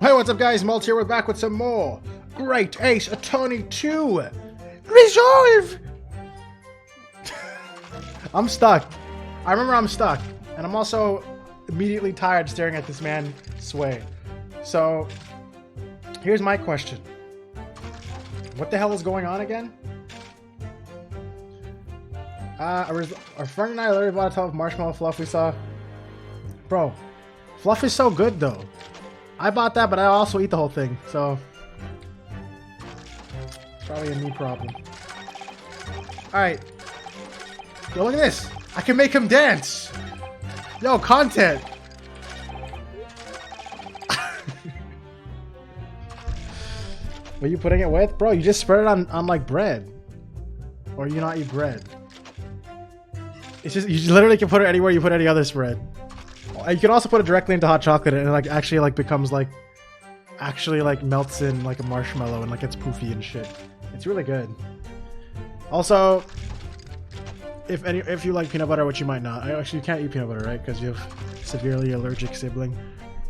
Hey, what's up guys, Maltosier, we're back with some more Great Ace Attorney 2! Resolve! I'm stuck. I remember I'm stuck. And I'm also immediately tired staring at this man sway. So, here's my question. What the hell is going on again? Our friend and I literally bought a tub of marshmallow fluff we saw. Bro, fluff is so good though. I bought that, but I also eat the whole thing, so probably a me problem. Alright. Yo, look at this! I can make him dance! Yo, content! What are you putting it with? Bro, you just spread it on like bread. Or you not eat bread. It's just, you literally can put it anywhere you put any other spread. You can also put it directly into hot chocolate and it like actually like becomes like melts in like a marshmallow and like gets poofy and shit. It's really good. Also, if you like peanut butter, which you might not. Actually, you can't eat peanut butter, right? Because you have severely allergic sibling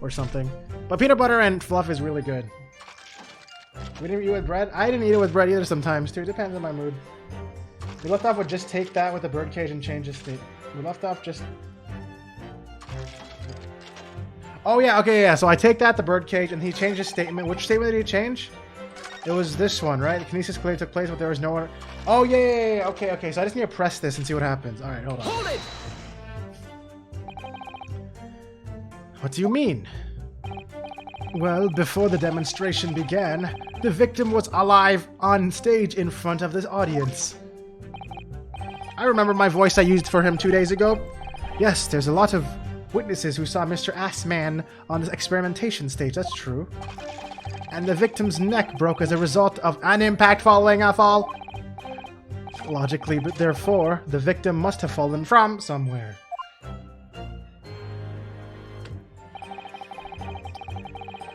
or something. But peanut butter and fluff is really good. We didn't eat it with bread. I didn't eat it with bread either sometimes too. It depends on my mood. We left off with just take that with the birdcage and change the state. We left off just... Oh yeah, okay, yeah. So I take that, the birdcage, and he changed his statement. Which statement did he change? It was this one, right? The kinesis clearly took place, but there was no one... Oh yeah. Okay. So I just need to press this and see what happens. All right, hold on. Hold it! What do you mean? Well, before the demonstration began, the victim was alive on stage in front of this audience. I remember my voice I used for him 2 days ago. Yes, there's a lot of witnesses who saw Mr. Assman on this experimentation stage, that's true. And the victim's neck broke as a result of an impact following a fall. Logically, but therefore, the victim must have fallen from somewhere.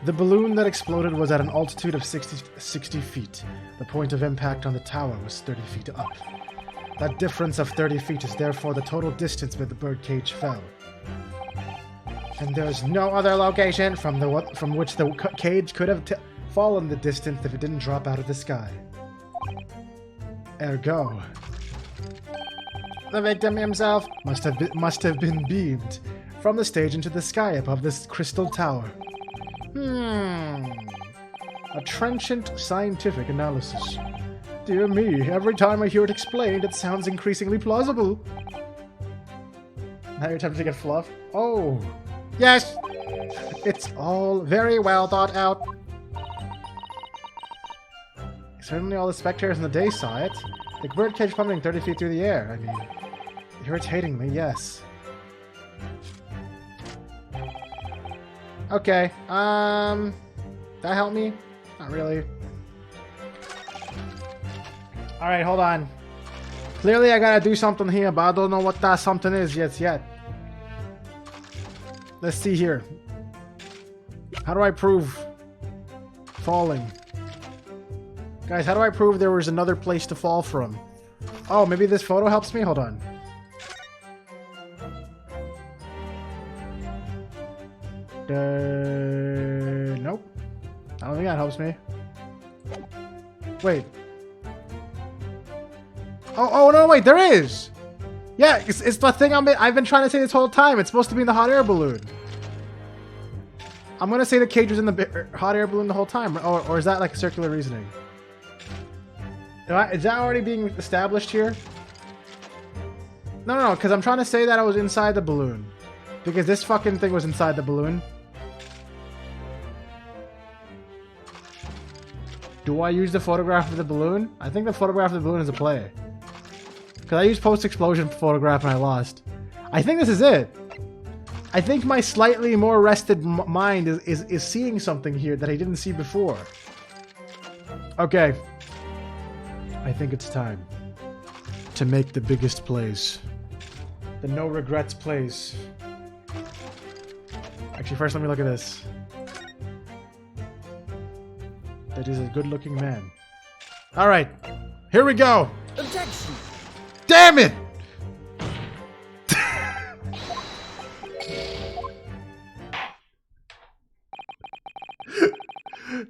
The balloon that exploded was at an altitude of 60 feet. The point of impact on the tower was 30 feet up. That difference of 30 feet is therefore the total distance where the birdcage fell. And there's no other location from which the cage could have fallen the distance if it didn't drop out of the sky. Ergo, the victim himself must have been beamed from the stage into the sky above this crystal tower. A trenchant scientific analysis. Dear me, every time I hear it explained, it sounds increasingly plausible. Now you're tempted to get fluff? Oh, yes! It's all very well thought out. Certainly all the spectators in the day saw it. The birdcage plummeting 30 feet through the air. I mean, irritatingly, yes. Okay, that help me? Not really. Alright, hold on. Clearly I gotta do something here, but I don't know what that something is yet. Let's see here. How do I prove falling? Guys, how do I prove there was another place to fall from? Oh, maybe this photo helps me? Hold on. Nope. I don't think that helps me. Wait. Oh no, wait, there is! Yeah, it's the thing I've been trying to say this whole time. It's supposed to be in the hot air balloon. I'm gonna say the cage was in the hot air balloon the whole time, or is that like circular reasoning? Is that already being established here? No, because I'm trying to say that I was inside the balloon. Because this fucking thing was inside the balloon. Do I use the photograph of the balloon? I think the photograph of the balloon is a play. Because I used post-explosion photograph and I lost. I think this is it. I think my slightly more rested mind is seeing something here that I didn't see before. Okay. I think it's time to make the biggest plays. The no regrets plays. Actually, first let me look at this. That is a good-looking man. Alright, here we go! Objection! Damn it!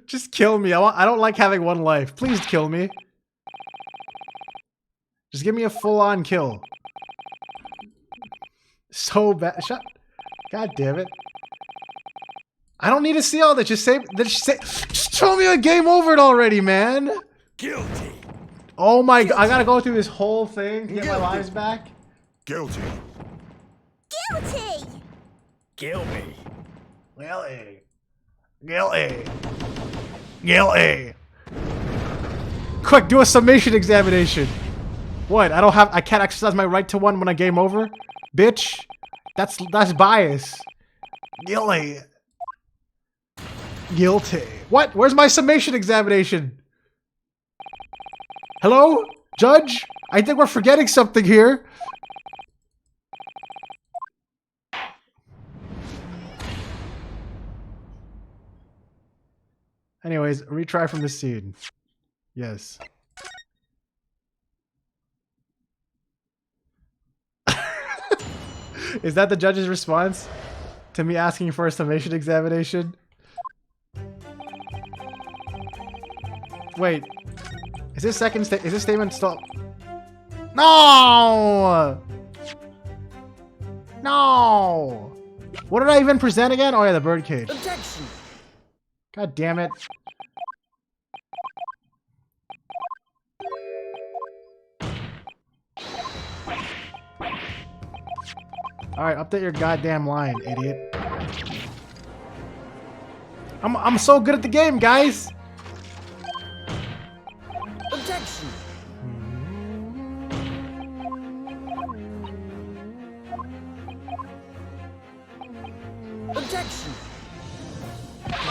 Just kill me. I don't like having one life. Please kill me. Just give me a full-on kill. So bad. Shut. God damn it. I don't need to see all this. Just say. Just show me a game over it already, man. Guilty. Oh my god. I gotta go through this whole thing to get my lives back. Guilty. Guilty! Kill me. Guilty. Guilty. Guilty. Quick, do a summation examination. What? I can't exercise my right to one when I game over? Bitch. That's bias. Guilty. Guilty. What? Where's my summation examination? Hello? Judge? I think we're forgetting something here. Anyways, retry from the scene. Yes. Is that the judge's response to me asking for a summation examination? Wait. Is this statement still? No! No! What did I even present again? Oh yeah, the birdcage. Objection! God damn it. Alright, update your goddamn line, idiot. I'm so good at the game, guys! Objection! Objection!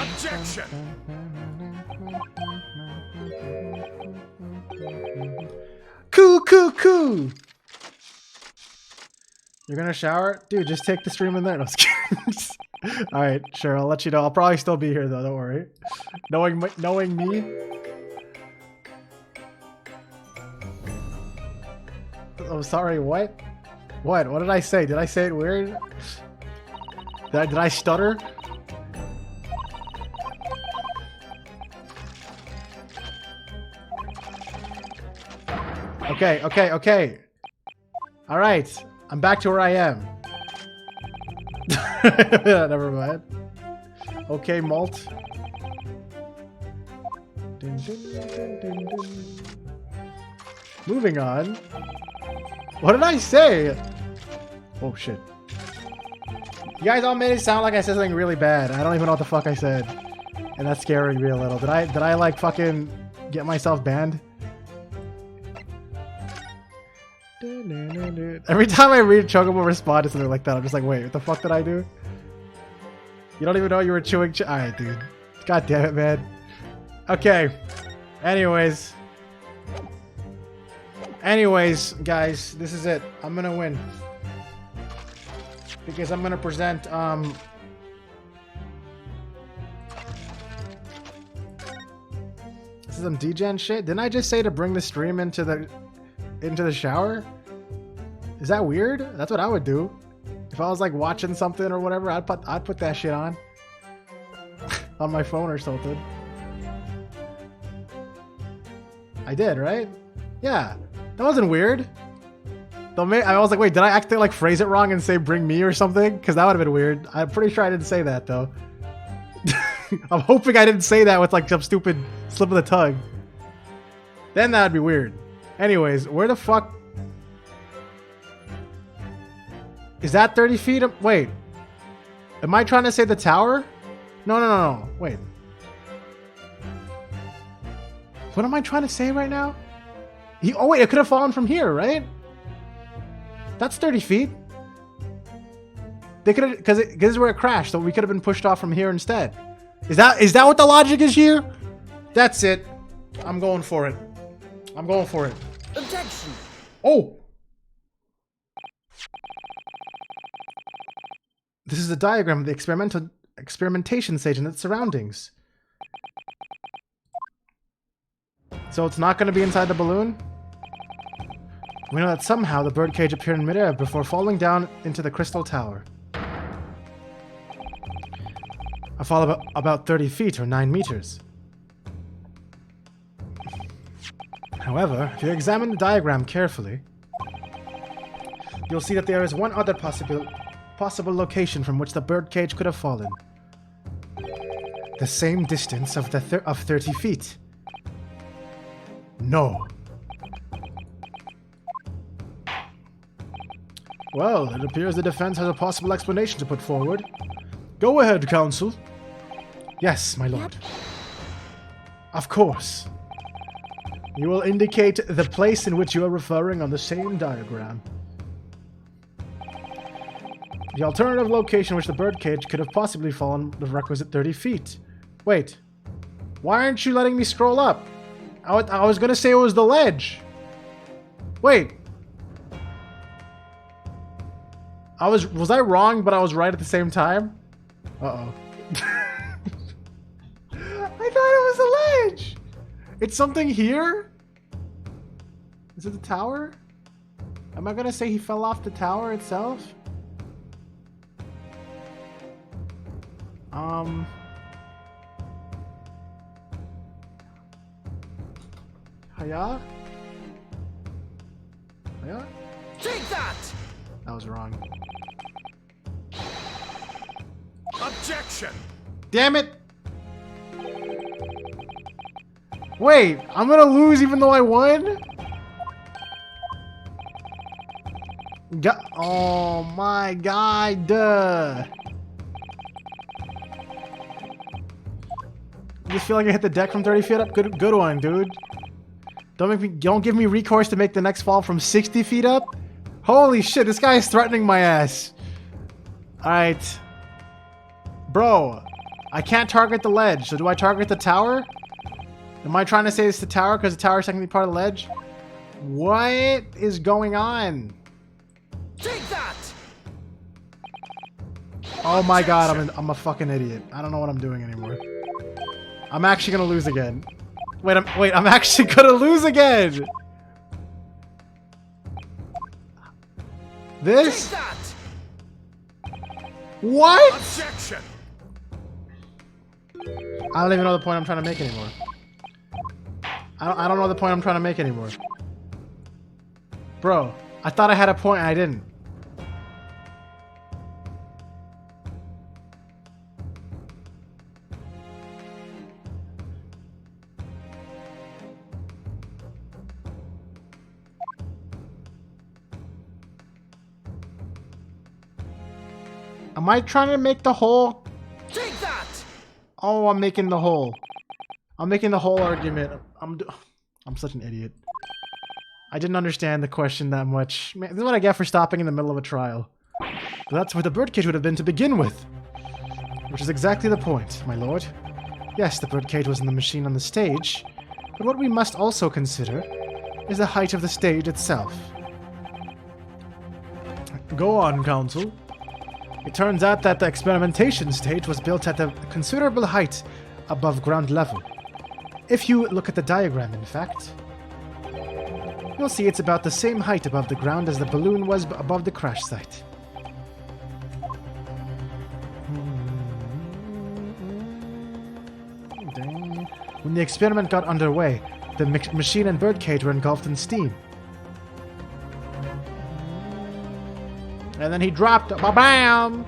Objection. Coo! You're gonna shower? Dude, just take the stream in there. No, alright, sure, I'll let you know. I'll probably still be here though, don't worry. Knowing me. Oh, sorry, what? What did I say? Did I say it weird? Did I stutter? Okay. Alright. I'm back to where I am. Never mind. Okay, Malt. Moving on. What did I say? Oh shit. You guys all made it sound like I said something really bad. I don't even know what the fuck I said. And that's scaring me a little. Did I like fucking get myself banned? Every time I read Chocobo respond to something like that, I'm just like, wait, what the fuck did I do? You don't even know you were chewing alright, dude. God damn it, man. Okay. Anyways, guys, this is it. I'm gonna win. Because I'm gonna present, this is some degen shit? Didn't I just say to bring the stream into the shower? Is that weird? That's what I would do. If I was like watching something or whatever, I'd put that shit on. On my phone or something. I did, right? Yeah. That wasn't weird. I was like, wait, did I actually like phrase it wrong and say bring me or something? Because that would have been weird. I'm pretty sure I didn't say that though. I'm hoping I didn't say that with like some stupid slip of the tongue. Then that would be weird. Anyways, where the fuck... Is that 30 feet? Wait. Am I trying to say the tower? No. Wait. What am I trying to say right now? Oh wait, it could have fallen from here, right? That's 30 feet. They could have... Because this is where it crashed, so we could have been pushed off from here instead. Is that what the logic is here? That's it. I'm going for it. Objection! Oh! This is a diagram of the experimentation stage and its surroundings. So it's not going to be inside the balloon? We know that somehow the birdcage appeared in midair before falling down into the crystal tower. A fall about 30 feet or 9 meters. However, if you examine the diagram carefully, you'll see that there is one other possible location from which the birdcage could have fallen. The same distance of 30 feet. No. Well, it appears the defense has a possible explanation to put forward. Go ahead, counsel. Yes, my lord. Of course. You will indicate the place in which you are referring on the same diagram. The alternative location which the birdcage could have possibly fallen the requisite 30 feet. Wait. Why aren't you letting me scroll up? I was gonna say it was the ledge. Wait. Was I wrong, but I was right at the same time? Uh-oh. I thought it was a ledge! It's something here? Is it the tower? Am I gonna say he fell off the tower itself? Hiya? Hiya? Take that! That was wrong. Objection! Damn it! Wait, I'm gonna lose even though I won? Oh my god, duh. I just feel like I hit the deck from 30 feet up. Good one, dude. Don't give me recourse to make the next fall from 60 feet up. Holy shit, this guy is threatening my ass. Alright. Bro, I can't target the ledge, so do I target the tower? Am I trying to say it's the tower because the tower is technically part of the ledge? What is going on? Take that! Oh my god, I'm a fucking idiot. I don't know what I'm doing anymore. I'm actually gonna lose again. Wait, I'm actually gonna lose again! This? Take that! What? Objection! I don't even know the point I'm trying to make anymore. I don't know the point I'm trying to make anymore. Bro, I thought I had a point and I didn't. Am I trying to make the hole? Take that! Oh, I'm making the hole. I'm making the whole argument. I'm such an idiot. I didn't understand the question that much. Man, this is what I get for stopping in the middle of a trial. But that's where the birdcage would have been to begin with. Which is exactly the point, my lord. Yes, the birdcage was in the machine on the stage, but what we must also consider is the height of the stage itself. Go on, counsel. It turns out that the experimentation stage was built at a considerable height above ground level. If you look at the diagram, in fact, you'll see it's about the same height above the ground as the balloon was above the crash site. When the experiment got underway, the machine and birdcage were engulfed in steam. And then he dropped, ba-bam!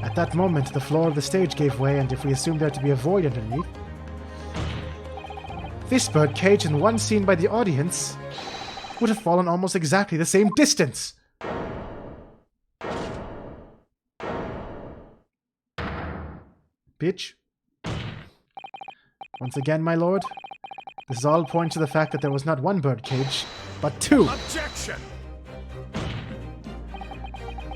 At that moment, the floor of the stage gave way, and if we assume there to be a void underneath, this birdcage and one seen by the audience would have fallen almost exactly the same distance. Bitch. Once again, my lord, this all points to the fact that there was not one birdcage, but two. Objection!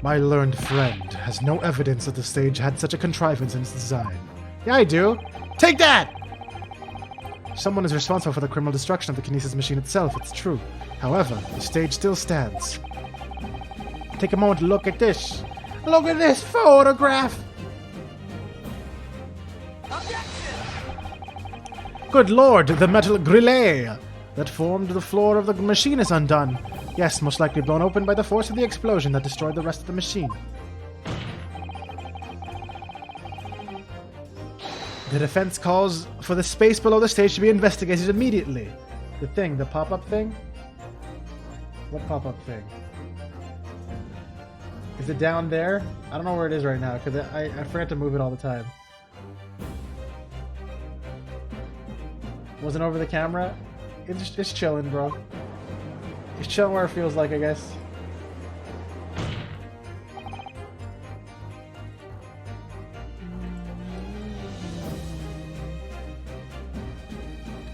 My learned friend has no evidence that the stage had such a contrivance in its design. Yeah, I do. Take that! Someone is responsible for the criminal destruction of the kinesis machine itself, it's true. However, the stage still stands. Take a moment to look at this. Look at this photograph! Good lord, the metal grille that formed the floor of the machine is undone. Yes, most likely blown open by the force of the explosion that destroyed the rest of the machine. The defense calls for the space below the stage to be investigated immediately. The thing, the pop-up thing? What pop-up thing? Is it down there? I don't know where it is right now, because I forget to move it all the time. Wasn't over the camera? It's chilling, bro. It's chilling where it feels like, I guess.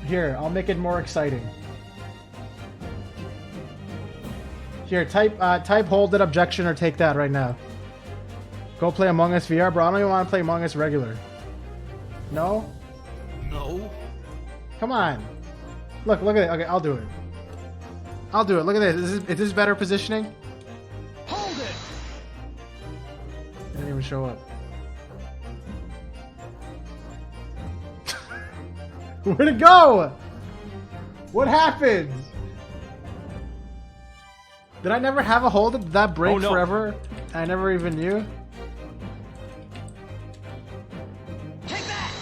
Here, I'll make it more exciting. Here, type hold it objection or take that right now. Go play Among Us VR, bro. I don't even want to play Among Us regular. No? No. Come on. Look at it. Okay, I'll do it. I'll do it. Look at this. Is this better positioning? Hold it. Didn't even show up. Where'd it go? What happened? Did I never have a hold? Did that break forever? I never even knew. Take that.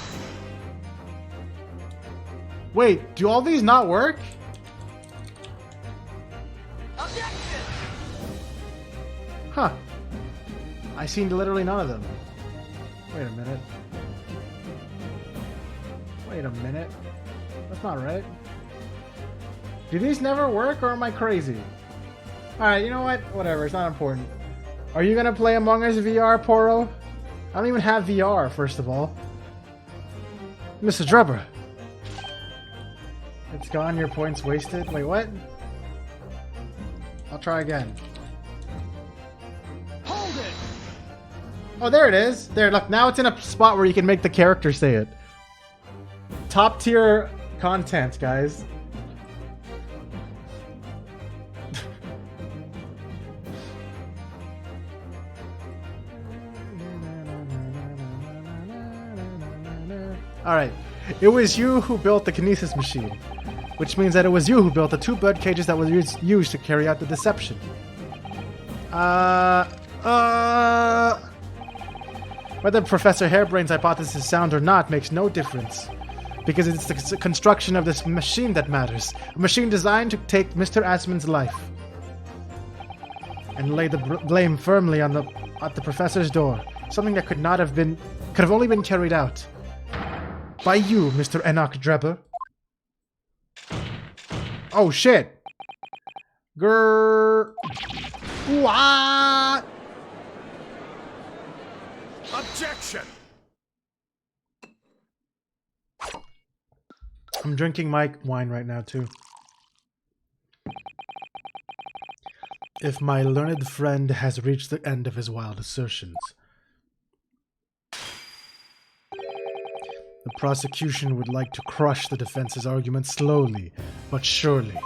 Wait, do all these not work? Objection. Huh. I seen literally none of them. Wait a minute. Wait a minute. That's not right. Do these never work or am I crazy? Alright, you know what? Whatever, it's not important. Are you gonna play Among Us VR, Poro? I don't even have VR, first of all. Mr. Drubber. It's gone, your points wasted. Wait, what? I'll try again. Hold it. Oh, there it is. There, look, now it's in a spot where you can make the character say it. Top tier content, guys. Alright, it was you who built the kinesis machine, which means that it was you who built the two bird cages that were used to carry out the deception. Whether Professor Hairbrain's hypothesis is sound or not makes no difference, because it's the construction of this machine that matters. A machine designed to take Mr. Assman's life and lay the blame firmly at the professor's door. Something that could have only been carried out by you, Mr. Enoch Drebber. Oh shit! Grrr. What? Objection. I'm drinking my wine right now too. If my learned friend has reached the end of his wild assertions, the prosecution would like to crush the defense's argument slowly, but surely.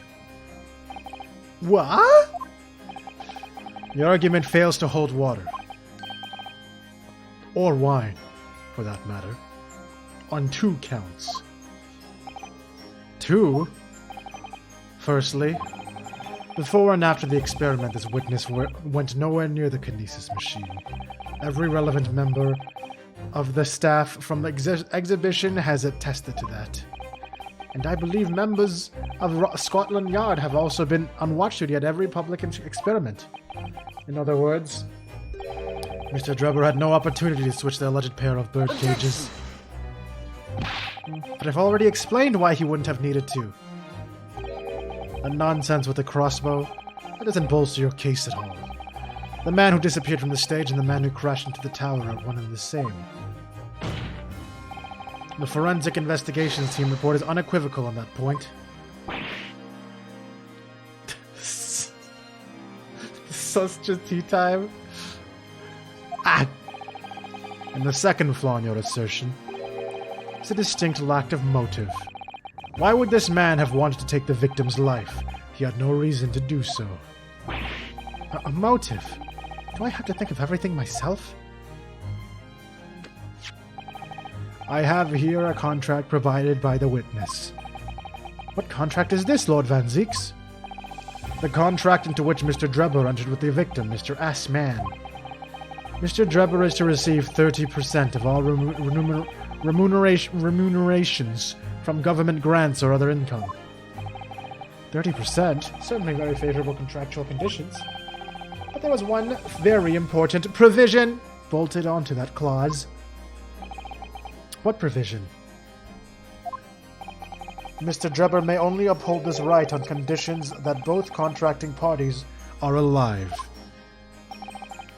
What? The argument fails to hold water. Or wine, for that matter. On 2 counts. 2? Firstly, before and after the experiment, this witness went nowhere near the kinesis machine. Every relevant member of the staff from the exhibition has attested to that. And I believe members of Scotland Yard have also been on watch duty at every public experiment. In other words, Mr. Drebber had no opportunity to switch the alleged pair of bird cages. But I've already explained why he wouldn't have needed to. The nonsense with the crossbow, that doesn't bolster your case at all. The man who disappeared from the stage and the man who crashed into the tower are one and the same. The forensic investigations team report is unequivocal on that point. Such a tea time. Ah! And the second flaw in your assertion is a distinct lack of motive. Why would this man have wanted to take the victim's life? He had no reason to do so. A motive? Do I have to think of everything myself? I have here a contract provided by the witness. What contract is this, Lord Van Zeeks? The contract into which Mr. Drebber entered with the victim, Mr. Assman. Mr. Drebber is to receive 30% of all remunerations from government grants or other income. 30%? Certainly very favorable contractual conditions. But there was one very important provision bolted onto that clause. What provision? Mr. Drebber may only uphold this right on conditions that both contracting parties are alive.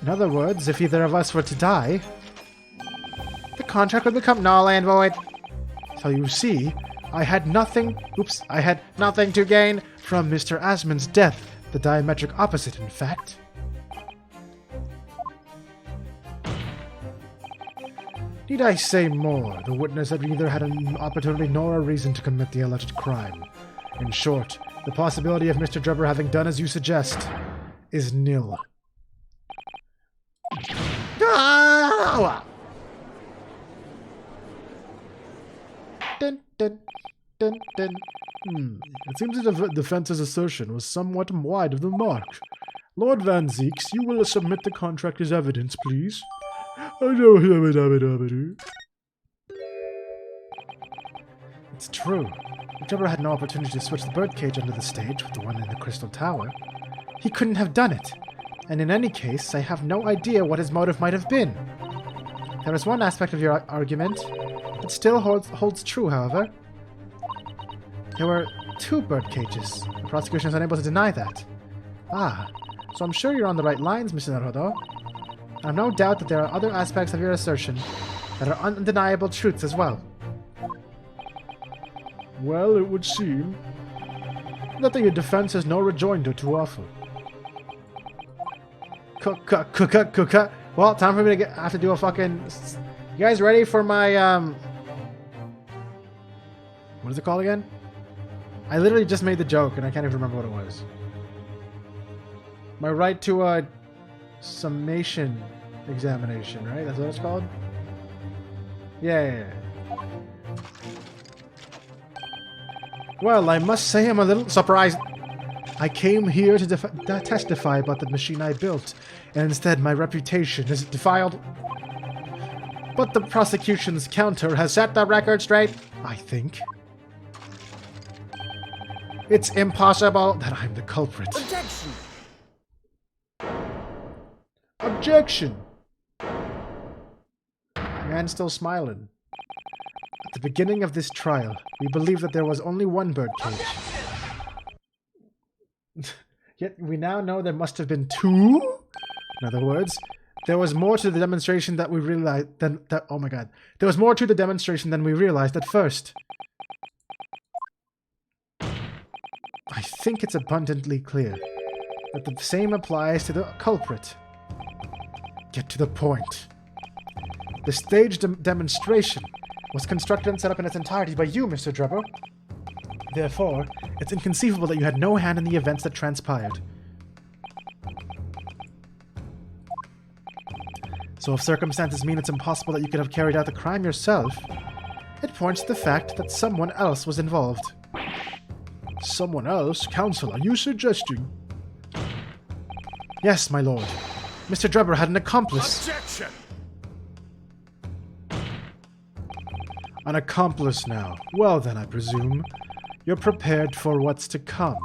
In other words, if either of us were to die, the contract would become null and void. So you see, I had nothing to gain from Mr. Asmon's death, the diametric opposite, in fact. Need I say more? The witness had neither had an opportunity nor a reason to commit the alleged crime. In short, the possibility of Mr. Drebber having done as you suggest is nil. Dun, dun, dun, dun. It seems that the defense's assertion was somewhat wide of the mark. Lord Van Zeeks, you will submit the contract as evidence, please. It's true. If Drebber had no opportunity to switch the birdcage under the stage with the one in the Crystal Tower, he couldn't have done it. And in any case, I have no idea what his motive might have been. There is one aspect of your argument that still holds true, however. There were 2 birdcages. The prosecution is unable to deny that. Ah, so I'm sure you're on the right lines, Mr. Naruto. I have no doubt that there are other aspects of your assertion that are undeniable truths as well. Well, it would seem that the defense has no rejoinder to offer. Well, time for me to have to do a fucking... You guys ready for my, What is it called again? I literally just made the joke and I can't even remember what it was. My right to a summation examination, right? That's what it's called? Yeah. Well, I must say I'm a little surprised. I came here to testify about the machine I built, and instead my reputation is defiled. But the prosecution's counter has set the record straight, I think. It's impossible that I'm the culprit. Objection! Objection! Man still smiling. At the beginning of this trial, we believed that there was only one birdcage. Yet we now know there must have been 2? In other words, there was more to the demonstration that we realized than that. Oh my god. There was more to the demonstration than we realized at first. I think it's abundantly clear that the same applies to the culprit. Get to the point. The staged demonstration was constructed and set up in its entirety by you, Mr. Drebber. Therefore, it's inconceivable that you had no hand in the events that transpired. So if circumstances mean it's impossible that you could have carried out the crime yourself, it points to the fact that someone else was involved. Someone else? Counsel, are you suggesting? Yes, my lord. Mr. Drebber had an accomplice. Objection! An accomplice now. Well then, I presume you're prepared for what's to come.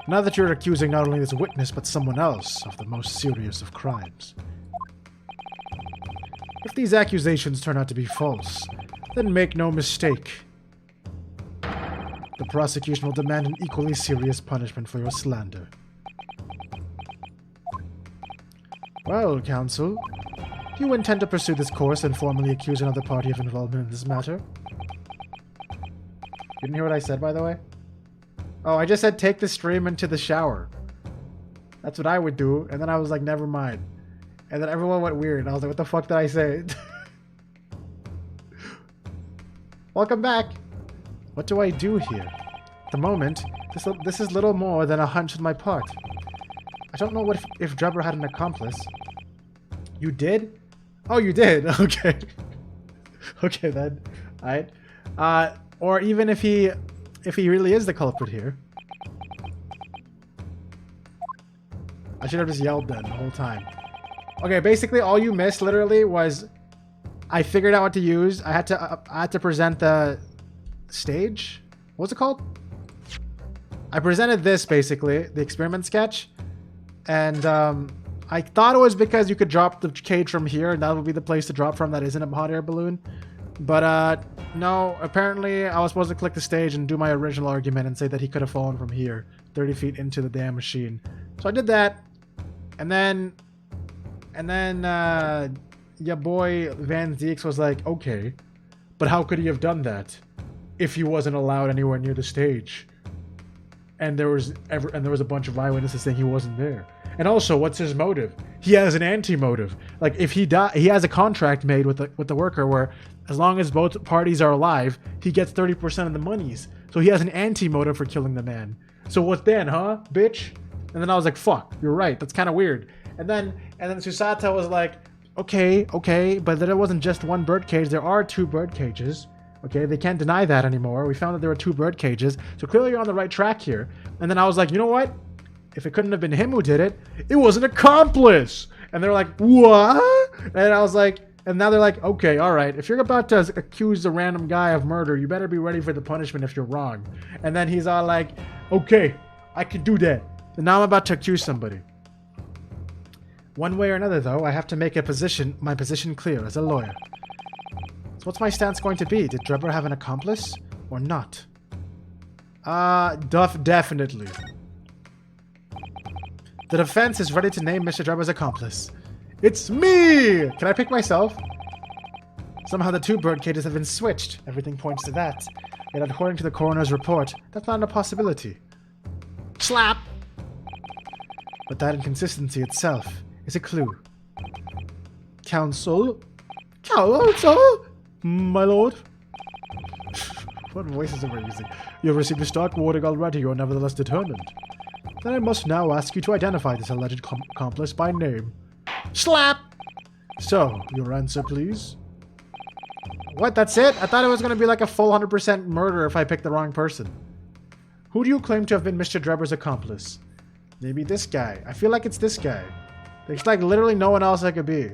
Now that you're accusing not only this witness, but someone else of the most serious of crimes. If these accusations turn out to be false, then make no mistake. The prosecution will demand an equally serious punishment for your slander. Well, counsel, do you intend to pursue this course and formally accuse another party of involvement in this matter? You didn't hear what I said, by the way? Oh, I just said take the stream into the shower. That's what I would do, and then I was like, never mind. And then everyone went weird, and I was like, what the fuck did I say? Welcome back! What do I do here? At the moment, this is little more than a hunch on my part. I don't know if Drebber had an accomplice. You did? Oh, you did! Okay. Okay then. Alright. Or even if he really is the culprit here. I should have just yelled then the whole time. Okay, basically all you missed literally was I figured out what to use. I had to present the stage. What was it called? I presented this basically, the experiment sketch, and I thought it was because you could drop the cage from here, and that would be the place to drop from that isn't a hot air balloon. But no, apparently I was supposed to click the stage and do my original argument and say that he could have fallen from here, 30 feet into the damn machine. So I did that, and then your boy Van Zieks was like, okay, but how could he have done that if he wasn't allowed anywhere near the stage? And there was a bunch of eyewitnesses saying he wasn't there. And also, what's his motive? He has an anti-motive. Like, if he has a contract made with the worker where as long as both parties are alive, he gets 30% of the monies. So he has an anti-motive for killing the man. So what then, huh, bitch? And then I was like, fuck, you're right. That's kind of weird. And then Susato was like, okay, but there wasn't just one bird cage. There are 2 bird cages. Okay, they can't deny that anymore. We found that there were 2 bird cages. So clearly you're on the right track here. And then I was like, you know what? If it couldn't have been him who did it, it was an accomplice. And they're like, what? And I was like, and now they're like, okay, all right. If you're about to accuse a random guy of murder, you better be ready for the punishment if you're wrong. And then he's all like, okay, I can do that. And now I'm about to accuse somebody. One way or another, though, I have to make my position clear as a lawyer. So what's my stance going to be? Did Drebber have an accomplice or not? Definitely. The defense is ready to name Mr. Drebber's accomplice. It's me! Can I pick myself? Somehow the 2 bird cages have been switched. Everything points to that. Yet according to the coroner's report, that's not a possibility. Slap! But that inconsistency itself is a clue. Counsel? Counsel? My lord? What voices am I using? You have received a stark warning already. You are nevertheless determined. Then I must now ask you to identify this alleged accomplice by name. Slap! So, your answer, please? What, that's it? I thought it was going to be like a full 100% murder if I picked the wrong person. Who do you claim to have been Mr. Drebber's accomplice? Maybe this guy. I feel like it's this guy. There's like literally no one else I could be.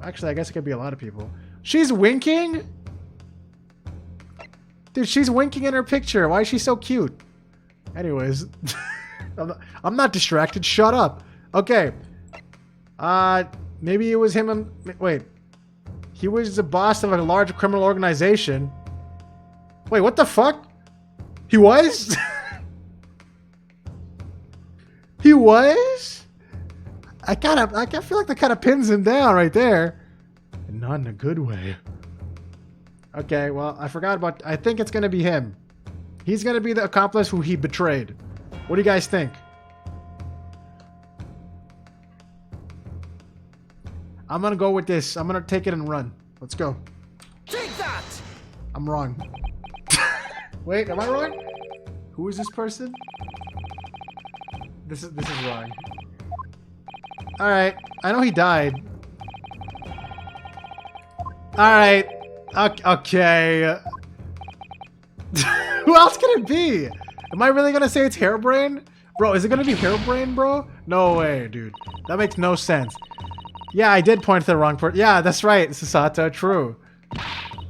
Actually, I guess it could be a lot of people. She's winking? Dude, she's winking in her picture. Why is she so cute? Anyways. I'm not distracted. Shut up. Okay. Maybe it was him and... Wait. He was the boss of a large criminal organization. Wait, what the fuck? He was? He was? I feel like that kind of pins him down right there. And not in a good way. Okay, well, I forgot about... I think it's going to be him. He's going to be the accomplice who he betrayed. What do you guys think? I'm going to go with this. I'm going to take it and run. Let's go. Take that! I'm wrong. Wait, am I wrong? Who is this person? This is wrong. Alright. I know he died. Alright. Okay. Who else can it be? Am I really gonna say it's Hairbrain? Bro, is it gonna be Hairbrain, bro? No way, dude. That makes no sense. Yeah, I did point to the wrong person. Yeah, that's right, Susato. True.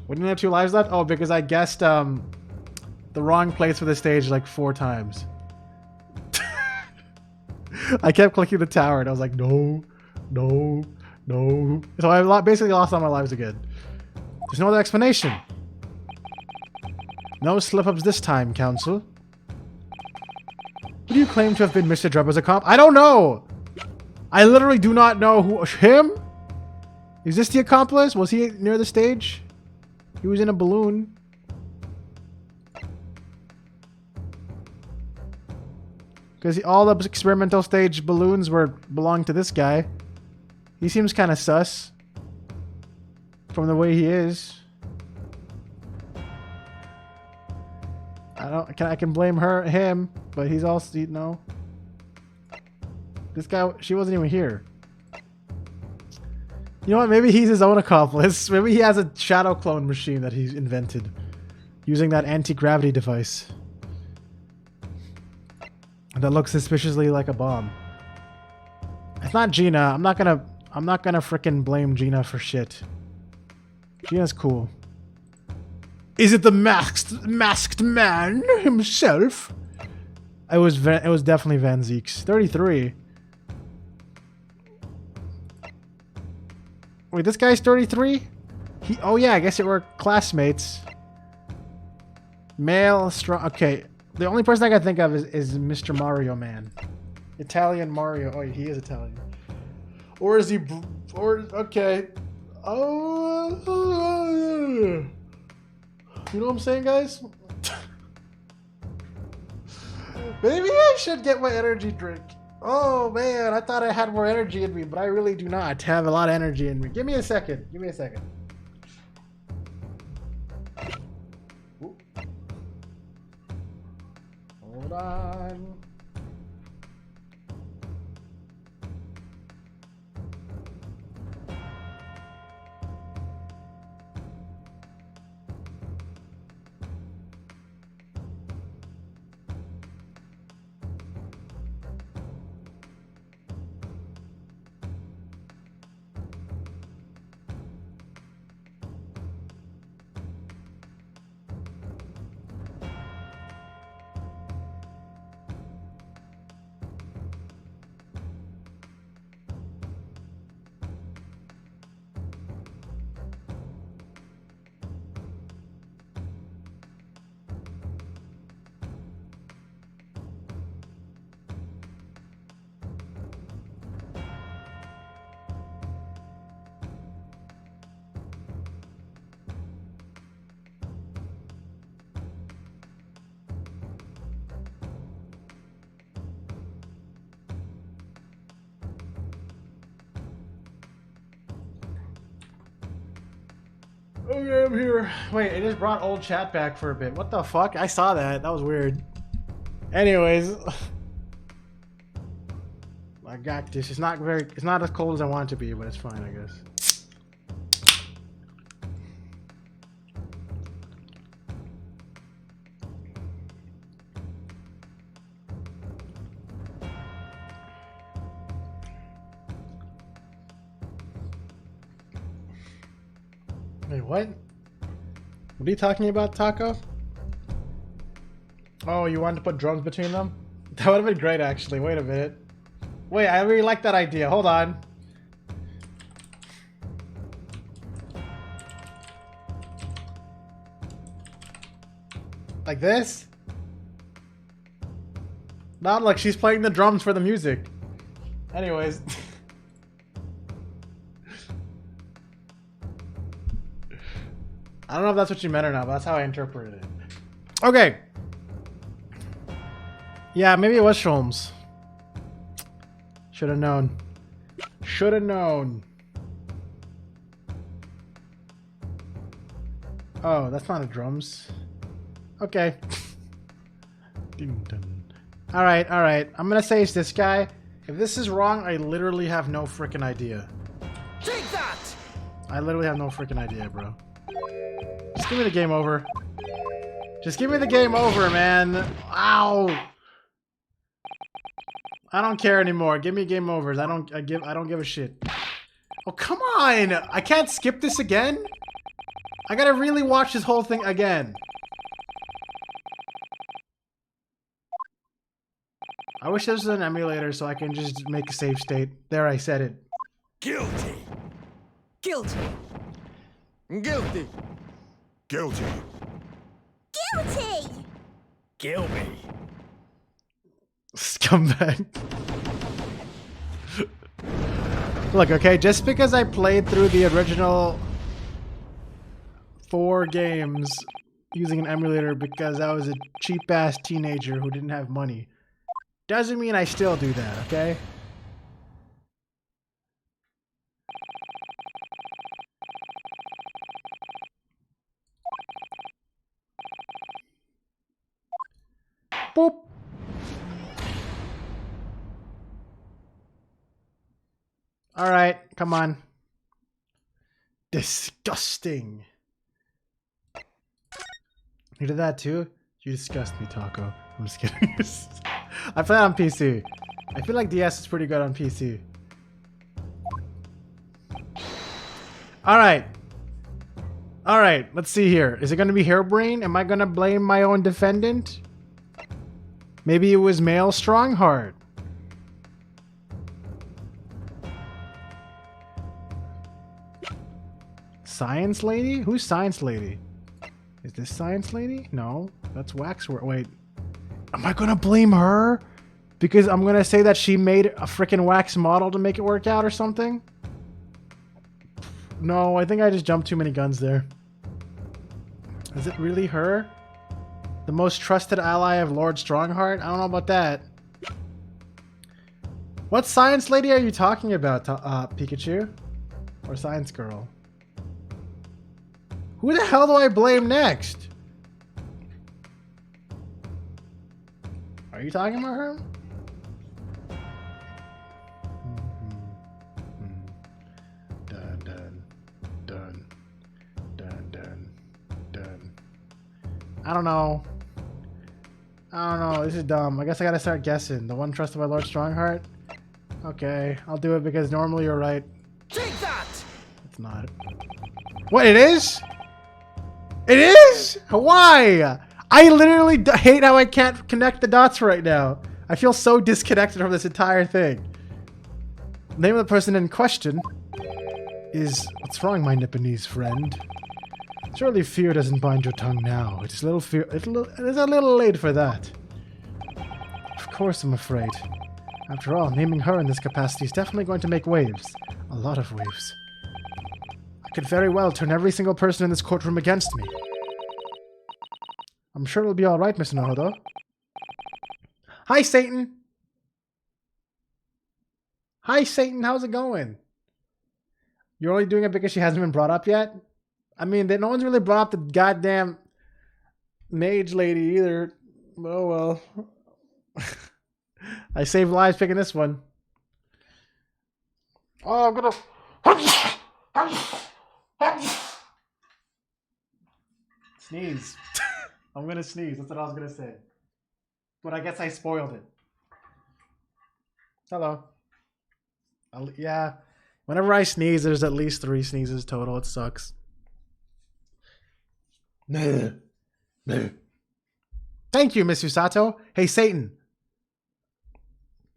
Wouldn't you have 2 lives left? Oh, because I guessed the wrong place for the stage like 4 times. I kept clicking the tower and I was like, no. So I basically lost all my lives again. There's no other explanation. No slip-ups this time, Counsel. Who do you claim to have been Mr. Drebber's accomplice? I don't know! I literally do not know who... Him? Is this the accomplice? Was he near the stage? He was in a balloon. Because all the experimental stage balloons belong to this guy. He seems kind of sus. From the way he is. I can blame him, but he's also, you know. This guy, she wasn't even here. You know what? Maybe he's his own accomplice. Maybe he has a shadow clone machine that he's invented. Using that anti-gravity device. That looks suspiciously like a bomb. It's not Gina. I'm not gonna frickin' blame Gina for shit. Gina's cool. Is it the masked man himself? It was definitely Van Zeeks. 33. Wait, this guy's 33? Oh yeah, I guess they were classmates. Male, strong. Okay, the only person I can think of is Mr. Mario Man. Italian Mario. Oh, he is Italian. Or is he? Okay. Oh. You know what I'm saying, guys? Maybe I should get my energy drink. Oh man, I thought I had more energy in me, but I really do not have a lot of energy in me. Give me a second. Give me a second. Ooh. Hold on. Okay, I'm here. Wait, it just brought old chat back for a bit. What the fuck? I saw that. That was weird. Anyways. I got this. It's not as cold as I want it to be, but it's fine, I guess. Wait, what? What are you talking about, Taco? Oh, you wanted to put drums between them? That would have been great, actually. Wait a minute. Wait, I really like that idea. Hold on. Like this? Not like she's playing the drums for the music. Anyways. I don't know if that's what you meant or not, but that's how I interpreted it. Okay. Yeah, maybe it was Sholmes. Should have known. Should have known. Oh, that's not a drums. Okay. Alright, alright. I'm gonna say it's this guy. If this is wrong, I literally have no freaking idea. Take that! I literally have no freaking idea, bro. Just give me the game over. Just give me the game over, man. Ow! I don't care anymore. Give me game overs. I don't give a shit. Oh, come on! I can't skip this again? I gotta really watch this whole thing again. I wish this was an emulator so I can just make a save state. There, I said it. Guilty. Guilty. Guilty. Guilty. Guilty. Kill me. Scumbag. Look, okay, just because I played through the original 4 games using an emulator because I was a cheap-ass teenager who didn't have money, doesn't mean I still do that, okay? Boop. All right, come on. Disgusting. You did that too? You disgust me, Taco. I'm just kidding. I play on PC. I feel like DS is pretty good on PC. All right. All right, let's see here. Is it going to be Hairbrain? Am I going to blame my own defendant? Maybe it was male Strongheart. Science Lady? Who's Science Lady? Is this Science Lady? No, that's Waxwork. Wait, am I going to blame her? Because I'm going to say that she made a freaking wax model to make it work out or something? No, I think I just jumped too many guns there. Is it really her? The most trusted ally of Lord Strongheart? I don't know about that. What Science Lady are you talking about, Pikachu? Or Science Girl? Who the hell do I blame next? Are you talking about her? Dun, dun, dun, dun, dun, dun. I don't know. This is dumb. I guess I gotta start guessing. The one trusted by Lord Strongheart? Okay, I'll do it because normally you're right. Take that! It's not. What, it is? It is? Why? I literally hate how I can't connect the dots right now. I feel so disconnected from this entire thing. The name of the person in question is... What's wrong, my Nipponese friend? Surely fear doesn't bind your tongue now. It is a little late for that. Of course I'm afraid. After all, naming her in this capacity is definitely going to make waves. A lot of waves. I could very well turn every single person in this courtroom against me. I'm sure it'll be alright, Mr. Naruto. Hi, Satan! Hi, Satan, how's it going? You're only doing it because she hasn't been brought up yet? I mean, no one's really brought up the goddamn mage lady either. Oh well. I saved lives picking this one. Oh, I'm gonna... Sneeze. I'm gonna sneeze. That's what I was gonna say. But I guess I spoiled it. Hello. Yeah. Whenever I sneeze, there's at least 3 sneezes total. It sucks. Thank you, Miss Usato. Hey, Satan.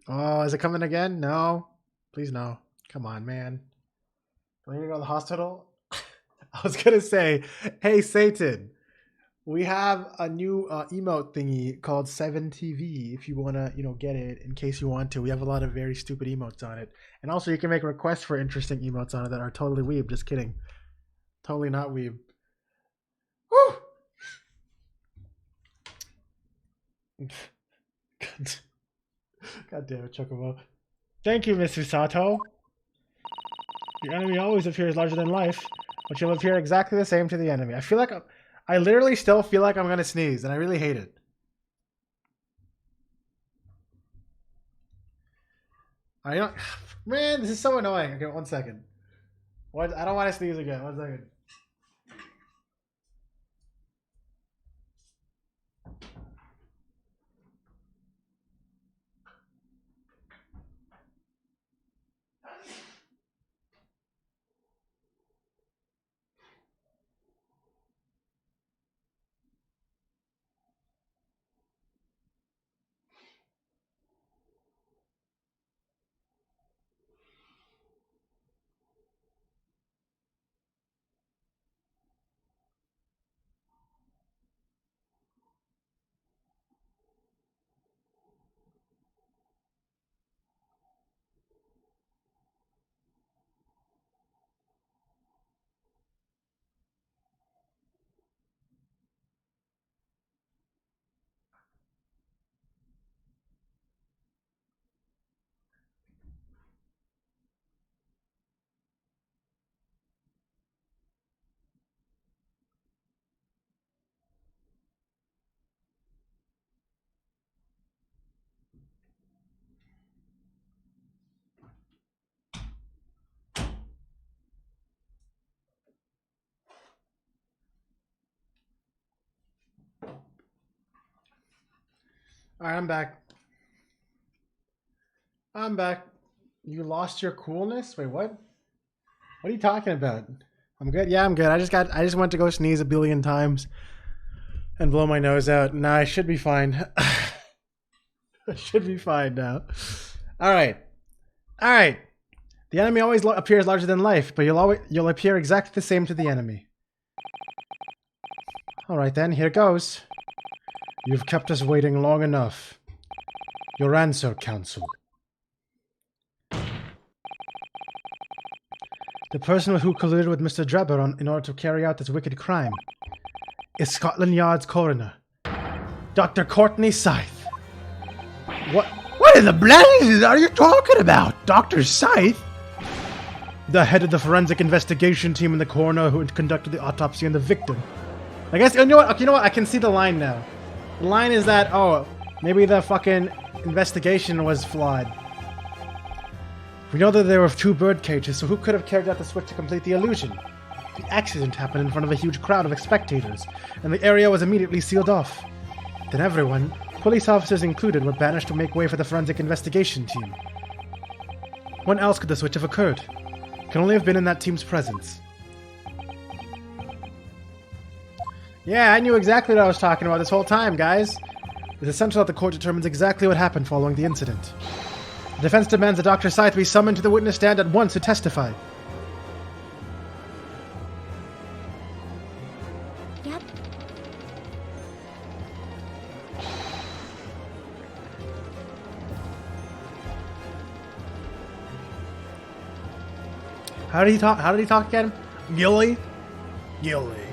Oh, is it coming again? No. Please no. Come on, man. Do I need to go to the hospital? I was gonna say, hey, Satan. We have a new emote thingy called 7TV if you want to, get it in case you want to. We have a lot of very stupid emotes on it. And also you can make requests for interesting emotes on it that are totally weeb. Just kidding. Totally not weeb. Woo! God damn it, Chocobo. Thank you, Miss Usato. Your enemy always appears larger than life, but you'll appear exactly the same to the enemy. I literally still feel like I'm gonna sneeze, and I really hate it. I don't... Man, this is so annoying. Okay, 1 second. What? I don't want to sneeze again. 1 second. Alright, I'm back. I'm back. You lost your coolness? Wait, what? What are you talking about? I'm good. Yeah, I'm good. I just went to go sneeze a billion times and blow my nose out. Nah, I should be fine. I should be fine now. All right. The enemy always appears larger than life, but you'll appear exactly the same to the enemy. All right then, here goes. You've kept us waiting long enough. Your answer, Council. The person who colluded with Mr. Drebber in order to carry out this wicked crime is Scotland Yard's coroner, Dr. Courtney Scythe. What in the blazes are you talking about, Dr. Scythe? The head of the forensic investigation team and the coroner who conducted the autopsy on the victim. I guess, you know what? I can see the line now. The line is that, oh, maybe the fucking investigation was flawed. We know that there were 2 bird cages, so who could have carried out the switch to complete the illusion? The accident happened in front of a huge crowd of spectators, and the area was immediately sealed off. Then everyone, police officers included, were banished to make way for the forensic investigation team. When else could the switch have occurred? It can only have been in that team's presence. Yeah, I knew exactly what I was talking about this whole time, guys. It's essential that the court determines exactly what happened following the incident. The defense demands that Dr. Scythe be summoned to the witness stand at once to testify. Yep. How did he talk again? Gilly? Gilly.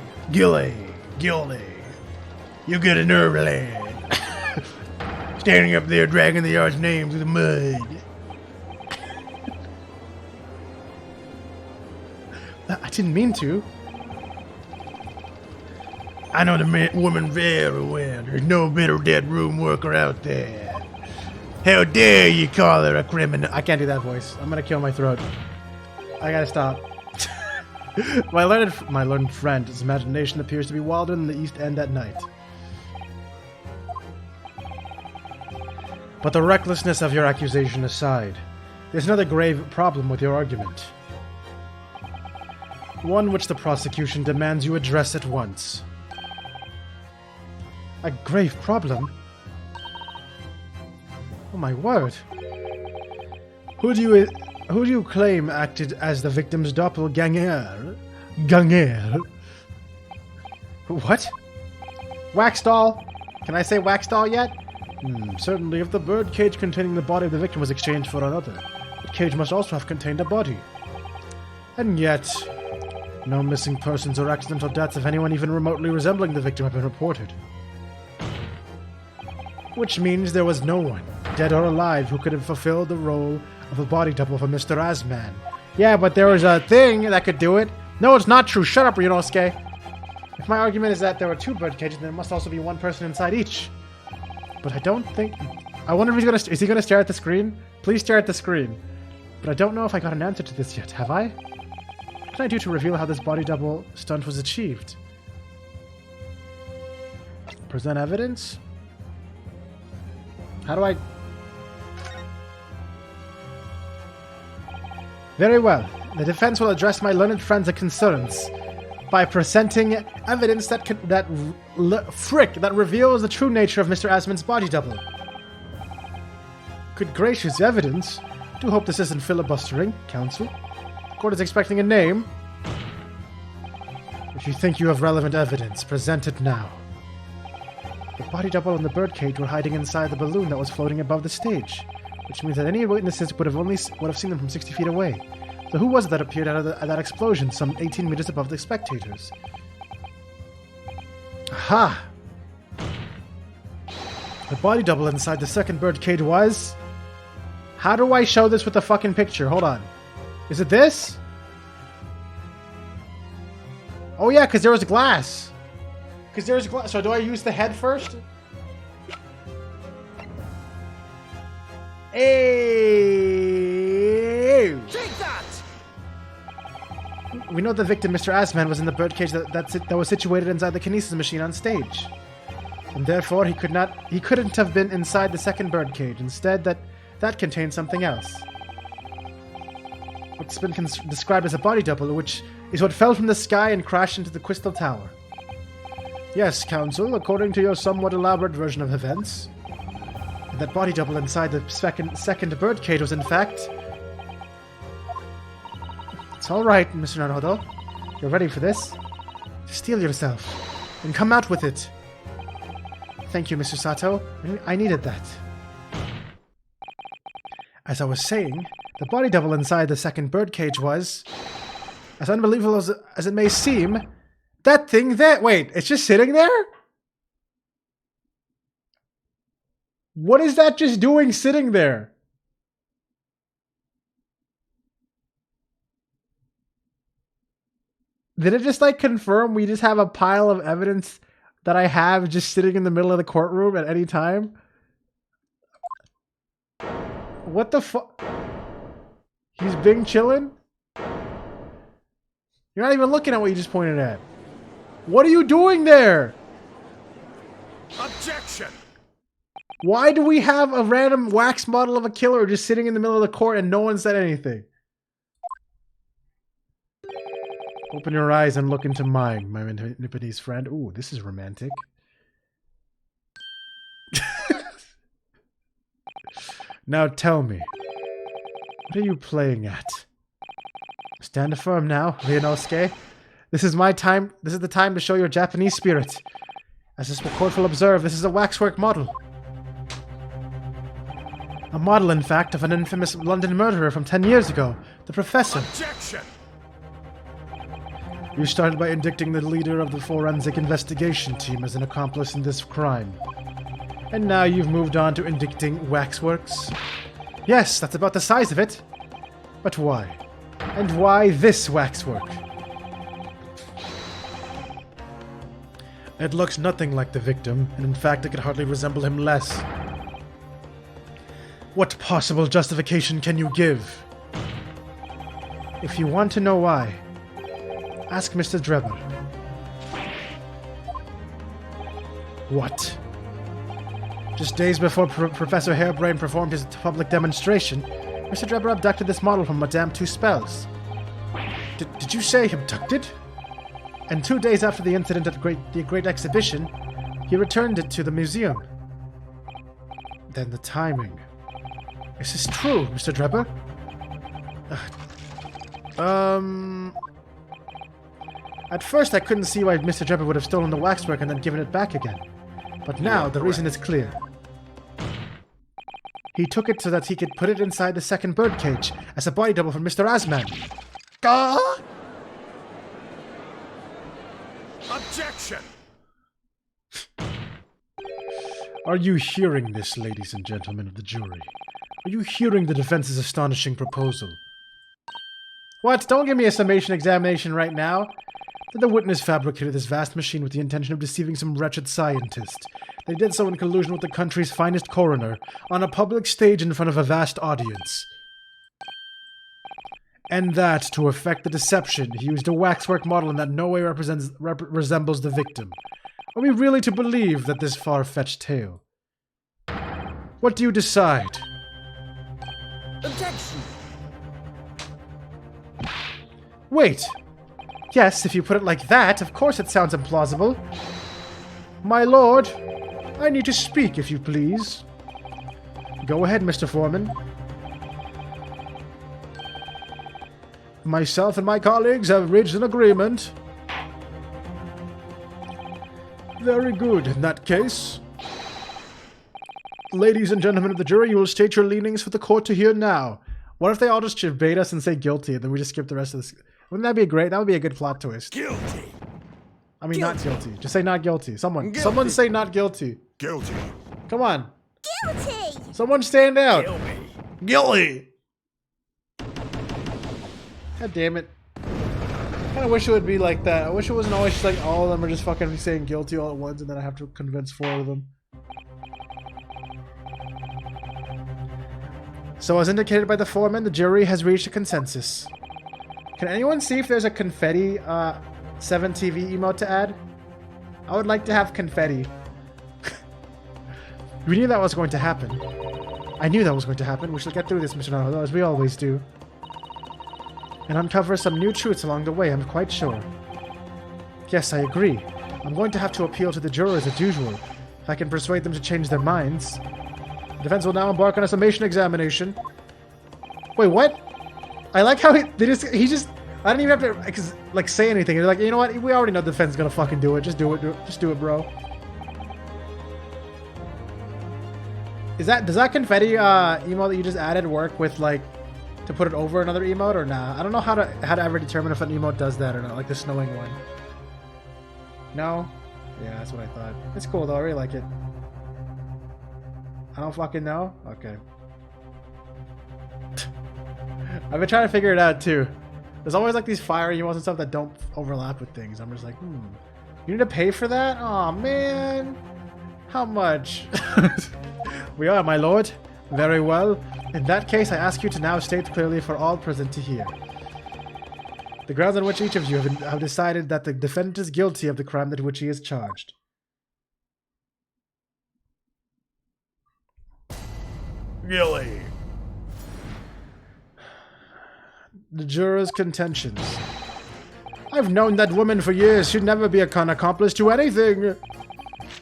You get a nerve, lad. Standing up there dragging the yard's name through the mud. I didn't mean to. I know the woman very well. There's no better dead room worker out there. How dare you call her a criminal? I can't do that voice. I'm gonna kill my throat. I gotta stop. My learned friend's imagination appears to be wilder than the East End at night. But the recklessness of your accusation aside, there's another grave problem with your argument. One which the prosecution demands you address at once. A grave problem? Oh my word. Who do you claim acted as the victim's doppelganger? What? Wax doll? Can I say wax doll yet? Certainly, if the bird cage containing the body of the victim was exchanged for another, the cage must also have contained a body. And yet, no missing persons or accidental deaths of anyone even remotely resembling the victim have been reported. Which means there was no one, dead or alive, who could have fulfilled the role of a body double for Mr. Asman. Yeah, but there was a thing that could do it. No, it's not true. Shut up, Ryunosuke. If my argument is that there were 2 bird cages, then there must also be 1 person inside each. But I don't think... I wonder if is he gonna stare at the screen? Please stare at the screen. But I don't know if I got an answer to this yet, have I? What can I do to reveal how this body double stunt was achieved? Present evidence? How do I... Very well. The defense will address my learned friend's concerns by presenting evidence that reveals the true nature of Mr. Asman's body double. Good gracious, evidence? Do hope this isn't filibustering, Counsel. The court is expecting a name. If you think you have relevant evidence, present it now. The body double and the birdcage were hiding inside the balloon that was floating above the stage, which means that any witnesses would have seen them from 60 feet away. So who was it that appeared out of that explosion some 18 meters above the spectators? Aha! The body double inside the second bird cage was... How do I show this with the fucking picture? Hold on. Is it this? Oh yeah, because there was glass. So do I use the head first? Hey! Take that! We know the victim, Mr. Asman, was in the birdcage that was situated inside the kinesis machine on stage. And therefore, he couldn't have been inside the second birdcage. Instead, that contained something else. What's been described as a body double, which is what fell from the sky and crashed into the Crystal Tower. Yes, Council, according to your somewhat elaborate version of events. That body double inside the second birdcage was in fact... It's alright, Mr. Naruto. You're ready for this? Steel yourself, and come out with it. Thank you, Mr. Sato. I needed that. As I was saying, the body double inside the second birdcage was... As unbelievable as it may seem, that thing there... Wait, it's just sitting there? What is that just doing sitting there? Did it just like confirm we just have a pile of evidence that I have just sitting in the middle of the courtroom at any time? What the fuck? He's being chillin'? You're not even looking at what you just pointed at. What are you doing there? Objection! Why do we have a random wax model of a killer just sitting in the middle of the court and no one said anything? Open your eyes and look into mine, my Nipponese friend. Ooh, this is romantic. Now tell me, what are you playing at? Stand firm now, Ryunosuke. This is my time. This is the time to show your Japanese spirit. As this court will observe, this is a waxwork model. A model, in fact, of an infamous London murderer from 10 years ago, the Professor. Objection! You started by indicting the leader of the forensic investigation team as an accomplice in this crime. And now you've moved on to indicting waxworks? Yes, that's about the size of it. But why? And why this waxwork? It looks nothing like the victim, and in fact it could hardly resemble him less. What possible justification can you give? If you want to know why, ask Mr. Drebber. What? Just days before Professor Hairbrain performed his public demonstration, Mr. Drebber abducted this model from Madame Two Spells. Did you say abducted? And 2 days after the incident at the Great Exhibition, he returned it to the museum. Then the timing. Is this true, Mr. Drebber? At first I couldn't see why Mr. Drebber would have stolen the waxwork and then given it back again. But now the reason is clear. He took it so that he could put it inside the second birdcage as a body double for Mr. Asman. Gah! Objection! Are you hearing this, ladies and gentlemen of the jury? Are you hearing the defense's astonishing proposal? What? Don't give me a summation examination right now. The witness fabricated this vast machine with the intention of deceiving some wretched scientist. They did so in collusion with the country's finest coroner, on a public stage in front of a vast audience. And that, to effect the deception, he used a waxwork model that no way resembles the victim. Are we really to believe that this far-fetched tale? What do you decide? Objection! Wait! Yes, if you put it like that, of course it sounds implausible. My lord, I need to speak, if you please. Go ahead, Mr. Foreman. Myself and my colleagues have reached an agreement. Very good, in that case. Ladies and gentlemen of the jury, you will state your leanings for the court to hear now. What if they all just bait us and say guilty, and then we just skip the rest of this? Wouldn't that be great? That would be a good plot twist. Guilty! I mean, Guilty. not guilty. Just say not guilty. Someone Guilty. say not guilty. Guilty! Come on. Guilty! Someone stand out. Kill me! Guilty! God damn it. I kinda wish it would be like that. I wish it wasn't always just like all of them are just fucking saying guilty all at once and then I have to convince 4 of them. So as indicated by the foreman, the jury has reached a consensus. Can anyone see if there's a confetti 7TV emote to add? I would like to have confetti. We knew that was going to happen. I knew that was going to happen. We shall get through this, Mr. Naruto, as we always do. and uncover some new truths along the way, I'm quite sure. Yes, I agree. I'm going to have to appeal to the jurors as usual. If I can persuade them to change their minds. The defense will now embark on a summation examination. Wait, what? I like how he just... I don't even have to like say anything. They're like, you know what? We already know the defense is gonna fucking do it. Just do it. Just do it, bro. Does that confetti emote that you just added work with like to put it over another emote or nah? I don't know how to ever determine if an emote does that or not. Like the snowing one. No? Yeah, that's what I thought. It's cool though. I really like it. I don't fucking know. Okay. I've been trying to figure it out too. There's always like these fire emotes and stuff that don't overlap with things. I'm just like, You need to pay for that? Aw, man. How much? We are, my lord. Very well. In that case, I ask you to now state clearly for all present to hear the grounds on which each of you have decided that the defendant is guilty of the crime that which he is charged. Gilly. The jurors' contentions. I've known that woman for years. She'd never be an accomplice to anything.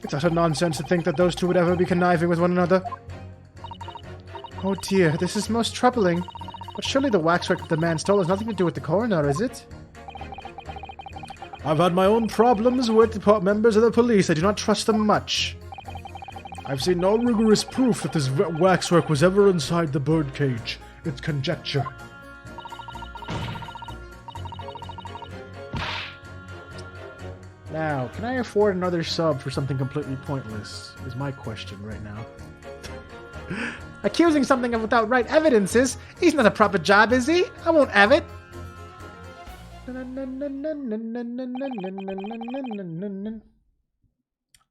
It's utter nonsense to think that those two would ever be conniving with one another. Oh dear, this is most troubling. But surely the waxwork that the man stole has nothing to do with the coroner, is it? I've had my own problems with members of the police. I do not trust them much. I've seen no rigorous proof that this waxwork was ever inside the birdcage. It's conjecture. Now, can I afford another sub for something completely pointless? Is my question right now. Accusing something of without right evidences? He's not a proper job, is he? I won't have it.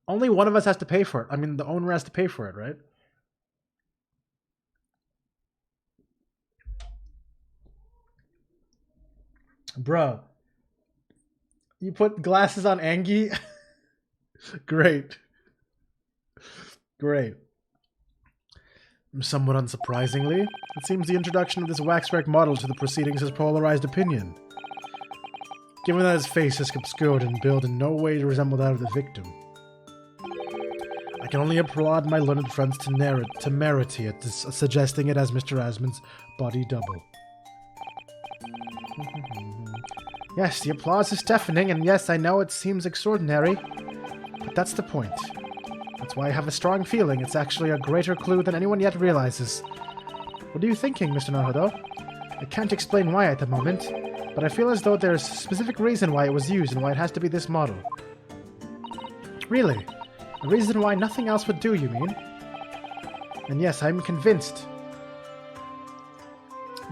Only one of us has to pay for it. I mean, the owner has to pay for it, right? Bruh. You put glasses on Angie? Great. Great. Somewhat unsurprisingly, it seems the introduction of this waxwork model to the proceedings has polarized opinion. Given that his face is obscured and built in no way to resemble that of the victim, I can only applaud my learned friends temerity at suggesting it as Mr. Asmund's body double. Yes, the applause is deafening, and yes, I know it seems extraordinary, but that's the point. That's why I have a strong feeling it's actually a greater clue than anyone yet realizes. What are you thinking, Mr. Naruto? I can't explain why at the moment, but I feel as though there's a specific reason why it was used and why it has to be this model. Really? A reason why nothing else would do, you mean? And yes, I'm convinced.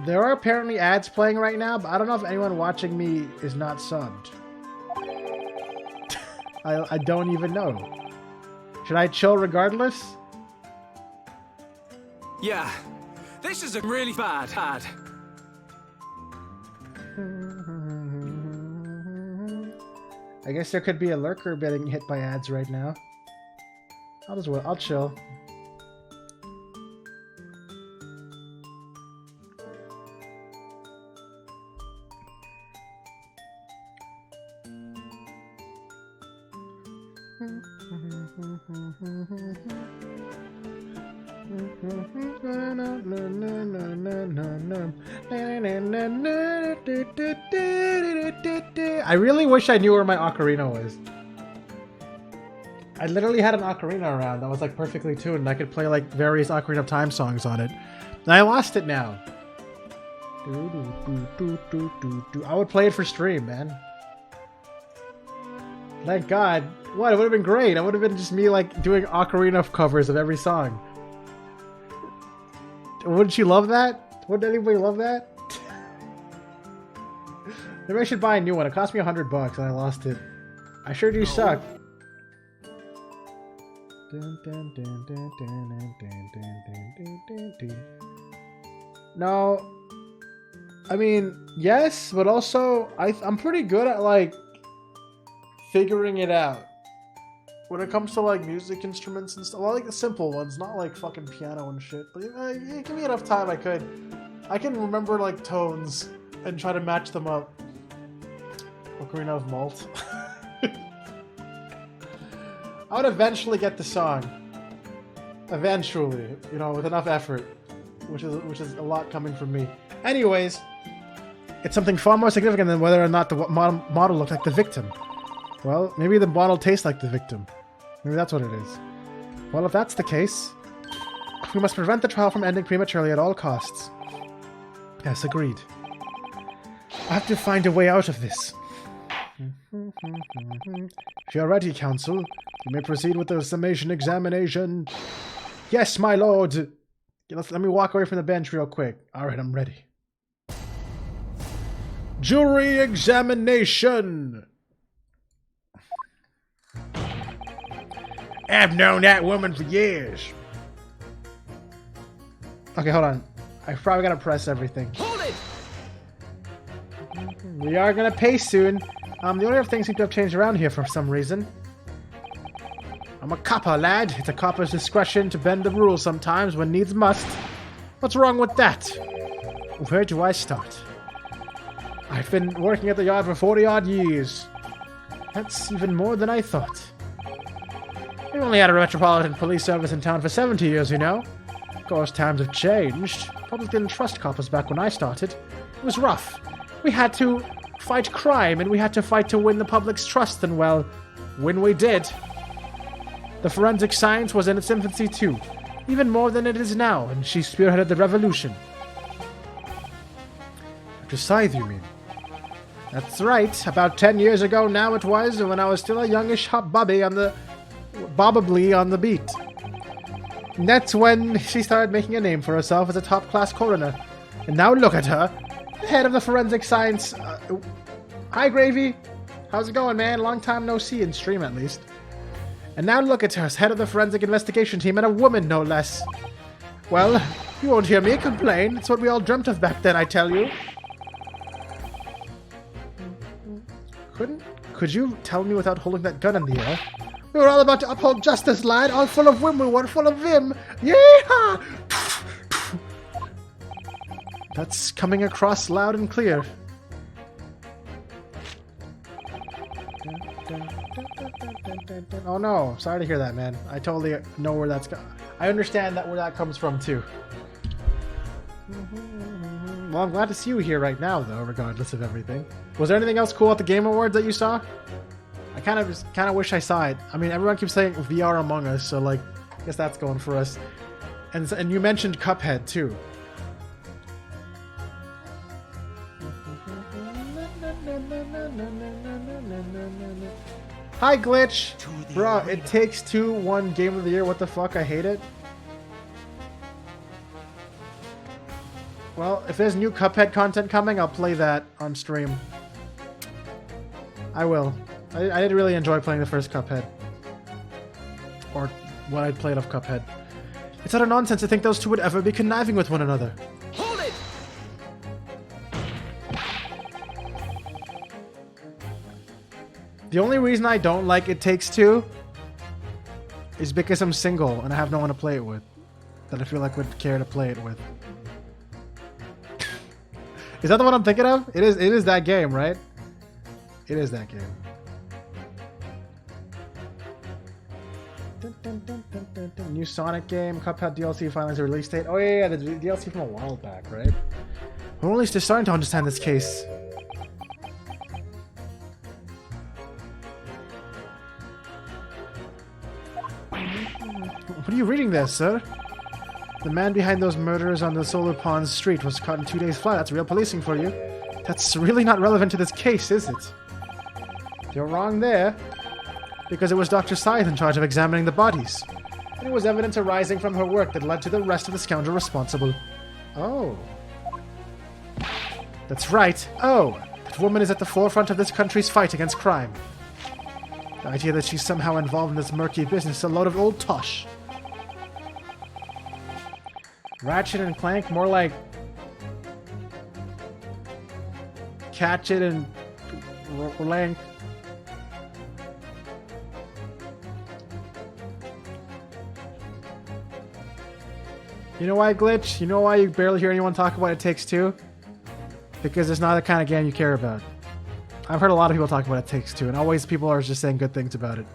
There are apparently ads playing right now, but I don't know if anyone watching me is not subbed. I don't even know. Should I chill regardless? Yeah, this is a really bad ad. I guess there could be a lurker getting hit by ads right now. I'll chill. I really wish I knew where my ocarina was. I literally had an ocarina around that was like perfectly tuned and I could play like various Ocarina of Time songs on it. And I lost it now. I would play it for stream, man. Thank God. What? It would have been great. It would have been just me like doing ocarina covers of every song. Wouldn't you love that? Wouldn't anybody love that? Maybe I should buy a new one. It cost me $100 and I lost it. I sure do suck. No. I mean, yes, but also I'm pretty good at like figuring it out. When it comes to like music instruments and stuff, well, like the simple ones, not like fucking piano and shit. But give me enough time, I can remember like tones and try to match them up. Ocarina of Malt. I would eventually get the song. Eventually, you know, with enough effort, which is a lot coming from me. Anyways, it's something far more significant than whether or not the model looked like the victim. Well, maybe the model tastes like the victim. Maybe that's what it is. Well, if that's the case, we must prevent the trial from ending prematurely at all costs. Yes, agreed. I have to find a way out of this. If you are ready, Counsel, you may proceed with the summation examination. Yes, my lord! Let me walk away from the bench real quick. Alright, I'm ready. Jury examination! I've known that woman for years. Okay, hold on. I probably gotta press everything. Hold it! We are gonna pay soon. The order of things seem to have changed around here for some reason. I'm a copper, lad. It's a copper's discretion to bend the rules sometimes when needs must. What's wrong with that? Where do I start? I've been working at the yard for 40-odd years. That's even more than I thought. We've only had a metropolitan police service in town for 70 years, you know. Of course, times have changed. Public didn't trust coppers back when I started. It was rough. We had to fight crime, and we had to fight to win the public's trust, and well, when we did. The forensic science was in its infancy too, even more than it is now, and she spearheaded the revolution. Dr. Scythe, you mean? That's right. About 10 years ago now it was, when I was still a youngish hot bobby on the beat. And that's when she started making a name for herself as a top-class coroner. And now look at her, head of the forensic science. Hi, Gravy. How's it going, man? Long time no see in stream, at least. And now look at her as head of the forensic investigation team, and a woman, no less. Well, you won't hear me complain. It's what we all dreamt of back then, I tell you. Could you tell me without holding that gun in the air? We were all about to uphold justice, lad. All full of whim, we were full of vim. Yeehaw! That's coming across loud and clear. Oh no, sorry to hear that, man. I totally know where that's I understand where that comes from too. Well, I'm glad to see you here right now, though, regardless of everything. Was there anything else cool at the Game Awards that you saw? I kind of wish I saw it. I mean, everyone keeps saying VR Among Us, so like, I guess that's going for us. And you mentioned Cuphead too. Hi, Glitch! Bruh, It Takes Two won Game of the Year. What the fuck? I hate it. Well, if there's new Cuphead content coming, I'll play that on stream. I will. I did really enjoy playing the first Cuphead. Or what I played of Cuphead. It's utter nonsense to think those two would ever be conniving with one another. Hold it! The only reason I don't like It Takes Two is because I'm single and I have no one to play it with that I feel like would care to play it with. Is that the one I'm thinking of? It is that game, right? It is that game. New Sonic game, Cuphead DLC finally has a release date. Oh yeah, the DLC from a while back, right? We're only just starting to understand this case. What are you reading there, sir? The man behind those murders on the Solar Ponds street was caught in 2 days' flight. That's real policing for you. That's really not relevant to this case, is it? You're wrong there. Because it was Dr. Scythe in charge of examining the bodies. And it was evidence arising from her work that led to the arrest of the scoundrel responsible. Oh. That's right. Oh, that woman is at the forefront of this country's fight against crime. The idea that she's somehow involved in this murky business is a load of old tosh. Ratchet and Clank, more like Catchet and Clank. You know why, Glitch? You know why you barely hear anyone talk about It Takes Two? because it's not the kind of game you care about. I've heard a lot of people talk about It Takes Two, and always people are just saying good things about it.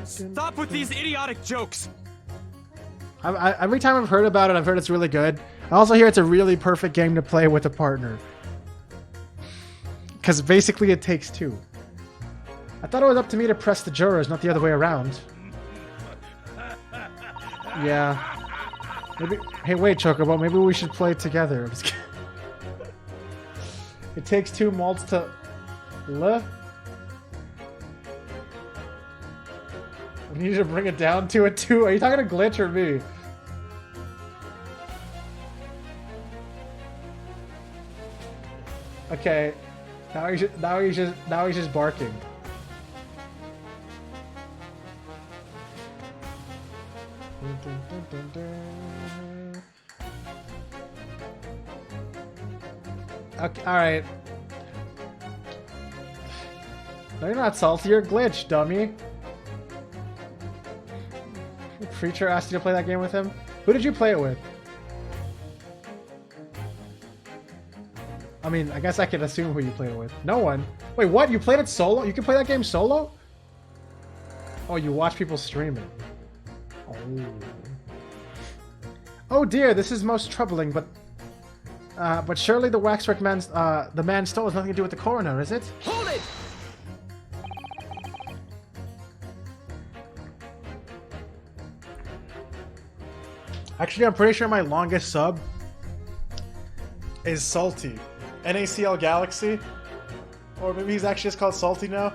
Stop with these idiotic jokes. Every time I've heard about it, I've heard it's really good. I also hear it's a really perfect game to play with a partner. Because basically it takes two. I thought it was up to me to press the jurors, not the other way around. Yeah. Maybe. Hey, wait, Chocobo. Maybe we should play it together. I'm just kidding. It takes two malts to... We need to bring it down to a 2. Are you talking to Glitch or me? Okay. Now he's just barking. Okay, alright. No, you're not salty, you're Glitch, dummy. Preacher asked you to play that game with him? Who did you play it with? I mean, I guess I could assume who you played it with. No one. Wait, what? You played it solo? You can play that game solo? Oh, you watch people stream it. Oh. Oh dear, this is most troubling, but surely the waxwork man's, the man stole has nothing to do with the coroner, is it? Hold it! Actually, I'm pretty sure my longest sub is Salty. NACL Galaxy. Or maybe he's actually just called Salty now.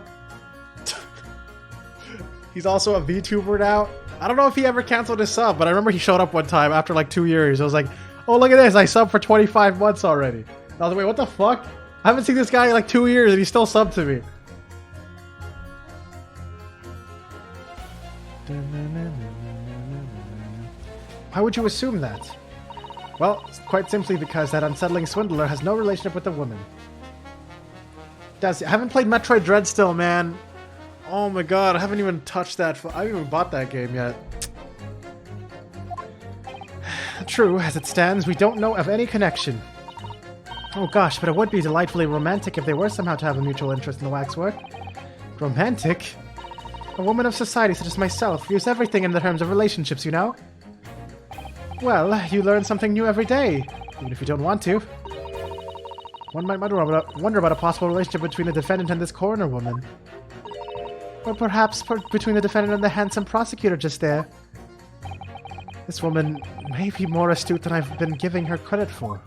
He's also a VTuber now. I don't know if he ever canceled his sub, but I remember he showed up one time after like 2 years. I was like, oh, look at this. I subbed for 25 months already. I was like, wait, what the fuck? I haven't seen this guy in like 2 years and he still subbed to me. Why would you assume that? Well, quite simply because that unsettling swindler has no relationship with the woman. I haven't played Metroid Dread still, man. Oh my god, I haven't even touched that. I haven't even bought that game yet. True, as it stands, we don't know of any connection. Oh gosh, but it would be delightfully romantic if they were somehow to have a mutual interest in the waxwork. Romantic? A woman of society such as myself views everything in the terms of relationships, you know? Well, you learn something new every day, even if you don't want to. One might wonder about a possible relationship between the defendant and this coroner woman. Or perhaps between the defendant and the handsome prosecutor just there. This woman may be more astute than I've been giving her credit for.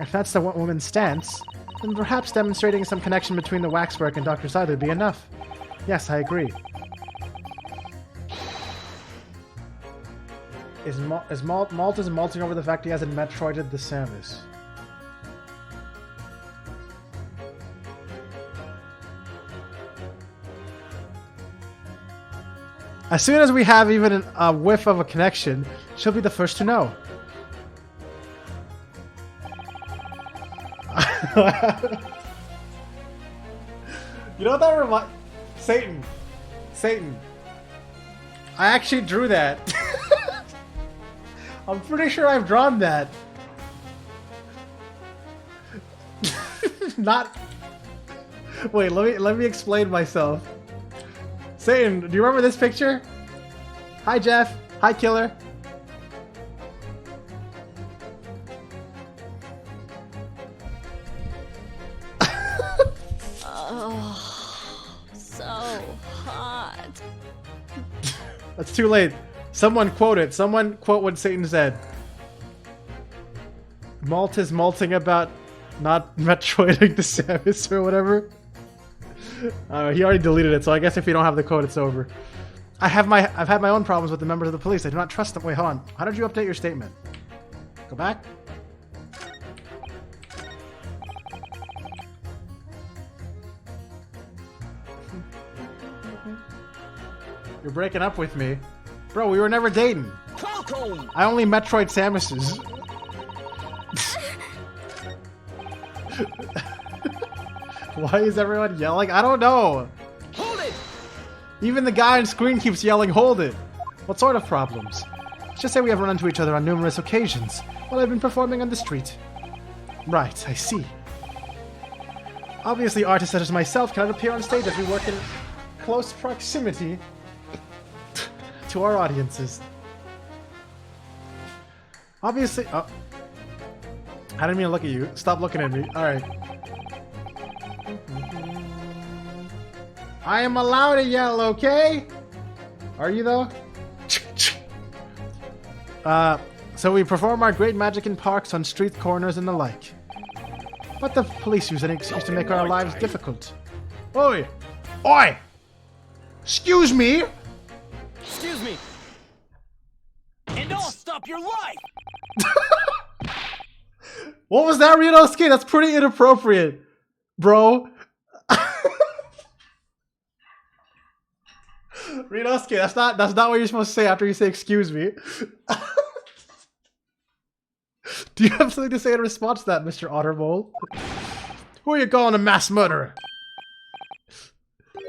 If that's the woman's stance, then perhaps demonstrating some connection between the waxwork and Dr. Side would be enough. Yes, I agree. Is Maltus malting over the fact he hasn't Metroided the Samus? As soon as we have even a whiff of a connection, she'll be the first to know. You know what that reminds... Satan. I actually drew that. I'm pretty sure I've drawn that. Not... Wait, let me explain myself. Satan, do you remember this picture? Hi, Jeff. Hi, Killer. Oh, so hot. That's too late. Someone quote it. Someone quote what Satan said. Malt is malting about not Metroiding the Samus or whatever. He already deleted it, so I guess if you don't have the code, it's over. I've had my own problems with the members of the police. I do not trust them. Wait, hold on. How did you update your statement? Go back. You're breaking up with me. Bro, we were never dating. I only Metroid Samuses. Why is everyone yelling? I don't know. Hold it! Even the guy on screen keeps yelling, hold it. What sort of problems? Let's just say we have run into each other on numerous occasions while I've been performing on the street. Right, I see. Obviously, artists such as myself cannot appear on stage as we work in close proximity to our audiences. Obviously... Oh. I didn't mean to look at you. Stop looking at me. Alright. I am allowed to yell, okay? Are you, though? So we perform our great magic in parks, on street corners, and the like. But the police use any excuse to make our lives difficult. Oi! Oi! Excuse me! Excuse me. And I'll stop your life! What was that, Rionosuke? That's pretty inappropriate, bro. Rionosuke, that's not what you're supposed to say after you say excuse me. Do you have something to say in response to that, Mr. Ottermole? Who are you calling a mass murderer?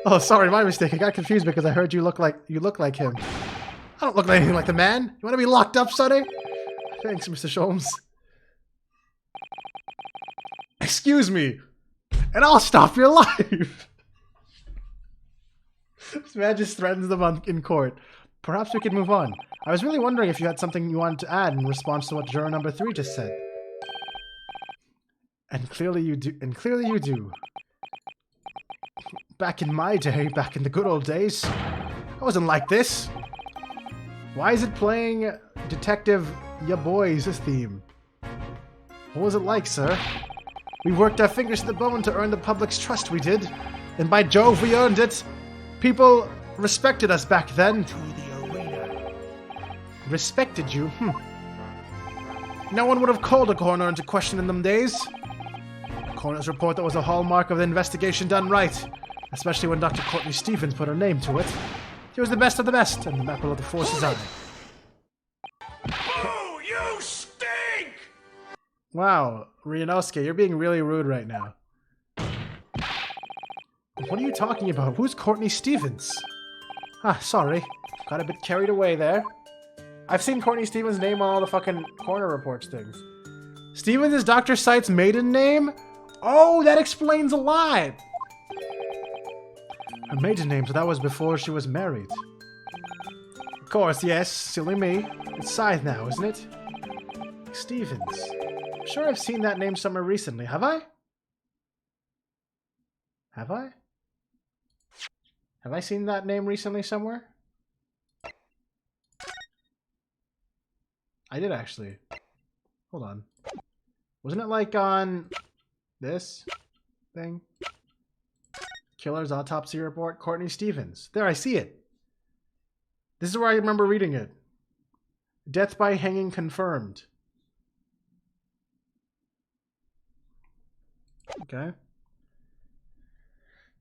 Oh, sorry, my mistake. I got confused because I heard you look like him. I don't look like anything like the man. You want to be locked up, Sonny? Thanks, Mr. Sholmes. Excuse me, and I'll stop your life. This man just threatens them in court. Perhaps we could move on. I was really wondering if you had something you wanted to add in response to what juror number 3 just said. And clearly you do. Back in my day, back in the good old days, I wasn't like this. Why is it playing Detective Ya Boys' theme? What was it like, sir? We worked our fingers to the bone to earn the public's trust, we did. And by Jove, we earned it. People respected us back then. To the arena. Respected you? No one would have called a coroner into question in them days. A coroner's report that was a hallmark of the investigation done right. Especially when Dr. Courtney Stevens put her name to it. He was the best of the best, and the apple of the force's eye. Oh, you stink! Wow, Rionosuke, you're being really rude right now. What are you talking about? Who's Courtney Stevens? Ah, sorry. Got a bit carried away there. I've seen Courtney Stevens' name on all the fucking corner reports things. Stevens is Dr. Sight's maiden name? Oh, that explains a lot! Her maiden name, so that was before she was married. Of course, yes. Silly me. It's Scythe now, isn't it? Stevens. I'm sure I've seen that name somewhere recently. Have I? Have I? Have I seen that name recently somewhere? I did actually. Hold on. Wasn't it like on this thing? Killer's autopsy report, Courtney Stevens. There, I see it. This is where I remember reading it. Death by hanging confirmed. Okay.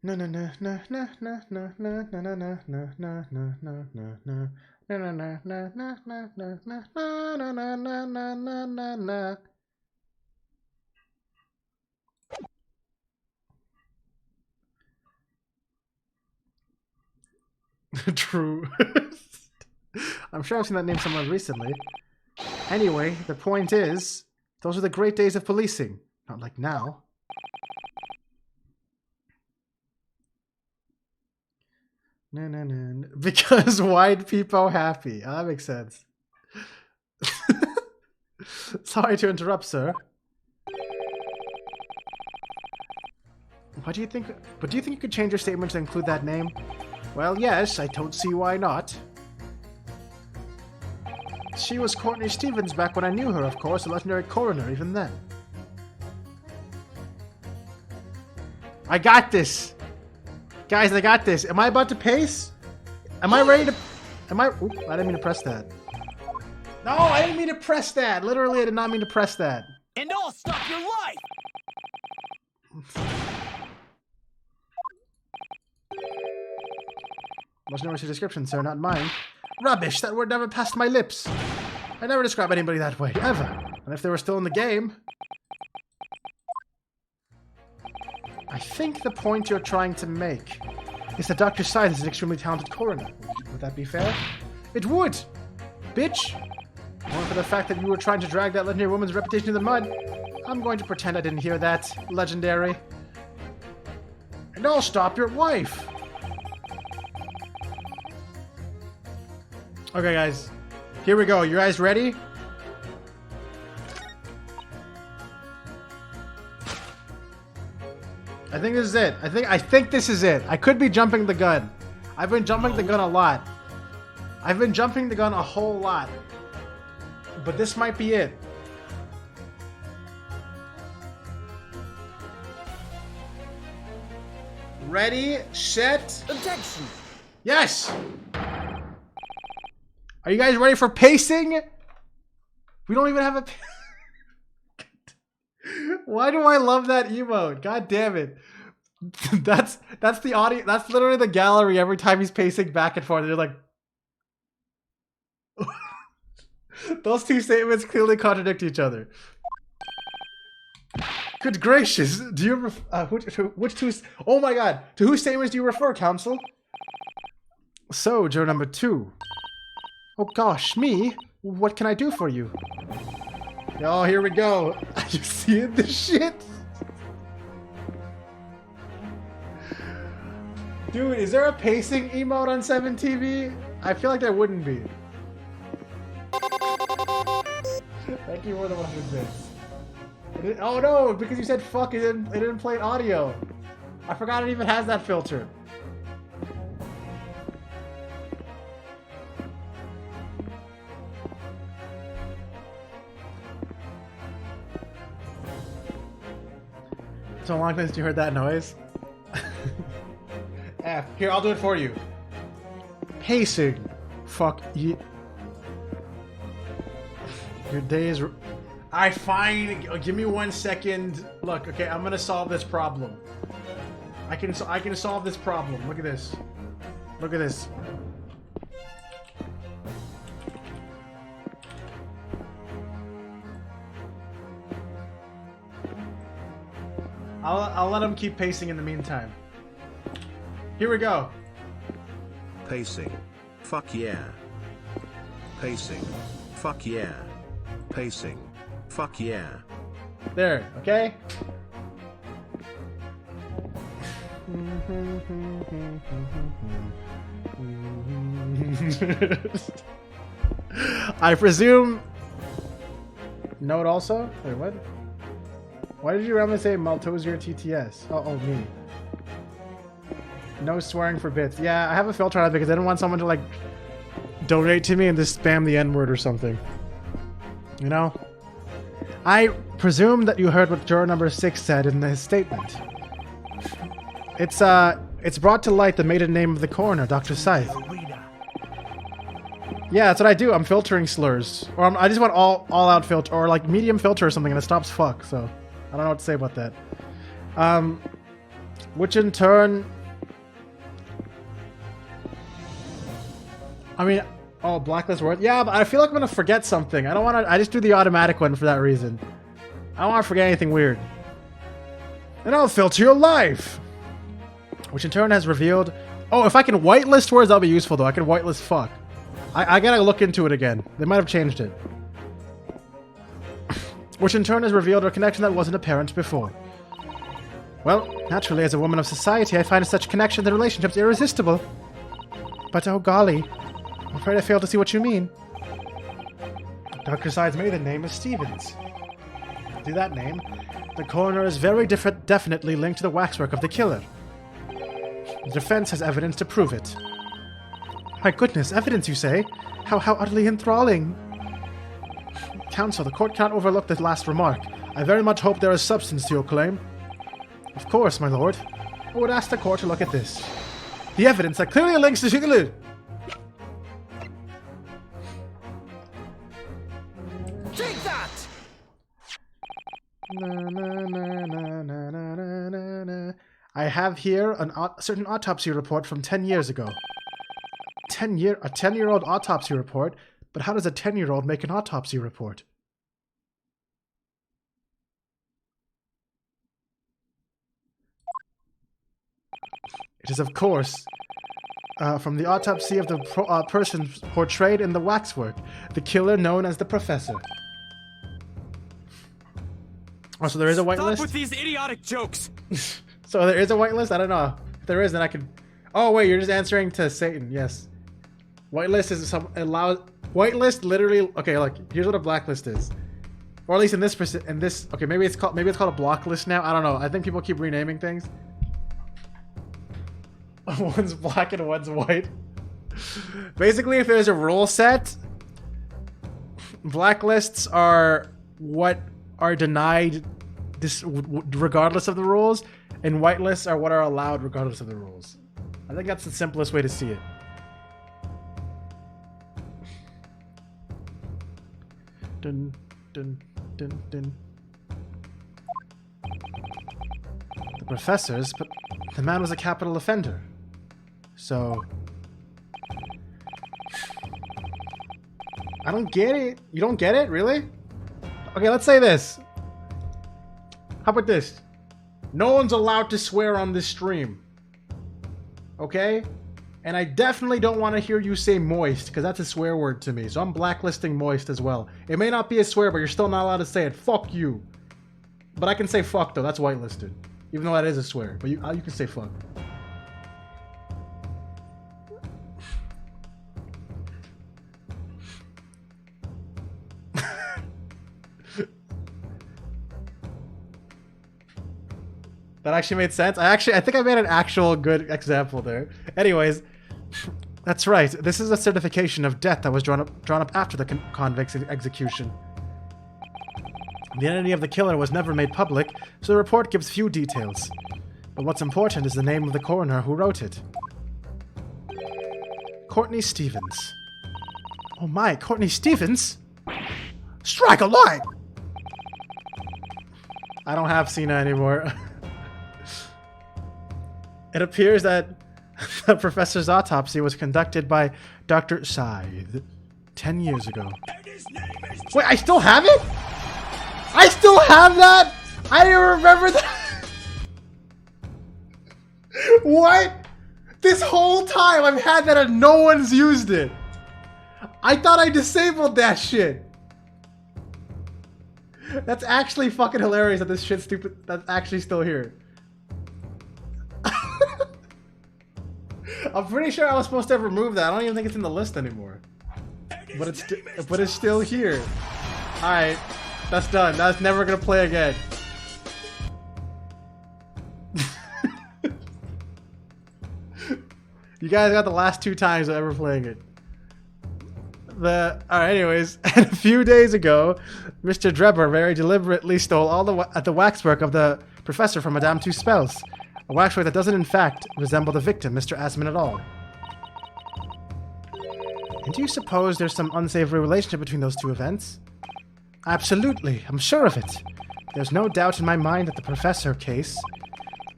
No no no no no no no no no no no no no no no no no. No no no no no no no no no no no no no no no. True. I'm sure I've seen that name somewhere recently. Anyway, the point is, those are the great days of policing. Not like now. No, no, no, no. Because white people happy. Oh, that makes sense. Sorry to interrupt, sir. What do you think? But do you think you could change your statement to include that name? Well, yes, I don't see why not. She was Courtney Stevens back when I knew her, of course, a legendary coroner even then. I got this! Guys, I got this. Am I about to pace? Am I ready to... Am I... Oop, I didn't mean to press that. No, I didn't mean to press that! Literally, I did not mean to press that. And I'll stop your life! Must know your description, sir, not mine. Rubbish! That word never passed my lips. I never describe anybody that way, ever. And if they were still in the game... I think the point you're trying to make is that Dr. Scythe is an extremely talented coroner. Would that be fair? It would! Bitch! Only for the fact that you were trying to drag that legendary woman's reputation in the mud. I'm going to pretend I didn't hear that, legendary. And I'll stop your wife! Okay, guys. Here we go. You guys ready? I think this is it. I think this is it. I could be jumping the gun. I've been jumping the gun a lot. I've been jumping the gun a whole lot. But this might be it. Ready, set. Objection! Yes! Are you guys ready for pacing? We don't even have a... Why do I love that emote? God damn it. That's the audio. That's literally the gallery every time he's pacing back and forth. You're like... Those two statements clearly contradict each other. Good gracious. Do you which two... Oh my god. To whose statements do you refer, counsel? So, juror number 2. Oh gosh, me? What can I do for you? Oh, here we go. Are you seeing this shit? Dude, is there a pacing emote on 7TV? I feel like there wouldn't be. Thank you for the 100 bits. Oh no, because you said fuck, it didn't play audio. I forgot it even has that filter. So long since you heard that noise. F. Here, I'll do it for you. Pacing. Fuck you. Your day is... I fine. Give me 1 second. Look, okay, I'm gonna solve this problem. I can solve this problem. Look at this. Look at this. I'll let him keep pacing in the meantime. Here we go. Pacing. Fuck yeah. Pacing. Fuck yeah. Pacing. Fuck yeah. There, okay? I presume... Note also? Wait, what? Why did you randomly say Maltosier TTS? Oh, me. No swearing for bits. Yeah, I have a filter on it because I didn't want someone to, like, donate to me and just spam the N-word or something. You know? I presume that you heard what juror number 6 said in his statement. It's brought to light the maiden name of the coroner, Dr. Scythe. Yeah, that's what I do. I'm filtering slurs. Or I just want all-out filter, or like medium filter or something, and it stops fuck, so... I don't know what to say about that. Which in turn... I mean... Oh, blacklist word? Yeah, but I feel like I'm gonna forget something. I don't want to... I just do the automatic one for that reason. I don't want to forget anything weird. And I'll filter your life! Which in turn has revealed... Oh, if I can whitelist words, that'll be useful, though. I can whitelist fuck. I gotta look into it again. They might have changed it. Which in turn has revealed a connection that wasn't apparent before. Well, naturally, as a woman of society, I find such connections and relationships irresistible. But oh golly, I'm afraid I fail to see what you mean. Dr. Scythe's maiden name is Stevens. To that name, the coroner is very definitely linked to the waxwork of the killer. The defense has evidence to prove it. My goodness, evidence, you say? How utterly enthralling. Counsel, the court cannot overlook this last remark. I very much hope there is substance to your claim. Of course, my lord. I would ask the court to look at this. The evidence that clearly links to Shigaloo. Take that! I have here a certain autopsy report from 10 years ago. A 10-year-old autopsy report? But how does a 10-year-old make an autopsy report? It is, of course, from the autopsy of the person portrayed in the waxwork, the killer known as the Professor. Oh, so there is a whitelist? Stop with these idiotic jokes! So there is a whitelist? I don't know. If there is, then I could... Oh, wait, you're just answering to Satan. Yes. Whitelist is some... Whitelist literally... Okay, look. Here's what a blacklist is. Or at least in this... Okay, maybe it's called a block list now. I don't know. I think people keep renaming things. One's black and one's white. Basically, if there's a rule set, blacklists are what are denied this regardless of the rules, and whitelists are what are allowed regardless of the rules. I think that's the simplest way to see it. Dun, dun, dun, dun. The professors, but the man was a capital offender. So... I don't get it. You don't get it? Really? Okay, let's say this. How about this? No one's allowed to swear on this stream. Okay? And I definitely don't want to hear you say moist, because that's a swear word to me. So I'm blacklisting moist as well. It may not be a swear, but you're still not allowed to say it. Fuck you. But I can say fuck, though. That's whitelisted. Even though that is a swear. But you can say fuck. That actually made sense. I think I made an actual good example there. Anyways, that's right. This is a certification of death that was drawn up after the convict's execution. The identity of the killer was never made public, so the report gives few details. But what's important is the name of the coroner who wrote it. Courtney Stevens. Oh my, Courtney Stevens? Strike a light! I don't have Cena anymore. It appears that the professor's autopsy was conducted by Dr. Scythe 10 years ago. Wait, I still have it? I still have that? I didn't remember that. What? This whole time I've had that and no one's used it. I thought I disabled that shit. That's actually fucking hilarious that this shit's stupid. That's actually still here. I'm pretty sure I was supposed to have removed that. I don't even think it's in the list anymore. But it's still here. Alright. That's done. That's never gonna play again. You guys got the last 2 times of ever playing it. Alright, anyways, a few days ago, Mr. Drebber very deliberately stole all the waxwork of the professor from Madame Tuspel's. A waxwork that doesn't in fact resemble the victim, Mr. Asman, at all. And do you suppose there's some unsavory relationship between those two events? Absolutely, I'm sure of it. There's no doubt in my mind that the professor case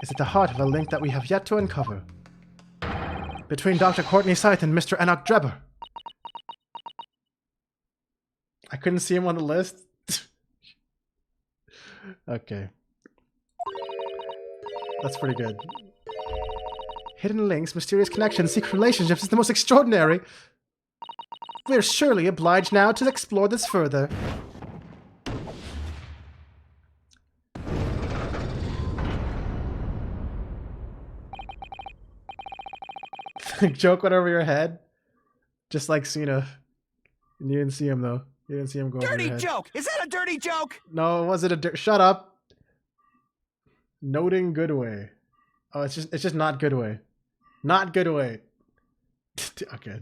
is at the heart of a link that we have yet to uncover. Between Dr. Courtney Scythe and Mr. Enoch Drebber. I couldn't see him on the list. Okay. That's pretty good. Hidden links, mysterious connections, secret relationships is the most extraordinary. We're surely obliged now to explore this further. Joke went over your head. Just like Cena. You didn't see him though. You didn't see him go over your head. Dirty joke! Is that a dirty joke? No, was it a shut up. Noting good way. Oh, it's just not good way. Not good way. Okay.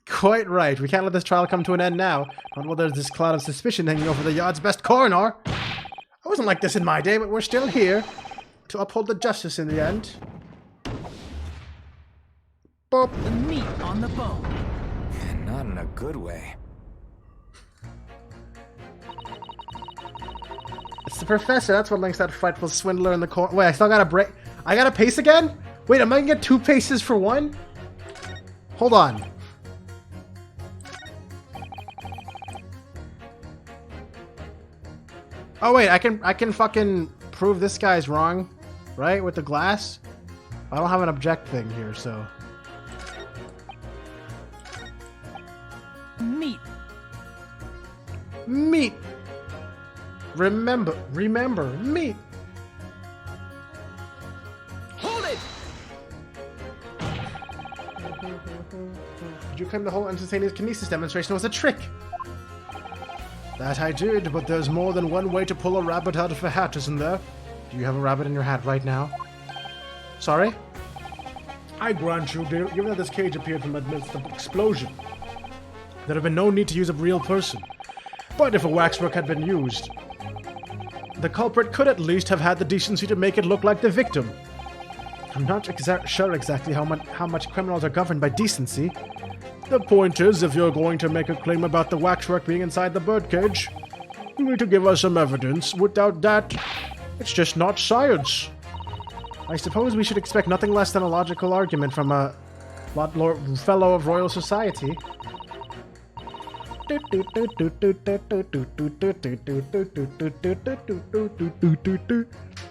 Quite right. We can't let this trial come to an end now. Not while there's this cloud of suspicion hanging over the yard's best coroner. I wasn't like this in my day, but we're still here to uphold the justice in the end. Boop. The meat on the bone. And not in a good way. It's the professor. That's what links that frightful swindler in the corner. Wait, I still gotta break. I gotta pace again? Wait, am I gonna get 2 paces for 1? Hold on. Oh wait, I can fucking prove this guy's wrong. right? With the glass? I don't have an object thing here, so... Meat. Meat! Remember, meat! Hold it! Did you claim the whole instantaneous kinesis demonstration was a trick? That I did, but there's more than one way to pull a rabbit out of a hat, isn't there? Do you have a rabbit in your hat right now? Sorry? I grant you, given that this cage appeared from amidst the explosion, there'd have been no need to use a real person. But if a waxwork had been used, the culprit could at least have had the decency to make it look like the victim. I'm not sure exactly how much criminals are governed by decency. The point is, if you're going to make a claim about the waxwork being inside the birdcage, you need to give us some evidence. Without that, it's just not science. I suppose we should expect nothing less than a logical argument from a fellow of Royal Society.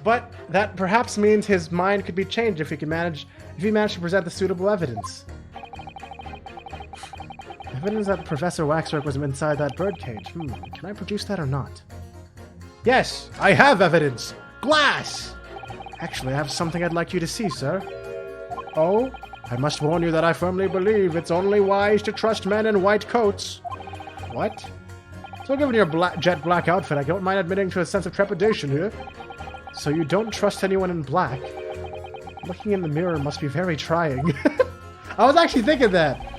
But that perhaps means his mind could be changed if he managed to present the suitable evidence. Evidence that Professor Waxwork was inside that birdcage. Can I produce that or not? Yes, I have evidence! Glass! Actually, I have something I'd like you to see, sir. Oh? I must warn you that I firmly believe it's only wise to trust men in white coats. What? So given your jet black outfit, I don't mind admitting to a sense of trepidation here. So you don't trust anyone in black? Looking in the mirror must be very trying. I was actually thinking that.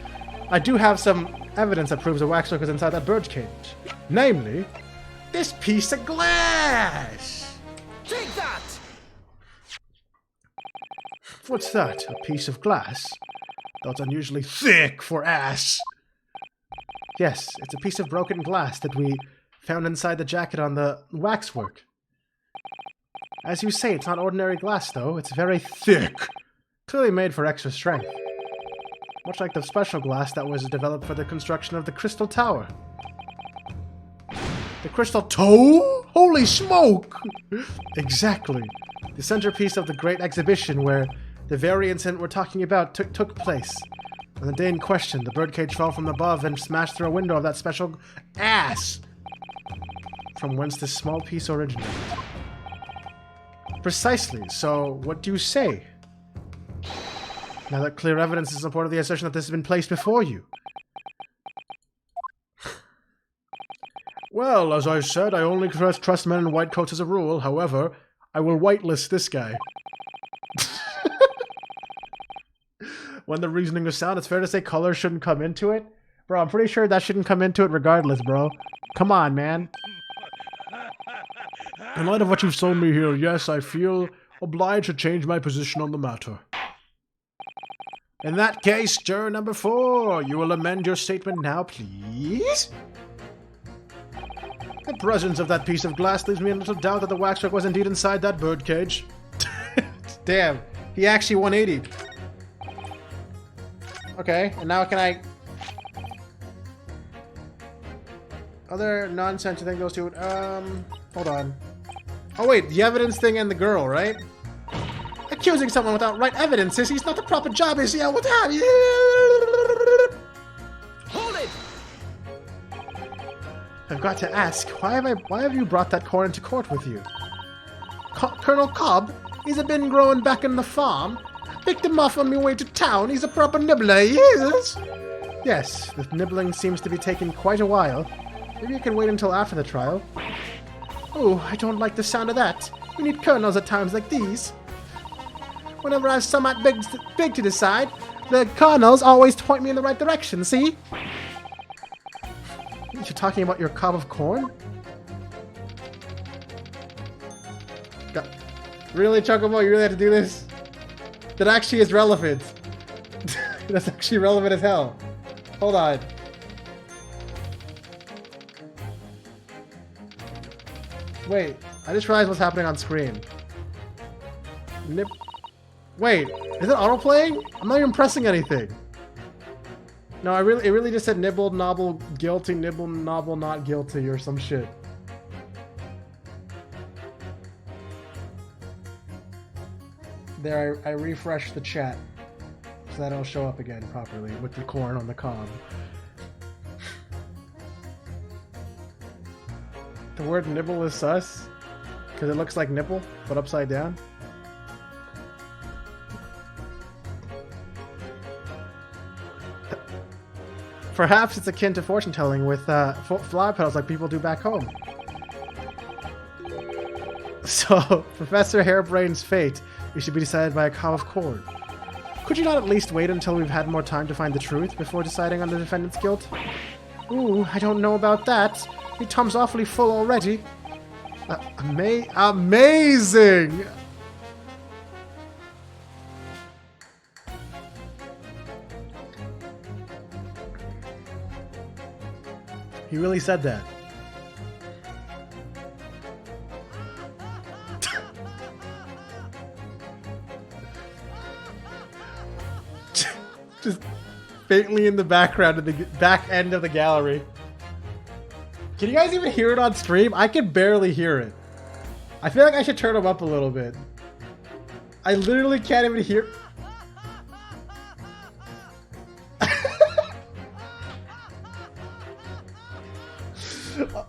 I do have some evidence that proves a waxwork is inside that birdcage. Namely, this piece of glass! Take that! What's that? A piece of glass? That's unusually thick for ass. Yes, it's a piece of broken glass that we found inside the jacket on the waxwork. As you say, it's not ordinary glass, though. It's very thick. Clearly made for extra strength. Much like the special glass that was developed for the construction of the Crystal Tower. The Crystal Toe? Holy smoke! Exactly. The centerpiece of the Great Exhibition where the very incident we're talking about took place. On the day in question, the birdcage fell from above and smashed through a window of that special ass, from whence this small piece originated. Precisely. So, what do you say? Now that clear evidence is in support of the assertion that this has been placed before you. Well, as I said, I only trust men in white coats as a rule. However, I will whitelist this guy. When the reasoning is sound, it's fair to say color shouldn't come into it. Bro, I'm pretty sure that shouldn't come into it regardless, bro. Come on, man. In light of what you've shown me here, yes, I feel obliged to change my position on the matter. In that case, juror number 4, you will amend your statement now, please? The presence of that piece of glass leaves me in little doubt that the waxwork was indeed inside that birdcage. Damn, he actually 180'd. Okay, and now can I... Other nonsense, I think those two... hold on. Oh wait, the evidence thing and the girl, right? Accusing someone without right evidence is not the proper job, is he? What have you? Hold it! I've got to ask, why have you brought that corn into court with you? Colonel Cobb? He's been growing back in the farm. Picked him off on my way to town. He's a proper nibbler, he is. Yes, the nibbling seems to be taking quite a while. Maybe you can wait until after the trial. Oh, I don't like the sound of that. We need colonels at times like these. Whenever I have somewhat big to decide, the colonels always point me in the right direction, see? You're talking about your cob of corn? Really, Chocobo? You really have to do this? That actually is relevant. That's actually relevant as hell. Hold on. Wait, I just realized what's happening on screen. Wait, is it auto-playing? I'm not even pressing anything. No, it really just said nibble, nobble, guilty, nibble, nobble, not guilty, or some shit. There, I refreshed the chat so that it'll show up again properly with the corn on the comm. The word nibble is sus because it looks like nipple but upside down. Perhaps it's akin to fortune telling with flower petals like people do back home. So, Professor Hairbrain's fate it should be decided by a cob of corn. Could you not at least wait until we've had more time to find the truth before deciding on the defendant's guilt? Ooh, I don't know about that. Your Tom's awfully full already. Amazing! He really said that. Just faintly in the background of the back end of the gallery. Can you guys even hear it on stream? I can barely hear it. I feel like I should turn them up a little bit. I literally can't even hear.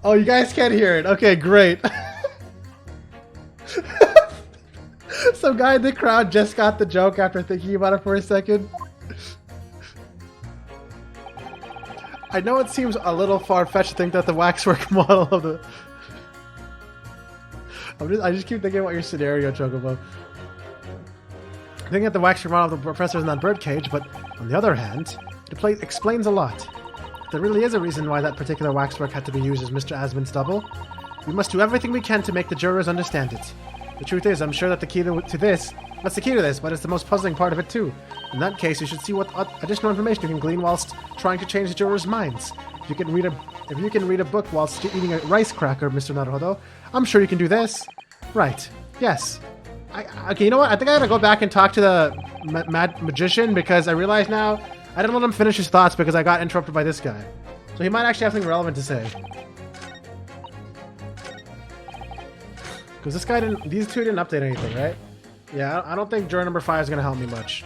Oh, you guys can't hear it. Okay, great. Some guy in the crowd just got the joke after thinking about it for a second. I know it seems a little far-fetched to think that the waxwork model of the... I just keep thinking about your scenario, Chocobo. I think that the waxwork model of the professor is in that birdcage, but on the other hand, it explains a lot. There really is a reason why that particular waxwork had to be used as Mr. Asmund's double. We must do everything we can to make the jurors understand it. The truth is, I'm sure that the key to this, that's the key to this, but it's the most puzzling part of it too. In that case, you should see what additional information you can glean whilst trying to change the jurors' minds. If you can read a book whilst eating a rice cracker, Mr. Naruhodo, I'm sure you can do this. Right. Yes. Okay, you know what? I think I gotta go back and talk to the magician because I realize now I didn't let him finish his thoughts because I got interrupted by this guy. So he might actually have something relevant to say. Because this guy didn't... These two didn't update anything, right? Yeah, I don't think juror number 5 is going to help me much.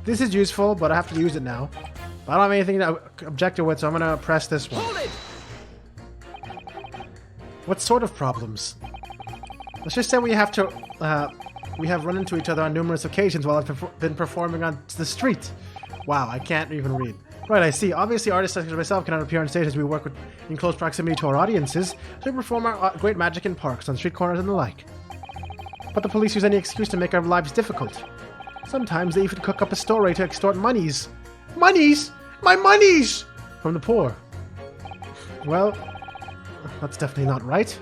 This is useful, but I have to use it now. I don't have anything to object to with, so I'm going to press this one. Hold it! What sort of problems? Let's just say we have run into each other on numerous occasions while I've been performing on the street. Wow, I can't even read. Right, I see. Obviously, artists such as myself cannot appear on stage as we work in close proximity to our audiences, so we perform our great magic in parks, on street corners, and the like. But the police use any excuse to make our lives difficult. Sometimes they even cook up a story to extort monies. Monies? My monies! From the poor. Well, that's definitely not right.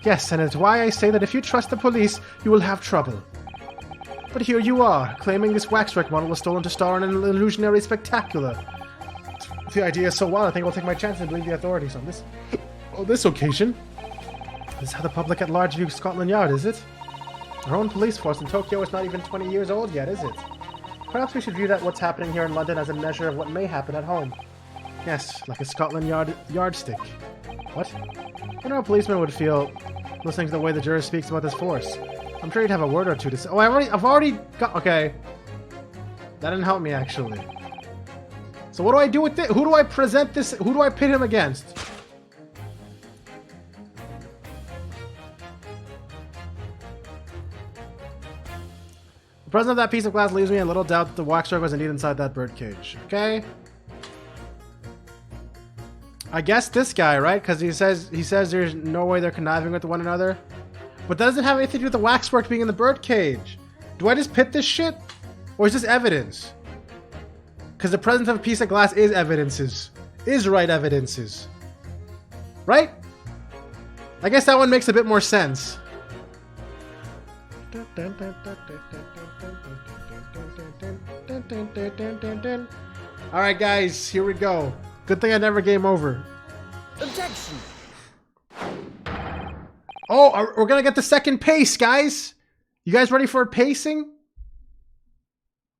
Yes, and it's why I say that if you trust the police, you will have trouble. But here you are, claiming this waxwork model was stolen to star in an illusionary spectacular. If the idea is so wild, I think I'll take my chance and believe the authorities on this occasion. This is how the public at large views Scotland Yard, is it? Our own police force in Tokyo is not even 20 years old yet, is it? Perhaps we should view that what's happening here in London as a measure of what may happen at home. Yes, like a Scotland Yard yardstick. What? I wonder how a policeman would feel listening to the way the juror speaks about this force. I'm sure you'd have a word or two to say. Oh, I've already got... Okay. That didn't help me, actually. So what do I do with this? Who do I present this? Who do I pit him against? The presence of that piece of glass leaves me in little doubt that the waxwork was indeed inside that birdcage. Okay. I guess this guy, right? Because he says there's no way they're conniving with one another. But that doesn't have anything to do with the waxwork being in the birdcage. Do I just pit this shit? Or is this evidence? Because the presence of a piece of glass is evidences. Is right evidences. Right? I guess that one makes a bit more sense. Alright guys, here we go. Good thing I never game over. Objection! Oh, we're gonna get the second pace, guys! You guys ready for a pacing?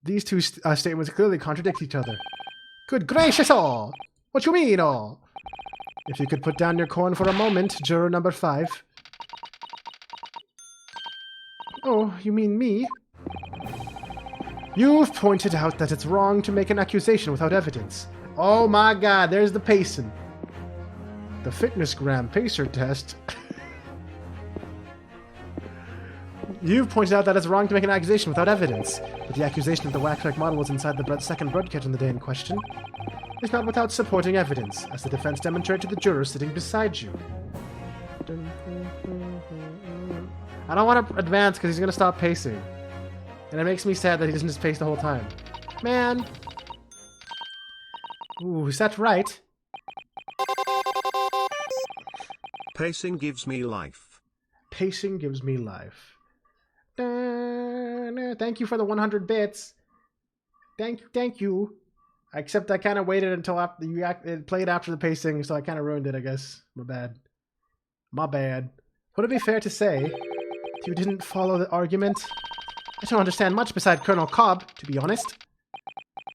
These two statements clearly contradict each other. Good gracious all! What you mean all? If you could put down your corn for a moment, juror number 5. Oh, you mean me? You've pointed out that it's wrong to make an accusation without evidence. Oh my god, there's the pacing. The fitness gram pacer test. You've pointed out that it's wrong to make an accusation without evidence, but the accusation that the waxwork model was inside the second broadcast on the day in question is not without supporting evidence, as the defense demonstrated to the juror sitting beside you. I don't want to advance because he's going to stop pacing. And it makes me sad that he doesn't just pace the whole time. Man. Ooh, is that right? Pacing gives me life. Pacing gives me life. Thank you for the 100 bits. Thank you. Except I kind of waited until after it played after the pacing, so I kind of ruined it, I guess. My bad. My bad. Would it be fair to say that you didn't follow the argument? I don't understand much beside Colonel Cobb, to be honest.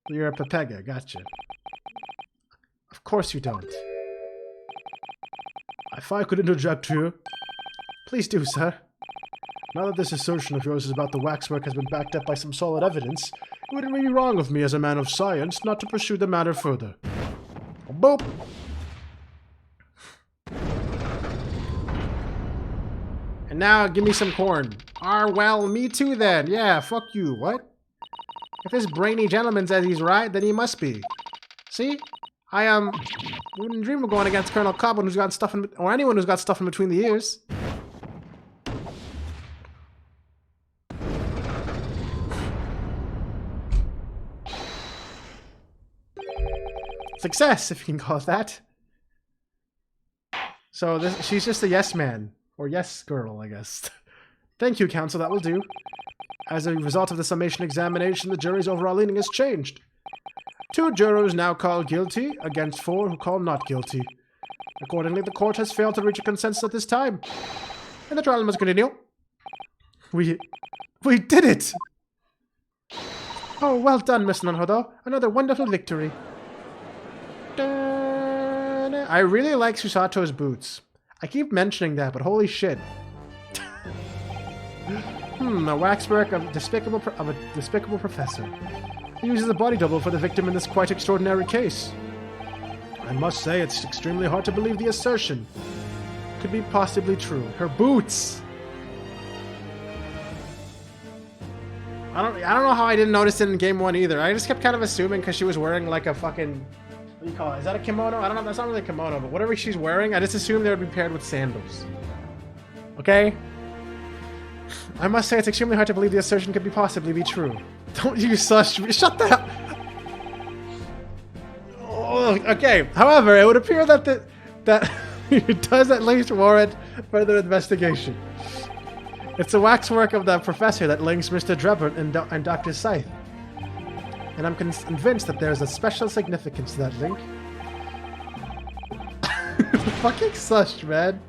You're a Pepega, gotcha. Of course you don't. If I could interject here. Please do, sir. Now that this assertion of yours about the waxwork has been backed up by some solid evidence, it would be wrong of me as a man of science not to pursue the matter further. Boop! And now, give me some corn. Well, me too then. Yeah, fuck you. What? If this brainy gentleman says he's right, then he must be. See? I wouldn't dream of going against Colonel Cobb who's got stuff in, or anyone who's got stuff in between the ears. Success, if you can call it that. So she's just a yes man. Or yes girl, I guess. Thank you, counsel, that will do. As a result of the summation examination, the jury's overall leaning has changed. 2 jurors now call guilty, against 4 who call not guilty. Accordingly, the court has failed to reach a consensus at this time. And the trial must continue. We did it! Oh, well done, Miss Nanhodo. Another wonderful victory. I really like Susato's boots. I keep mentioning that, but holy shit. A waxwork of a despicable professor. He uses a body double for the victim in this quite extraordinary case. I must say it's extremely hard to believe the assertion. Could be possibly true. Her boots! I don't know how I didn't notice it in game 1 either. I just kept kind of assuming because she was wearing like a fucking... What do you call it? Is that a kimono? I don't know. That's not really a kimono, but whatever she's wearing, I just assumed they would be paired with sandals. Okay? I must say it's extremely hard to believe the assertion could possibly be true. Don't you such... Shut the hell... Oh, okay. However, it would appear that it does at least warrant further investigation. It's a waxwork of the professor that links Mr. Drebert and Dr. Scythe. And I'm convinced that there's a special significance to that link. Fucking sush, man.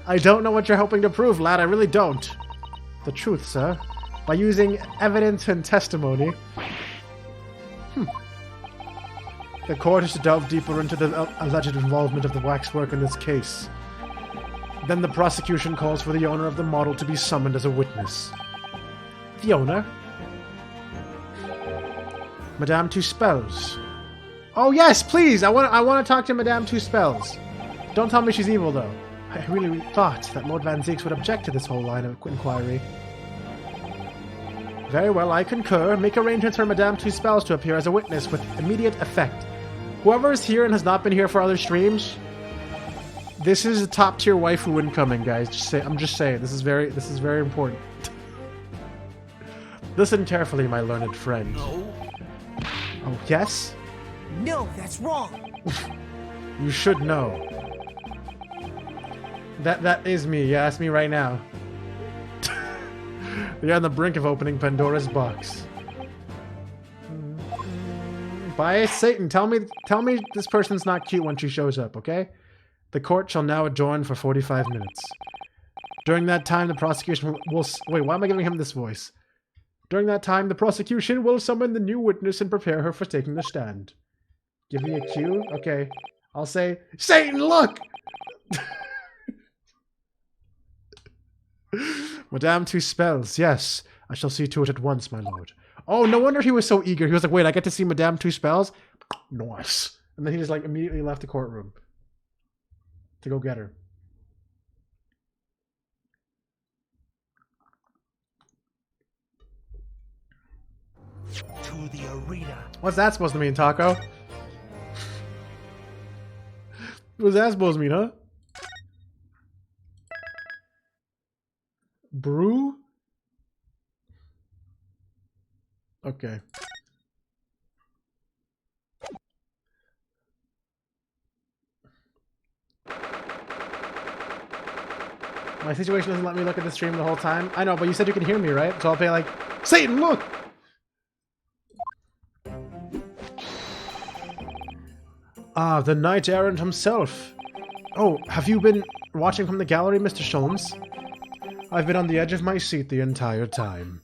I don't know what you're hoping to prove, lad. I really don't. The truth, sir. By using evidence and testimony. The court is to delve deeper into the alleged involvement of the waxwork in this case. Then the prosecution calls for the owner of the model to be summoned as a witness. The owner? Madame Two Spells. Oh yes, please! I want to talk to Madame Two Spells. Don't tell me she's evil, though. I really thought that Lord Van Zeeks would object to this whole line of inquiry. Very well, I concur. Make arrangements for Madame Two Spells to appear as a witness with immediate effect. Whoever is here and has not been here for other streams, this is a top-tier waifu incoming, guys. I'm just saying. This is very important. Listen carefully, my learned friend. No. Oh, yes? No, that's wrong. You should know. That is me. Yeah, that's me right now. You're on the brink of opening Pandora's box. By Satan, tell me this person's not cute when she shows up, okay? The court shall now adjourn for 45 minutes. During that time, the prosecution will... Wait, why am I giving him this voice? During that time, the prosecution will summon the new witness and prepare her for taking the stand. Give me a cue? Okay. I'll say, Satan, look! Madame Two Spells, yes. I shall see to it at once, my lord. Oh, no wonder he was so eager. He was like, wait, I get to see Madame Two Spells? Nice. And then he just like immediately left the courtroom to go get her. To the arena. What's that supposed to mean, Taco? What's that supposed to mean, huh? Brew? Okay. My situation doesn't let me look at the stream the whole time. I know, but you said you can hear me, right? So I'll be like, Satan, look! Ah, the knight errant himself. Oh, have you been watching from the gallery, Mr. Sholmes? I've been on the edge of my seat the entire time.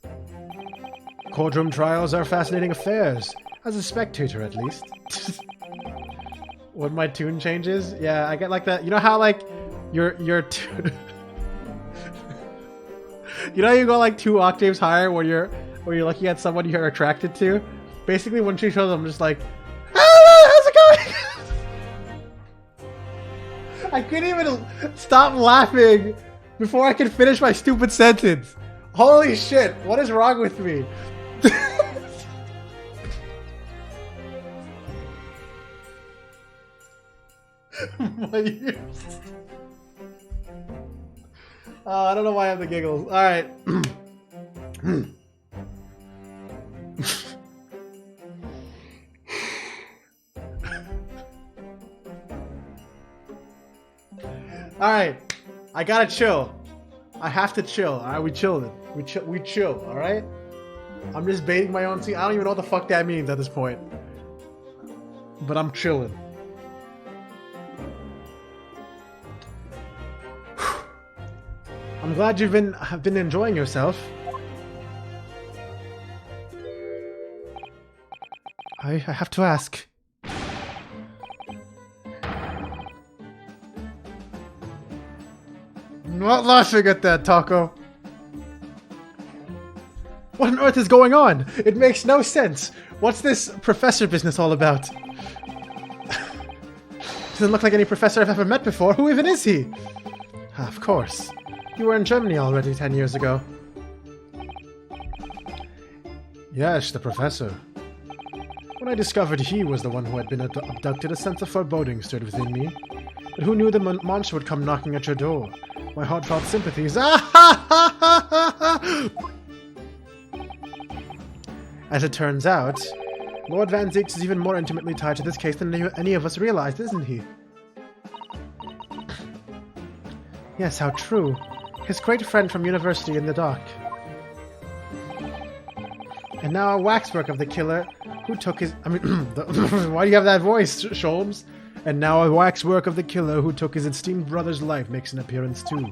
Courtroom trials are fascinating affairs, as a spectator at least. When my tune changes? Yeah, I get like that. You know how like your you know how you go like 2 octaves higher when you're looking at someone you're attracted to? Basically when she shows up, I'm just like, how's it going? I couldn't even stop laughing before I could finish my stupid sentence. Holy shit, what is wrong with me? My ears. I don't know why I have the giggles. Alright. Alright. I gotta chill. I have to chill. Alright, we chilled. We chill, alright? I'm just baiting my own team. I don't even know what the fuck that means at this point. But I'm chilling. I'm glad you've been enjoying yourself. I have to ask. I'm not laughing at that, Taco. What on earth is going on? It makes no sense. What's this professor business all about? Doesn't look like any professor I've ever met before. Who even is he? Ah, of course. You were in Germany already 10 years ago. Yes, the professor. When I discovered he was the one who had been abducted, a sense of foreboding stirred within me. But who knew the monster would come knocking at your door? My heartfelt sympathies. As it turns out, Lord Van Zieks is even more intimately tied to this case than any of us realized, isn't he? Yes, how true. His great friend from university in the dock. And now a waxwork of the killer who took his... I mean, why do you have that voice, Sholmes? And now a waxwork of the killer who took his esteemed brother's life makes an appearance too.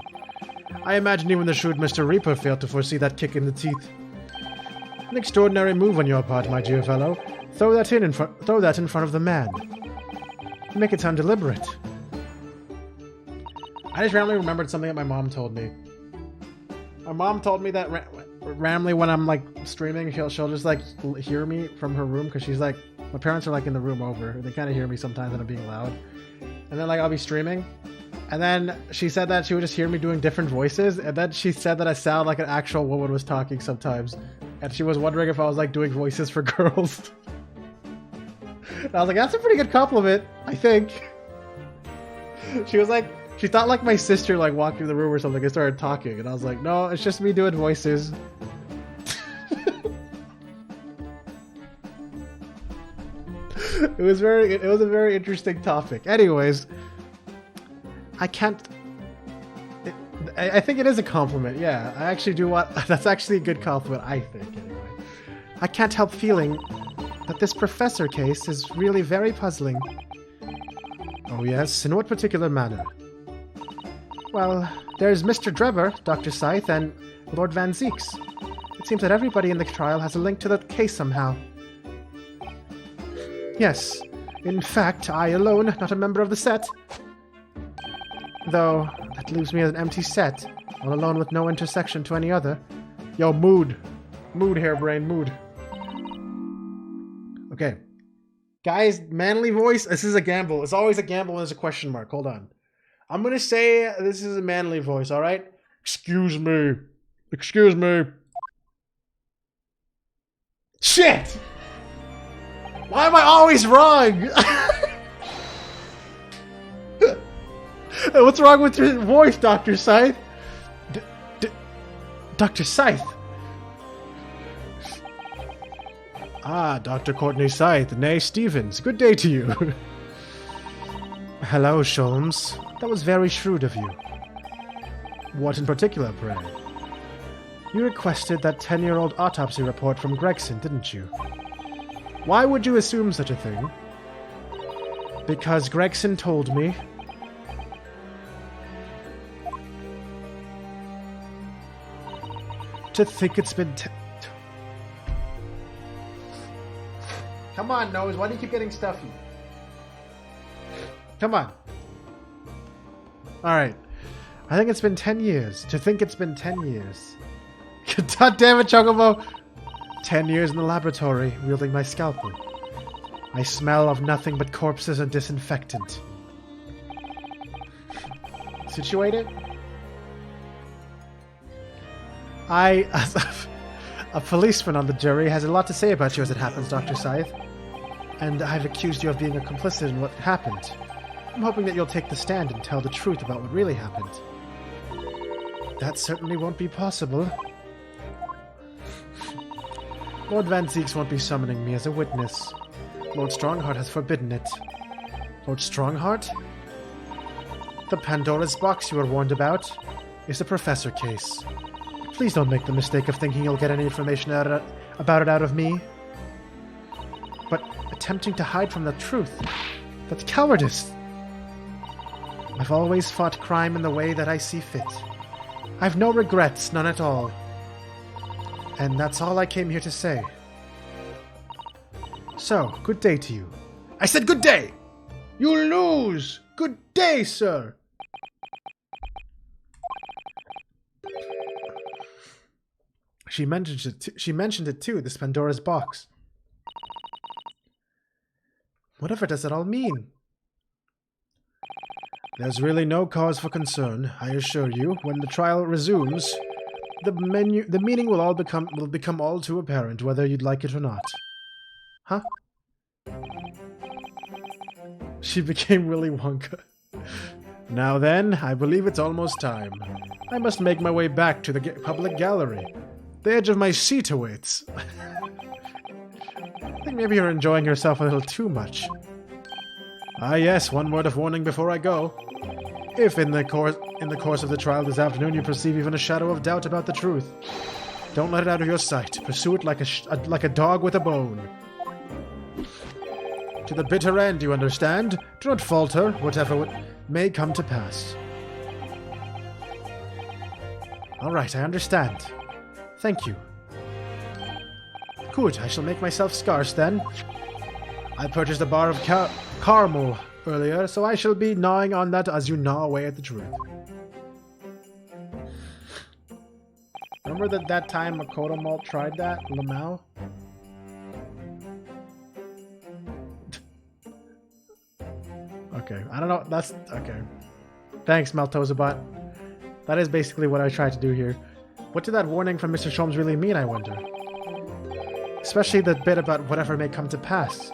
I imagine even the shrewd Mr. Reaper failed to foresee that kick in the teeth. An extraordinary move on your part, my dear fellow. Throw that in front of the man. Make it sound deliberate. I just randomly remembered something that my mom told me. My mom told me that randomly when I'm like streaming, she'll just like hear me from her room because she's like, my parents are like in the room over. They kind of hear me sometimes when I'm being loud. And then like I'll be streaming. And then she said that she would just hear me doing different voices. And then she said that I sound like an actual woman was talking sometimes. And she was wondering if I was like doing voices for girls. And I was like, that's a pretty good compliment, I think. She was like, she thought like my sister like walked through the room or something and started talking. And I was like, no, it's just me doing voices. It was a very interesting topic. Anyways, I can't... I think it is a compliment, yeah. I actually do want... That's actually a good compliment, I think, anyway. I can't help feeling that this professor case is really very puzzling. Oh yes, in what particular manner? Well, there's Mr. Drebber, Dr. Scythe, and Lord Van Zieks. It seems that everybody in the trial has a link to the case somehow. Yes, In fact, I alone, not a member of the set. Though, that leaves me as an empty set, all alone with no intersection to any other. Yo, mood. Mood, hairbrain, mood. Okay. Guys, manly voice, this is a gamble. It's always a gamble when there's a question mark. Hold on. I'm gonna say this is a manly voice, alright? Excuse me. Excuse me. Shit! Why am I always wrong? What's wrong with your voice, Dr. Scythe? Dr. Scythe? Ah, Dr. Courtney Scythe, nay Stevens. Good day to you. Hello, Sholmes. That was very shrewd of you. What in particular, pray? You requested that 10-year-old autopsy report from Gregson, didn't you? Why would you assume such a thing? Because Gregson told me. To think it's been Come on, Nose. Why do you keep getting stuffy? Come on. Alright. I think it's been 10 years. To think it's been 10 years. God damn it, Chocobo! 10 years in the laboratory, wielding my scalpel. I smell of nothing but corpses and disinfectant. Situated? A policeman on the jury has a lot to say about you as it happens, Dr. Scythe. And I've accused you of being a complicit in what happened. I'm hoping that you'll take the stand and tell the truth about what really happened. That certainly won't be possible. Lord Van Zieks won't be summoning me as a witness. Lord Strongheart has forbidden it. Lord Strongheart? The Pandora's box you were warned about is a professor case. Please don't make the mistake of thinking you'll get any information about it out of me. But attempting to hide from the truth, that's cowardice. I've always fought crime in the way that I see fit. I've no regrets, none at all. And that's all I came here to say. So, good day to you. I said good day! You lose! Good day, sir! She mentioned it too, this Pandora's box. Whatever does it all mean? There's really no cause for concern, I assure you. When the trial resumes, the meaning will become all too apparent, whether you'd like it or not. Huh? She became Willy Wonka. Now then, I believe it's almost time. I must make my way back to the public gallery. The edge of my seat awaits. I think maybe you're enjoying yourself a little too much. Ah yes, one word of warning before I go. If in the course of the trial this afternoon you perceive even a shadow of doubt about the truth, don't let it out of your sight. Pursue it like a dog with a bone. To the bitter end, you understand? Do not falter, whatever may come to pass. Alright, I understand. Thank you. Good, I shall make myself scarce then. I purchased a bar of caramel earlier, so I shall be gnawing on that as you gnaw away at the truth. Remember that time Makoto Malt tried that? Lamau? Okay, I don't know. That's okay. Thanks, Maltosier. That is basically what I tried to do here. What did that warning from Mr. Sholmes really mean, I wonder? Especially the bit about whatever may come to pass.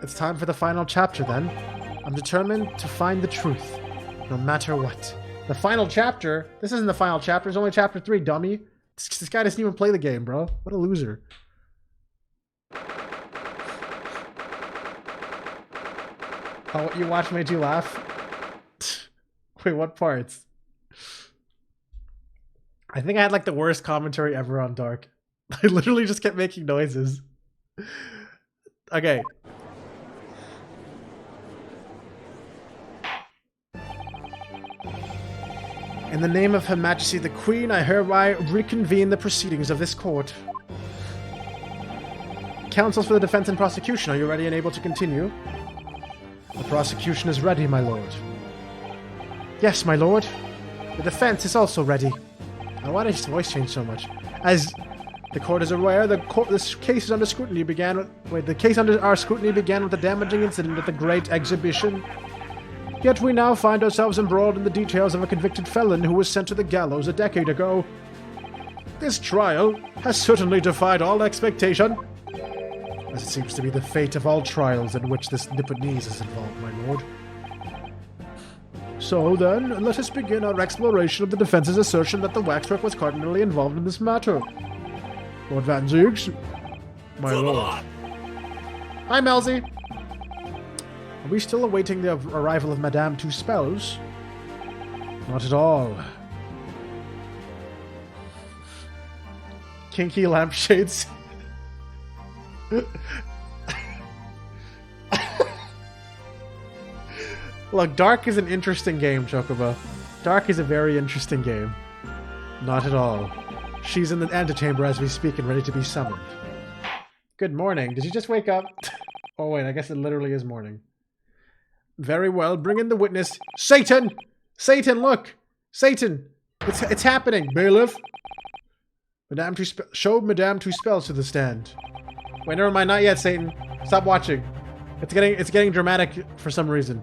It's time for the final chapter, then. I'm determined to find the truth, no matter what. The final chapter? This isn't the final chapter. It's only chapter 3, dummy. This guy doesn't even play the game, bro. What a loser. Oh, what you watched made you laugh? Wait, what parts? I think I had like the worst commentary ever on Dark. I literally just kept making noises. Okay. In the name of Her Majesty the Queen, I hereby reconvene the proceedings of this court. Counsels for the defense and prosecution, are you ready and able to continue? The prosecution is ready, my lord. Yes, my lord. The defense is also ready. Now, why did his voice change so much? As the court is aware, this case is under scrutiny the case under our scrutiny began with the damaging incident at the Great Exhibition. Yet we now find ourselves embroiled in the details of a convicted felon who was sent to the gallows a decade ago. This trial has certainly defied all expectation, as it seems to be the fate of all trials in which this Nipponese is involved, my lord. So then, let us begin our exploration of the defense's assertion that the waxwork was cardinally involved in this matter. Lord Van Ziegs, my lord. Hi, Melzy. Are we still awaiting the arrival of Madame Two Spells? Not at all. Kinky lampshades. Look, Dark is an interesting game, Chocobo. Dark is a very interesting game. Not at all. She's in the antechamber as we speak and ready to be summoned. Good morning. Did you just wake up? Oh wait, I guess it literally is morning. Very well, bring in the witness. Satan! Satan, look! Satan! It's happening, bailiff! Show Madame Two Spells to the stand. Wait, never mind, not yet, Satan. Stop watching. It's getting dramatic for some reason.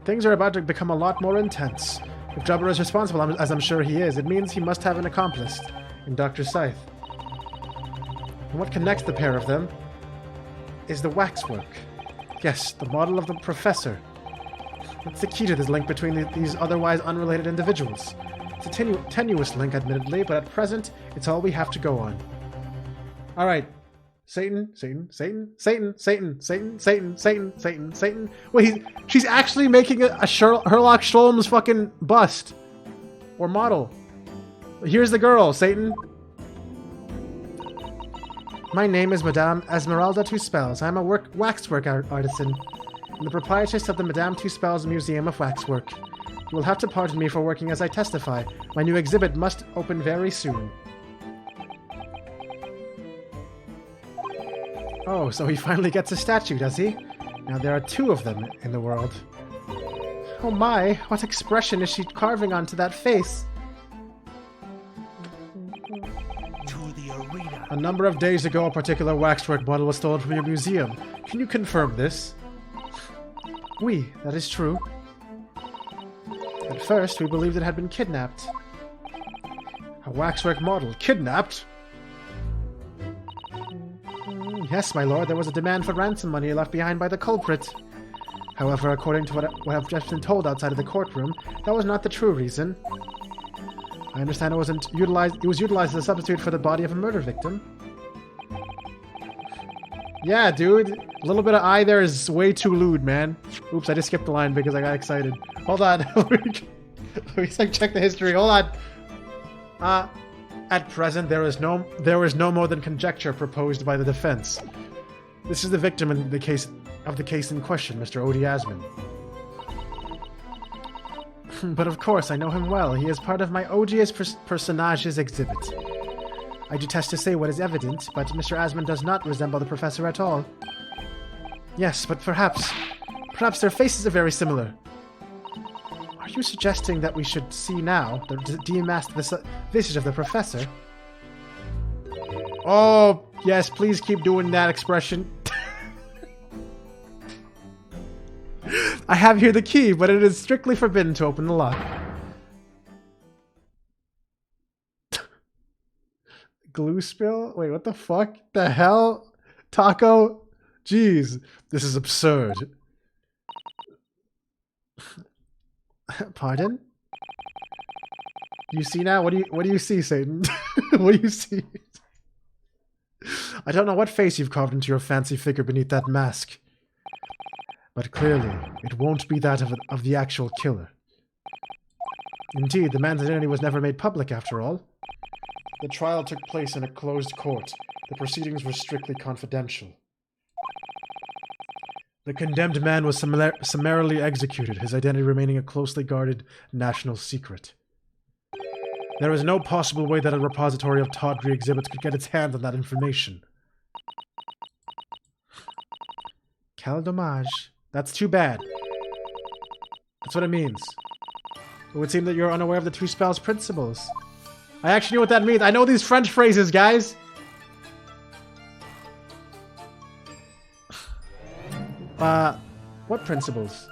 Things are about to become a lot more intense. If Jabber is responsible, as I'm sure he is, it means he must have an accomplice in Dr. Scythe. And what connects the pair of them is the waxwork. Yes, the model of the professor. That's the key to this link between these otherwise unrelated individuals. It's a tenuous link, admittedly, but at present, it's all we have to go on. Alright. Satan. Wait, she's actually making a Sherlock Sholmes fucking bust. Or model. Here's the girl, Satan. My name is Madame Esmeralda Two Spells. I'm a waxwork artisan, and the proprietress of the Madame Two Spells Museum of Waxwork. You will have to pardon me for working as I testify. My new exhibit must open very soon. Oh, so he finally gets a statue, does he? Now there are two of them in the world. Oh my, what expression is she carving onto that face? To the arena. A number of days ago, a particular waxwork model was stolen from your museum. Can you confirm this? Oui, that is true. At first, we believed it had been kidnapped. A waxwork model kidnapped? Yes, my lord, there was a demand for ransom money left behind by the culprit. However, according to what I've just been told outside of the courtroom, that was not the true reason. I understand it was utilized as a substitute for the body of a murder victim. Yeah, dude. A little bit of eye there is way too lewd, man. Oops, I just skipped the line because I got excited. Hold on. Let me check the history. Hold on. At present, there is no more than conjecture proposed by the defense. This is the victim in the case in question, Mr. Odie Asman. But of course, I know him well. He is part of my odious personages exhibit. I detest to say what is evident, but Mr. Asman does not resemble the professor at all. Yes, but perhaps their faces are very similar. Are you suggesting that we should see now the demasked visage of the professor? Oh, yes, please keep doing that expression. I have here the key, but it is strictly forbidden to open the lock. Glue spill? Wait, what the fuck? The hell? Taco? Jeez, this is absurd. Pardon? You see now? What do you see, Satan? What do you see? I don't know what face you've carved into your fancy figure beneath that mask. But clearly, it won't be that of the actual killer. Indeed, the man's identity was never made public after all. The trial took place in a closed court. The proceedings were strictly confidential. The condemned man was summarily executed, his identity remaining a closely guarded national secret. There is no possible way that a repository of tawdry exhibits could get its hands on that information. Quel dommage. That's too bad. That's what it means. It would seem that you're unaware of the two spells' principles. I actually know what that means. I know these French phrases, guys. What principles?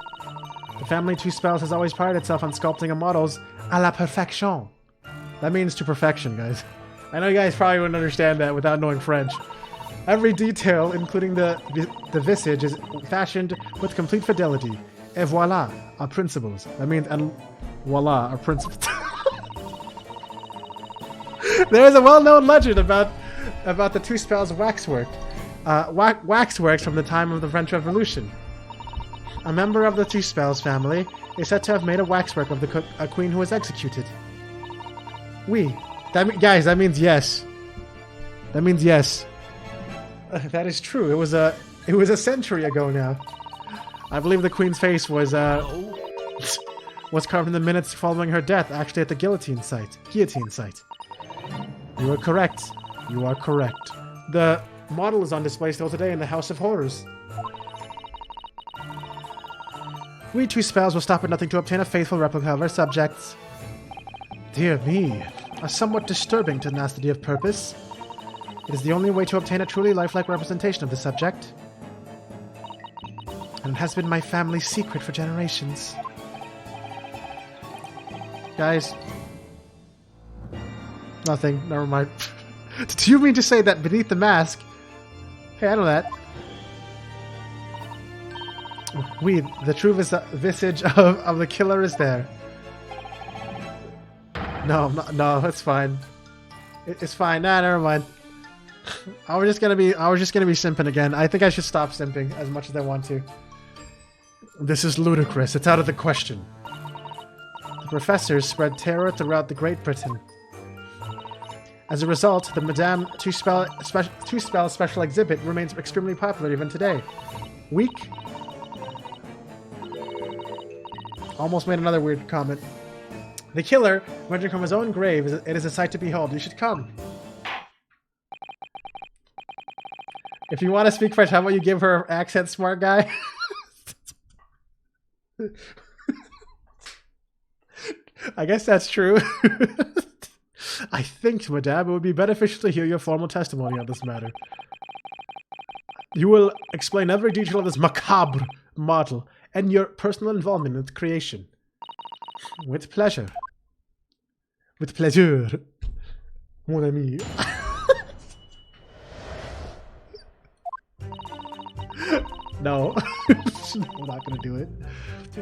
The family two spells has always prided itself on sculpting of models à la perfection. That means to perfection, guys. I know you guys probably wouldn't understand that without knowing French. Every detail, including the visage, is fashioned with complete fidelity. Et voilà, our principles. That means, and voila, our principles. There is a well-known legend about the two spells waxwork. Waxworks from the time of the French Revolution. A member of the two spells family is said to have made a waxwork of a queen who was executed. Oui. Guys, that means yes. That means yes. That is true. It was a century ago now. I believe the queen's face was carved in the minutes following her death, actually at the guillotine site. You are correct. You are correct. The model is on display still today in the House of Horrors. We two spells will stop at nothing to obtain a faithful replica of our subjects. Dear me, a somewhat disturbing tenacity of purpose. It is the only way to obtain a truly lifelike representation of the subject. And it has been my family's secret for generations. Guys. Nothing, never mind. Do you mean to say that beneath the mask... Hey, I know that. The true visage of the killer is there. No, it's fine. It's fine. Nah, never mind. I was just gonna be simping again. I think I should stop simping as much as I want to. This is ludicrous. It's out of the question. The professors spread terror throughout the Great Britain. As a result, the Madame Two-Spell special exhibit remains extremely popular even today. Weak? Almost made another weird comment. The killer, emerging from his own grave, it is a sight to behold. You should come. If you want to speak French, how about you give her accent, smart guy? I guess that's true. I think, madame, it would be beneficial to hear your formal testimony on this matter. You will explain every detail of this macabre model and your personal involvement in its creation. With pleasure. With pleasure. Mon ami. No. I'm not going to do it.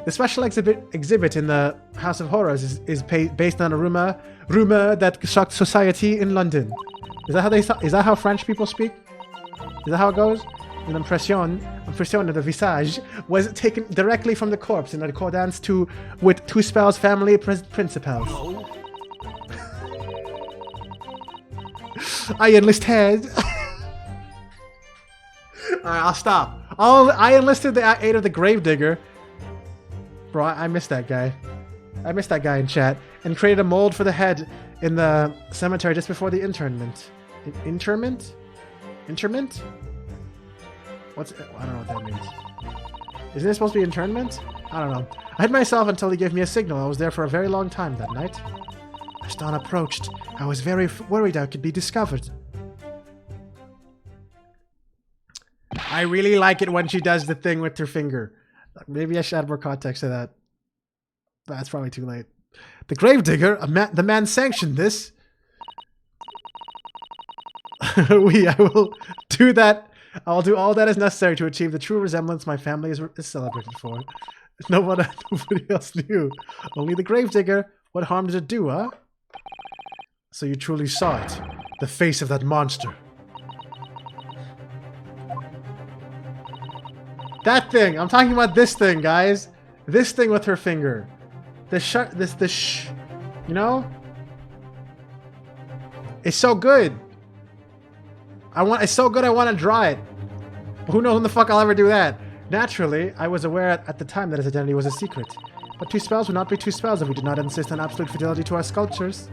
The special exhibit in the House of Horrors is based on a rumor that shocked society in London. Is that how French people speak? Is that how it goes? An impression of the visage was taken directly from the corpse in accordance with two spells family principles. I enlisted. Alright, I'll stop. I enlisted the aid of the gravedigger. Bro, I missed that guy. I missed that guy in chat. And created a mold for the head in the cemetery just before the interment. Interment? Interment? I don't know what that means. Isn't it supposed to be internment? I don't know. I hid myself until he gave me a signal. I was there for a very long time that night. As dawn approached, I was very worried I could be discovered. I really like it when she does the thing with her finger. Maybe I should add more context to that. That's probably too late. The gravedigger, the man sanctioned this. I will do that. I'll do all that is necessary to achieve the true resemblance my family is celebrated for. Nobody else knew. Only the gravedigger. What harm did it do, huh? So you truly saw it. The face of that monster. That thing! I'm talking about this thing, guys! This thing with her finger. You know? It's so good. It's so good I want to draw it. But who knows when the fuck I'll ever do that? Naturally, I was aware at the time that his identity was a secret. But 2 spells would not be 2 spells if we did not insist on absolute fidelity to our sculptures.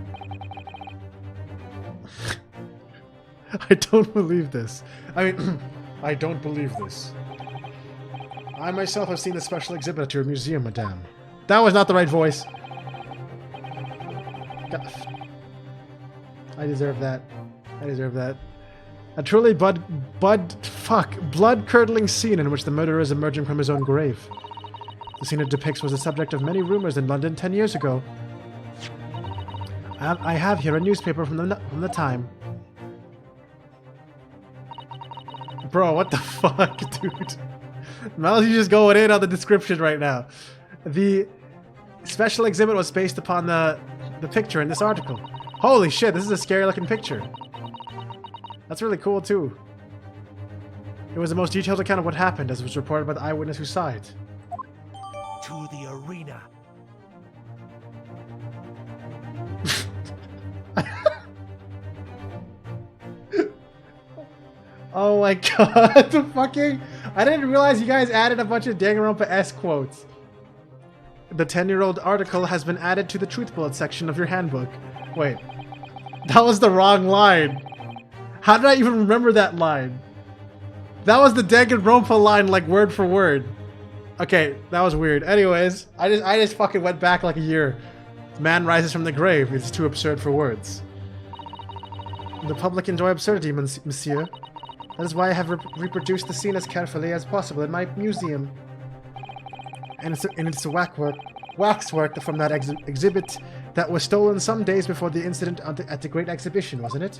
I don't believe this. I mean, I don't believe this. I myself have seen the special exhibit at your museum, madame. That was not the right voice. God. I deserve that. I deserve that. A truly blood-curdling scene in which the murderer is emerging from his own grave. The scene it depicts was the subject of many rumors in London 10 years ago. I have here a newspaper from the time. Bro, what the fuck, dude? Maltosier just going in on the description right now. The special exhibit was based upon the picture in this article. Holy shit, this is a scary looking picture. That's really cool too. It was the most detailed account of what happened, as was reported by the eyewitness who saw it. To the arena. Oh my god, the fucking... I didn't realize you guys added a bunch of Danganronpa-esque quotes. The 10-year-old article has been added to the truth bullet section of your handbook. Wait. That was the wrong line. How did I even remember that line? That was the Danganronpa line, like, word for word. Okay, that was weird. Anyways, I just fucking went back like a year. Man rises from the grave. It's too absurd for words. The public enjoy absurdity, monsieur. That is why I have reproduced the scene as carefully as possible in my museum. And it's a waxwork from that exhibit that was stolen some days before the incident at the Great Exhibition, wasn't it?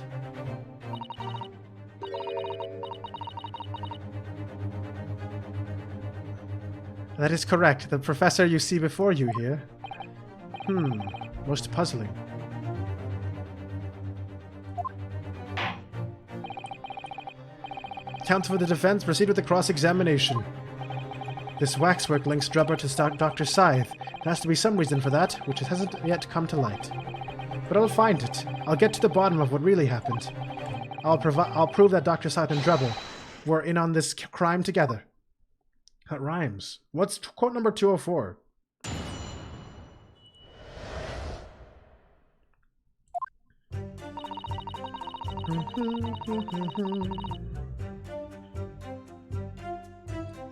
That is correct. The professor you see before you here. Most puzzling. Counsel for the defense, proceed with the cross-examination. This waxwork links Drubber to Dr. Scythe. There has to be some reason for that, which hasn't yet come to light. But I'll find it. I'll get to the bottom of what really happened. I'll prove that Dr. Scythe and Drubber were in on this crime together. That rhymes. What's quote number 204?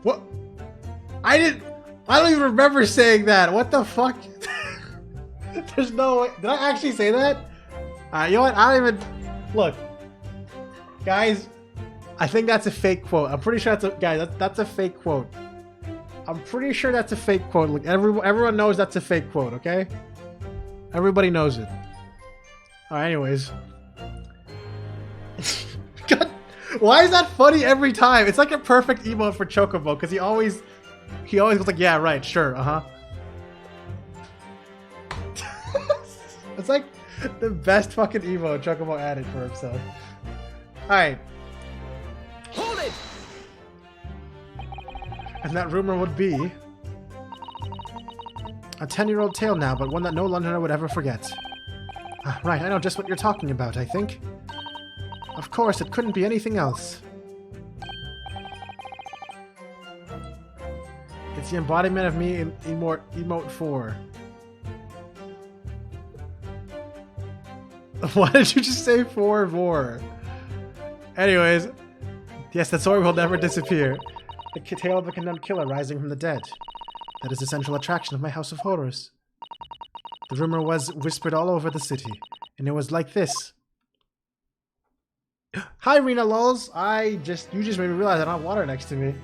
What? I don't even remember saying that. What the fuck? There's no way. Did I actually say that? You know what? I don't even... Look. Guys, I think that's a fake quote. I'm pretty sure that's a... Guys, that's a fake quote. I'm pretty sure that's a fake quote. Look, everyone knows that's a fake quote, okay? Everybody knows it. Alright, anyways. God, why is that funny every time? It's like a perfect emote for Chocobo, because he always goes like, yeah, right, sure, uh-huh. It's like the best fucking emote Chocobo added for himself. Alright. Hold it! And that rumor would be a 10-year-old tale now, but one that no Londoner would ever forget. Right, I know just what you're talking about, I think. Of course, it couldn't be anything else. It's the embodiment of me in emote 4. Why did you just say 4 vor? Anyways, yes, that story will never disappear. The tale of a condemned killer rising from the dead. That is the central attraction of my House of Horrors. The rumor was whispered all over the city, and it was like this. Hi, Rena Lulz. You just made me realize I don't have water next to me.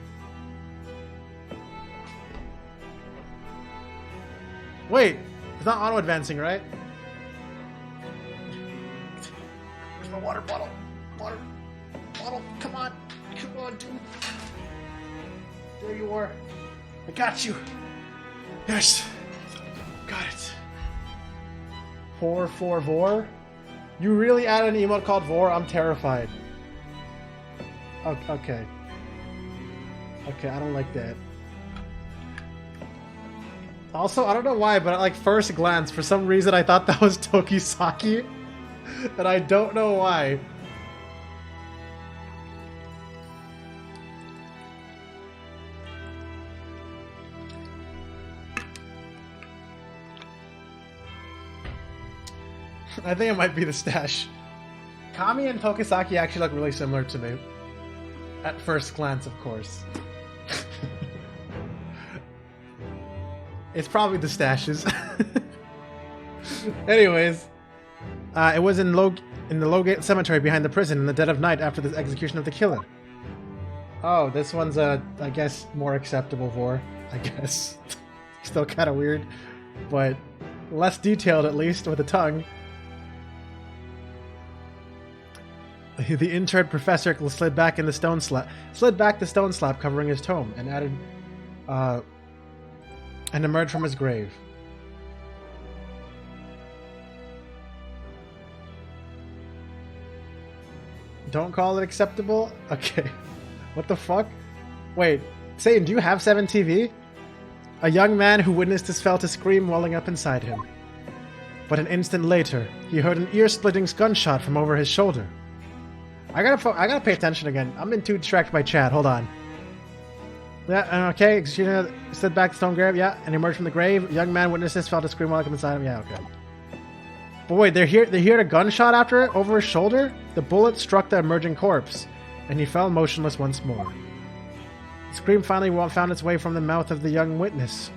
Wait, it's not auto-advancing, right? Where's my water bottle? Water bottle, come on, dude. There you are. I got you. Yes. Got it. 4 vor? You really added an emote called vor? I'm terrified. Okay. Okay, I don't like that. Also, I don't know why, but at like first glance, for some reason I thought that was Tokisaki. And I don't know why. I think it might be the stash. Kami and Tokisaki actually look really similar to me. At first glance, of course. It's probably the stashes. Anyways, it was in the Lowgate Cemetery behind the prison in the dead of night after the execution of the killer. Oh, this one's I guess, more acceptable for, I guess. Still kind of weird, but less detailed at least with the tongue. The interred professor slid back the stone slab covering his tomb, and emerged from his grave. Don't call it acceptable? Okay. What the fuck? Wait, Satan, do you have 7TV? A young man who witnessed this felt a scream welling up inside him. But an instant later, he heard an ear-splitting gunshot from over his shoulder. I gotta pay attention again. I'm been too distracted by chat. Hold on. Yeah, okay. Executioner slid back the stone grave. Yeah, and emerged from the grave. Young man witnessed this, felt a scream welling up inside him. Yeah, okay. But wait, they heard a gunshot after it over his shoulder? The bullet struck the emerging corpse, and he fell motionless once more. The scream finally found its way from the mouth of the young witness.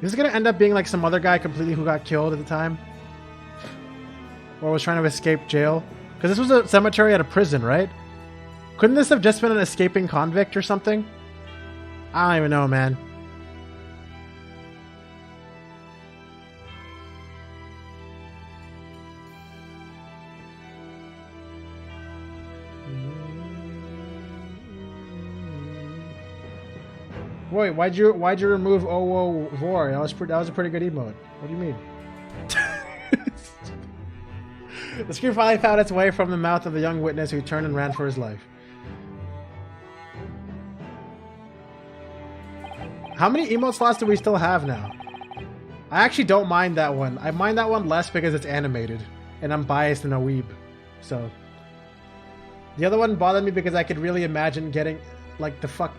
Is this gonna end up being like some other guy completely who got killed at the time? Or was trying to escape jail? Because this was a cemetery at a prison, right? Couldn't this have just been an escaping convict or something? I don't even know, man. Wait, why'd you remove Oh Vor? That was a pretty good emote. What do you mean? The scream finally found its way from the mouth of the young witness, who turned and ran for his life. How many emote slots do we still have now? I actually don't mind that one. I mind that one less because it's animated, and I'm biased and a weeb. So the other one bothered me because I could really imagine getting like the fuck.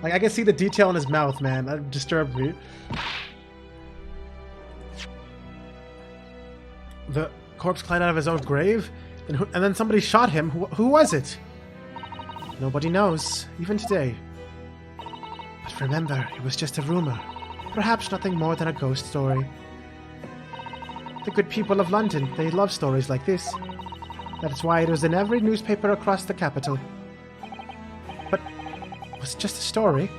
Like, I can see the detail in his mouth, man. That disturbed me. The corpse climbed out of his own grave, and then somebody shot him. Who was it? Nobody knows, even today. But remember, it was just a rumor. Perhaps nothing more than a ghost story. The good people of London, they love stories like this. That's why it was in every newspaper across the capital. But it was just a story.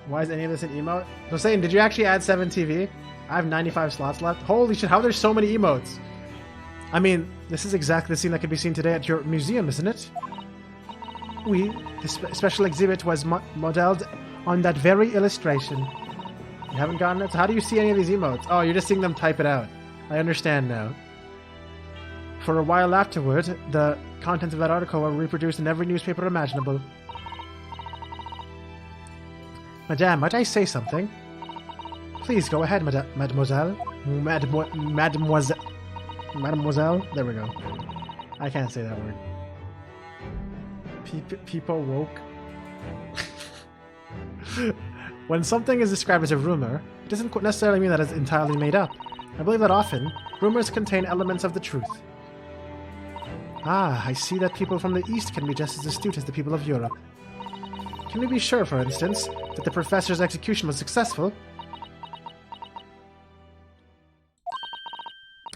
Why is any of this an emote? So saying, did you actually add 7TV? I have 95 slots left. Holy shit, how are there so many emotes? I mean, this is exactly the scene that could be seen today at your museum, isn't it? This special exhibit was modeled on that very illustration. You haven't gotten it? So how do you see any of these emotes? Oh, you're just seeing them type it out. I understand now. For a while afterward, the contents of that article were reproduced in every newspaper imaginable. Madame, might I say something? Please go ahead, mademoiselle. Mademoiselle? There we go. I can't say that word. People woke. When something is described as a rumor, it doesn't necessarily mean that it's entirely made up. I believe that often, rumors contain elements of the truth. Ah, I see that people from the East can be just as astute as the people of Europe. Can we be sure, for instance, that the professor's execution was successful?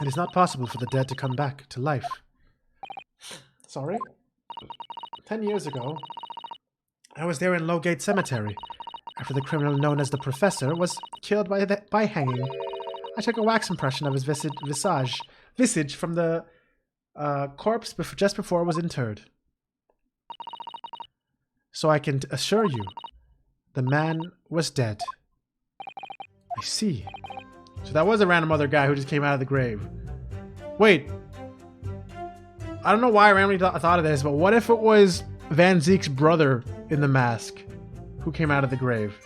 It is not possible for the dead to come back to life. Sorry? 10 years ago, I was there in Lowgate Cemetery, after the criminal known as the Professor was killed by hanging. I took a wax impression of his visage from the corpse just before it was interred. So I can assure you, the man was dead. I see. So that was a random other guy who just came out of the grave. Wait. I don't know why I randomly thought of this, but what if it was Van Zeek's brother in the mask who came out of the grave?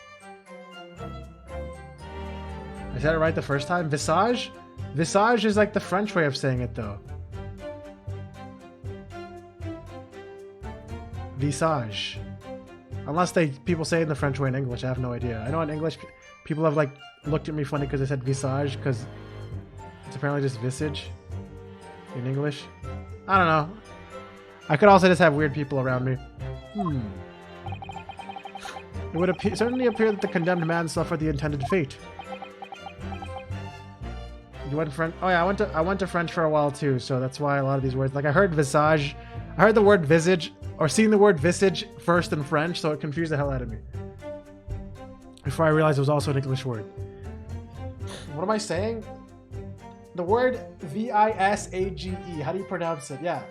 I said it right the first time? Visage? Visage is like the French way of saying it, though. Visage. Unless people say it in the French way in English, I have no idea. I know in English, people have like looked at me funny because I said visage, because it's apparently just visage in English. I don't know. I could also just have weird people around me. It would certainly appear that the condemned man suffered the intended fate. You went French? Oh yeah, I went to French for a while too, so that's why a lot of these words. Like I heard visage, I heard the word visage, or seen the word visage first in French, so it confused the hell out of me. Before I realized it was also an English word. What am I saying? The word V-I-S-A-G-E. How do you pronounce it? Yeah,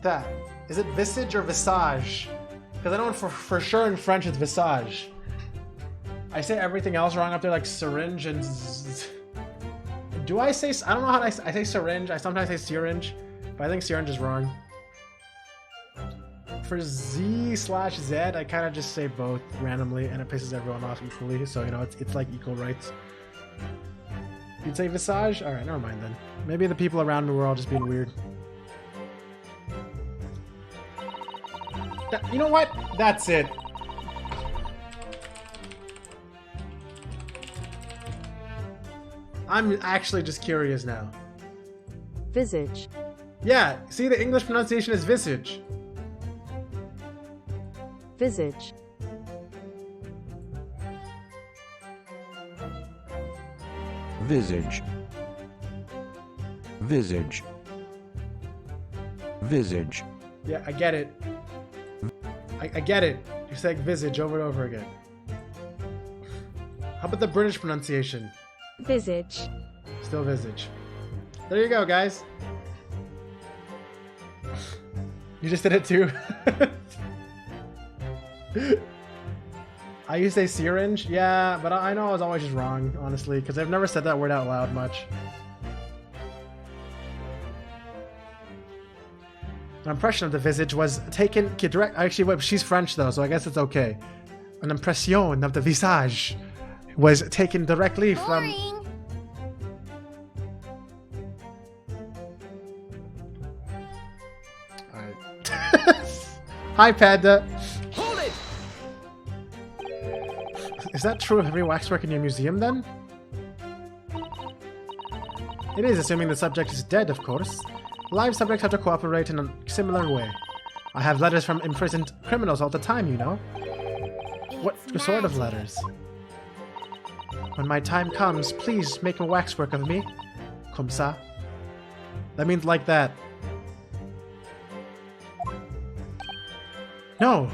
that. Is it visage or visage? Because I know for sure in French it's visage. I say everything else wrong up there, like syringe and. Do I say? I don't know how I say syringe. I sometimes say syringe, but I think syringe is wrong. For Z/Z, I kind of just say both randomly, and it pisses everyone off equally. So you know, it's like equal rights. You'd say visage? All right, never mind then. Maybe the people around me were all just being weird. You know what? That's it. I'm actually just curious now. Visage. Yeah, see, the English pronunciation is visage. Visage. Visage. Visage. Visage. Yeah, I get it. I get it. You're saying visage over and over again. How about the British pronunciation? Visage. Still visage. There you go, guys. You just did it too? I used to say syringe, yeah, but I know I was always just wrong, honestly, because I've never said that word out loud much. An impression of the visage was taken direct. Actually, wait, she's French though, so I guess it's okay. An impression of the visage was taken directly from. Alright. Hi, Panda. Hold it! Is that true of every waxwork in your museum then? It is, assuming the subject is dead, of course. Live subjects have to cooperate in a similar way. I have letters from imprisoned criminals all the time, you know. What sort of letters? When my time comes, please make a waxwork of me. Comme ça. That means like that. No!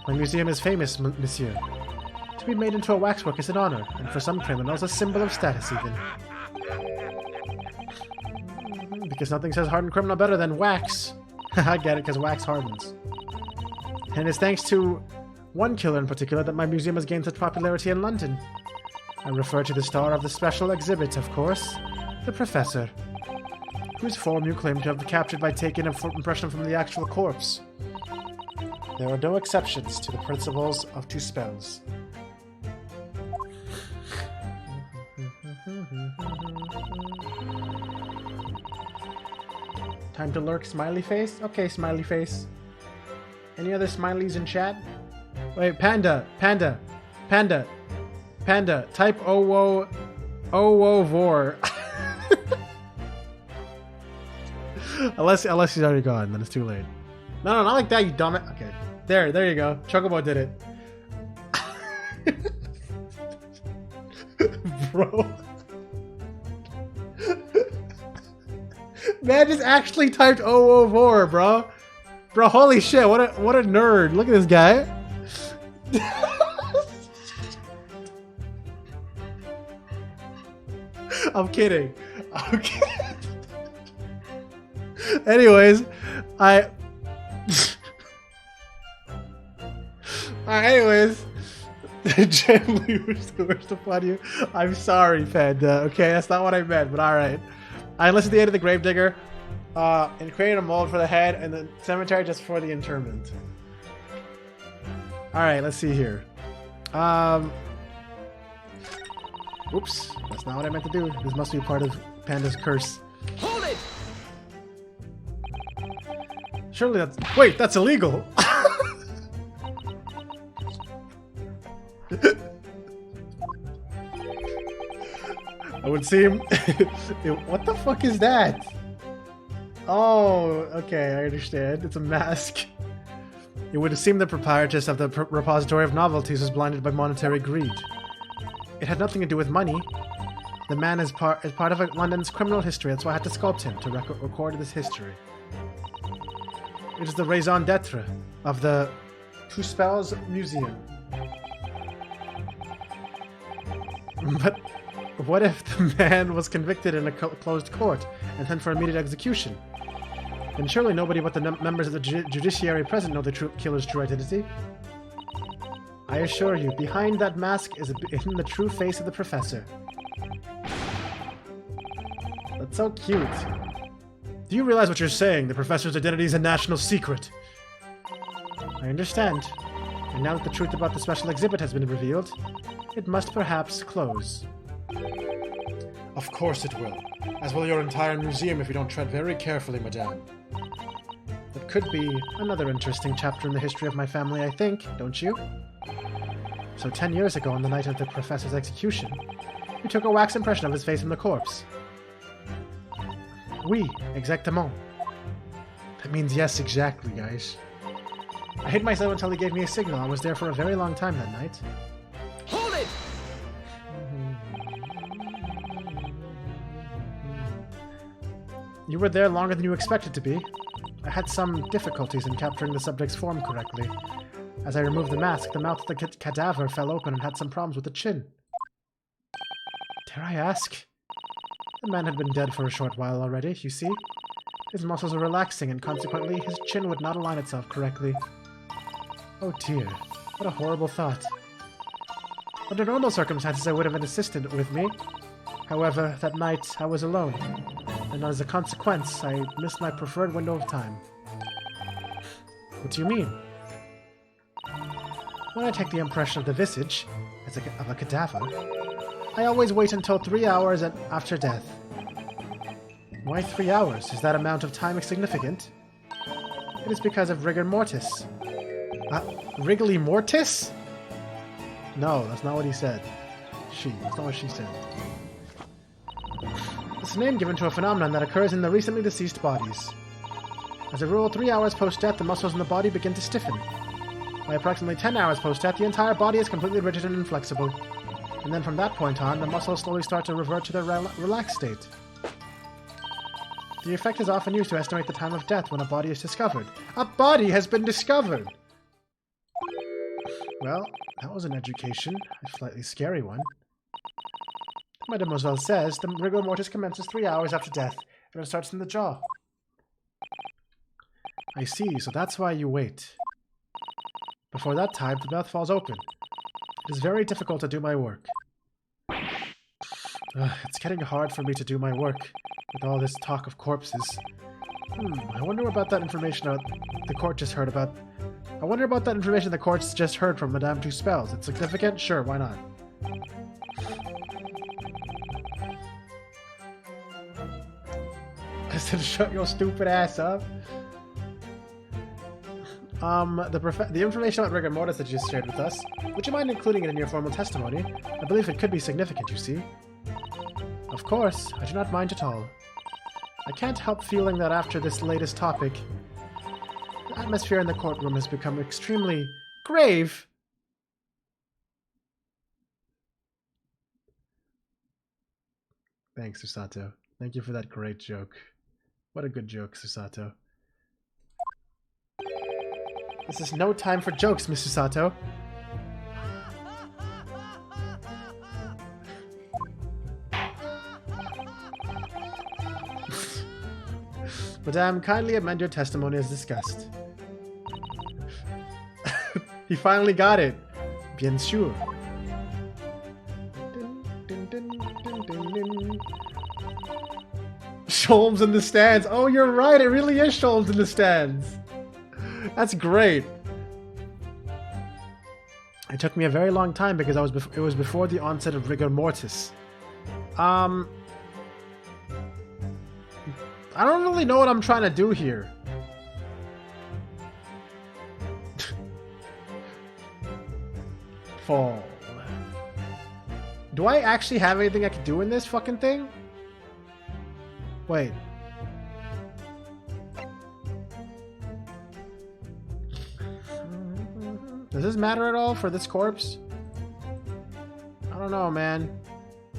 My museum is famous, monsieur. To be made into a waxwork is an honor, and for some criminals a symbol of status even. Because nothing says hardened criminal better than wax. I get it, because wax hardens. And it's thanks to one killer in particular that my museum has gained such popularity in London. I refer to the star of the special exhibit, of course, the Professor, whose form you claim to have captured by taking an impression from the actual corpse. There are no exceptions to the principles of two spells. Time to lurk, smiley face? Okay, smiley face. Any other smileys in chat? Wait, Panda, type owo vor. unless he's already gone, then it's too late. No, not like that, you dumb it. Okay, there you go. Chocobo did it. Bro. Man just actually typed vor, bro. Bro, holy shit, what a nerd. Look at this guy. I'm kidding. Anyways, anyways, gently wish upon you. I'm sorry, Panda. Okay, that's not what I meant, but alright. I enlisted the aid of the gravedigger and created a mold for the head and the cemetery just for the interment. Alright, let's see here. Oops, that's not what I meant to do. This must be part of Panda's curse. Hold it! Surely that's... Wait, that's illegal! I would seem... What the fuck is that? Oh, okay, I understand. It's a mask. It would seem the proprietress of the repository of novelties was blinded by monetary greed. It had nothing to do with money. The man is part of London's criminal history, that's why I had to sculpt him to record this history. It is the raison d'etre of the Two Spells Museum. But what if the man was convicted in a closed court and sent for immediate execution? Then surely nobody but the members of the judiciary present know the killer's true identity. I assure you, behind that mask is hidden the true face of the professor. That's so cute. Do you realize what you're saying? The professor's identity is a national secret. I understand. And now that the truth about the special exhibit has been revealed, it must perhaps close. Of course it will. As will your entire museum if you don't tread very carefully, madame. That could be another interesting chapter in the history of my family, I think, don't you? So 10 years ago, on the night of the professor's execution, you took a wax impression of his face from the corpse. Oui, exactement. That means yes, exactly, guys. I hid myself until he gave me a signal. I was there for a very long time that night. Hold it! You were there longer than you expected to be. I had some difficulties in capturing the subject's form correctly. As I removed the mask, the mouth of the cadaver fell open and had some problems with the chin. Dare I ask? The man had been dead for a short while already, you see. His muscles were relaxing, and consequently, his chin would not align itself correctly. Oh dear, what a horrible thought. Under normal circumstances, I would have an assistant with me. However, that night, I was alone, and as a consequence, I missed my preferred window of time. What do you mean? When I take the impression of the visage, of a cadaver, I always wait until 3 hours after death. Why 3 hours? Is that amount of time significant? It is because of rigor mortis. Wriggly mortis? No, that's not what he said. That's not what she said. It's a name given to a phenomenon that occurs in the recently deceased bodies. As a rule, 3 hours post-death, the muscles in the body begin to stiffen. By approximately 10 hours post-death, the entire body is completely rigid and inflexible. And then from that point on, the muscles slowly start to revert to their relaxed state. The effect is often used to estimate the time of death when a body is discovered. A body has been discovered! Well, that was an education. A slightly scary one. Mademoiselle says the rigor mortis commences 3 hours after death, and it starts in the jaw. I see, so that's why you wait. Before that time, the mouth falls open. It is very difficult to do my work. It's getting hard for me to do my work, with all this talk of corpses. I wonder about that information the court just heard about. I wonder about that information the court's just heard from Madame Two Spells. It's significant? Sure, why not? I said, shut your stupid ass up. The information about rigor mortis that you just shared with us, would you mind including it in your formal testimony? I believe it could be significant, you see. Of course, I do not mind at all. I can't help feeling that after this latest topic, the atmosphere in the courtroom has become extremely grave. Thanks, Susato. Thank you for that great joke. What a good joke, Susato. This is no time for jokes, Miss Susato. Madame, kindly amend your testimony as discussed. He finally got it. Bien sûr. Sholmes in the stands. Oh, you're right. It really is Sholmes in the stands. That's great. It took me a very long time because it was before the onset of rigor mortis. I don't really know what I'm trying to do here. Falls. Do I actually have anything I can do in this fucking thing? Wait. Does this matter at all for this corpse? I don't know, man.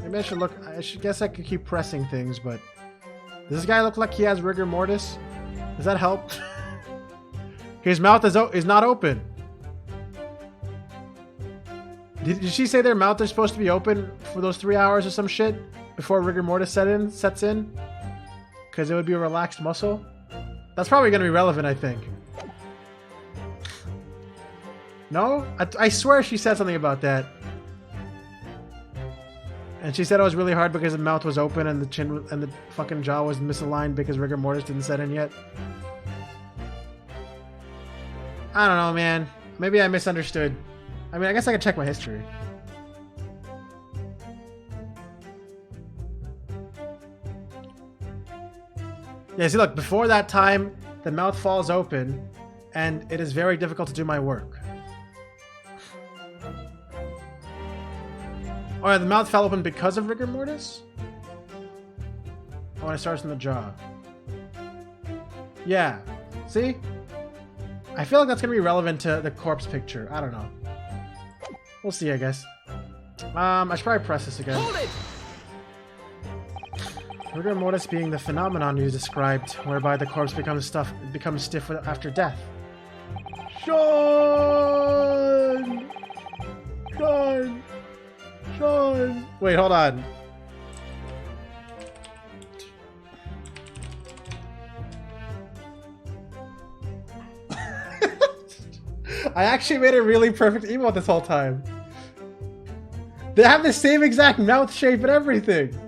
Maybe I should look. I should guess I could keep pressing things, but does this guy look like he has rigor mortis? Does that help? His mouth is not open. Did she say their mouth is supposed to be open for those 3 hours or some shit before rigor mortis sets in? Because it would be a relaxed muscle? That's probably going to be relevant, I think. No? I swear she said something about that. And she said it was really hard because the mouth was open and the chin and the fucking jaw was misaligned because rigor mortis didn't set in yet. I don't know, man. Maybe I misunderstood. I mean, I guess I could check my history. Yeah, see, look, before that time, the mouth falls open, and it is very difficult to do my work. Oh, yeah, the mouth fell open because of rigor mortis? Oh, and it starts in the jaw. Yeah. See? I feel like that's going to be relevant to the corpse picture. I don't know. We'll see, I guess. I should probably press this again. Hold it! Rigor mortis being the phenomenon you described, whereby the corpse becomes stiff after death. Sean! Sean! Sean! Wait, hold on. I actually made a really perfect emote this whole time. They have the same exact mouth shape and everything.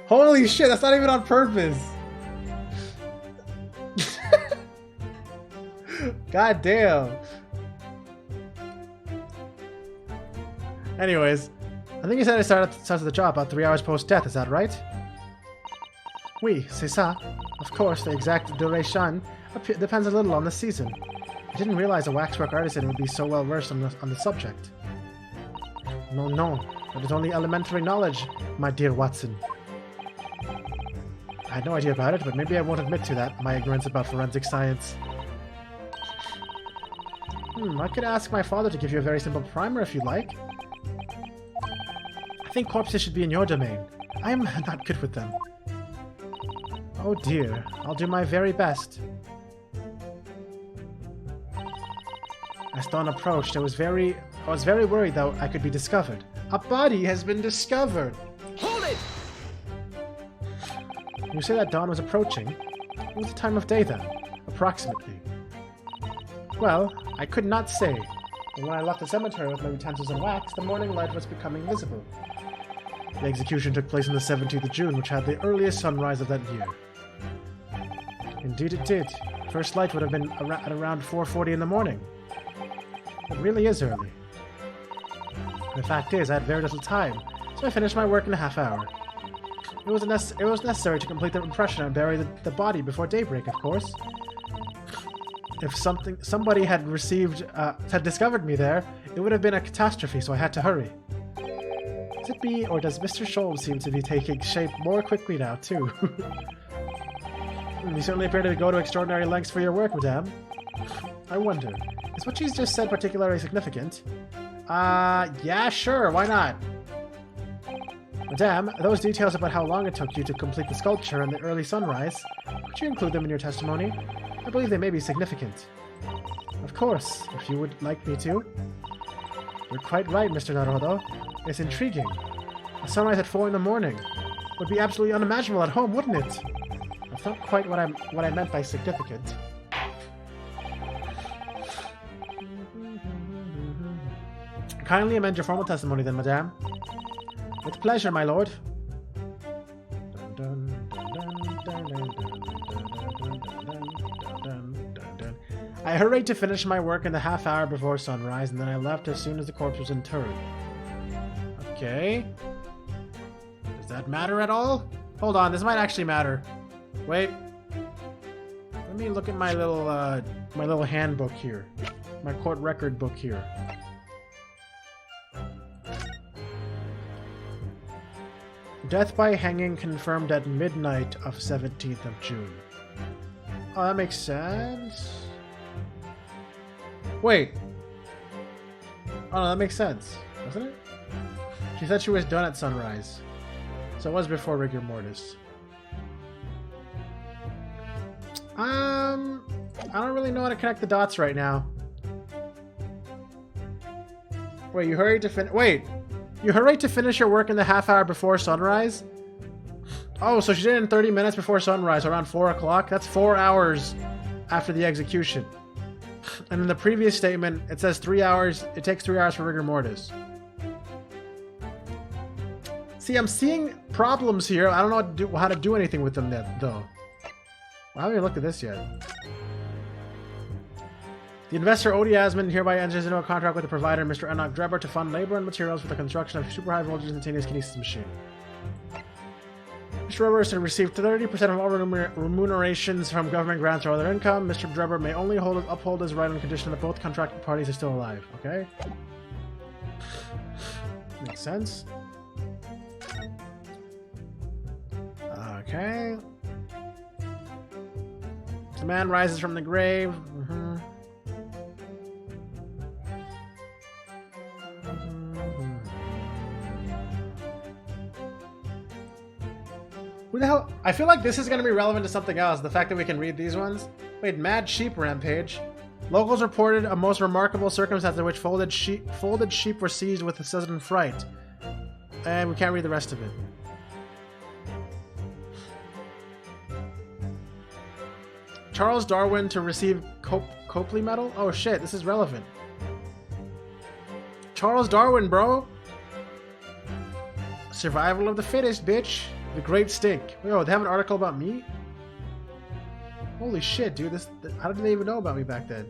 Holy shit, that's not even on purpose. God damn. Anyways, I think you said it starts the job about 3 hours post-death, is that right? Oui, c'est ça. Of course, the exact duration depends a little on the season. I didn't realize a waxwork artisan would be so well versed on the subject. No, that is only elementary knowledge, my dear Watson. I had no idea about it, but maybe I won't admit to that, my ignorance about forensic science. I could ask my father to give you a very simple primer if you like. I think corpses should be in your domain. I'm not good with them. Oh dear, I'll do my very best. As dawn approached, I was very worried that I could be discovered. A body has been discovered! Hold it! You say that dawn was approaching? What was the time of day then? Approximately. Well, I could not say. But when I left the cemetery with my utensils and wax, the morning light was becoming visible. The execution took place on the 17th of June, which had the earliest sunrise of that year. Indeed it did. First light would have been at around 4:40 in the morning. It really is early. The fact is, I had very little time, so I finished my work in a half hour. It was necessary to complete the impression and bury the body before daybreak, of course. If somebody had discovered me there, it would have been a catastrophe, so I had to hurry. Is it me, or does Mr. Scholz seem to be taking shape more quickly now, too? You certainly appear to go to extraordinary lengths for your work, madame. I wonder, is what she's just said particularly significant? Yeah, sure, why not? Madame, those details about how long it took you to complete the sculpture and the early sunrise, could you include them in your testimony? I believe they may be significant. Of course, if you would like me to. You're quite right, Mr. Naruto. It's intriguing. A sunrise at 4 in the morning would be absolutely unimaginable at home, wouldn't it? That's not quite what I meant by significant. Kindly amend your formal testimony then, madame. With pleasure, my lord. I hurried to finish my work in the half hour before sunrise, and then I left as soon as the corpse was interred. Okay. Does that matter at all? Hold on, this might actually matter. Wait. Let me look at my little handbook here. My court record book here. Death by hanging confirmed at midnight of 17th of June. Oh, that makes sense. Wait. Oh, no, that makes sense, doesn't it? She said she was done at sunrise. So it was before rigor mortis. I don't really know how to connect the dots right now. Wait, you hurried to finish your work in the half hour before sunrise? Oh, so she did it in 30 minutes before sunrise, around 4 o'clock? That's 4 hours after the execution. And in the previous statement, it says 3 hours. It takes 3 hours for rigor mortis. See, I'm seeing problems here. I don't know how to do anything with them yet, though. I haven't even looked at this yet. The investor Odie Asman hereby enters into a contract with the provider, Mr. Enoch Drebber, to fund labor and materials for the construction of super high voltage instantaneous kinesis machine. Mr. Drebber is to receive 30% of all remunerations from government grants or other income. Mr. Drebber may only uphold his right on condition that both contracted parties are still alive. Okay? Makes sense. Okay. The man rises from the grave. Who the hell? I feel like this is going to be relevant to something else. The fact that we can read these ones. Wait, Mad Sheep Rampage. Locals reported a most remarkable circumstance in which folded sheep were seized with a sudden fright. And we can't read the rest of it. Charles Darwin to receive Copley Medal? Oh shit, this is relevant. Charles Darwin, bro! Survival of the fittest, bitch! The Great Stink. Wait, they have an article about me? Holy shit, dude. How did they even know about me back then?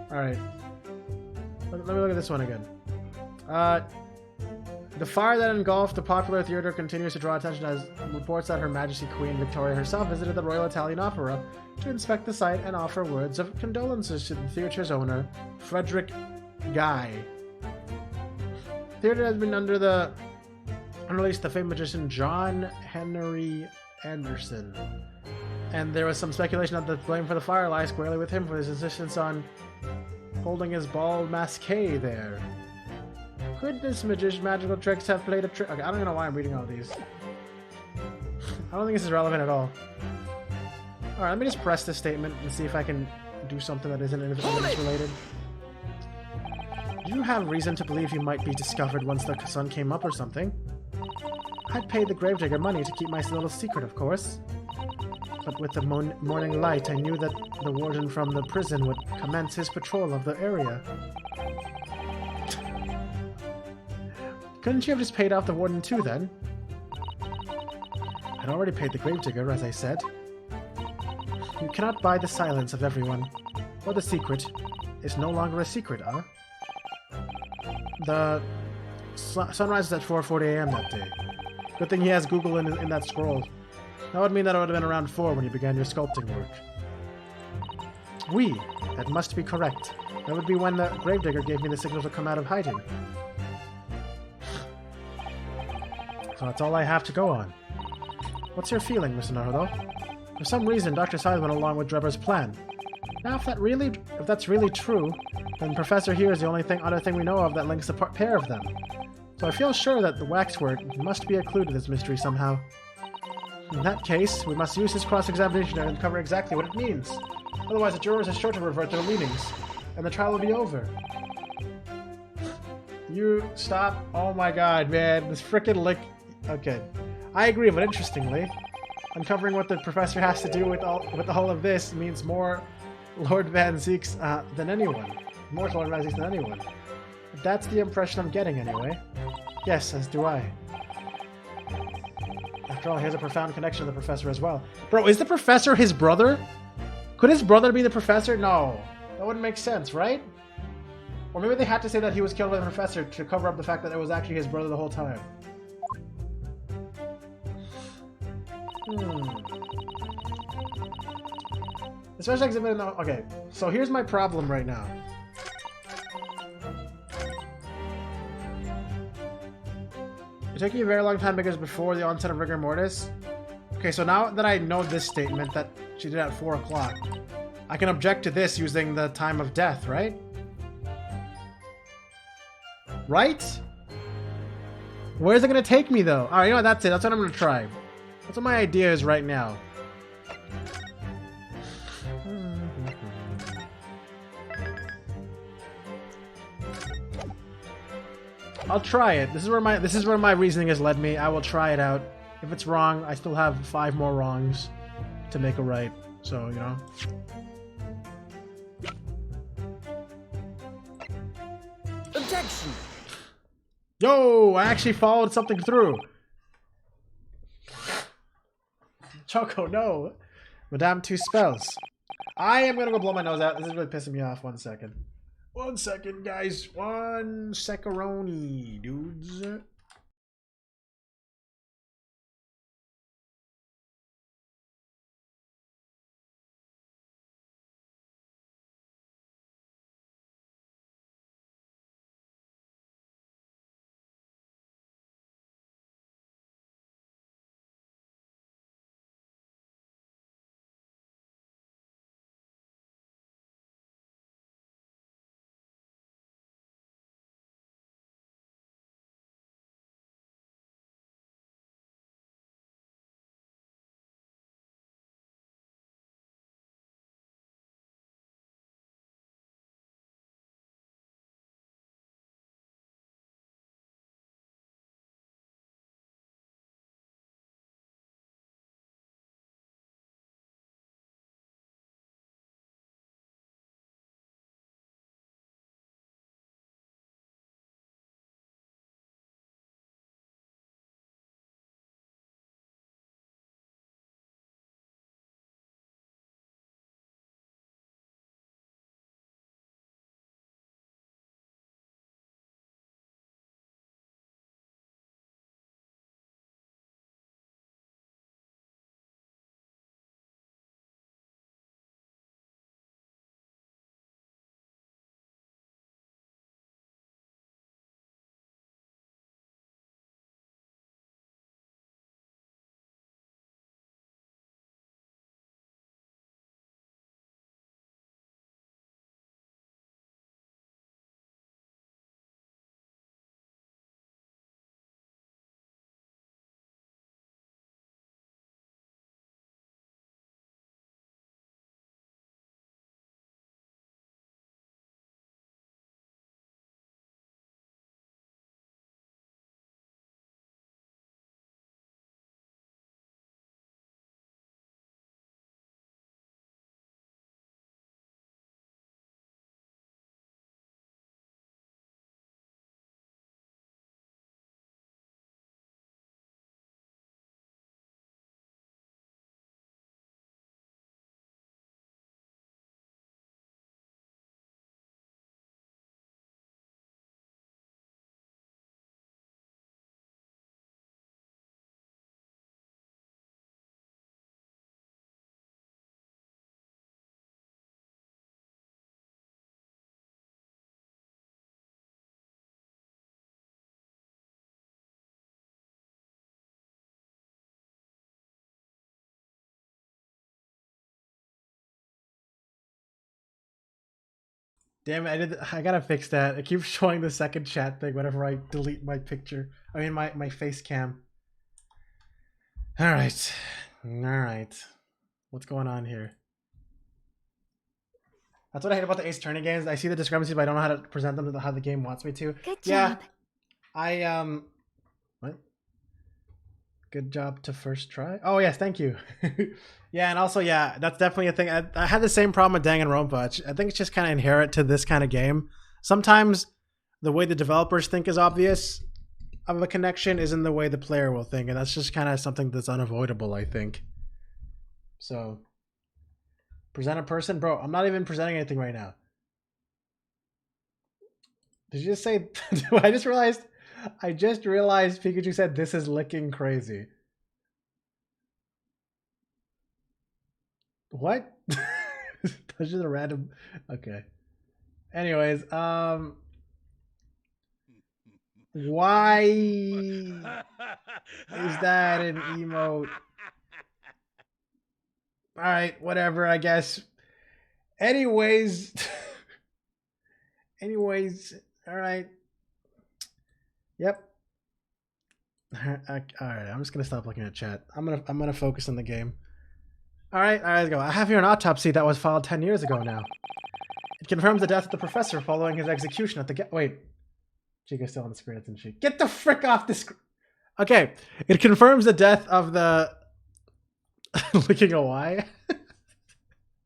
Alright. Let me look at this one again. The fire that engulfed the popular theatre continues to draw attention as reports that Her Majesty Queen Victoria herself visited the Royal Italian Opera to inspect the site and offer words of condolences to the theatre's owner, Frederick Guy. The theatre has been under the unreleased the famed magician John Henry Anderson, and there was some speculation that the blame for the fire lies squarely with him for his insistence on holding his ball masqué there. Could this magical tricks have played a trick? Okay, I don't even know why I'm reading all these. I don't think this is relevant at all. Alright, let me just press this statement and see if I can do something that isn't evidence related. Do you have reason to believe you might be discovered once the sun came up or something? I'd pay the gravedigger money to keep my little secret, of course. But with the morning light, I knew that the warden from the prison would commence his patrol of the area. Couldn't you have just paid off the warden too, then? I'd already paid the gravedigger, as I said. You cannot buy the silence of everyone. Or the secret. It's no longer a secret, huh? The sunrise is at 4:40 a.m. that day. Good thing he has Google in that scroll. That would mean that it would have been around 4 when you began your sculpting work. That must be correct. That would be when the gravedigger gave me the signal to come out of hiding. So that's all I have to go on. What's your feeling, Mr. Naruto? For some reason, Dr. Sai went along with Drebber's plan. Now, if that's really true, then Professor here is the only other thing we know of that links the pair of them. So I feel sure that the waxwork must be a clue to this mystery somehow. In that case, we must use his cross-examination to uncover exactly what it means. Otherwise, the jurors are sure to revert their leanings, and the trial will be over. You stop. Oh my god, man. This frickin' lick. Okay. I agree, but interestingly, uncovering what the professor has to do with the whole of this means more Lord Van Zeeks than anyone. More Lord Van Zeeks than anyone. That's the impression I'm getting, anyway. Yes, as do I. After all, he has a profound connection to the professor as well. Bro, is the professor his brother? Could his brother be the professor? No. That wouldn't make sense, right? Or maybe they had to say that he was killed by the professor to cover up the fact that it was actually his brother the whole time. Especially exhibit. Okay, so here's my problem right now. It took you a very long time because before the onset of rigor mortis. Okay, so now that I know this statement that she did at 4 o'clock, I can object to this using the time of death, right? Right? Where's it gonna take me though? Alright, you know what, that's it. That's what I'm gonna try. That's what my idea is right now. I'll try it. This is where my reasoning has led me. I will try it out. If it's wrong, I still have 5 more wrongs to make a right. So, you know. Objection! Yo, I actually followed something through. Choco, no. Madame Two Spells. I am gonna go blow my nose out. This is really pissing me off. 1 second. 1 second, guys. 1 secaroni, dudes. Damn it, I gotta fix that. It keeps showing the second chat thing whenever I delete my picture. I mean my face cam. Alright. Alright. What's going on here? That's what I hate about the Ace Attorney games. I see the discrepancies, but I don't know how to present them to how the game wants me to. Good Yeah, job. I what? Good job to first try. Oh yes, thank you. Yeah, and also yeah, that's definitely a thing. I had the same problem with Danganronpa. I think it's just kind of inherent to this kind of game. Sometimes the way the developers think is obvious of a connection isn't the way the player will think, and that's just kind of something that's unavoidable, I think. So, present a person, bro. I'm not even presenting anything right now. Did you just say? I just realized. I just realized Pikachu said this is licking crazy. What? That's just a random. Okay. Anyways, Why is that an emote? Alright, whatever, I guess. Anyways. Alright. Yep. Alright, I'm just gonna stop looking at chat. I'm gonna focus on the game. Alright, let's go. I have here an autopsy that was filed 10 years ago now. It confirms the death of the professor following his execution at the wait. Chica's still on the screen, isn't she? Get the frick off the screen! Okay. It confirms the death of the... Licking a Y?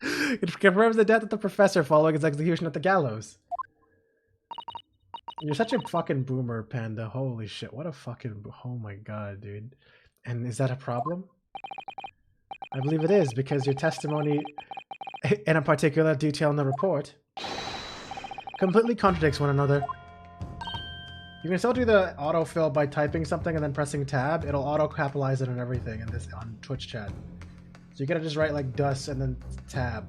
It confirms the death of the professor following his execution at the gallows. You're such a fucking boomer, Panda. Holy shit. What a fucking... Oh my god, dude. And is that a problem? I believe it is, because your testimony, in a particular detail in the report, completely contradicts one another. You can still do the autofill by typing something and then pressing tab. It'll auto-capitalize it and everything in this on Twitch chat. So you gotta just write like "dus" and then tab.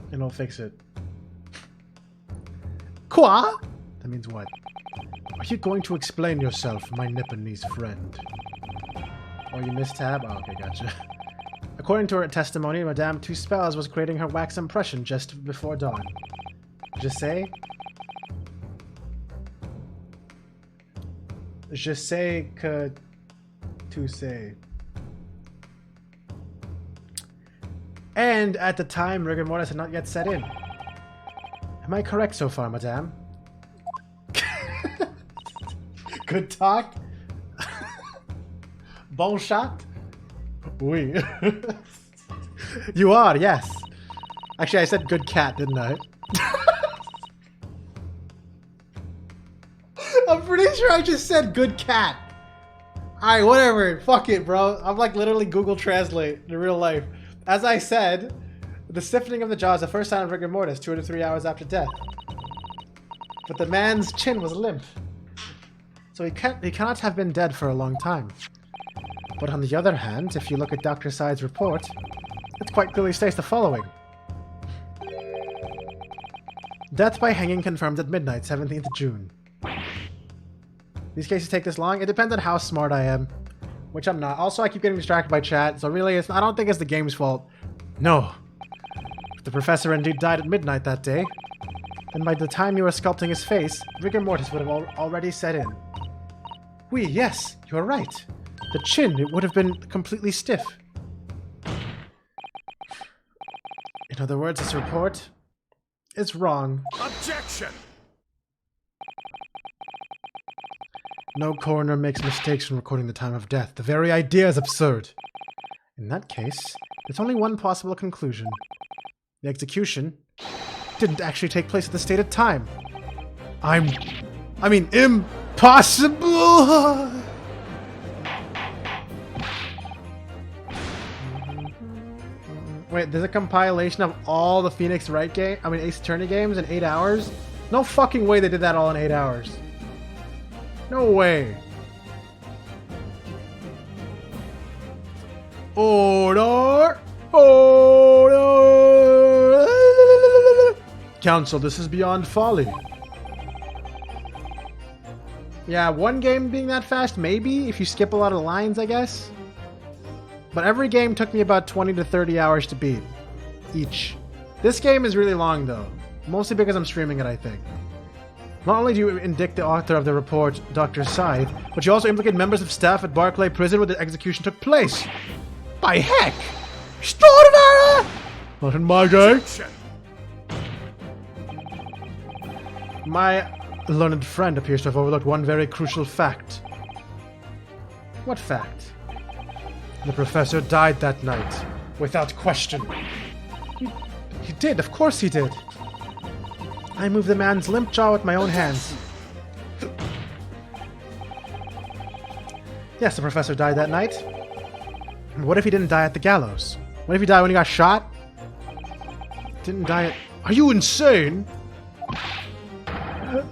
And it'll fix it. Quoi? That means what? Are you going to explain yourself, my Nipponese friend? Oh, you missed tab? Oh, okay, gotcha. According to her testimony, Madame Two Spells was creating her wax impression just before dawn. Je sais que tu sais. And at the time, rigor mortis had not yet set in. Am I correct so far, Madame? Good talk? Bon shot? Oui. You are, yes. Actually, I said good cat, didn't I? I'm pretty sure I just said good cat. Alright, whatever. Fuck it, bro. I'm like literally Google Translate in real life. As I said, the stiffening of the jaw is the first sign of rigor mortis 2 to 3 hours after death. But the man's chin was limp. So he cannot have been dead for a long time. But on the other hand, if you look at Dr. Side's report, it quite clearly states the following. Death by hanging confirmed at midnight, 17th of June. These cases take this long? It depends on how smart I am. Which I'm not. Also, I keep getting distracted by chat, so really, I don't think it's the game's fault. No. If the professor indeed died at midnight that day, then by the time you were sculpting his face, rigor mortis would have already set in. Oui, yes, you're right. The chin, it would have been completely stiff. In other words, this report is wrong. Objection! No coroner makes mistakes when recording the time of death. The very idea is absurd. In that case, there's only one possible conclusion. The execution didn't actually take place at the stated time. I mean, impossible! Wait, there's a compilation of all the Phoenix Wright Ace Attorney games in 8 hours? No fucking way they did that all in 8 hours. No way. Order! Order! Counsel, this is beyond folly. Yeah, one game being that fast, maybe, if you skip a lot of lines, I guess. But every game took me about 20 to 30 hours to beat. Each. This game is really long, though. Mostly because I'm streaming it, I think. Not only do you indict the author of the report, Dr. Scythe, but you also implicate members of staff at Barclay Prison where the execution took place. By heck! Extraordinary! Not in my day. My learned friend appears to have overlooked one very crucial fact. What fact? The professor died that night, without question. He did, of course he did. I moved the man's limp jaw with my own hands. Yes, the professor died that night. What if he didn't die at the gallows? What if he died when he got shot? Didn't die at... Are you insane?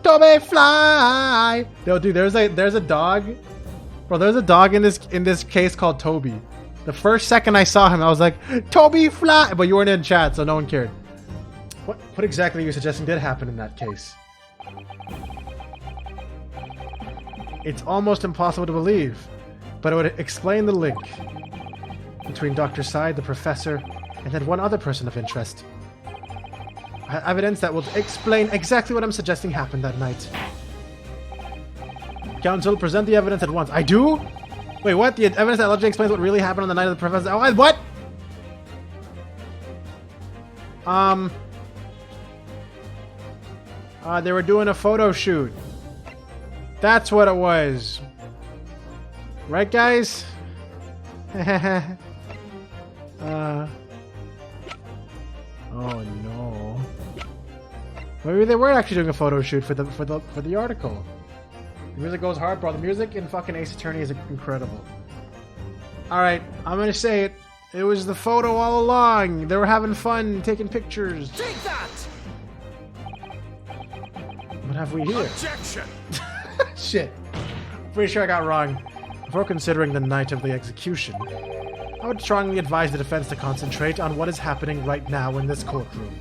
Toby fly! Yo, dude, there's a dog. Bro, there's a dog in this case called Toby. The first second I saw him, I was like, Toby fly! But you weren't in chat, so no one cared. What exactly are you suggesting did happen in that case? It's almost impossible to believe, but it would explain the link between Dr. Side, the professor, and then one other person of interest. Evidence that will explain exactly what I'm suggesting happened that night. Counsel, present the evidence at once. I do? Wait, what? The evidence that logically explains what really happened on the night of the professor. Oh, what? They were doing a photo shoot. That's what it was. Right, guys? Oh no. Maybe they were actually doing a photo shoot for the article. The music goes hard, bro. The music in fucking Ace Attorney is incredible. Alright, I'm gonna say it. It was the photo all along. They were having fun, taking pictures. Take that! What have we here? Objection! Shit. Pretty sure I got wrong. Before considering the night of the execution, I would strongly advise the defense to concentrate on what is happening right now in this courtroom.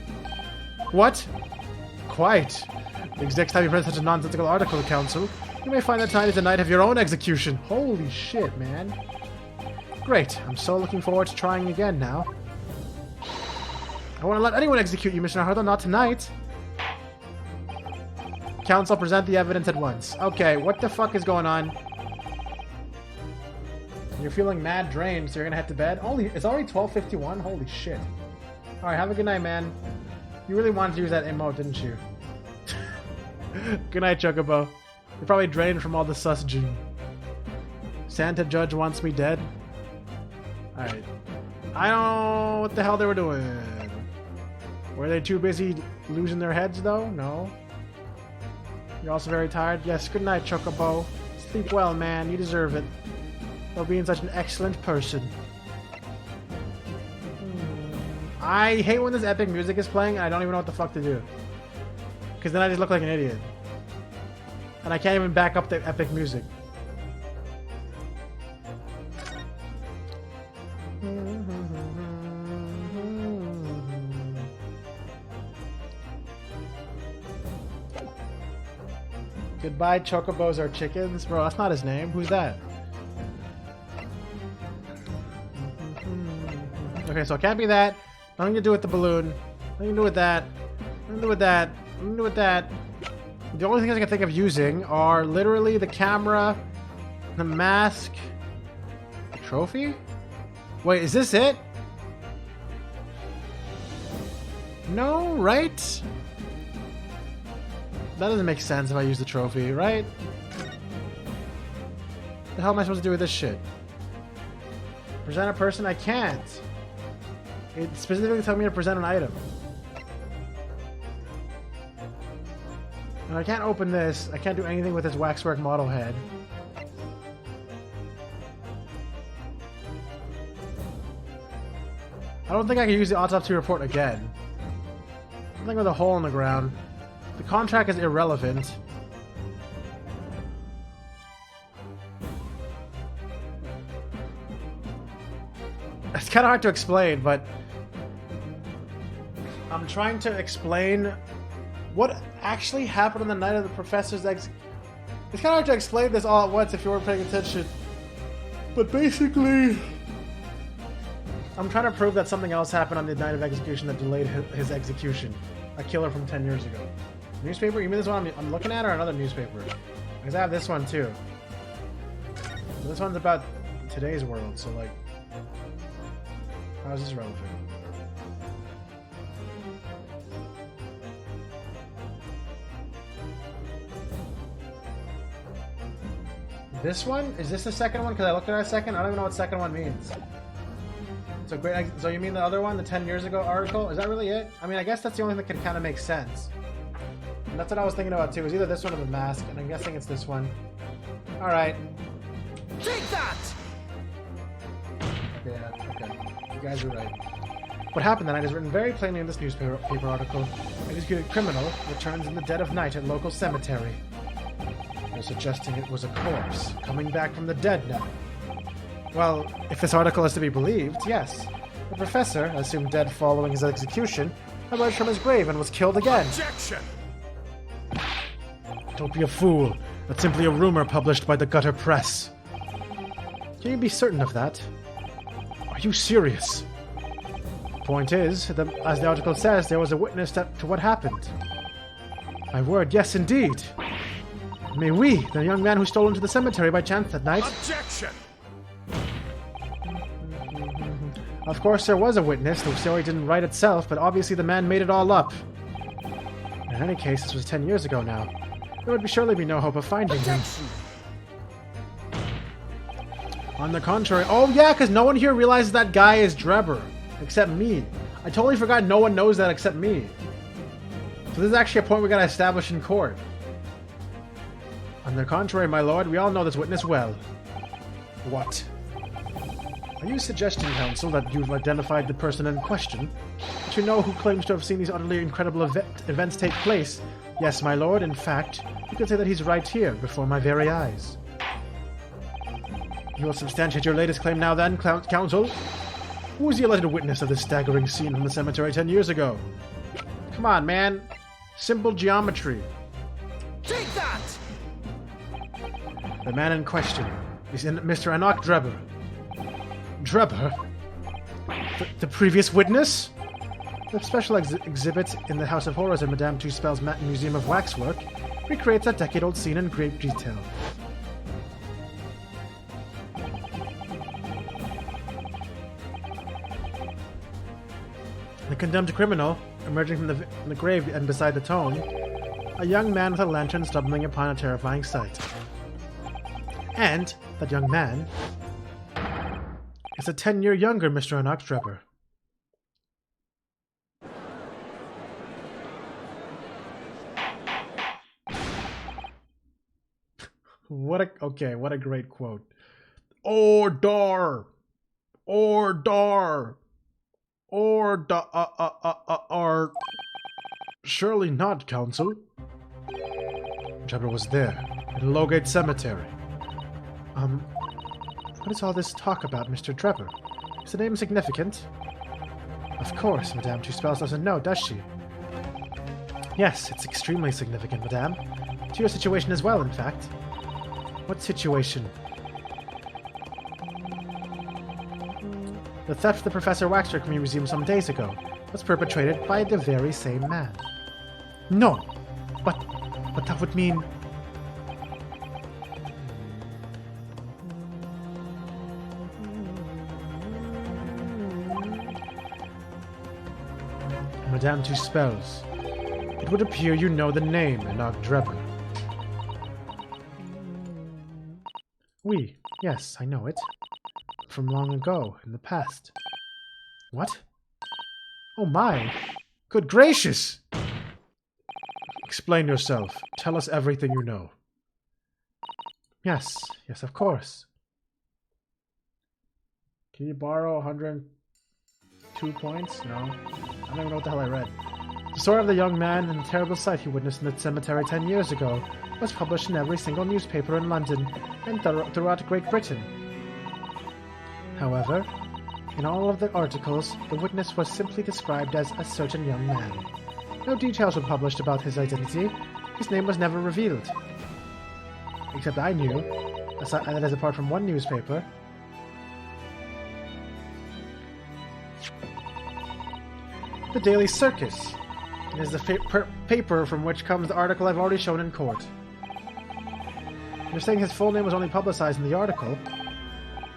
What? Quite. The next time you present such a nonsensical article, counsel, you may find that tonight is the night of your own execution. Holy shit, man. Great. I'm so looking forward to trying again now. I won't let anyone execute you, Mr. Naruto, not tonight. Counsel, present the evidence at once. Okay, what the fuck is going on? You're feeling mad drained, so you're gonna head to bed? It's already 12:51? Holy shit. Alright, have a good night, man. You really wanted to use that emote, didn't you? Good night, Chocobo. You're probably drained from all the susging. Santa Judge wants me dead? Alright. I don't know what the hell they were doing. Were they too busy losing their heads, though? No. You're also very tired? Yes, good night, Chocobo. Sleep well, man. You deserve it. For being such an excellent person. I hate when this epic music is playing and I don't even know what the fuck to do. Because then I just look like an idiot. And I can't even back up the epic music. Goodbye, Chocobos are chickens? Bro, that's not his name. Who's that? Okay, so it can't be that. Nothing to do with the balloon. Nothing to do with that. Nothing to do with that. Nothing to do with that. The only things I can think of using are literally the camera, the mask, the trophy? Wait, is this it? No, right? That doesn't make sense if I use the trophy, right? What the hell am I supposed to do with this shit? Present a person? I can't. It specifically tells me to present an item. And I can't open this. I can't do anything with this waxwork model head. I don't think I can use the autopsy report again. Something with a hole in the ground. The contract is irrelevant. It's kind of hard to explain, but I'm trying to explain what actually happened on the night of the professor's It's kind of hard to explain this all at once if you weren't paying attention. But basically, I'm trying to prove that something else happened on the night of execution that delayed his execution. A killer from 10 years ago. Newspaper? You mean this one I'm looking at, or another newspaper? Because I have this one too. This one's about today's world, so like, how is this relevant? This one? Is this the second one? Because I looked at our second. I don't even know what second one means. So great. So you mean the other one, the 10 years ago article? Is that really it? I mean, I guess that's the only thing that can kind of make sense. And that's what I was thinking about too. It was either this one or the mask, and I'm guessing it's this one. All right. Take that! Yeah. Okay. You guys are right. What happened that night is written very plainly in this newspaper article. An executed criminal returns in the dead of night at local cemetery. They're suggesting it was a corpse coming back from the dead now. Well, if this article is to be believed, yes. The professor, assumed dead following his execution, emerged from his grave and was killed again. Objection! Don't be a fool. That's simply a rumor published by the gutter press. Can you be certain of that? Are you serious? Point is, as the article says, there was a witness to what happened. My word, yes indeed. Mais oui, the young man who stole into the cemetery by chance that night. Objection! Of course, there was a witness. The story didn't write itself, but obviously the man made it all up. In any case, this was 10 years ago now. There would surely be no hope of finding him. Objection! On the contrary, oh yeah, because no one here realizes that guy is Drebber, except me. I totally forgot no one knows that except me. So this is actually a point we gotta establish in court. On the contrary, my lord, we all know this witness well. What? Are you suggesting, counsel, that you've identified the person in question? That you know who claims to have seen these utterly incredible events take place? Yes, my lord, in fact, you can say that he's right here, before my very eyes. You will substantiate your latest claim now then, counsel? Who was the alleged witness of this staggering scene from the cemetery 10 years ago? Come on, man. Simple geometry. Take that! The man in question is Mr. Enoch Drebber. Drebber? The previous witness? The special exhibit in the House of Horrors at Madame Tuspel's Museum of Waxwork recreates that decade-old scene in great detail. The condemned criminal, emerging from the grave and beside the tomb, a young man with a lantern stumbling upon a terrifying sight. And that young man is a 10-year younger Mr. Enoch Drebber. What a great quote. Order! Order! Order! Surely not, counsel. Drebber was there, in Lowgate Cemetery. What is all this talk about Mr. Drebber? Is the name significant? Of course, Madame Tuspel doesn't know, does she? Yes, it's extremely significant, Madame. To your situation as well, in fact. What situation? The theft of the Professor Waxwork Museum some days ago was perpetrated by the very same man. No! But that would mean... Madame Tuspel's. It would appear you know the name Enoch Drebber. Oui, yes, I know it. From long ago, in the past. What? Oh my! Good gracious! Explain yourself. Tell us everything you know. Yes, of course. Can you borrow 102 points? No. I don't even know what the hell I read. The story of the young man and the terrible sight he witnessed in the cemetery 10 years ago was published in every single newspaper in London and throughout Great Britain. However, in all of the articles, the witness was simply described as a certain young man. No details were published about his identity. His name was never revealed. Except I knew, that is apart from one newspaper. The Daily Circus. It is the paper from which comes the article I've already shown in court. You're saying his full name was only publicized in the article?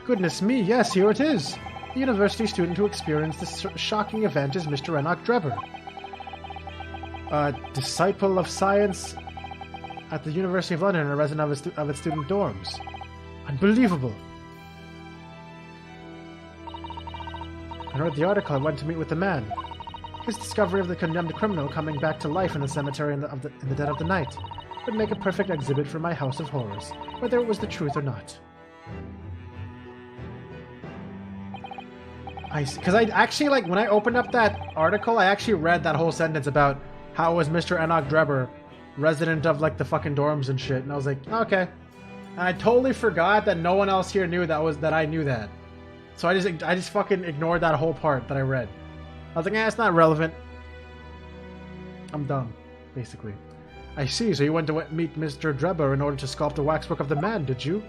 Goodness me, yes, here it is. The university student who experienced this shocking event is Mr. Enoch Drebber. A disciple of science at the University of London and a resident of its student dorms. Unbelievable. I read the article and went to meet with the man. His discovery of the condemned criminal coming back to life in the cemetery in the dead of the night would make a perfect exhibit for my House of Horrors, whether it was the truth or not. Because I actually, like, when I opened up that article, I actually read that whole sentence about how it was Mr. Enoch Drebber, resident of, like, the fucking dorms and shit, and I was like, okay. And I totally forgot that no one else here knew that I knew that. So I just fucking ignored that whole part that I read. I was like, it's not relevant. I'm dumb, basically. I see, so you went to meet Mr. Drebber in order to sculpt a waxwork of the man, did you?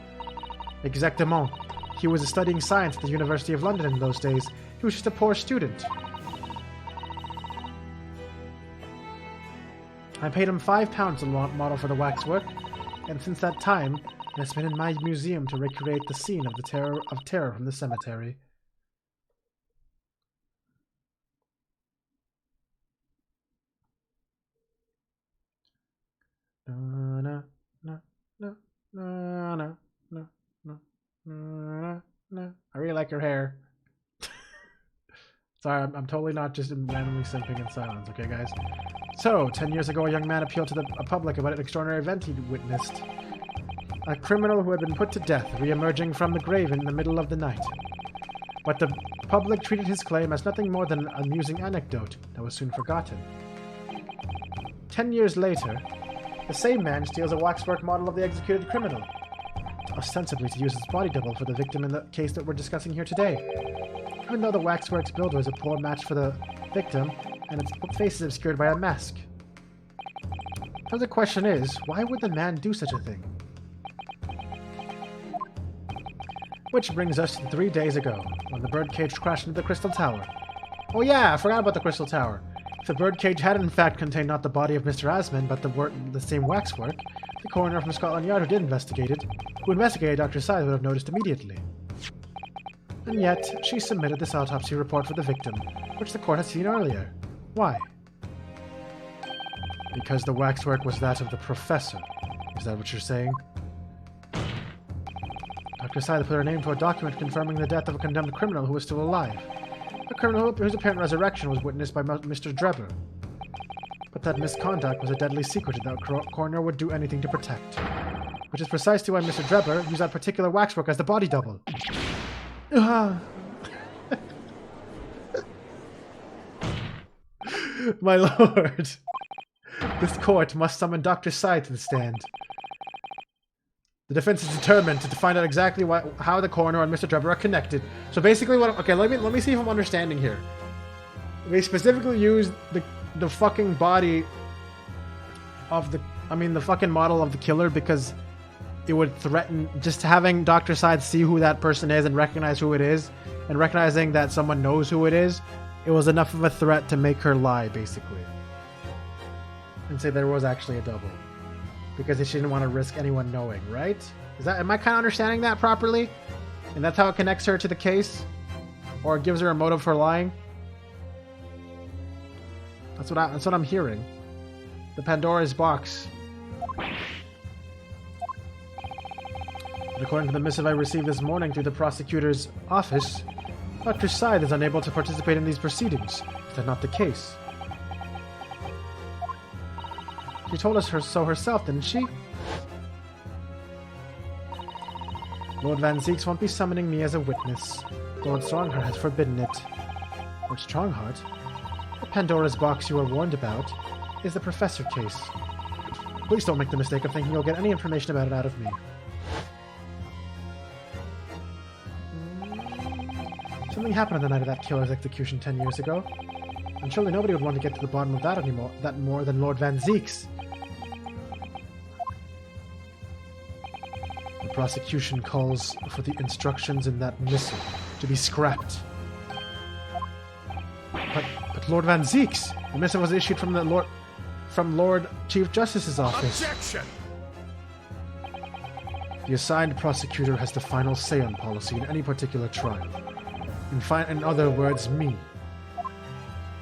Exactement. He was studying science at the University of London in those days. He was just a poor student. I paid him £5 to model for the waxwork, and since that time, it has been in my museum to recreate the scene of the terror from the cemetery. Na, na, na, na, na, na, na, na, na. I really like your hair. Sorry, I'm totally not just randomly simping in silence, okay, guys? So, 10 years ago, a young man appealed to the public about an extraordinary event he'd witnessed. A criminal who had been put to death, re-emerging from the grave in the middle of the night. But the public treated his claim as nothing more than an amusing anecdote that was soon forgotten. 10 years later, the same man steals a waxwork model of the executed criminal, ostensibly to use as body double for the victim in the case that we're discussing here today. Even though the waxwork's builder is a poor match for the victim, and its face is obscured by a mask. So the question is, why would the man do such a thing? Which brings us to 3 days ago, when the birdcage crashed into the Crystal Tower. Oh yeah, I forgot about the Crystal Tower. If the birdcage had in fact contained not the body of Mr. Asman, but the same waxwork, the coroner from Scotland Yard who investigated Dr. Scythe would have noticed immediately. And yet, she submitted this autopsy report for the victim, which the court had seen earlier. Why? Because the waxwork was that of the professor. Is that what you're saying? Dr. Scythe put her name to a document confirming the death of a condemned criminal who was still alive. A criminal whose apparent resurrection was witnessed by Mr. Drebber. But that misconduct was a deadly secret that the coroner would do anything to protect. Which is precisely why Mr. Drebber used that particular waxwork as the body double. My lord, this court must summon Dr. Scythe to the stand. The defense is determined to find out exactly how the coroner and Mr. Drebber are connected. So basically, okay, let me see if I'm understanding here. They specifically used the fucking body of the fucking model of the killer because it would threaten just having Dr. Scythe see who that person is and recognize who it is, and recognizing that someone knows who it is. It was enough of a threat to make her lie, basically. And say there was actually a double. Because she didn't want to risk anyone knowing, right? Am I kind of understanding that properly? And that's how it connects her to the case? Or it gives her a motive for lying? That's what I'm hearing. The Pandora's box. And according to the missive I received this morning through the prosecutor's office, Dr. Scythe is unable to participate in these proceedings. Is that not the case? She told us so herself, didn't she? Lord Van Zeeks won't be summoning me as a witness. Lord Strongheart has forbidden it. Lord Strongheart? The Pandora's box you were warned about is the Professor case. Please don't make the mistake of thinking you'll get any information about it out of me. Something happened on the night of that killer's execution 10 years ago. And surely nobody would want to get to the bottom of that more than Lord Van Zeeks. The prosecution calls for the instructions in that missive to be scrapped. But Lord Van Zeeks! The missive was issued from Lord Chief Justice's office. Objection! The assigned prosecutor has the final say on policy in any particular trial. In other words, me.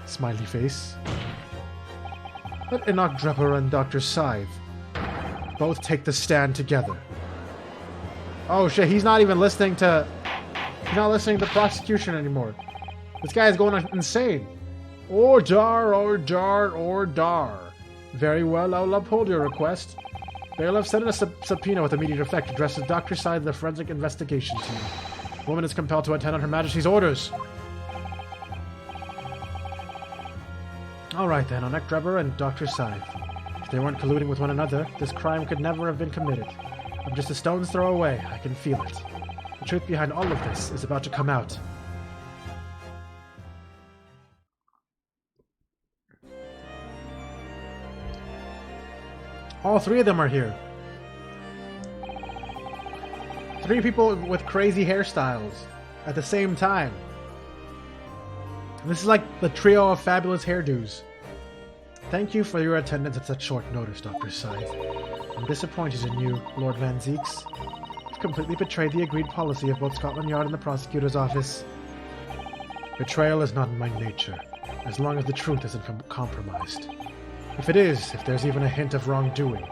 Smiley face. Let Enoch Drebber and Dr. Scythe both take the stand together. Oh shit, he's not listening to prosecution anymore. This guy is going insane. Ordar, ordar, ordar. Very well, I'll uphold your request. Bailiff, send in a subpoena with immediate effect addressed to Dr. Scythe of the Forensic Investigation Team. The woman is compelled to attend on Her Majesty's orders. Alright then, Enoch Drebber and Dr. Scythe. If they weren't colluding with one another, this crime could never have been committed. I'm just a stone's throw away, I can feel it. The truth behind all of this is about to come out. All three of them are here. 3 people with crazy hairstyles at the same time. This is like the trio of fabulous hairdos. Thank you for your attendance at such short notice, Dr. Scythe. I'm disappointed in you, Lord Van Zeeks. You've completely betrayed the agreed policy of both Scotland Yard and the prosecutor's office. Betrayal is not in my nature, as long as the truth isn't compromised. If it is, if there's even a hint of wrongdoing,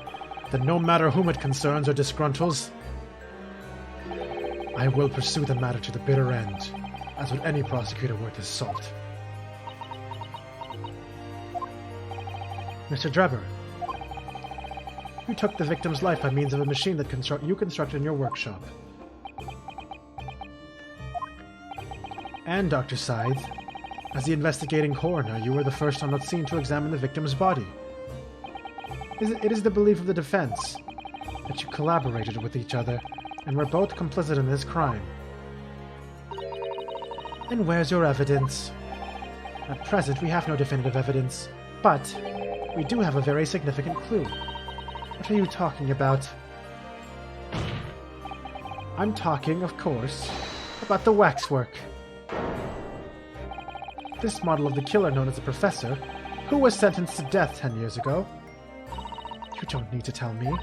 then no matter whom it concerns or disgruntles, I will pursue the matter to the bitter end, as would any prosecutor worth his salt. Mr. Drebber, you took the victim's life by means of a machine that you constructed in your workshop. And, Dr. Scythe, as the investigating coroner, you were the first on the scene to examine the victim's body. It is the belief of the defense that you collaborated with each other and were both complicit in this crime. And where's your evidence? At present, we have no definitive evidence, but we do have a very significant clue. What are you talking about? I'm talking, of course, about the waxwork. This model of the killer known as the Professor, who was sentenced to death 10 years ago. You don't need to tell me.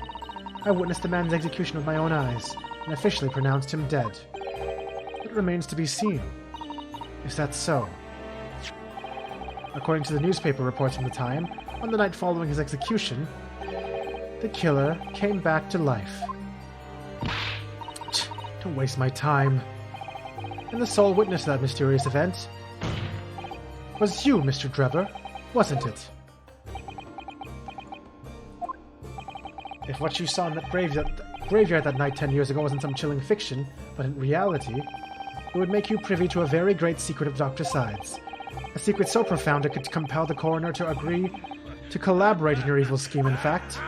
I witnessed the man's execution with my own eyes, and officially pronounced him dead. It remains to be seen. Is that so? According to the newspaper reports from the time, on the night following his execution, the killer came back to life. Don't waste my time. And the sole witness to that mysterious event was you, Mr. Drebber, wasn't it? If what you saw in that graveyard that night 10 years ago wasn't some chilling fiction, but in reality, it would make you privy to a very great secret of Dr. Scythe's. A secret so profound it could compel the coroner to agree to collaborate in your evil scheme, in fact.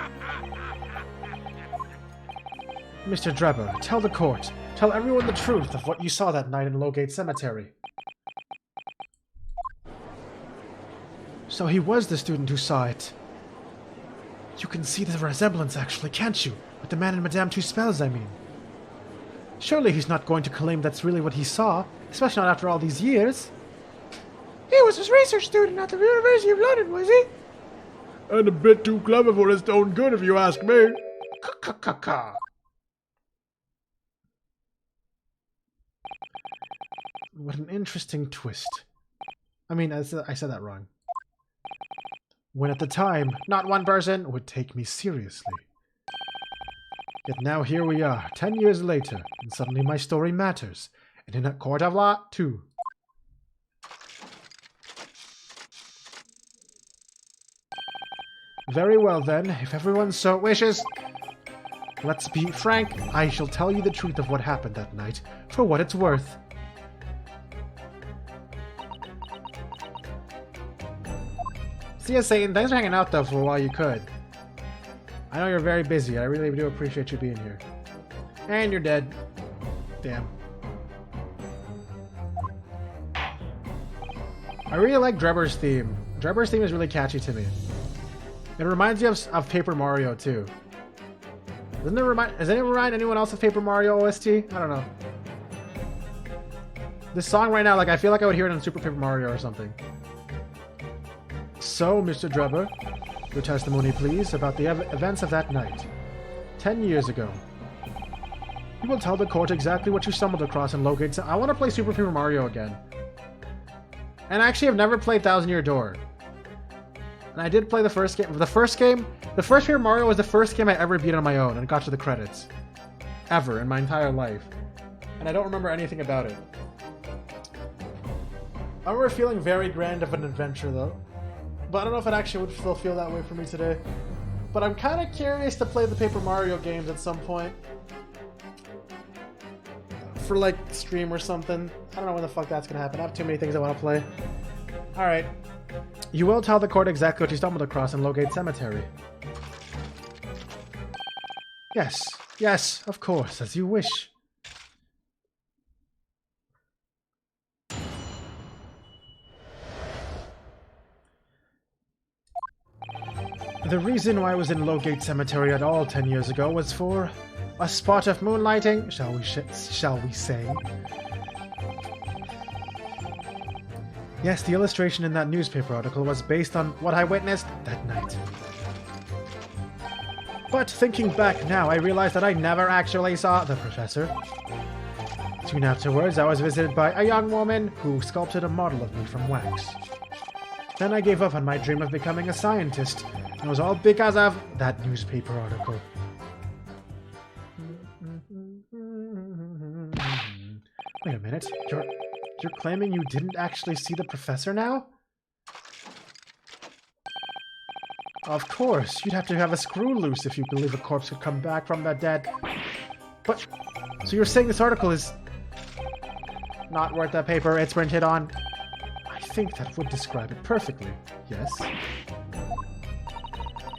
Mr. Drebber, tell the court, tell everyone the truth of what you saw that night in Lowgate Cemetery. So he was the student who saw it. You can see the resemblance, actually, can't you? With the man in Madame Tuspel's, I mean. Surely he's not going to claim that's really what he saw, especially not after all these years. He was his research student at the University of London, was he? And a bit too clever for his own good, if you ask me. Ka-ka-ka-ka. What an interesting twist. I mean, I said that wrong. When at the time, not one person would take me seriously. Yet now here we are, 10 years later, and suddenly my story matters, and in a court of law, too. Very well then, if everyone so wishes. Let's be frank, I shall tell you the truth of what happened that night, for what it's worth. See ya, Satan. Thanks for hanging out, though, for a while you could. I know you're very busy. I really do appreciate you being here. And you're dead. Damn. I really like Drebber's theme. Drebber's theme is really catchy to me. It reminds me of Paper Mario, too. Does it remind anyone else of Paper Mario OST? I don't know. This song right now, like, I feel like I would hear it in Super Paper Mario or something. So, Mr. Drebber, your testimony, please, about the events of that night. 10 years ago. You will tell the court exactly what you stumbled across in Lowgate. I want to play Super Paper Mario again. And actually, I've never played Thousand Year Door. And I did play the first game. The first Paper Mario was the first game I ever beat on my own and got to the credits. Ever, in my entire life. And I don't remember anything about it. I remember feeling very grand of an adventure, though. But I don't know if it actually would still feel that way for me today. But I'm kind of curious to play the Paper Mario games at some point. For, like, stream or something. I don't know when the fuck that's gonna happen. I have too many things I want to play. Alright. You will tell the court exactly what you stumbled across in Lowgate Cemetery. Yes. Yes, of course, as you wish. The The reason why I was in Lowgate Cemetery at all 10 years ago was for a spot of moonlighting, shall we say. Yes, the illustration in that newspaper article was based on what I witnessed that night. But thinking back now, I realized that I never actually saw the professor. Soon afterwards, I was visited by a young woman who sculpted a model of me from wax. Then I gave up on my dream of becoming a scientist, and it was all because of that newspaper article. Wait a minute, you're claiming you didn't actually see the professor now? Of course, you'd have to have a screw loose if you believe a corpse could come back from the dead. But, so you're saying this article is not worth the paper it's printed on? I think that would describe it perfectly, yes?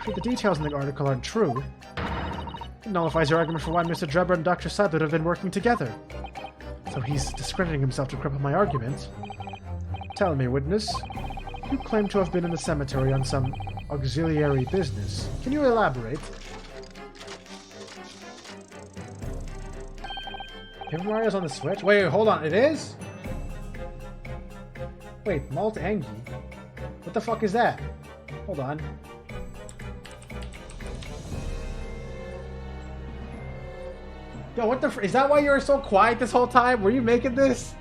If the details in the article aren't true, it nullifies your argument for why Mr. Drebber and Dr. Sud would have been working together. So he's discrediting himself to cripple my argument. Tell me, witness, you claim to have been in the cemetery on some auxiliary business. Can you elaborate? Paper Mario's on the Switch? Wait, hold on, it is? Wait, Malt Angie? What the fuck is that? Hold on. Yo, what the is that why you were so quiet this whole time? Were you making this?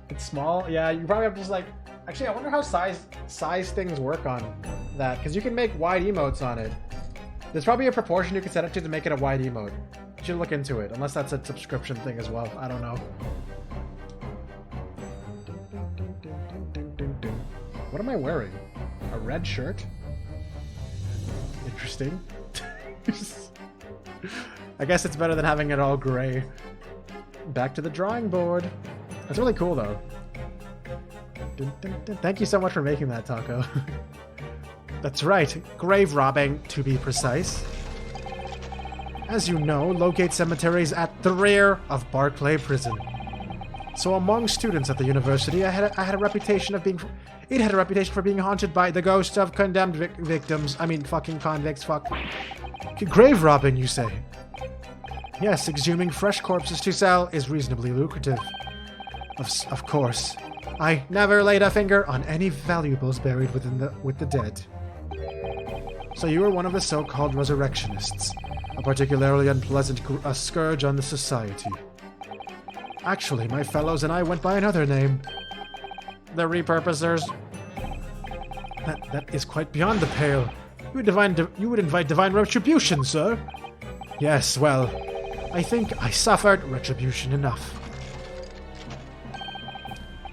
It's small? Yeah, you probably have to just like... Actually, I wonder how size things work on that. Because you can make wide emotes on it. There's probably a proportion you can set it to make it a wide emote. You should look into it. Unless that's a subscription thing as well. I don't know. What am I wearing? A red shirt? Interesting. I guess it's better than having it all gray. Back to the drawing board. That's really cool, though. Thank you so much for making that, Taco. That's right, grave robbing, to be precise. As you know, Lowgate Cemetery is at the rear of Barclay Prison. So among students at the university, I had a reputation of being... It had a reputation for being haunted by the ghosts of condemned victims. I mean, fucking convicts, fuck. Grave robbing, you say? Yes, exhuming fresh corpses to sell is reasonably lucrative. Of course. I never laid a finger on any valuables buried with the dead. So you were one of the so-called resurrectionists, a particularly unpleasant scourge on the society. Actually, my fellows and I went by another name. The repurposers. That is quite beyond the pale. You would invite divine retribution, sir? Yes, well, I think I suffered retribution enough.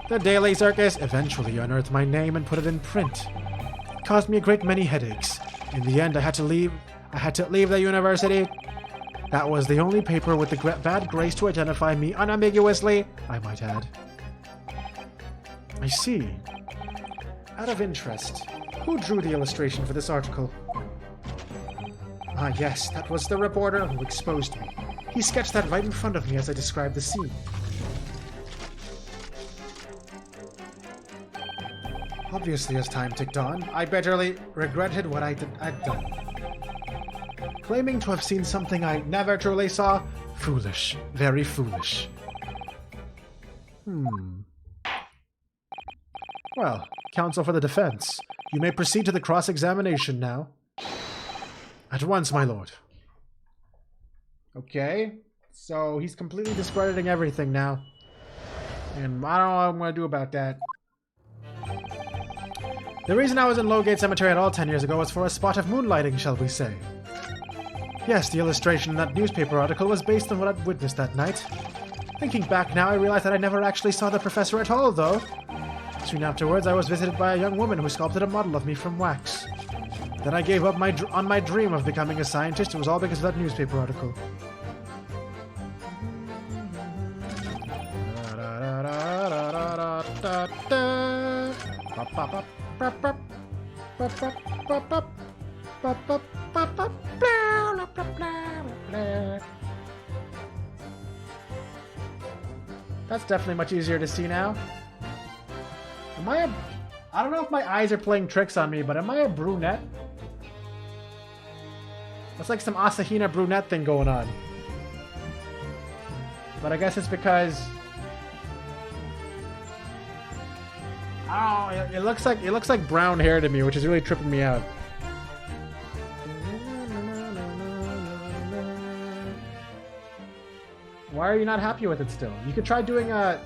The Daily Circus eventually unearthed my name and put it in print. It caused me a great many headaches. In the end, I had to leave the university. That was the only paper with the bad grace to identify me unambiguously, I might add. I see. Out of interest, who drew the illustration for this article? Ah, yes, that was the reporter who exposed me. He sketched that right in front of me as I described the scene. Obviously, as time ticked on, I bitterly regretted what I'd done. Claiming to have seen something I never truly saw? Foolish. Very foolish. Well, counsel for the defense. You may proceed to the cross-examination now. At once, my lord. Okay, so he's completely discrediting everything now. And I don't know what I'm going to do about that. The reason I was in Lowgate Cemetery at all 10 years ago was for a spot of moonlighting, shall we say. Yes, the illustration in that newspaper article was based on what I'd witnessed that night. Thinking back now, I realized that I never actually saw the professor at all, though. Soon afterwards, I was visited by a young woman who sculpted a model of me from wax. Then I gave up on my dream of becoming a scientist. It was all because of that newspaper article. That's definitely much easier to see now. I don't know if my eyes are playing tricks on me, but am I a brunette? That's like some Asahina brunette thing going on. But I guess it's because... Oh, it looks like brown hair to me, which is really tripping me out. Why are you not happy with it still? You could try doing a...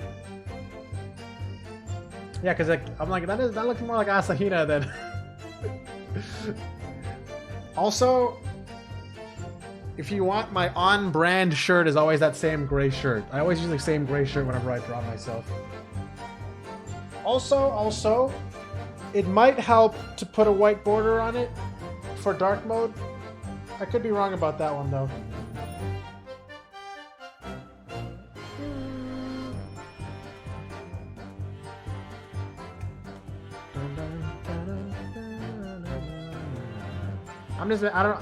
Yeah, because like, I'm like, that looks more like Asahina than... Also, if you want, my on-brand shirt is always that same gray shirt. I always use the same gray shirt whenever I draw myself. Also, it might help to put a white border on it for dark mode. I could be wrong about that one, though.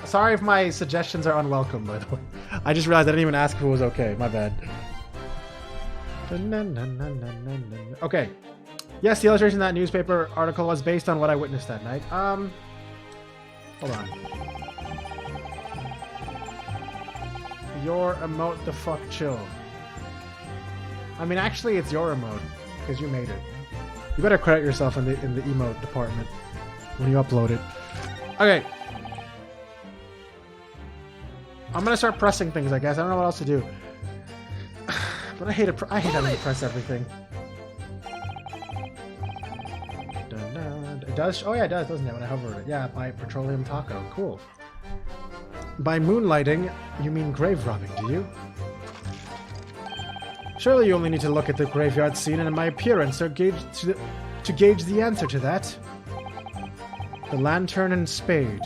Sorry if my suggestions are unwelcome, by the way. I just realized I didn't even ask if it was okay. My bad. Okay. Yes, the illustration in that newspaper article was based on what I witnessed that night. Hold on. Your emote the fuck chill. I mean, actually, it's your emote because you made it. You better credit yourself in the emote department when you upload it. Okay. I'm gonna start pressing things, I guess. I don't know what else to do. But I hate having to press everything. It does? Oh yeah, it does, doesn't it, when I hover it? Yeah, by Petroleum Taco. Cool. By moonlighting, you mean grave robbing, do you? Surely you only need to look at the graveyard scene and my appearance to gauge the answer to that. The lantern and spade.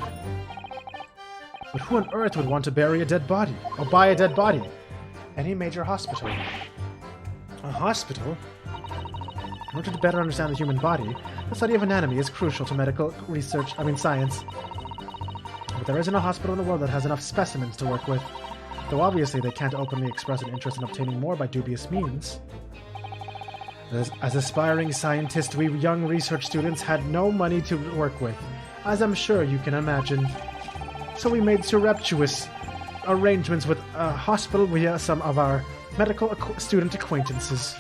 But who on earth would want to bury a dead body? Or buy a dead body? Any major hospital. A hospital? In order to better understand the human body, the study of anatomy is crucial to medical research, science. But there isn't a hospital in the world that has enough specimens to work with. Though obviously they can't openly express an interest in obtaining more by dubious means. As aspiring scientists, we young research students had no money to work with, as I'm sure you can imagine. So we made surreptitious arrangements with a hospital via some of our medical student acquaintances.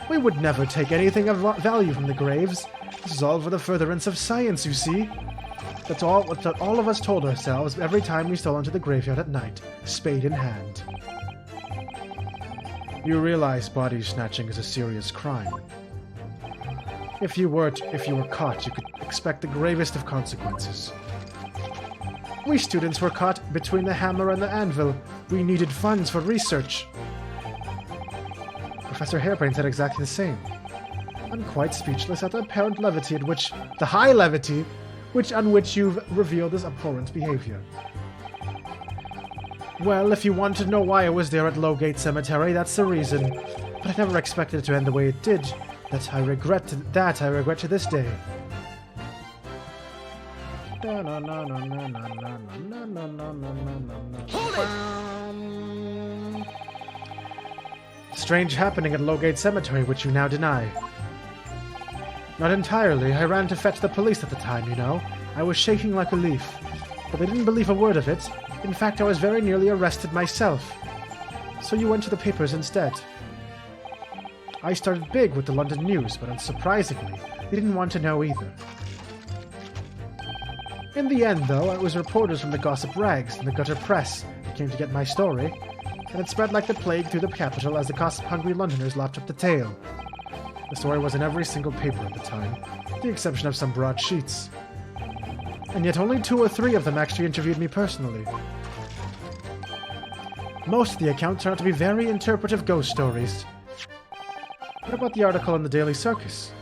We would never take anything of value from the graves. This is all for the furtherance of science, you see. That's all of us told ourselves every time we stole into the graveyard at night, spade in hand. You realize body snatching is a serious crime. If you were caught, you could expect the gravest of consequences. We students were caught between the hammer and the anvil. We needed funds for research. Professor Hairbrain said exactly the same. I'm quite speechless at the apparent levity on which you've revealed this abhorrent behavior. Well, if you want to know why I was there at Lowgate Cemetery, that's the reason. But I never expected it to end the way it did. That I regret to this day. Strange happening at Lowgate Cemetery, which you now deny. Not entirely. I ran to fetch the police at the time, you know. I was shaking like a leaf. But they didn't believe a word of it. In fact, I was very nearly arrested myself. So you went to the papers instead. I started big with the London News, but unsurprisingly, they didn't want to know either. In the end, though, it was reporters from the gossip rags and the gutter press that came to get my story, and it spread like the plague through the capital as the gossip-hungry Londoners lapped up the tale. The story was in every single paper at the time, with the exception of some broadsheets. And yet only 2 or 3 of them actually interviewed me personally. Most of the accounts turned out to be very interpretive ghost stories. What about the article in the Daily Circus?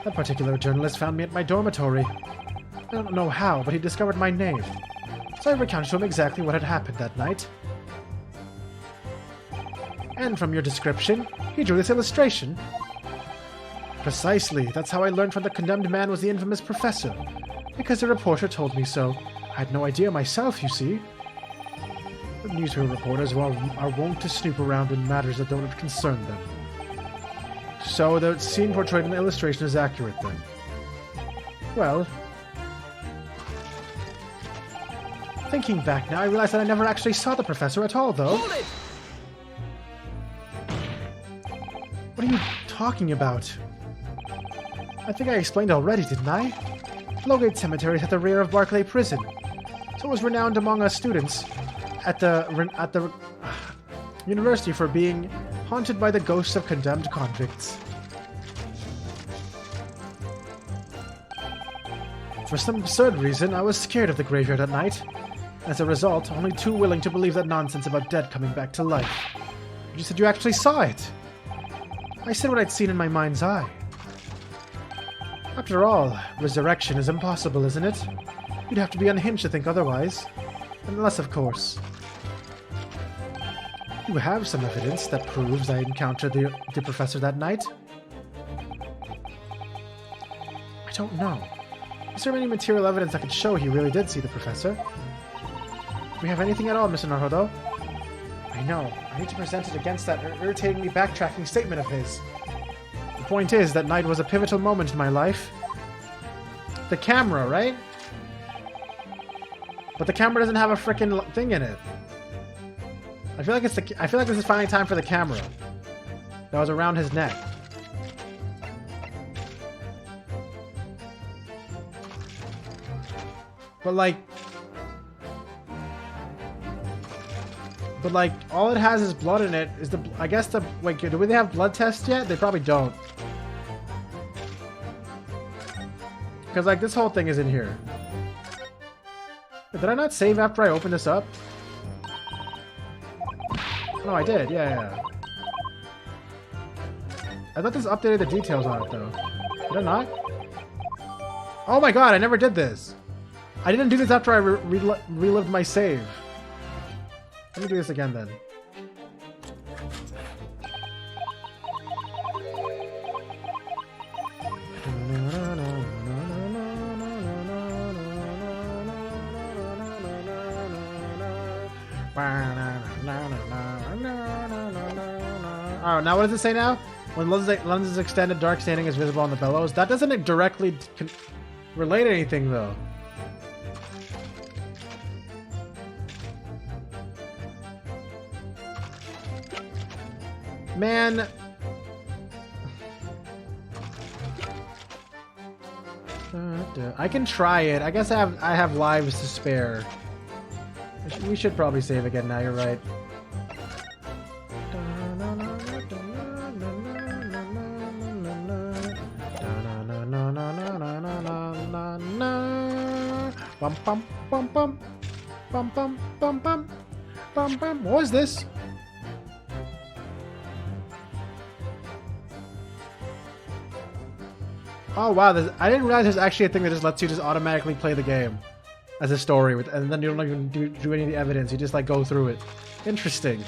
That particular journalist found me at my dormitory. I don't know how, but he discovered my name. So I recounted to him exactly what had happened that night. And from your description, he drew this illustration. Precisely, that's how I learned from the condemned man was the infamous professor. Because the reporter told me so. I had no idea myself, you see. But newspaper reporters are wont to snoop around in matters that don't concern them. So the scene portrayed in the illustration is accurate then. Well, thinking back now, I realize that I never actually saw the professor at all, though. Hold it! What are you talking about? I think I explained already, didn't I? Flowgate Cemetery is at the rear of Barclay Prison, so it was renowned among us students at the university for being haunted by the ghosts of condemned convicts. For some absurd reason, I was scared of the graveyard at night. As a result, only too willing to believe that nonsense about dead coming back to life. You said you actually saw it. I said what I'd seen in my mind's eye. After all, resurrection is impossible, isn't it? You'd have to be unhinged to think otherwise. Unless, of course, you have some evidence that proves I encountered the professor that night. I don't know. Is there any material evidence that could show he really did see the professor? Do we have anything at all, Mr. Naruto? I know. I need to present it against that irritatingly backtracking statement of his. The point is, that night was a pivotal moment in my life. The camera, right? But the camera doesn't have a frickin' thing in it. I feel like this is finally time for the camera. That was around his neck. But like, all it has is blood in it. I guess the, wait, do they have blood tests yet? They probably don't. Because, like, this whole thing is in here. Did I not save after I opened this up? No, I did. Yeah. I thought this updated the details on it, though. Did it not? Oh my god, I never did this. I didn't do this after I relived my save. Let me do this again, then. Oh, now what does it say now? When lenses extended, dark staining is visible on the bellows. That doesn't directly relate anything, though. Man. I can try it. I guess I have lives to spare. We should probably save again now, you're right. Bum bum bum bum bum bum bum bum bum bum. What was this? Oh wow, I didn't realize there's actually a thing that just lets you just automatically play the game as a story, and then you don't even do any of the evidence, you just like go through it. Interesting.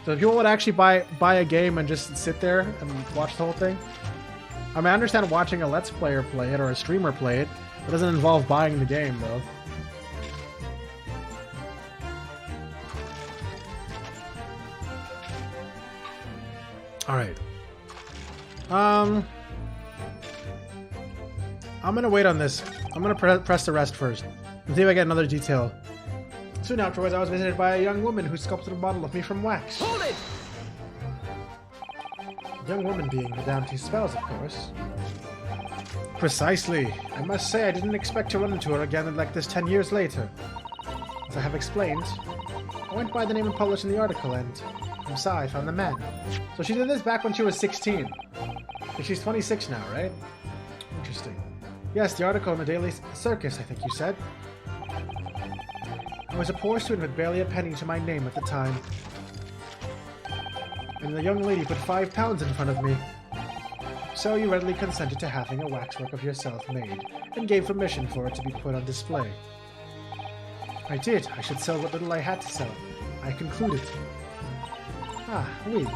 So if you want to actually buy a game and just sit there and watch the whole thing, I mean, I understand watching a Let's Player play it or a streamer play it. It doesn't involve buying the game, though. Alright. I'm gonna wait on this. I'm gonna press the rest first. And see if I get another detail. Soon afterwards, I was visited by a young woman who sculpted a model of me from wax. Hold it! Young woman being Madame Two Spells, of course. Precisely. I must say I didn't expect to run into her again like this 10 years later. As I have explained, I went by the name and published in the article, and from Sa I found the man. So she did this back when she was 16. And she's 26 now, right? Interesting. Yes, the article in the Daily Circus, I think you said. I was a poor student with barely a penny to my name at the time. And the young lady put £5 in front of me. So you readily consented to having a waxwork of yourself made, and gave permission for it to be put on display. I did. I should sell what little I had to sell. I concluded. Ah, oui.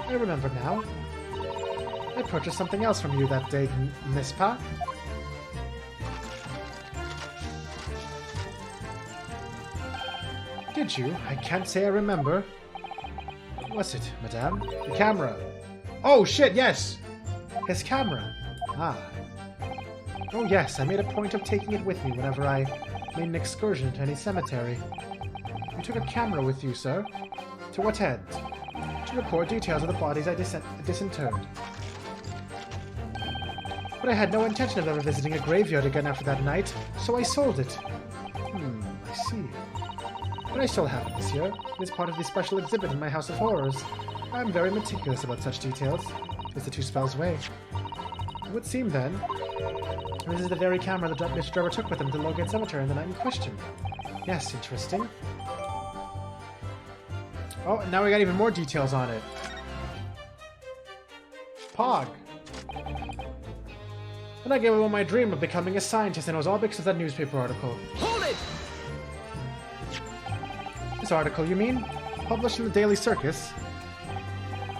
I remember now. I purchased something else from you that day, n'est-ce pas? Did you? I can't say I remember. What was it, madame? The camera. Oh shit, yes! His camera. Ah. Oh yes, I made a point of taking it with me whenever I made an excursion to any cemetery. You took a camera with you, sir? To what end? To record details of the bodies I disinterred. But I had no intention of ever visiting a graveyard again after that night, so I sold it. I see. But I still have it this year. It is part of the special exhibit in my House of Horrors. I am very meticulous about such details. It's the two spells' way. It would seem, then, this is the very camera that Mr. Trevor took with him to Logate Cemetery on the night in question. Yes, interesting. Oh, and now we got even more details on it. Pog. Then I gave away my dream of becoming a scientist, and it was all because of that newspaper article. Hold it! This article, you mean? Published in the Daily Circus?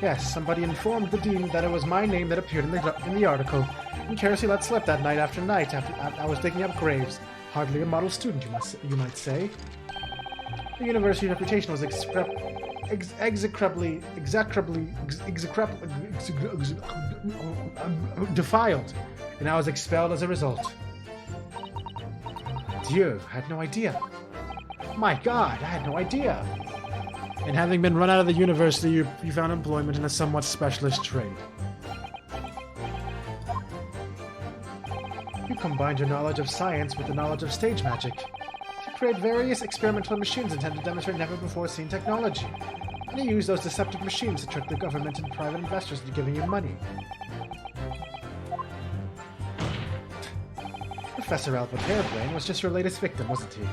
Yes, somebody informed the dean that it was my name that appeared in the article, and carelessly let slip that night after night after I was digging up graves. Hardly a model student, you might say. The university's reputation was execrably defiled, and I was expelled as a result. Dieu, I had no idea. My God, I had no idea. And having been run out of the university, you found employment in a somewhat specialist trade. You combined your knowledge of science with the knowledge of stage magic to create various experimental machines intended to demonstrate never-before-seen technology. And you used those deceptive machines to trick the government and private investors into giving you money. Professor Albert Hairbrain was just your latest victim, wasn't he?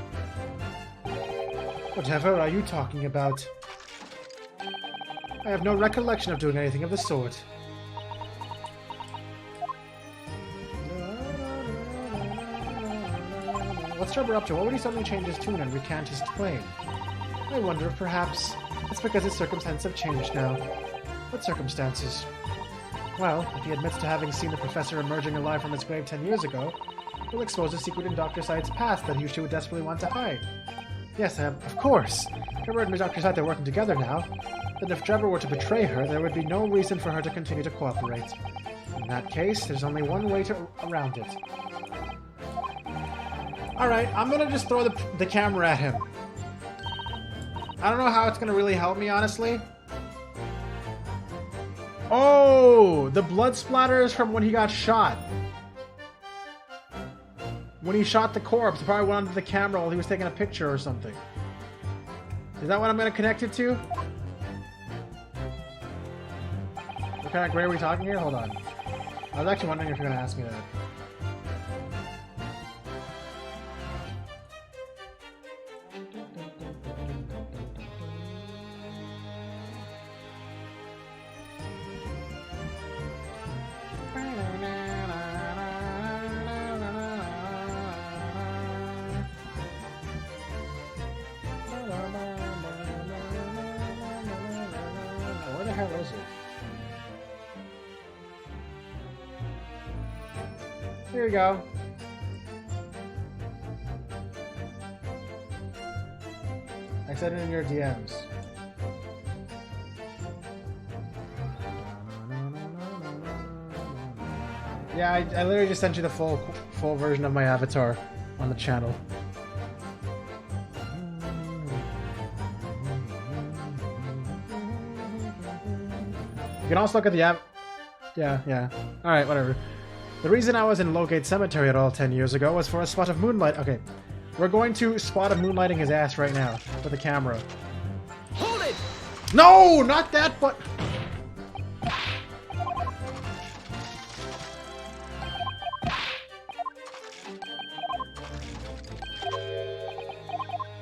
Whatever are you talking about? I have no recollection of doing anything of the sort. What's Trevor up to? Why would he suddenly change his tune and recant his claim? I wonder if perhaps it's because his circumstances have changed now. What circumstances? Well, if he admits to having seen the professor emerging alive from his grave 10 years ago, he'll expose a secret in Dr. Sight's past that he would desperately want to hide. Yes, of course. Trevor and Dr. Sight are working together now. Then if Trevor were to betray her, there would be no reason for her to continue to cooperate. In that case, there's only one way around it. Alright, I'm gonna just throw the camera at him. I don't know how it's gonna really help me, honestly. Oh! The blood splatters from when he got shot. When he shot the corpse, he probably went onto the camera while he was taking a picture or something. Is that what I'm gonna connect it to? What kind of grade are we talking here? Hold on. I was actually wondering if you're gonna ask me that. Where the hell is it? Here you go. I said it in your DMs. Yeah, I literally just sent you the full version of my avatar on the channel. You can also look at the app. Yeah. Alright, whatever. The reason I was in Logate Cemetery at all 10 years ago was for a spot of moonlight. Okay, we're going to spot of moonlighting his ass right now with the camera. Hold it! No, not that, but...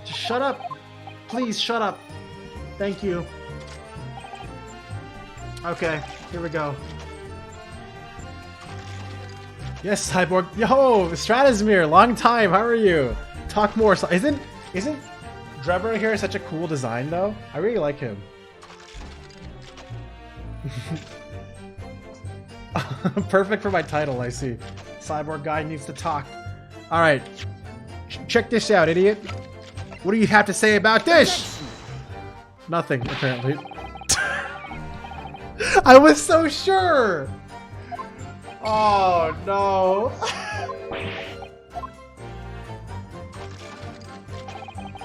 Just shut up. Please, shut up. Thank you. Okay, here we go. Yes, Cyborg. Yo, Stratusmere, long time. How are you? Talk more. Isn't Trevor here such a cool design though? I really like him. Perfect for my title, I see. Cyborg guy needs to talk. All right, check this out, idiot. What do you have to say about this? Nothing, apparently. I was so sure! Oh no!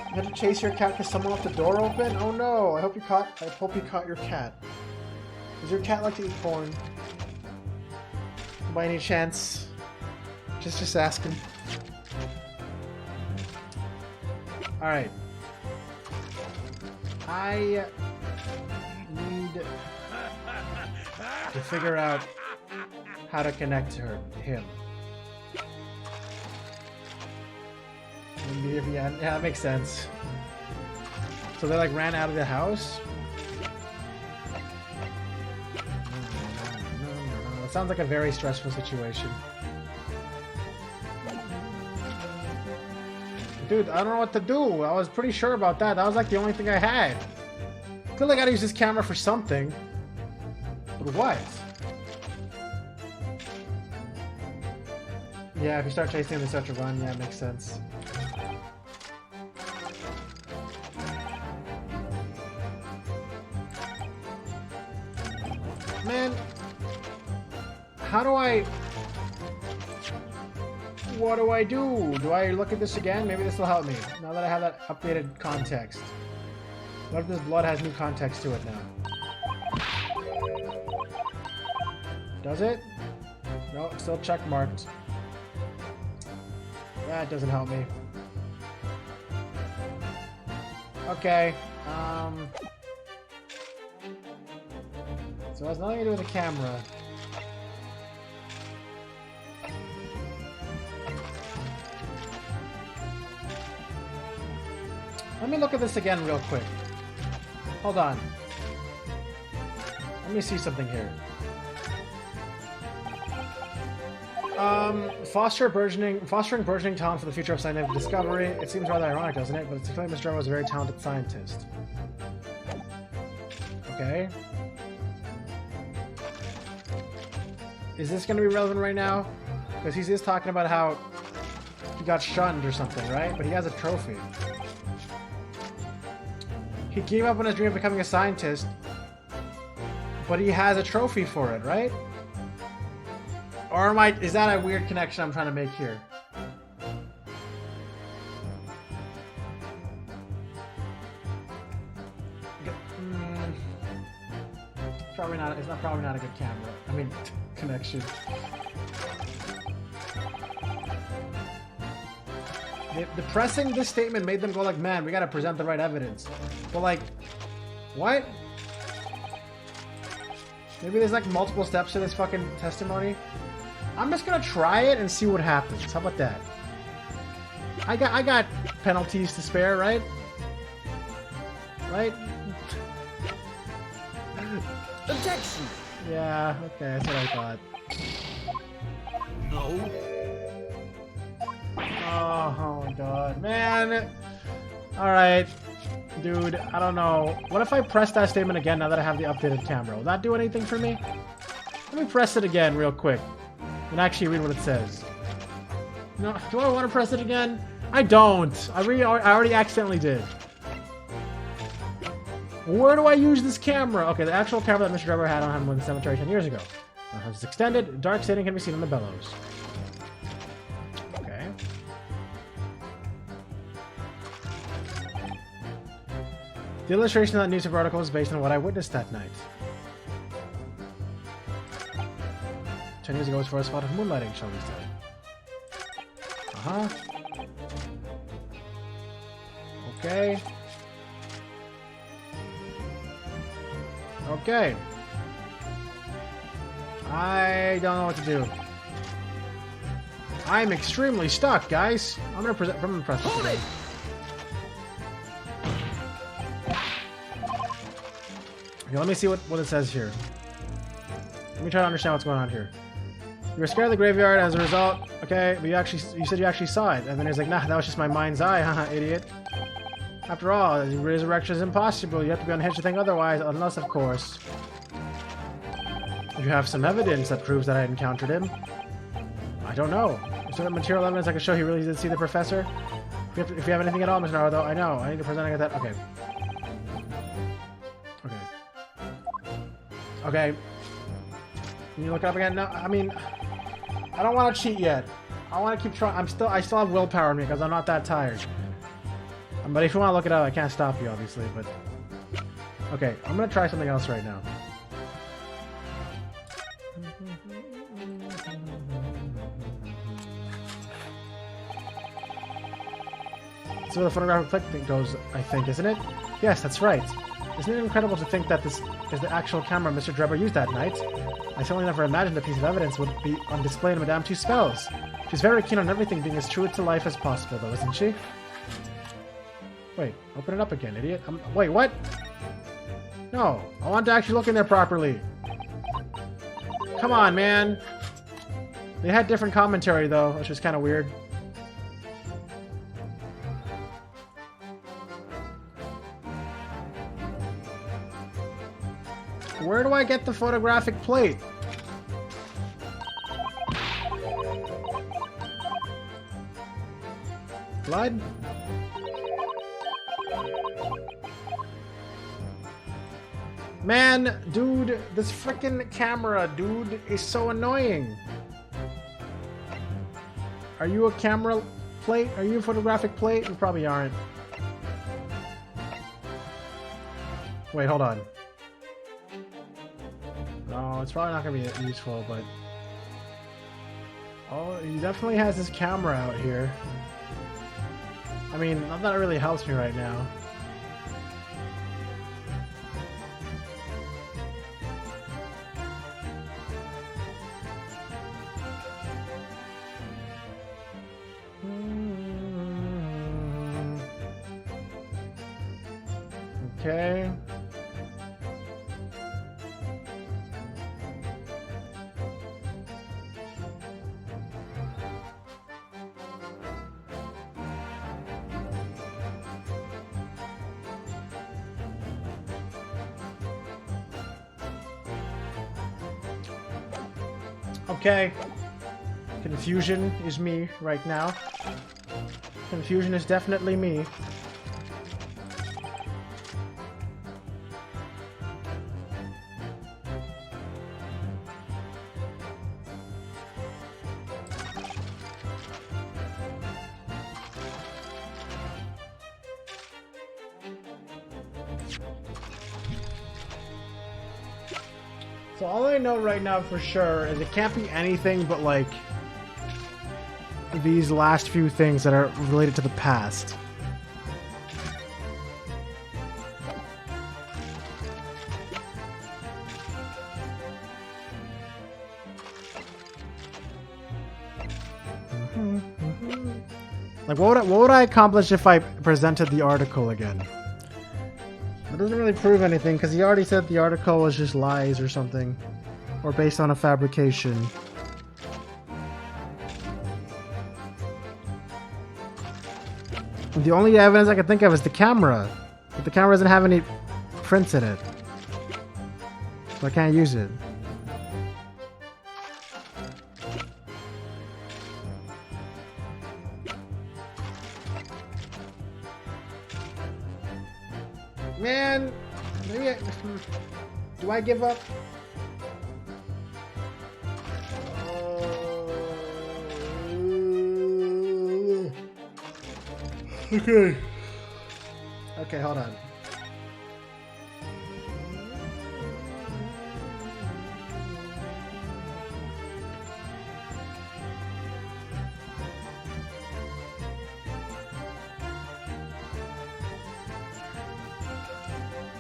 You had to chase your cat because someone left the door open? Oh no! I hope you caught your cat. Does your cat like to eat porn? By any chance? Just asking. Alright. I need to figure out how to connect to him. Yeah, that makes sense. So they like ran out of the house? It sounds like a very stressful situation. Dude, I don't know what to do. I was pretty sure about that. That was like the only thing I had. Clearly I gotta use this camera for something. But what? Yeah, if you start chasing them, they start to run. Yeah, it makes sense. Man, how do I... What do I do? Do I look at this again? Maybe this will help me, now that I have that updated context. What if this blood has new context to it now? Does it? No, it's still check marked. That doesn't help me. Okay, so it has nothing to do with the camera. Let me look at this again real quick. Hold on. Let me see something here. Fostering burgeoning talent for the future of scientific discovery. It seems rather ironic, doesn't it? But it's clear Mr. Joe was a very talented scientist. Okay. Is this going to be relevant right now? Because he is talking about how he got shunned or something, right? But he has a trophy. He gave up on his dream of becoming a scientist, but he has a trophy for it, right? Or is that a weird connection I'm trying to make here? Probably not. It's probably not a good camera. I mean, connection. The pressing this statement made them go like, man, we gotta present the right evidence. But like, what? Maybe there's like multiple steps to this fucking testimony. I'm just gonna try it and see what happens. How about that? I got penalties to spare, right? Right? Objection! Yeah, okay, that's what I thought. No. Oh my god, man. Alright, dude, I don't know. What if I press that statement again now that I have the updated camera? Will that do anything for me? Let me press it again real quick and actually read what it says. No, do I want to press it again? I don't. I already accidentally did. Where do I use this camera? Okay, the actual camera that Mr. Trevor had on him in the cemetery 10 years ago. It's extended. Dark staining can be seen on the bellows. Okay. The illustration of that newspaper article is based on what I witnessed that night. 10 years ago was for a spot of moonlighting, shall we say. Uh-huh. Okay. Okay. I don't know what to do. I'm extremely stuck, guys. I'm gonna press this again. Okay, let me see what it says here. Let me try to understand what's going on here. You were scared of the graveyard as a result. Okay, but you said you actually saw it. And then he's like, nah, that was just my mind's eye, haha, idiot. After all, resurrection is impossible. You have to be unhinged to think otherwise, unless, of course, you have some evidence that proves that I encountered him. I don't know. Is there material evidence I can show he really did see the professor? If you have anything at all, Mr. Naruto, I know. I need to present that. Okay. Okay. Okay. Can you look it up again? No, I mean, I don't want to cheat yet. I want to keep trying. I still have willpower in me because I'm not that tired. But if you want to look it up, I can't stop you, obviously. But okay, I'm gonna try something else right now. That's where the photographic click thing goes, I think, isn't it? Yes, that's right. Isn't it incredible to think that this is the actual camera Mr. Drebber used that night? I certainly never imagined a piece of evidence would be on display in Madame Tuspel's. She's very keen on everything being as true to life as possible, though, isn't she? Wait, open it up again, idiot. Wait, what? No, I want to actually look in there properly. Come on, man. They had different commentary, though, which was kind of weird. Where do I get the photographic plate? Blood? Man, dude, this frickin' camera, dude, is so annoying. Are you a camera plate? Are you a photographic plate? You probably aren't. Wait, hold on. No, it's probably not going to be useful, but... Oh, he definitely has his camera out here. I mean, not that it really helps me right now. Okay. Okay. Confusion is me right now. Confusion is definitely me. So all I know right now for sure is it can't be anything but like these last few things that are related to the past. Like what would I accomplish if I presented the article again? It doesn't really prove anything because he already said the article was just lies or something, or based on a fabrication. The only evidence I can think of is the camera, but the camera doesn't have any prints in it, so I can't use it. Man, maybe do I give up? Okay. Okay, hold on.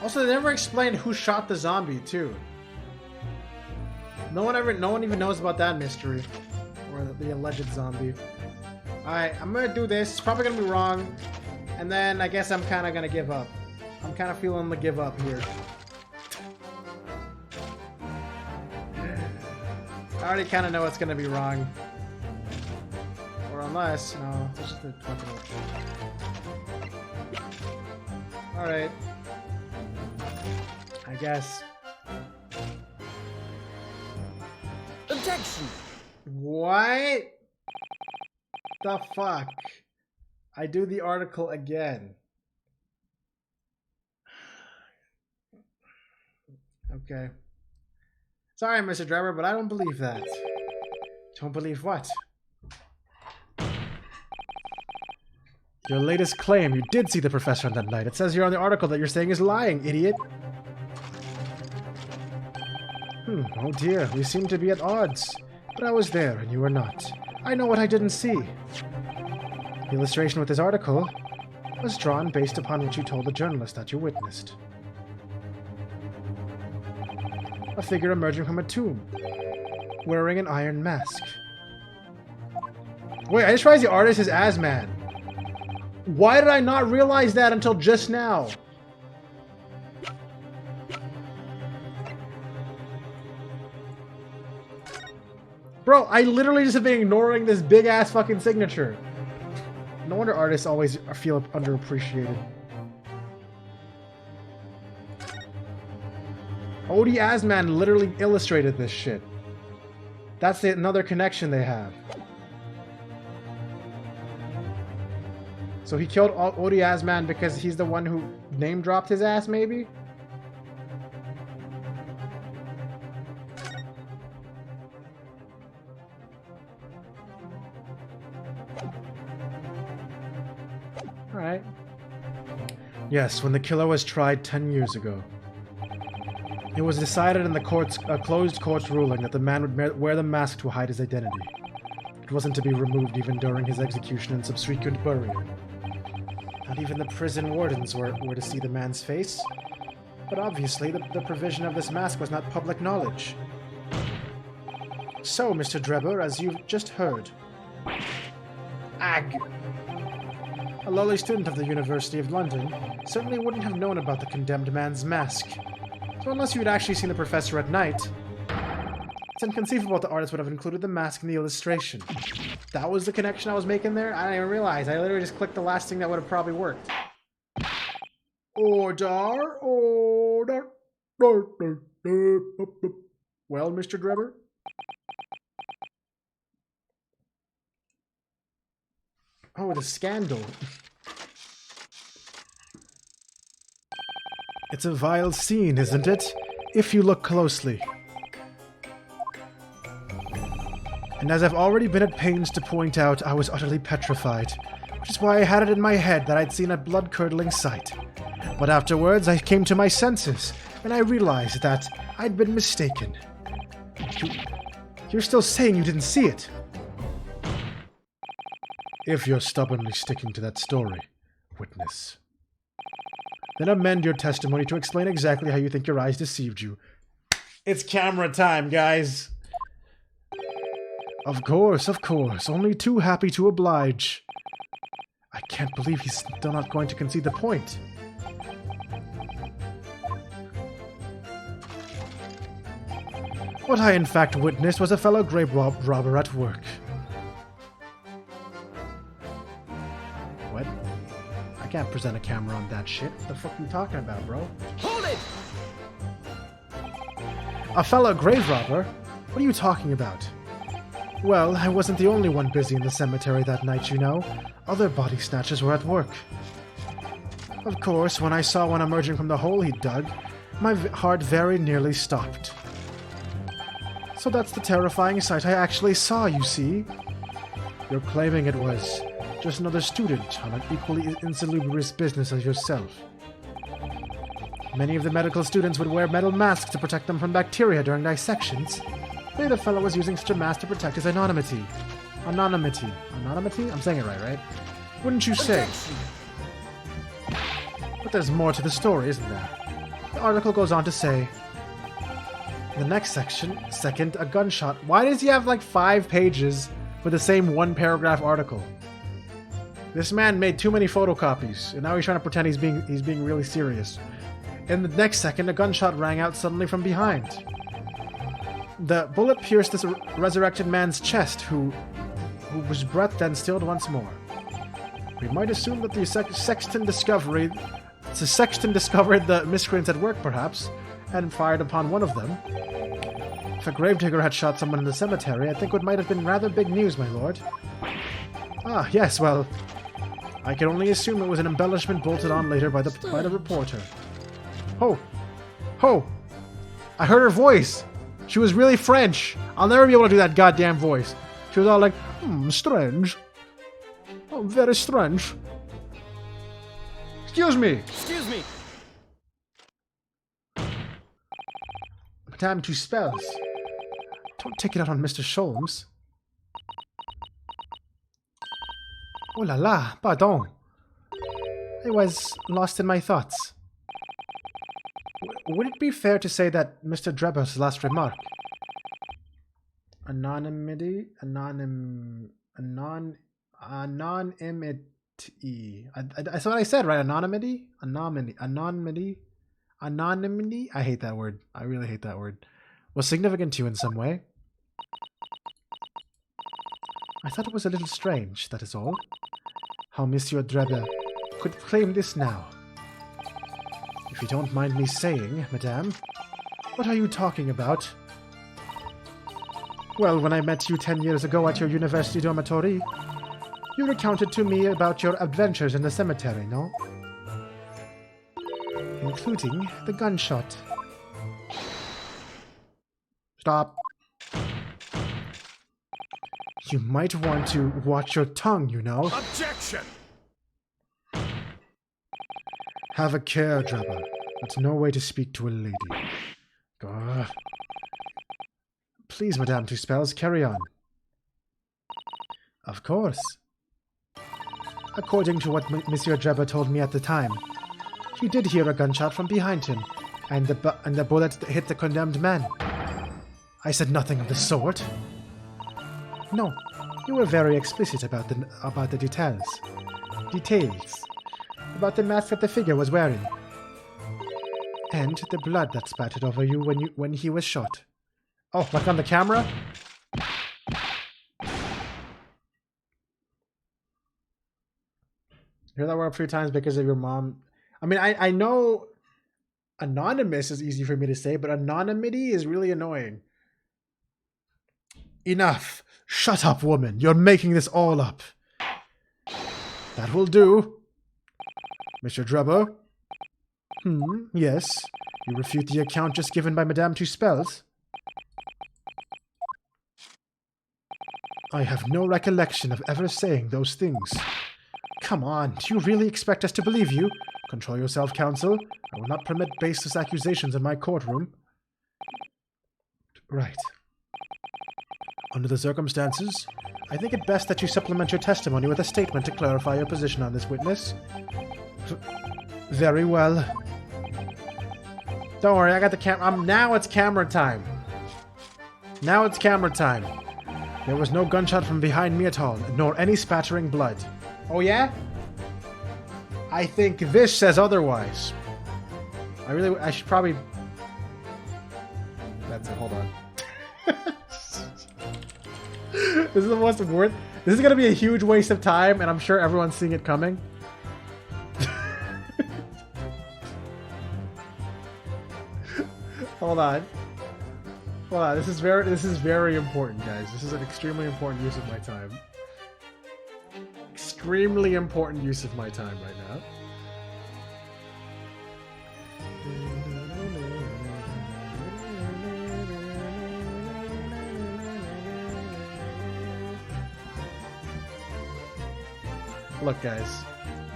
Also, they never explained who shot the zombie, too. No one even knows about that mystery. Or the alleged zombie. Alright, I'm gonna do this. It's probably gonna be wrong. And then I guess I'm kinda gonna give up. I'm kinda feeling the give up here. I already kinda know it's gonna be wrong. Or unless, no, it's just a fucking... Alright. I guess. Objection! What? The fuck? I do the article again. Okay. Sorry, Mr. Drebber, but I don't believe that. Don't believe what? Your latest claim, you did see the professor on that night. It says here on the article that you're saying is lying, idiot. Oh dear, we seem to be at odds. But I was there and you were not. I know what I didn't see. The illustration with this article was drawn based upon what you told the journalist that you witnessed. A figure emerging from a tomb, wearing an iron mask. Wait, I just realized the artist is Asman. Why did I not realize that until just now? Bro, I literally just have been ignoring this big-ass fucking signature. No wonder artists always feel underappreciated. Odie Asman literally illustrated this shit. That's another connection they have. So he killed Odie Asman because he's the one who name-dropped his ass, maybe? Alright. Yes, when the killer was tried 10 years ago. It was decided in the closed court's ruling that the man would wear the mask to hide his identity. It wasn't to be removed even during his execution and subsequent burial. Not even the prison wardens were to see the man's face. But obviously, the provision of this mask was not public knowledge. So, Mr. Drebber, as you've just heard... Ag! A lowly student of the University of London certainly wouldn't have known about the condemned man's mask. So unless you had actually seen the professor at night, it's inconceivable that the artist would have included the mask in the illustration. That was the connection I was making there? I didn't even realize. I literally just clicked the last thing that would have probably worked. Order. Well, Mr. Drebber? Oh, the scandal. It's a vile scene, isn't it? If you look closely. And as I've already been at pains to point out, I was utterly petrified, which is why I had it in my head that I'd seen a blood-curdling sight. But afterwards, I came to my senses, and I realized that I'd been mistaken. You're still saying you didn't see it? If you're stubbornly sticking to that story, witness. Then amend your testimony to explain exactly how you think your eyes deceived you. It's camera time, guys! Of course, only too happy to oblige. I can't believe he's still not going to concede the point. What I in fact witnessed was a fellow grave robber at work. What? I can't present a camera on that shit. What the fuck are you talking about, bro? Hold it! A fellow grave robber? What are you talking about? Well, I wasn't the only one busy in the cemetery that night, you know. Other body snatchers were at work. Of course, when I saw one emerging from the hole he dug, my heart very nearly stopped. So that's the terrifying sight I actually saw, you see. You're claiming it was just another student on an equally insalubrious business as yourself. Many of the medical students would wear metal masks to protect them from bacteria during dissections. Maybe the fellow was using such a mask to protect his anonymity. Anonymity? I'm saying it right? Wouldn't you say? But there's more to the story, isn't there? The article goes on to say, in the next second, a gunshot. Why does he have like 5 pages for the same one-paragraph article? This man made too many photocopies, and now he's trying to pretend he's being really serious. In the next second, a gunshot rang out suddenly from behind. The bullet pierced this resurrected man's chest, whose breath then stilled once more. We might assume that the sexton discovered the miscreants at work, perhaps, and fired upon one of them. If a gravedigger had shot someone in the cemetery, I think it might have been rather big news, my lord. Ah, yes, well, I can only assume it was an embellishment bolted on later by the reporter. Ho! I heard her voice! She was really French. I'll never be able to do that goddamn voice. She was all like, strange. Oh, very strange. Excuse me. Excuse me. Madame two spells. Don't take it out on Mr. Sholmes. Oh la la, pardon. I was lost in my thoughts. Would it be fair to say that Mr. Drebber's last remark? Anonymity? Anonymity. That's what I said, right? Anonymity? Anonymity? I hate that word. I really hate that word. Was significant to you in some way. I thought it was a little strange, that is all. How Monsieur Drebber could claim this now. If you don't mind me saying, madame, what are you talking about? Well, when I met you 10 years ago at your university dormitory, you recounted to me about your adventures in the cemetery, no? Including the gunshot. Stop. You might want to watch your tongue, you know. Objection! Have a care, Drebber. That's no way to speak to a lady. Gah. Please, Madame Two Spells, carry on. Of course. According to what Monsieur Drebber told me at the time, he did hear a gunshot from behind him, and the bullet hit the condemned man. I said nothing of the sort. No, you were very explicit about the details. About the mask that the figure was wearing. And the blood that spattered over you when he was shot. Oh, like on the camera? Hear that word a few times because of your mom. I mean, I know anonymous is easy for me to say, but anonymity is really annoying. Enough. Shut up, woman. You're making this all up. That will do. Mr. Drebber? Yes. You refute the account just given by Madame Two Spells? I have no recollection of ever saying those things. Come on, do you really expect us to believe you? Control yourself, counsel. I will not permit baseless accusations in my courtroom. Right. Under the circumstances, I think it best that you supplement your testimony with a statement to clarify your position on this witness. Very well. Don't worry, I got the camera. Now it's camera time. Now it's camera time. There was no gunshot from behind me at all, nor any spattering blood. Oh yeah? I think this says otherwise. I should probably... That's it, hold on. This is the most worth... This is gonna be a huge waste of time, and I'm sure everyone's seeing it coming. Hold on. Hold on, this is very important, guys. This is an extremely important use of my time. Extremely important use of my time right now. Look, guys.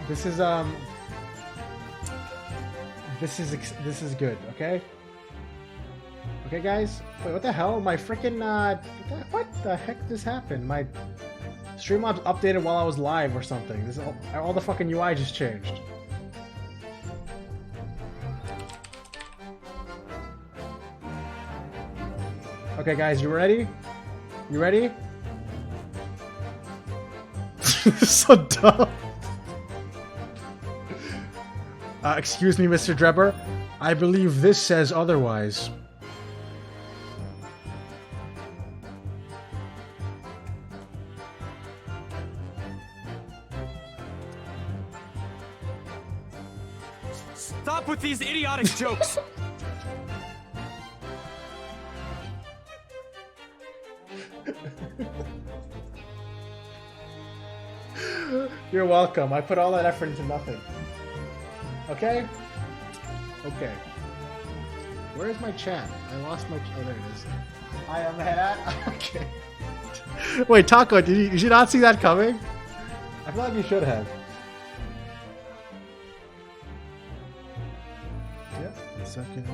This is good, okay? Okay, guys? Wait, what the hell? My freaking, what the heck just happened? My Streamlabs updated while I was live or something. This is all the fucking UI just changed. Okay, guys, you ready? You ready? This is so dumb. Excuse me, Mr. Drebber. I believe this says otherwise. Stop with these idiotic jokes! You're welcome. I put all that effort into nothing. Okay? Okay. Where is my chat? I lost my... Oh, there it is. I am head at... Okay. Wait, Taco, did you not see that coming? I feel like you should have. Yep, 1 second.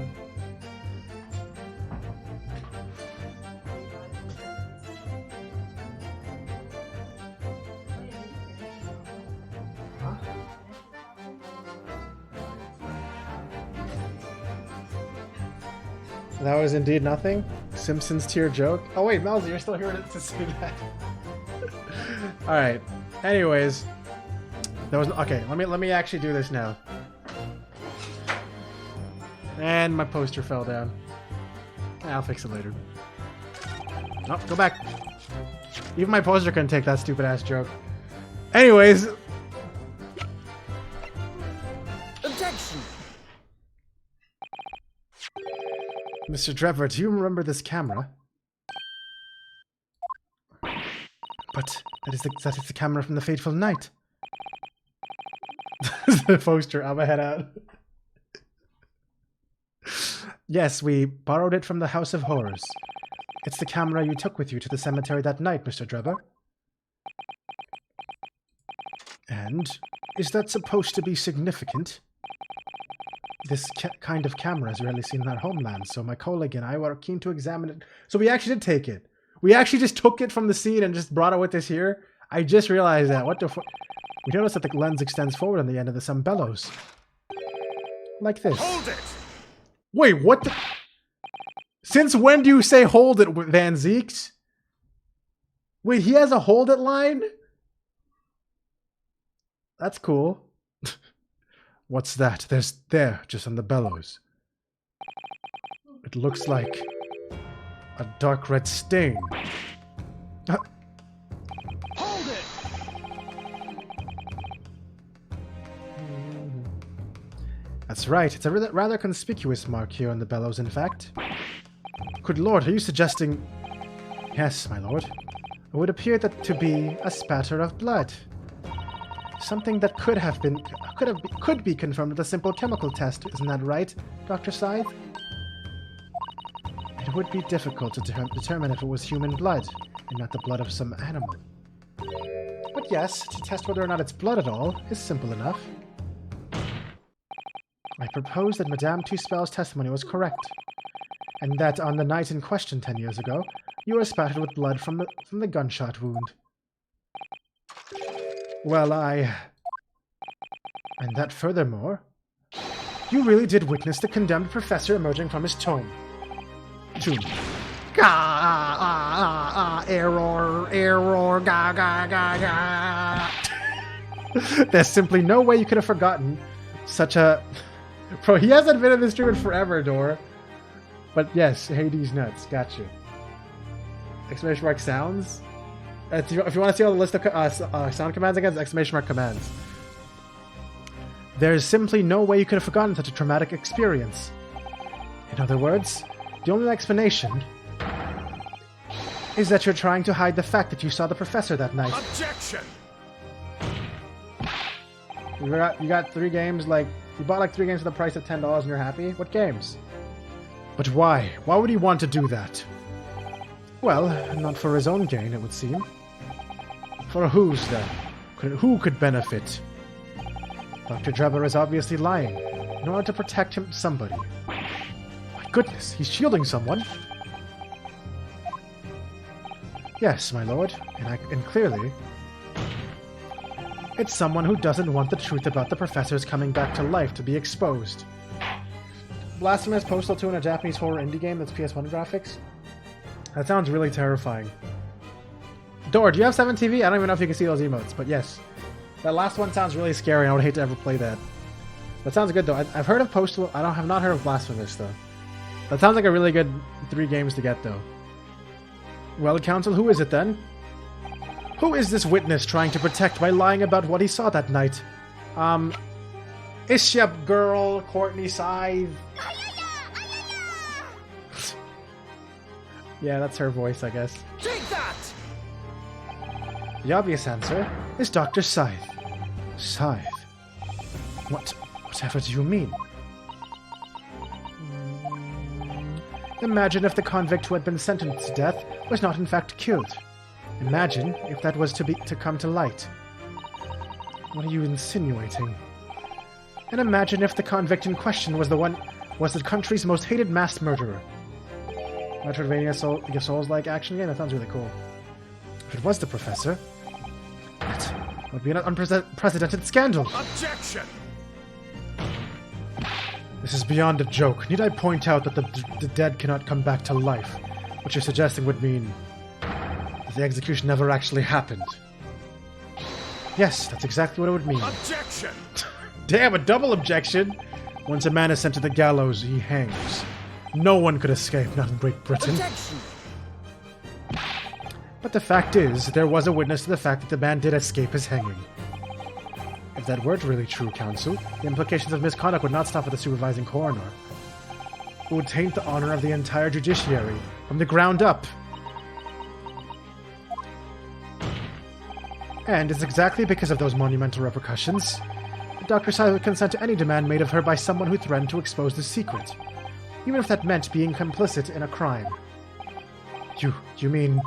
That was indeed nothing? Simpsons tier joke? Oh wait, Melzy, you're still here to say that. Alright. Anyways. That was okay, let me actually do this now. And my poster fell down. I'll fix it later. Oh, go back. Even my poster couldn't take that stupid ass joke. Anyways. Objection! Mr. Trevor, do you remember this camera? But that is the camera from the fateful night. The poster, I'm a head out. Yes, we borrowed it from the House of Horrors. It's the camera you took with you to the cemetery that night, Mr. Trevor. And is that supposed to be significant? This kind of camera is rarely seen in our homeland, so my colleague and I were keen to examine it. So we actually did take it. We actually just took it from the scene and just brought it with us here. I just realized that. What the fuck? We noticed that the lens extends forward on the end of the some bellows. Like this. Hold it! Wait, what the... Since when do you say hold it, Van Zeeks? Wait, he has a hold it line? That's cool. What's that? There, just on the bellows. It looks like a dark red stain. Hold it! That's right. It's a rather conspicuous mark here on the bellows, in fact. Good lord, are you suggesting... Yes, my lord. It would appear that to be a spatter of blood. Something that could be confirmed with a simple chemical test, isn't that right, Dr. Scythe? It would be difficult to determine if it was human blood, and not the blood of some animal. But yes, to test whether or not it's blood at all is simple enough. I propose that Madame Two-Spell's testimony was correct, and that on the night in question 10 years ago, you were spattered with blood from the gunshot wound. Well, and that furthermore, you really did witness the condemned professor emerging from his tomb. Error, ga, ga, ga, ga. There's simply no way you could have forgotten such a... Bro, he hasn't been in this stream in forever, Dor. But yes, Hades nuts, gotcha. Exclamation mark sounds? If you want to see all the list of sound commands against, exclamation mark commands. There is simply no way you could have forgotten such a traumatic experience. In other words, the only explanation is that you're trying to hide the fact that you saw the professor that night. Objection! You got 3 games, like, you bought like 3 games for the price of $10 and you're happy? What games? But why? Why would he want to do that? Well, not for his own gain, it would seem. For whose, then? Who could benefit? Dr. Trevor is obviously lying, in order to protect somebody. My goodness, he's shielding someone. Yes, my lord, and clearly, it's someone who doesn't want the truth about the professors coming back to life to be exposed. Blasphemous Postal 2 in a Japanese horror indie game that's PS1 graphics? That sounds really terrifying. Dor, do you have 7TV? I don't even know if you can see those emotes, but yes. That last one sounds really scary. I would hate to ever play that. That sounds good, though. I've heard of Postal... I have not heard of Blasphemous, though. That sounds like a really good 3 games to get, though. Well, Council, who is it, then? Who is this witness trying to protect by lying about what he saw that night? Ishab girl, Courtney Scythe. Yeah, that's her voice, I guess. Take that! The obvious answer is Dr. Scythe. Scythe? Whatever do you mean? Imagine if the convict who had been sentenced to death was not in fact killed. Imagine if that was to come to light. What are you insinuating? And imagine if the convict in question was the country's most hated mass murderer. Metroidvania Souls-like action game? That sounds really cool. If it was the professor, that would be an unprecedented scandal. Objection! This is beyond a joke. Need I point out that the dead cannot come back to life? What you're suggesting would mean that the execution never actually happened. Yes, that's exactly what it would mean. Objection! Damn, a double objection! Once a man is sent to the gallows, he hangs. No one could escape, not in Great Britain. Objection! But the fact is, there was a witness to the fact that the man did escape his hanging. If that weren't really true, Counsel, the implications of misconduct would not stop at the supervising coroner. It would taint the honor of the entire judiciary, from the ground up. And it's exactly because of those monumental repercussions that Dr. Side would consent to any demand made of her by someone who threatened to expose the secret, even if that meant being complicit in a crime. You mean...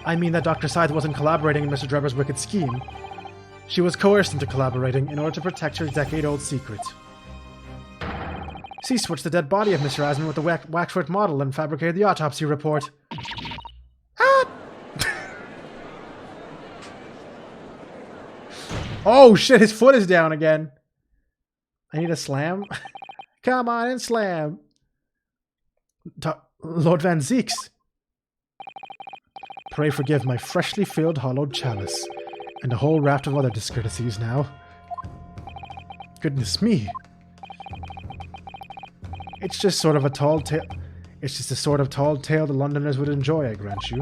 I mean that Dr. Scythe wasn't collaborating in Mr. Drebber's wicked scheme. She was coerced into collaborating in order to protect her decade-old secret. She switched the dead body of Mr. Asman with the waxwork model and fabricated the autopsy report. Ah! Oh shit, his foot is down again. I need a slam. Come on and slam. Lord Van Zeeks. Pray forgive my freshly filled hollowed chalice, and a whole raft of other discourtesies now. Goodness me. It's just sort of a tall tale. It's just a sort of tall tale the Londoners would enjoy, I grant you.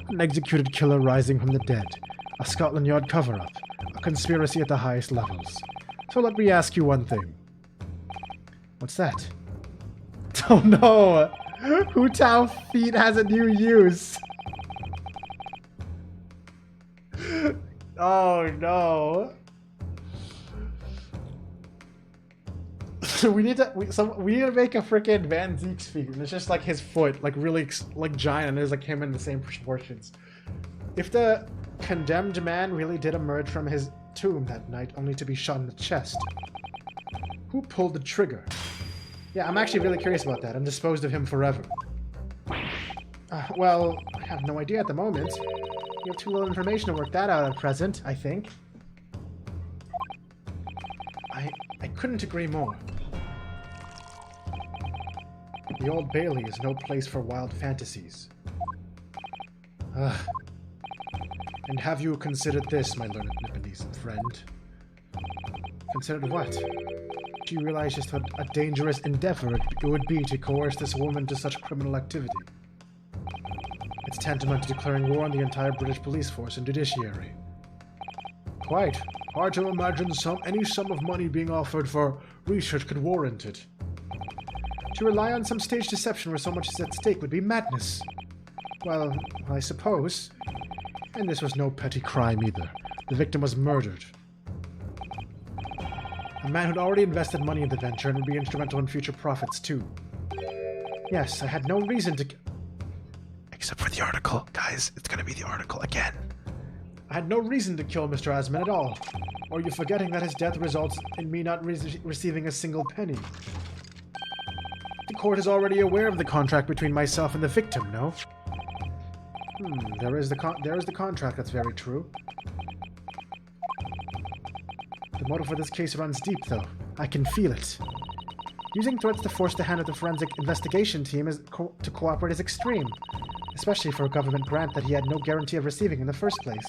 An executed killer rising from the dead, a Scotland Yard cover-up, a conspiracy at the highest levels. So let me ask you one thing. What's that? Oh no! Hu Tao feet has a new use! Oh no! we need to make a freaking Van Zeek's feet, and it's just like his foot, like really like giant, and there's like him in the same proportions. If the condemned man really did emerge from his tomb that night, only to be shot in the chest, who pulled the trigger? Yeah, I'm actually really curious about that, and disposed of him forever. Well, I have no idea at the moment. We have too little information to work that out at present, I think. I couldn't agree more. The Old Bailey is no place for wild fantasies. And have you considered this, my learned Nipponese friend? Considered what? Do you realize just what a dangerous endeavor it would be to coerce this woman to such criminal activity? It's tantamount to declaring war on the entire British police force and judiciary. Quite. Hard to imagine any sum of money being offered for research could warrant it. To rely on some stage deception where so much is at stake would be madness. Well, I suppose. And this was no petty crime either. The victim was murdered. A man who'd already invested money in the venture and would be instrumental in future profits too. Yes, I had no reason to... Except for the article. Guys, it's gonna be the article again. I had no reason to kill Mr. Asman at all. Or are you forgetting that his death results in me not receiving a single penny? The court is already aware of the contract between myself and the victim, no? There is the contract, that's very true. The motive for this case runs deep, though. I can feel it. Using threats to force the hand of the forensic investigation team to cooperate is extreme, especially for a government grant that he had no guarantee of receiving in the first place.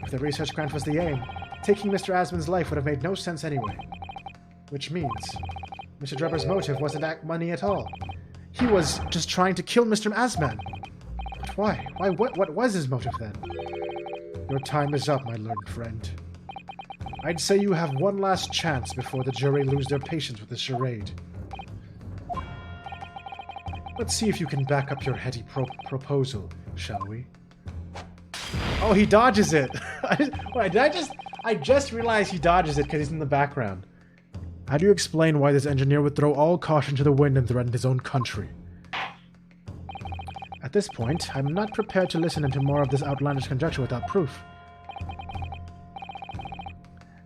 If the research grant was the aim, taking Mr. Asman's life would have made no sense anyway. Which means, Mr. Drebber's motive wasn't money at all. He was just trying to kill Mr. Asman. But why? What was his motive then? Your time is up, my learned friend. I'd say you have one last chance before the jury lose their patience with this charade. Let's see if you can back up your heady proposal, shall we? Oh, he dodges it! I just realized he dodges it because he's in the background. How do you explain why this engineer would throw all caution to the wind and threaten his own country? At this point, I'm not prepared to listen into more of this outlandish conjecture without proof.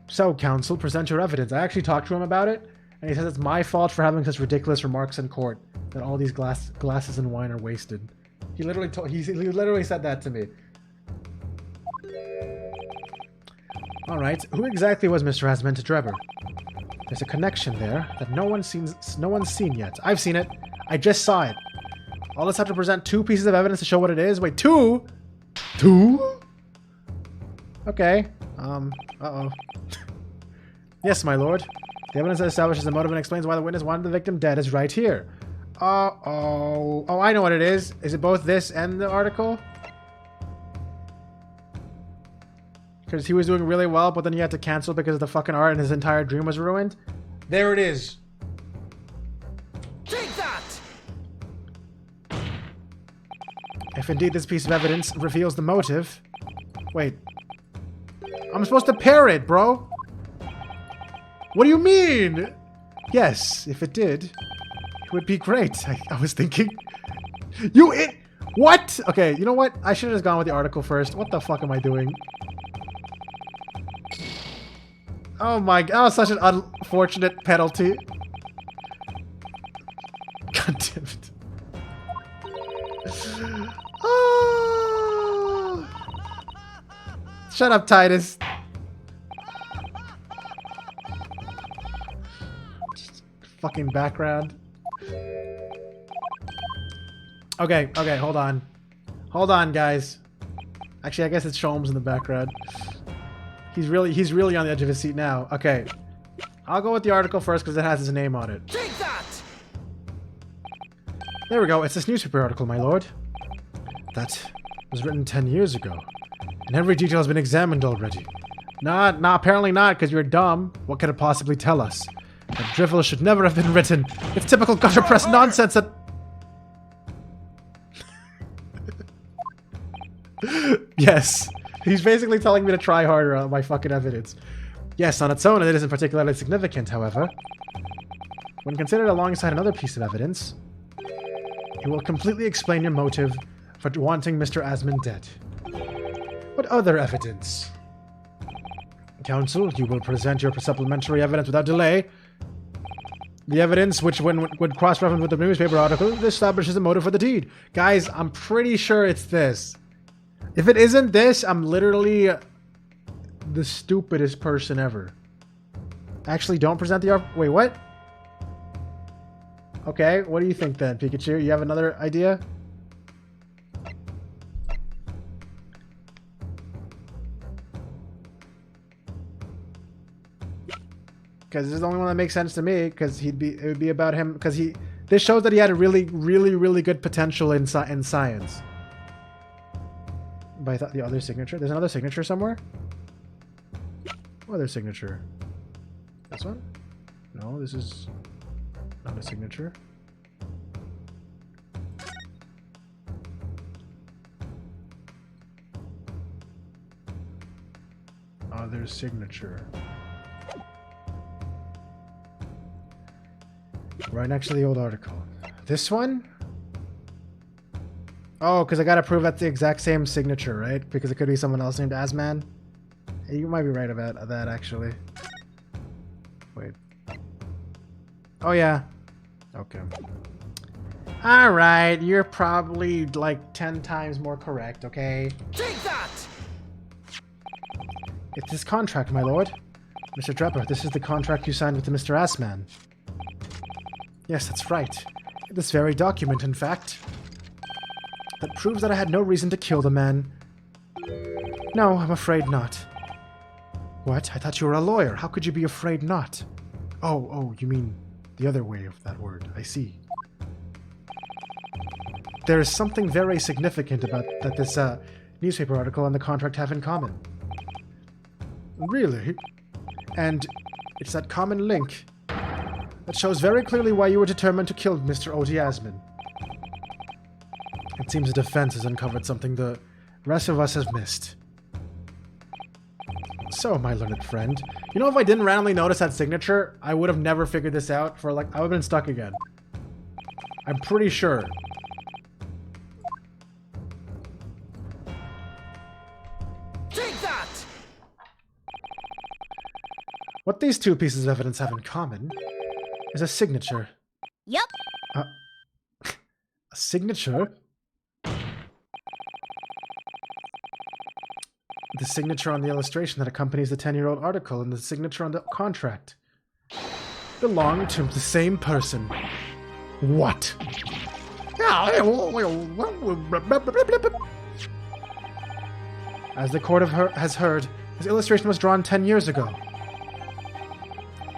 So, counsel, present your evidence. I actually talked to him about it, and he says it's my fault for having such ridiculous remarks in court, that all these glasses and wine are wasted. He literally said that to me. Alright, who exactly was Mr. Asman to Trevor? There's a connection there that no one's seen yet. I've seen it. I just saw it. I'll just have to present 2 pieces of evidence to show what it is. Wait, 2? 2? Okay. Uh-oh. Yes, my lord. The evidence that establishes the motive and explains why the witness wanted the victim dead is right here. Uh-oh. Oh, I know what it is. Is it both this and the article? Because he was doing really well, but then he had to cancel because of the fucking art and his entire dream was ruined? There it is. Take that! If indeed this piece of evidence reveals the motive... Wait. I'm supposed to pair it, bro! What do you mean? Yes, if it did, it would be great. I was thinking... What? Okay, you know what? I should have just gone with the article first. What the fuck am I doing? Oh my god, such an unfortunate penalty. God damn it. Oh. Shut up, Titus. Just fucking background. Okay, hold on. Hold on, guys. Actually, I guess it's Sholmes in the background. He's really on the edge of his seat now. Okay. I'll go with the article first because it has his name on it. Take that! There we go. It's this newspaper article, my lord. That was written 10 years ago. And every detail has been examined already. Nah, apparently not, because you're dumb. What could it possibly tell us? That drivel should never have been written. It's typical gutter press nonsense that... Yes. He's basically telling me to try harder on my fucking evidence. Yes, on its own, it isn't particularly significant, however. When considered alongside another piece of evidence, it will completely explain your motive for wanting Mr. Asman dead. What other evidence? Counsel, you will present your supplementary evidence without delay. The evidence, which would cross-reference with the newspaper article, establishes the motive for the deed. Guys, I'm pretty sure it's this. If it isn't this, I'm literally the stupidest person ever. Actually, don't present the... Wait, what? Okay, what do you think then, Pikachu? You have another idea? Because this is the only one that makes sense to me, because it would be about him, because this shows that he had a really good potential in science. But I thought the other signature, there's another signature somewhere? What other signature? This one? No, this is not a signature. Other signature. Right next to the old article. This one? Oh, because I gotta prove that's the exact same signature, right? Because it could be someone else named Asman. You might be right about that, actually. Wait. Oh, yeah. Okay. Alright, you're probably like 10 times more correct, okay? Take that! It's this contract, my lord. Mr. Trepper, this is the contract you signed with Mr. Asman. Yes, that's right. This very document, in fact. That proves that I had no reason to kill the man. No, I'm afraid not. What? I thought you were a lawyer. How could you be afraid not? Oh, you mean the other way of that word. I see. There is something very significant about that this newspaper article and the contract have in common. Really? And it's that common link that shows very clearly why you were determined to kill Mr. O.T. Asman. It seems the defense has uncovered something the rest of us have missed. So, my learned friend, you know, if I didn't randomly notice that signature, I would have never figured this out for, like, I would have been stuck again. I'm pretty sure. Take that! What these two pieces of evidence have in common is a signature. Yep. A signature? The signature on the illustration that accompanies the 10-year-old article and the signature on the contract belong to the same person. What? As the court has heard, this illustration was drawn 10 years ago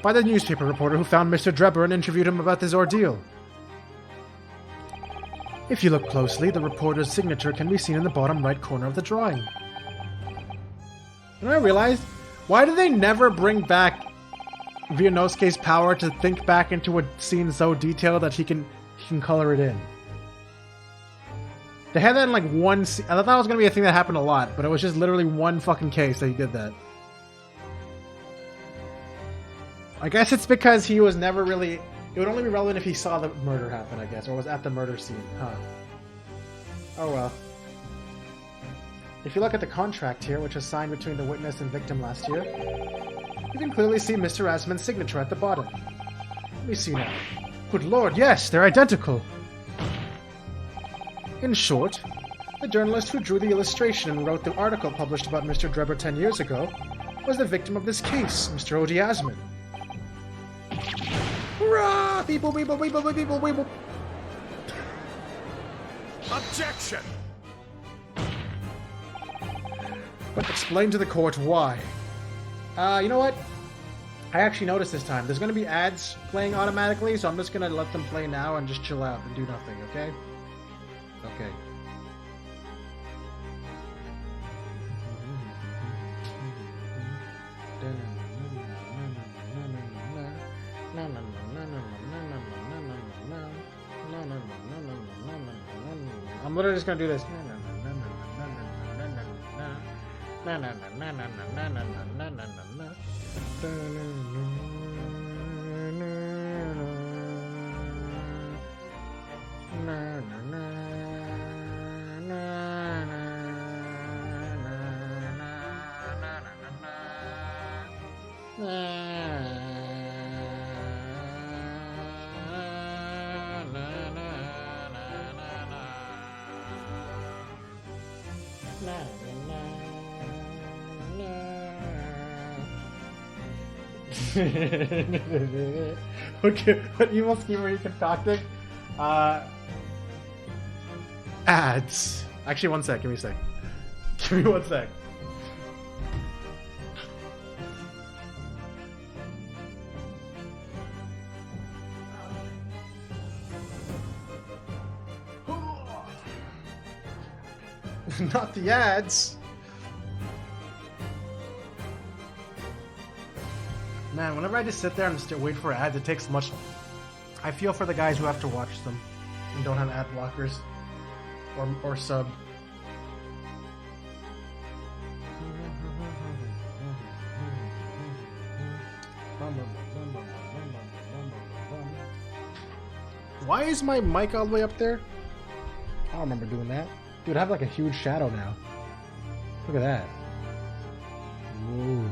by the newspaper reporter who found Mr. Drebber and interviewed him about this ordeal. If you look closely, the reporter's signature can be seen in the bottom right corner of the drawing. And I realized, why do they never bring back Vianosuke's power to think back into a scene so detailed that he can color it in? They had that in like one scene. I thought that was going to be a thing that happened a lot, but it was just literally one fucking case that he did that. I guess it's because he was never really... It would only be relevant if he saw the murder happen, I guess, or was at the murder scene. Huh. Oh well. If you look at the contract here, which was signed between the witness and victim last year, you can clearly see Mr. Asman's signature at the bottom. Let me see now. Good lord, yes, they're identical! In short, the journalist who drew the illustration and wrote the article published about Mr. Drebber 10 years ago was the victim of this case, Mr. Odie Asman. Hurrah! People, people, people, people, people! Objection! But explain to the court why. You know what? I actually noticed this time. There's going to be ads playing automatically, so I'm just going to let them play now and just chill out and do nothing, okay? Okay. I'm literally just going to do this. Okay, what evil scheme are you concocting? Ads. Actually, one sec. Give me a sec. Give me one sec. Not the ads. Man, whenever I just sit there and just wait for ads, it takes much... I feel for the guys who have to watch them and don't have ad blockers or sub. Why is my mic all the way up there? I don't remember doing that. Dude, I have like a huge shadow now. Look at that. Whoa.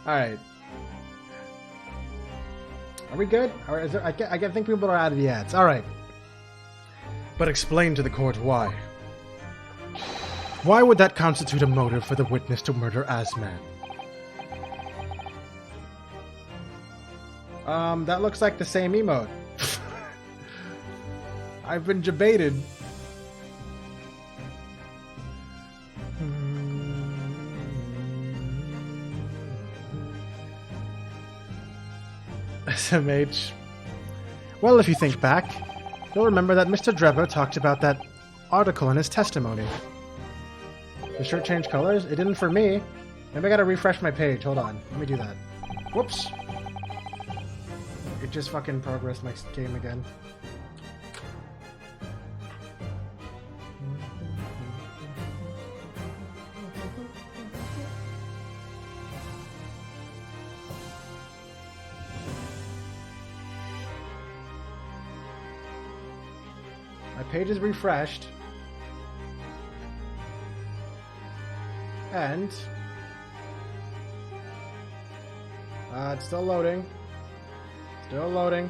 Alright. Are we good? Or is there, I think people are out of the ads. Alright. But explain to the court why. Why would that constitute a motive for the witness to murder Asman? That looks like the same emote. I've been debated. SMH. Well, if you think back, you'll remember that Mr. Drebber talked about that article in his testimony. The shirt changed colors? It didn't for me. Maybe I gotta refresh my page. Hold on. Let me do that. Whoops. It just fucking progressed my game again. My page is refreshed. And... it's still loading. Still loading.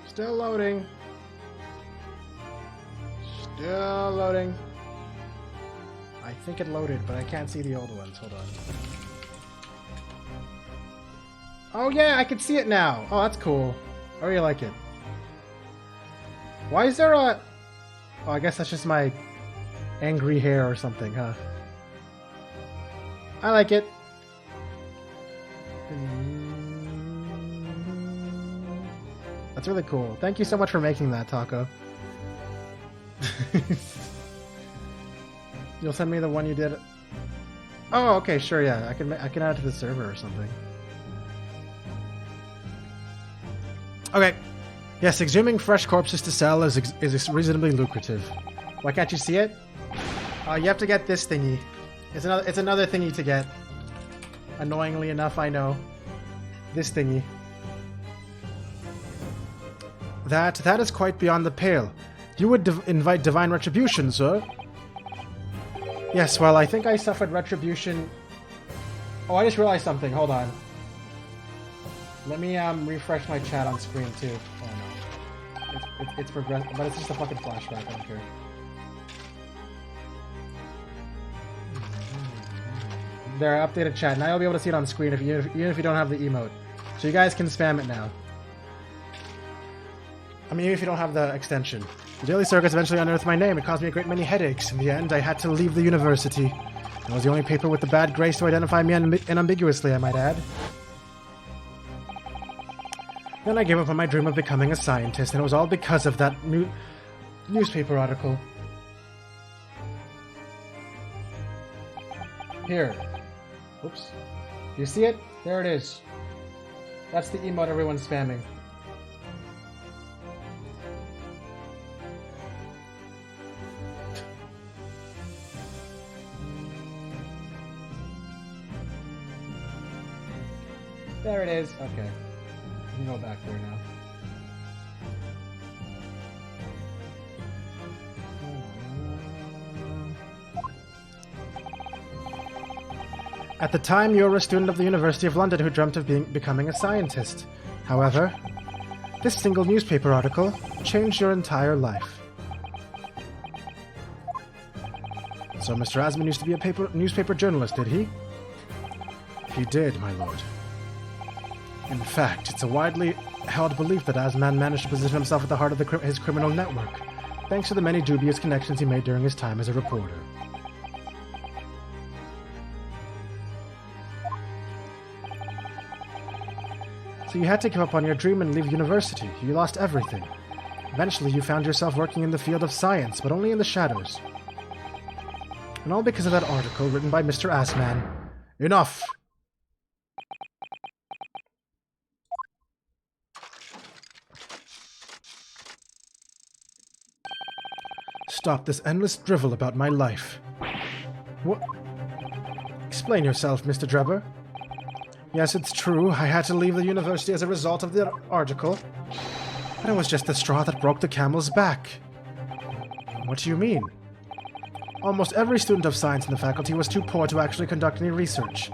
Still loading. Still loading. I think it loaded, but I can't see the old ones. Hold on. Oh yeah, I can see it now. Oh, that's cool. I really like it. Why is there a... Oh, I guess that's just my angry hair or something, huh? I like it. That's really cool. Thank you so much for making that, Taco. You'll send me the one you did. Oh, okay, sure, yeah. I can add it to the server or something. Okay. Yes, exhuming fresh corpses to sell is reasonably lucrative. Why can't you see it? You have to get this thingy. It's another thingy to get. Annoyingly enough, I know. This thingy. That is quite beyond the pale. You would invite divine retribution, sir? Yes, well, I think I suffered retribution... Oh, I just realized something. Hold on. Let me refresh my chat on screen, too. Oh, no. It's progressive, but it's just a fucking flashback. I don't care. There, updated chat. Now you'll be able to see it on screen even if you don't have the emote. So you guys can spam it now. I mean, even if you don't have the extension. The Daily Circus eventually unearthed my name. It caused me a great many headaches. In the end, I had to leave the university. I was the only paper with the bad grace to identify me unambiguously, I might add. Then I gave up on my dream of becoming a scientist, and it was all because of that newspaper article. Here. Oops. You see it? There it is. That's the emote everyone's spamming. There it is. Okay. We can go back there now. At the time, you were a student of the University of London who dreamt of becoming a scientist. However, this single newspaper article changed your entire life. So Mr. Asman used to be a newspaper journalist, did he? He did, my lord. In fact, it's a widely held belief that Asman managed to position himself at the heart of his criminal network, thanks to the many dubious connections he made during his time as a reporter. So you had to give up on your dream and leave university. You lost everything. Eventually, you found yourself working in the field of science, but only in the shadows. And all because of that article written by Mr. Assman. Enough! Stop this endless drivel about my life. What? Explain yourself, Mr. Drebber. Yes, it's true. I had to leave the university as a result of the article. But it was just the straw that broke the camel's back. What do you mean? Almost every student of science in the faculty was too poor to actually conduct any research.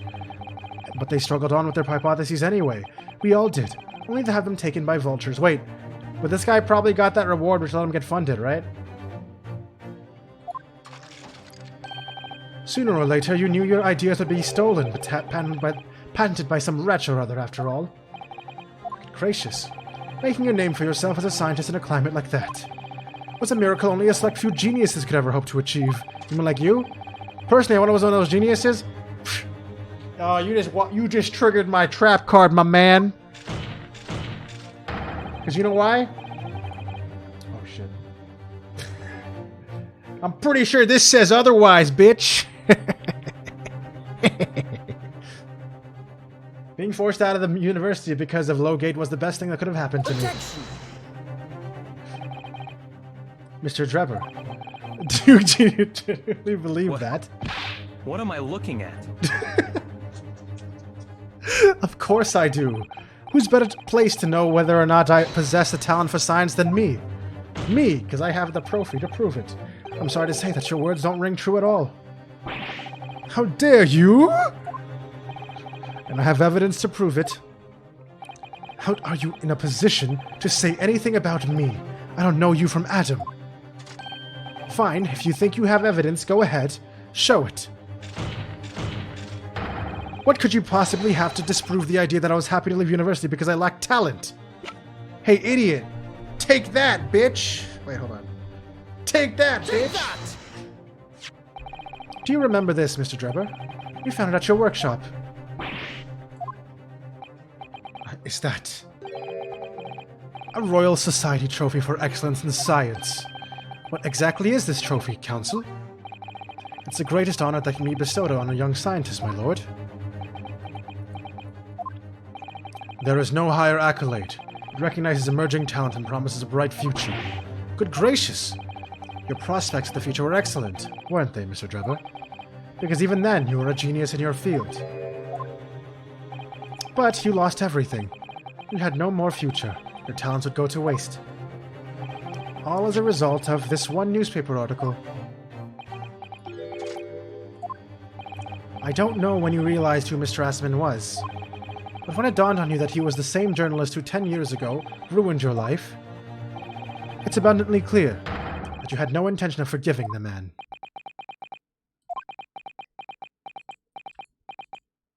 But they struggled on with their hypotheses anyway. We all did, only to have them taken by vultures. Wait, but this guy probably got that reward which let him get funded, right? Sooner or later, you knew your ideas would be stolen, but patented by some wretch or other, after all. Good gracious. Making a name for yourself as a scientist in a climate like that was a miracle only a select few geniuses could ever hope to achieve. Even like you? Personally, I was one of those geniuses. Oh, you just triggered my trap card, my man. Because you know why? Oh, shit. I'm pretty sure this says otherwise, bitch. Being forced out of the university because of Lowgate was the best thing that could have happened to me. Mr. Drebber, do you really believe that? What am I looking at? Of course I do. Who's better placed to know whether or not I possess a talent for science than me? Me, because I have the trophy to prove it. I'm sorry to say that your words don't ring true at all. How dare you? And I have evidence to prove it. How are you in a position to say anything about me? I don't know you from Adam. Fine, if you think you have evidence, go ahead. Show it. What could you possibly have to disprove the idea that I was happy to leave university because I lacked talent? Hey, idiot! Take that, bitch! Wait, hold on. Take that, bitch! Do you remember this, Mr. Drebber? We found it at your workshop. Is that a Royal Society trophy for excellence in science? What exactly is this trophy, Council? It's the greatest honor that can be bestowed on a young scientist, my lord. There is no higher accolade. It recognizes emerging talent and promises a bright future. Good gracious! Your prospects for the future were excellent, weren't they, Mr. Drebber? Because even then, you were a genius in your field. But you lost everything. You had no more future. Your talents would go to waste. All as a result of this one newspaper article. I don't know when you realized who Mr. Assman was, but when it dawned on you that he was the same journalist who 10 years ago ruined your life, it's abundantly clear that you had no intention of forgiving the man.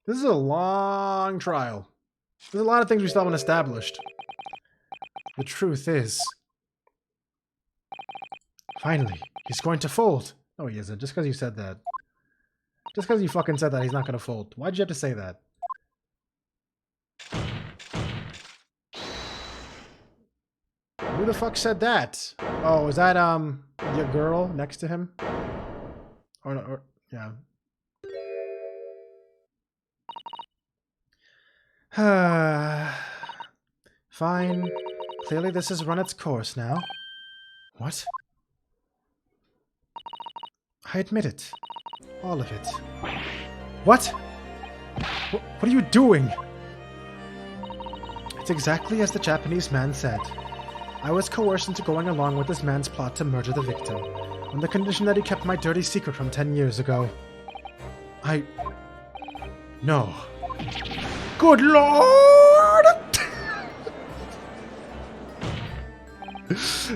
This is a long trial. There's a lot of things we still haven't established. The truth is, finally, he's going to fold. No, he isn't. Just because you said that. Just because you fucking said that, he's not going to fold. Why'd you have to say that? Who the fuck said that? Oh, is that, your girl next to him? Yeah. Fine. Clearly this has run its course now. What? I admit it. All of it. What? What are you doing? It's exactly as the Japanese man said. I was coerced into going along with this man's plot to murder the victim, on the condition that he kept my dirty secret from 10 years ago. No. Good Lord!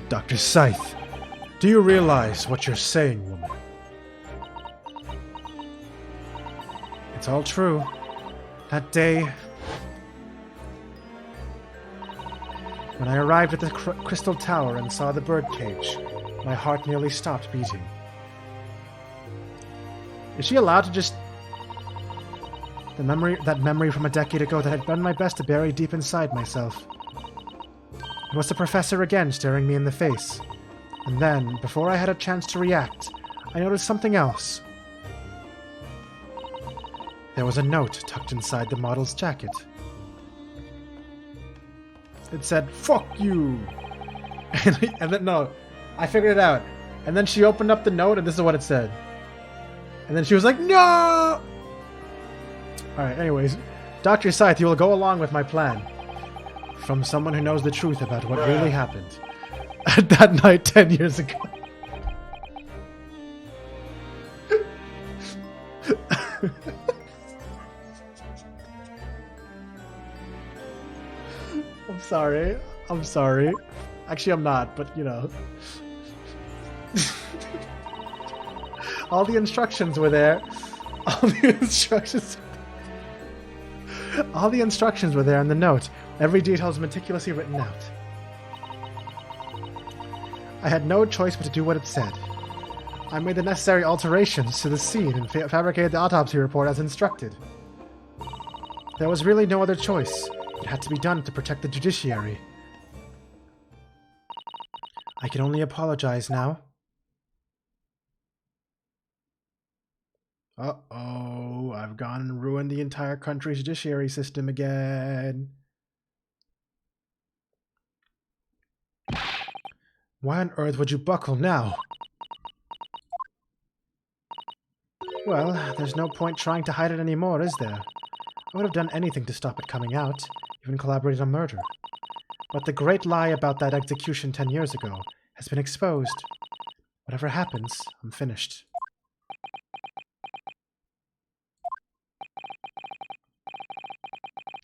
Dr. Scythe, do you realize what you're saying, woman? It's all true. That day, when I arrived at the Crystal Tower and saw the birdcage, my heart nearly stopped beating. Is she allowed to just... That memory from a decade ago that I'd done my best to bury deep inside myself. It was the professor again staring me in the face. And then, before I had a chance to react, I noticed something else. There was a note tucked inside the model's jacket. It said, "Fuck you!" and then, no, I figured it out. And then she opened up the note and this is what it said. And then she was like, "No!" Alright, anyways. Dr. Scythe, you will go along with my plan. From someone who knows the truth about what really happened. That night 10 years ago. I'm sorry. Actually, I'm not, but you know. All the instructions were there. All the instructions were there in the note. Every detail was meticulously written out. I had no choice but to do what it said. I made the necessary alterations to the scene and fabricated the autopsy report as instructed. There was really no other choice. It had to be done to protect the judiciary. I can only apologize now. Uh-oh, I've gone and ruined the entire country's judiciary system again. Why on earth would you buckle now? Well, there's no point trying to hide it anymore, is there? I would have done anything to stop it coming out, even collaborated on murder. But the great lie about that execution 10 years ago has been exposed. Whatever happens, I'm finished.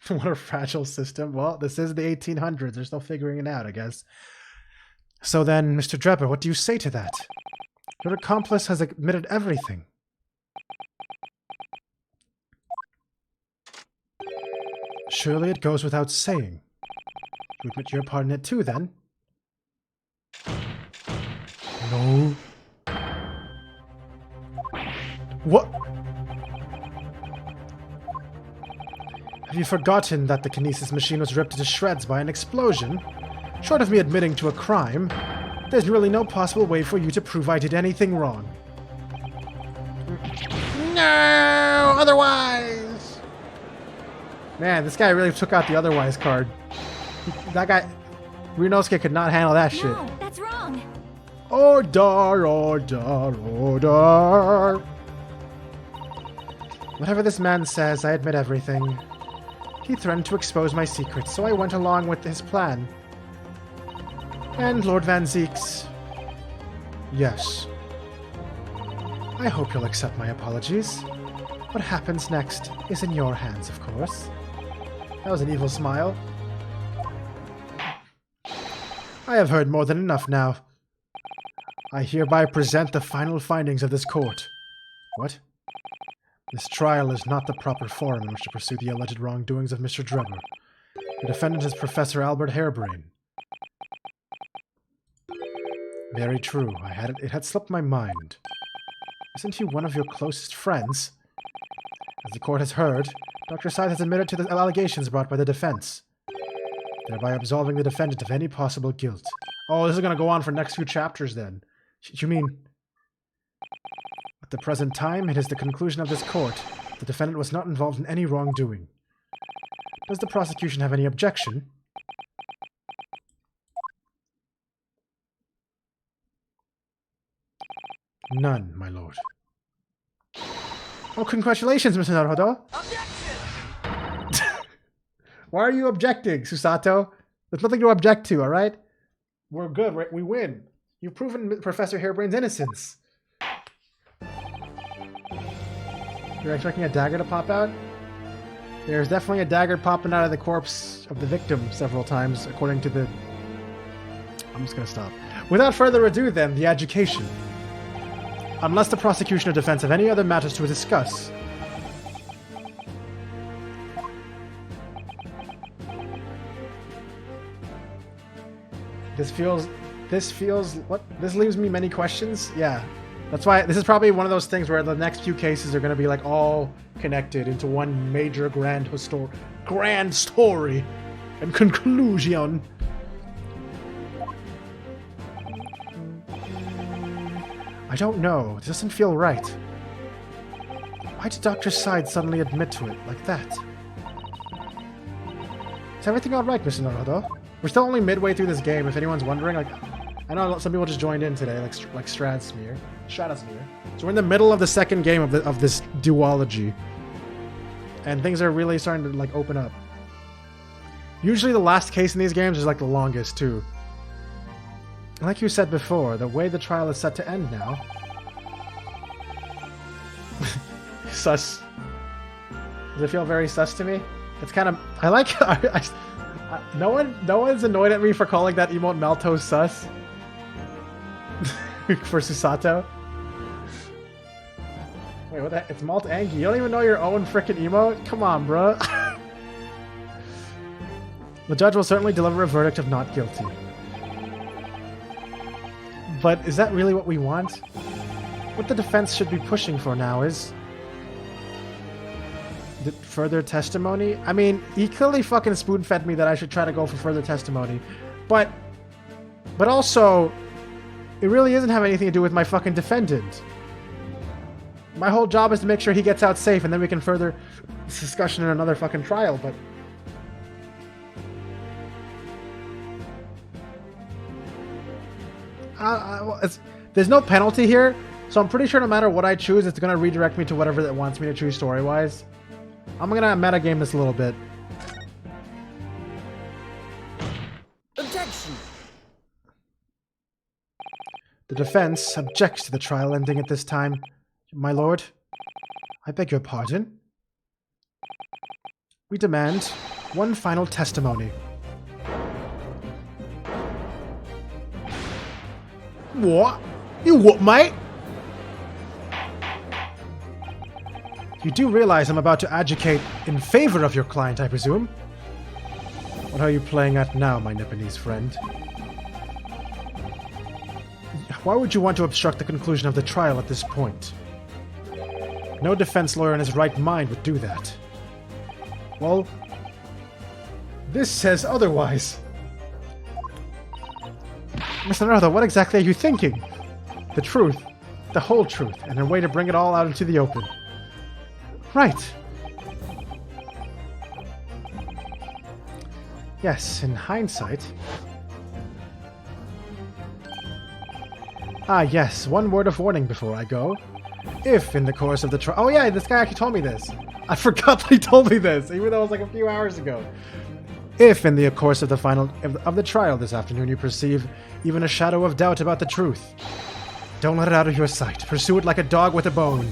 What a fragile system. Well, this is the 1800s. They're still figuring it out, I guess. So then, Mr. Drebber, what do you say to that? Your accomplice has admitted everything. Surely it goes without saying. You admit your part in it too, then? No. What? Have you forgotten that the kinesis machine was ripped to shreds by an explosion? Short of me admitting to a crime, there's really no possible way for you to prove I did anything wrong. No! Otherwise! Man, this guy really took out the otherwise card. That guy... Ryunosuke could not handle that shit. No, that's wrong. Order, order, order. Whatever this man says, I admit everything. He threatened to expose my secrets, so I went along with his plan. And Lord Van Zeeks... Yes. I hope you'll accept my apologies. What happens next is in your hands, of course. That was an evil smile. I have heard more than enough now. I hereby present the final findings of this court. What? This trial is not the proper forum in which to pursue the alleged wrongdoings of Mr. Drebber. The defendant is Professor Albert Harebrain. Very true. It had slipped my mind. Isn't he one of your closest friends? As the court has heard, Dr. Side has admitted to the allegations brought by the defense, thereby absolving the defendant of any possible guilt. Oh, this is going to go on for the next few chapters then. You mean... At the present time, it is the conclusion of this court. The defendant was not involved in any wrongdoing. Does the prosecution have any objection? None, my lord. Oh, congratulations, Mr. Naruhodo! Objection! Why are you objecting, Susato? There's nothing to object to, alright? We're good, we win. You've proven Professor Harebrain's innocence. You're expecting a dagger to pop out? There's definitely a dagger popping out of the corpse of the victim several times, according to the... I'm just gonna stop. Without further ado, then, the adjudication. Unless the prosecution or defense have any other matters to discuss. This leaves me many questions. Yeah. That's why this is probably one of those things where the next few cases are going to be like all connected into one major grand story and conclusion. I don't know. It doesn't feel right. Why did Dr. Side suddenly admit to it like that? Is everything alright, Mr. Naruhodo? We're still only midway through this game, if anyone's wondering. Like, I know some people just joined in today, like Stradsmere. So we're in the middle of the second game of this duology. And things are really starting to like open up. Usually the last case in these games is like the longest too. Like you said before, the way the trial is set to end now. Sus. Does it feel very sus to me? It's kind of... I like... no one's annoyed at me for calling that emote Malto sus. For Susato. Wait, what the heck? It's Malt Angie. You don't even know your own frickin' emote? Come on, bro. The judge will certainly deliver a verdict of not guilty. But is that really what we want? What the defense should be pushing for now is... further testimony? I mean, he clearly fucking spoon-fed me that I should try to go for further testimony. But also, it really doesn't have anything to do with my fucking defendant. My whole job is to make sure he gets out safe, and then we can further this discussion in another fucking trial, but... there's no penalty here, so I'm pretty sure no matter what I choose, it's going to redirect me to whatever it wants me to choose story-wise. I'm going to metagame this a little bit. Objection! The defense objects to the trial ending at this time. My lord, I beg your pardon. We demand one final testimony. What? You what, mate? You do realize I'm about to adjudicate in favor of your client, I presume? What are you playing at now, my Nipponese friend? Why would you want to obstruct the conclusion of the trial at this point? No defense lawyer in his right mind would do that. Well, this says otherwise. Mr. Nartha, what exactly are you thinking? The truth, the whole truth, and a way to bring it all out into the open. Right. Yes, in hindsight. Ah, yes, one word of warning before I go. If in the course of the trial... Oh yeah, this guy actually told me this. I forgot that he told me this, even though it was like a few hours ago. If in the course of the trial this afternoon you perceive even a shadow of doubt about the truth, don't let it out of your sight. Pursue it like a dog with a bone.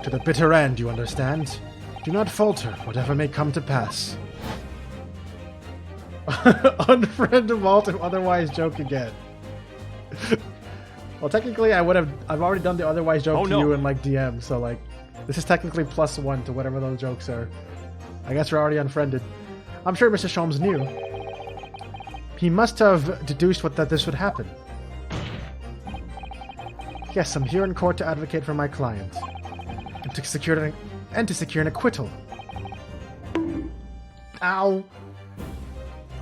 To the bitter end, you understand? Do not falter, whatever may come to pass. Unfriend Malt to otherwise joke again. Well, technically, I've already done the otherwise joke to you in like DM, so like, this is technically +1 to whatever those jokes are. I guess we're already unfriended. I'm sure Mr. Sholmes knew. He must have deduced that this would happen. Yes, I'm here in court to advocate for my client. And to secure an acquittal. Ow!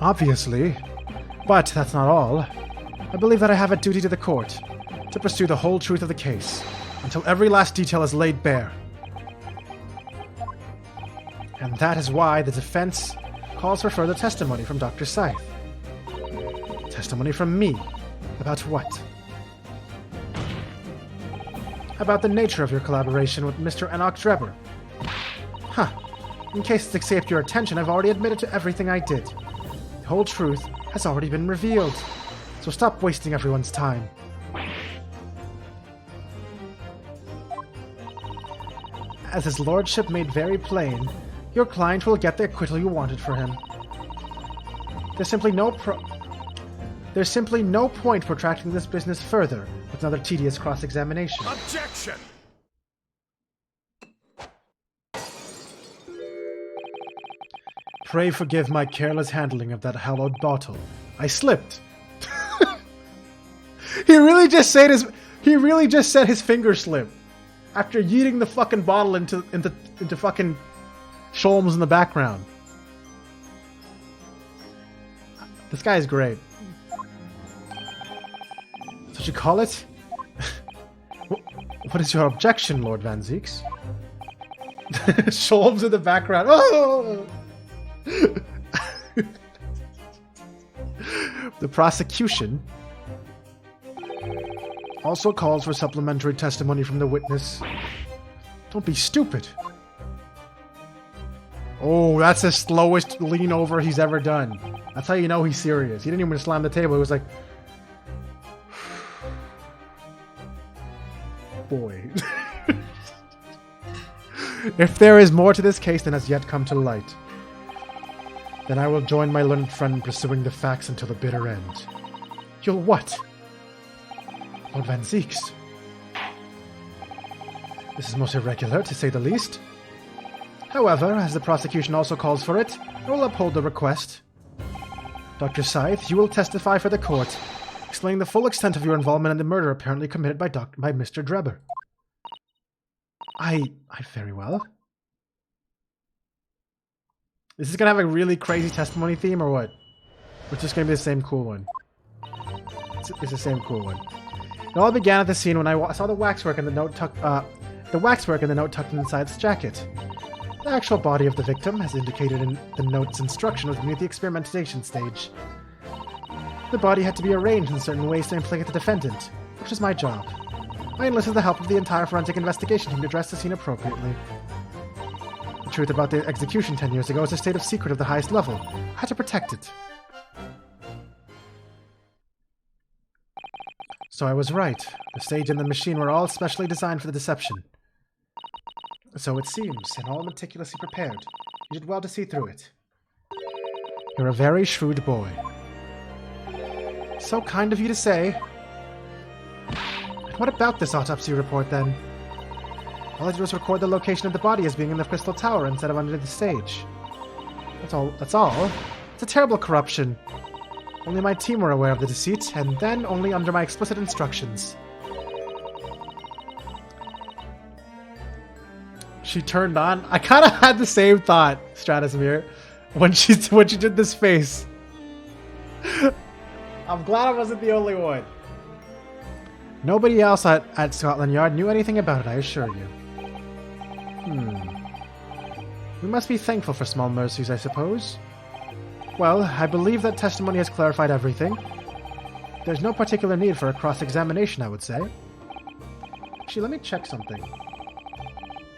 Obviously. But that's not all. I believe that I have a duty to the court, to pursue the whole truth of the case, until every last detail is laid bare. And that is why the defense calls for further testimony from Dr. Scythe. Testimony from me. About what? About the nature of your collaboration with Mr. Enoch Drebber. Huh. In case it's escaped your attention, I've already admitted to everything I did. The whole truth has already been revealed. So stop wasting everyone's time. As his lordship made very plain, your client will get the acquittal you wanted for him. There's simply no point protracting this business further with another tedious cross-examination. Objection! Pray forgive my careless handling of that hallowed bottle. I slipped. He really just said his finger slipped after yeeting the fucking bottle into fucking Sholmes in the background. This guy is great. That's what you call it? What is your objection, Lord Van Zieks? Sholmes in the background. Oh! The prosecution also calls for supplementary testimony from the witness. Don't be stupid. Oh, that's the slowest lean over he's ever done. That's how you know he's serious. He didn't even slam the table. He was like, boy. If there is more to this case than has yet come to light, then I will join my learned friend in pursuing the facts until the bitter end. You'll what? Lord Van Zieks. This is most irregular, to say the least. However, as the prosecution also calls for it, I will uphold the request. Dr. Scythe, you will testify for the court, explaining the full extent of your involvement in the murder apparently committed by Mr. Drebber. I very well. Is this gonna have a really crazy testimony theme or what? Or it's just gonna be the same cool one? It's the same cool one. It all began at the scene when I saw the waxwork and the note tucked inside its jacket. The actual body of the victim, as indicated in the note's instruction, was beneath the experimentation stage. The body had to be arranged in certain ways to implicate the defendant, which was my job. I enlisted the help of the entire forensic investigation team to address the scene appropriately. The truth about the execution 10 years ago is a state of secret of the highest level. I had to protect it. So I was right. The stage and the machine were all specially designed for the deception. So it seems, and all meticulously prepared. You did well to see through it. You're a very shrewd boy. So kind of you to say. What about this autopsy report, then? All I did was record the location of the body as being in the Crystal Tower instead of under the stage. That's all. That's all. It's a terrible corruption. Only my team were aware of the deceit, and then only under my explicit instructions. She turned on. I kind of had the same thought, Stratusmere, when she did this face. I'm glad I wasn't the only one. Nobody else at Scotland Yard knew anything about it, I assure you. We must be thankful for small mercies, I suppose. Well, I believe that testimony has clarified everything. There's no particular need for a cross-examination, I would say. Actually, let me check something.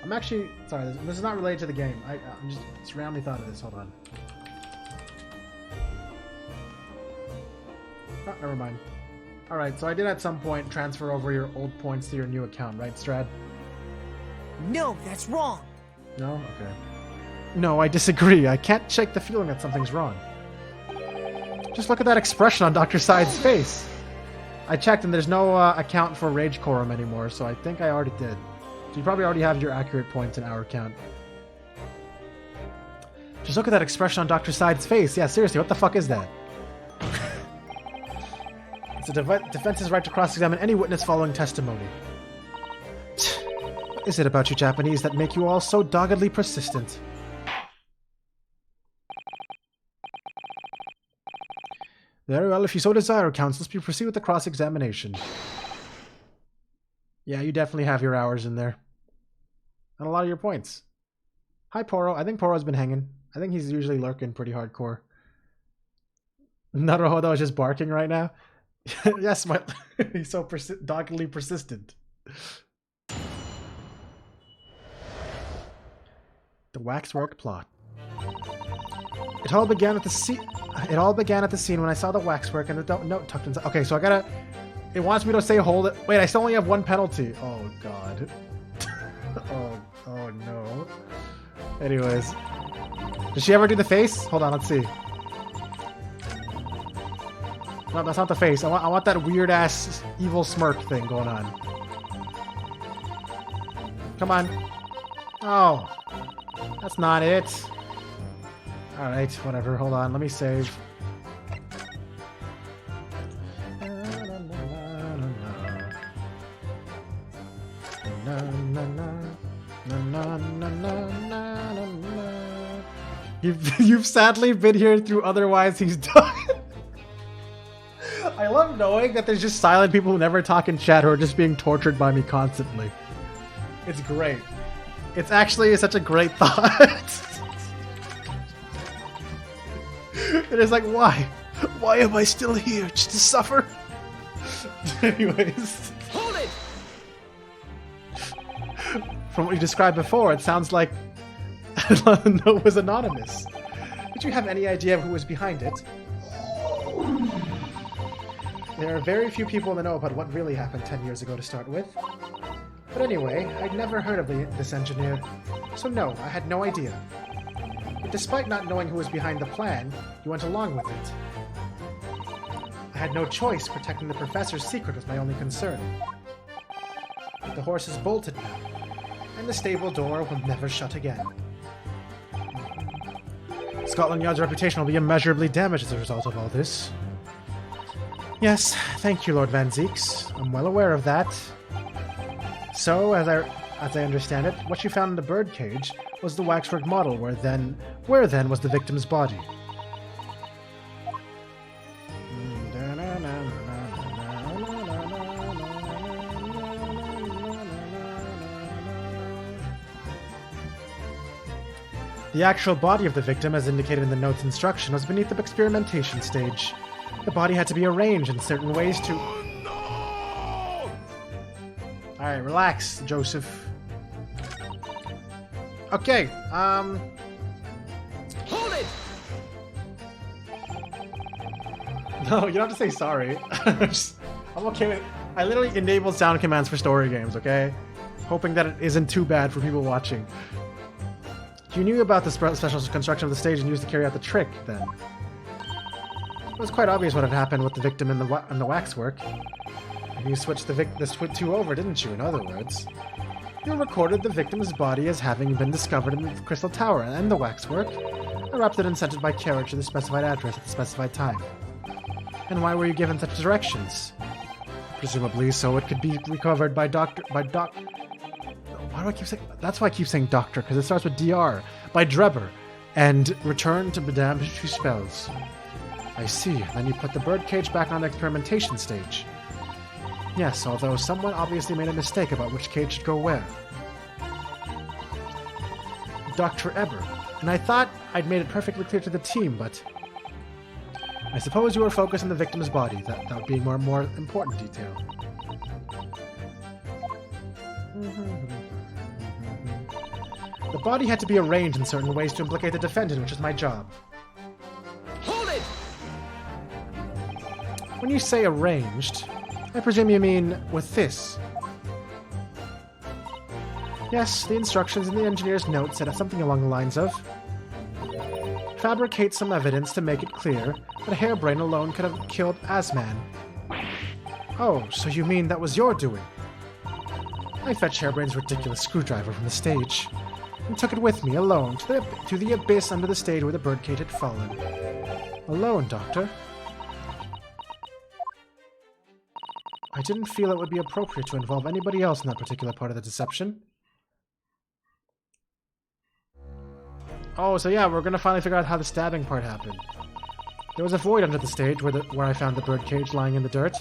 I'm actually... Sorry, this is not related to the game. I'm just randomly thought of this. Hold on. Oh, never mind. Alright, so I did at some point transfer over your old points to your new account, right, Strad? No, that's wrong. No? Okay. No, I disagree. I can't shake the feeling that something's wrong. Just look at that expression on Dr. Side's face. I checked and there's no account for Rage Quorum anymore, so I think I already did. So you probably already have your accurate points in our account. Just look at that expression on Dr. Side's face. Yeah, seriously, what the fuck is that? It's a defense's right to cross-examine any witness following testimony. What is it about you Japanese that make you all so doggedly persistent? Very well, if you so desire, Councilors, please proceed with the cross-examination. Yeah, you definitely have your hours in there. And a lot of your points. Hi, Poro. I think Poro's been hanging. I think he's usually lurking pretty hardcore. Naruhodo is just barking right now. Yes, he's so doggedly persistent. The waxwork plot. It all began at the scene when I saw the waxwork and the note tucked inside. Okay, so I gotta... It wants me to say hold it. Wait, I still only have one penalty. Oh, God. oh, no. Anyways. Did she ever do the face? Hold on, let's see. No, that's not the face. I want that weird-ass evil smirk thing going on. Come on. Oh. That's not it. Alright, whatever. Hold on. Let me save. You've sadly been here through otherwise he's done. I love knowing that there's just silent people who never talk in chat who are just being tortured by me constantly. It's great. It's actually such a great thought. It is like, why? Why am I still here? Just to suffer? Anyways. Hold it! From what you described before, it sounds like Note was anonymous. Did you have any idea of who was behind it? There are very few people in the know about what really happened 10 years ago to start with. But anyway, I'd never heard of this engineer, so no, I had no idea. But despite not knowing who was behind the plan, you went along with it. I had no choice. Protecting the professor's secret was my only concern. The horse is bolted now, and the stable door will never shut again. Scotland Yard's reputation will be immeasurably damaged as a result of all this. Yes, thank you, Lord Van Zeeks. I'm well aware of that. So, as I understand it, what you found in the birdcage was the waxwork model, where then was the victim's body? The actual body of the victim, as indicated in the note's instruction, was beneath the experimentation stage. The body had to be arranged in certain ways to... Alright, relax, Joseph. Okay, Hold it! No, you don't have to say sorry. I'm okay with... I literally enabled sound commands for story games, okay? Hoping that it isn't too bad for people watching. You knew about the special construction of the stage and used to carry out the trick, then. It was quite obvious what had happened with the victim in the waxwork. And you switched the two over, didn't you, in other words? You recorded the victim's body as having been discovered in the Crystal Tower and the waxwork, erupted and sent it by carriage to the specified address at the specified time. And why were you given such directions? Presumably so it could be recovered by Why do I keep saying... That's why I keep saying doctor, because it starts with DR. By Drebber. And returned to Madame Tuspel's. I see. Then you put the birdcage back on the experimentation stage. Yes, although someone obviously made a mistake about which cage should go where. Dr. Eber. And I thought I'd made it perfectly clear to the team, but... I suppose you were focused on the victim's body. That being more important detail. The body had to be arranged in certain ways to implicate the defendant, which is my job. Hold it! When you say arranged, I presume you mean with this. Yes, the instructions in the engineer's note said something along the lines of fabricate some evidence to make it clear that Hairbrain alone could have killed Asman. Oh, so you mean that was your doing? I fetched Hairbrain's ridiculous screwdriver from the stage and took it with me alone to the abyss under the stage where the birdcage had fallen. Alone, Doctor? I didn't feel it would be appropriate to involve anybody else in that particular part of the deception. Oh, so yeah, we're gonna finally figure out how the stabbing part happened. There was a void under the stage where I found the birdcage lying in the dirt.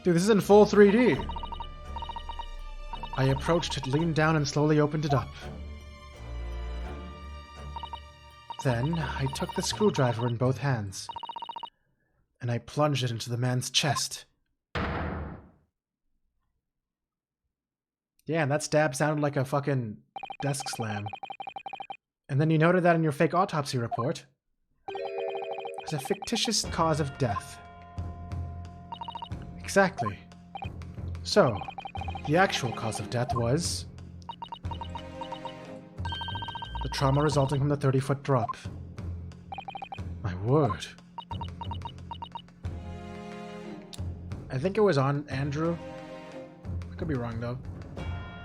Dude, this is in full 3D. I approached it, leaned down, and slowly opened it up. Then, I took the screwdriver in both hands, and I plunged it into the man's chest. Yeah, and that stab sounded like a fucking desk slam. And then you noted that in your fake autopsy report as a fictitious cause of death. Exactly. So, the actual cause of death was the trauma resulting from the 30-foot drop. My word. I think it was on Andrew. I could be wrong, though.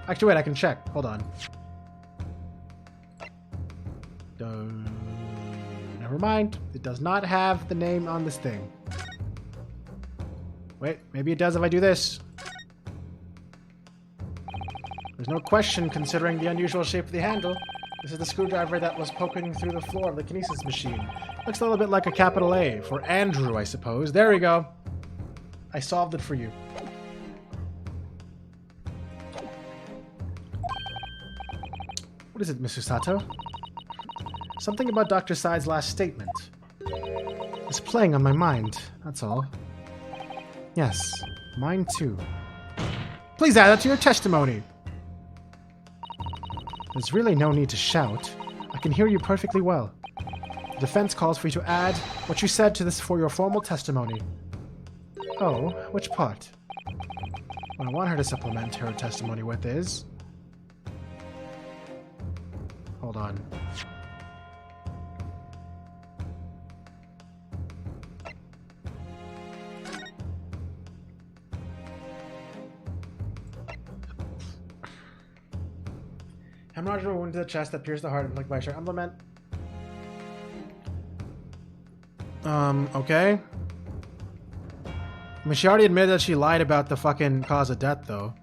Actually, wait, I can check. Hold on. Never mind. It does not have the name on this thing. Wait, maybe it does if I do this. There's no question considering the unusual shape of the handle. This is the screwdriver that was poking through the floor of the kinesis machine. Looks a little bit like a capital A for Andrew, I suppose. There we go. I solved it for you. What is it, Mr. Sato? Something about Dr. Sai's last statement. It's playing on my mind, that's all. Yes, mine too. Please add that to your testimony! There's really no need to shout. I can hear you perfectly well. The defense calls for you to add what you said to this for your formal testimony. Oh, which part? What I want her to supplement her testimony with is... Hold on. Hemorrhage or wound to the chest that pierced the heart inflicted by a sharp implement. Okay. I mean, she already admitted that she lied about the fucking cause of death, though.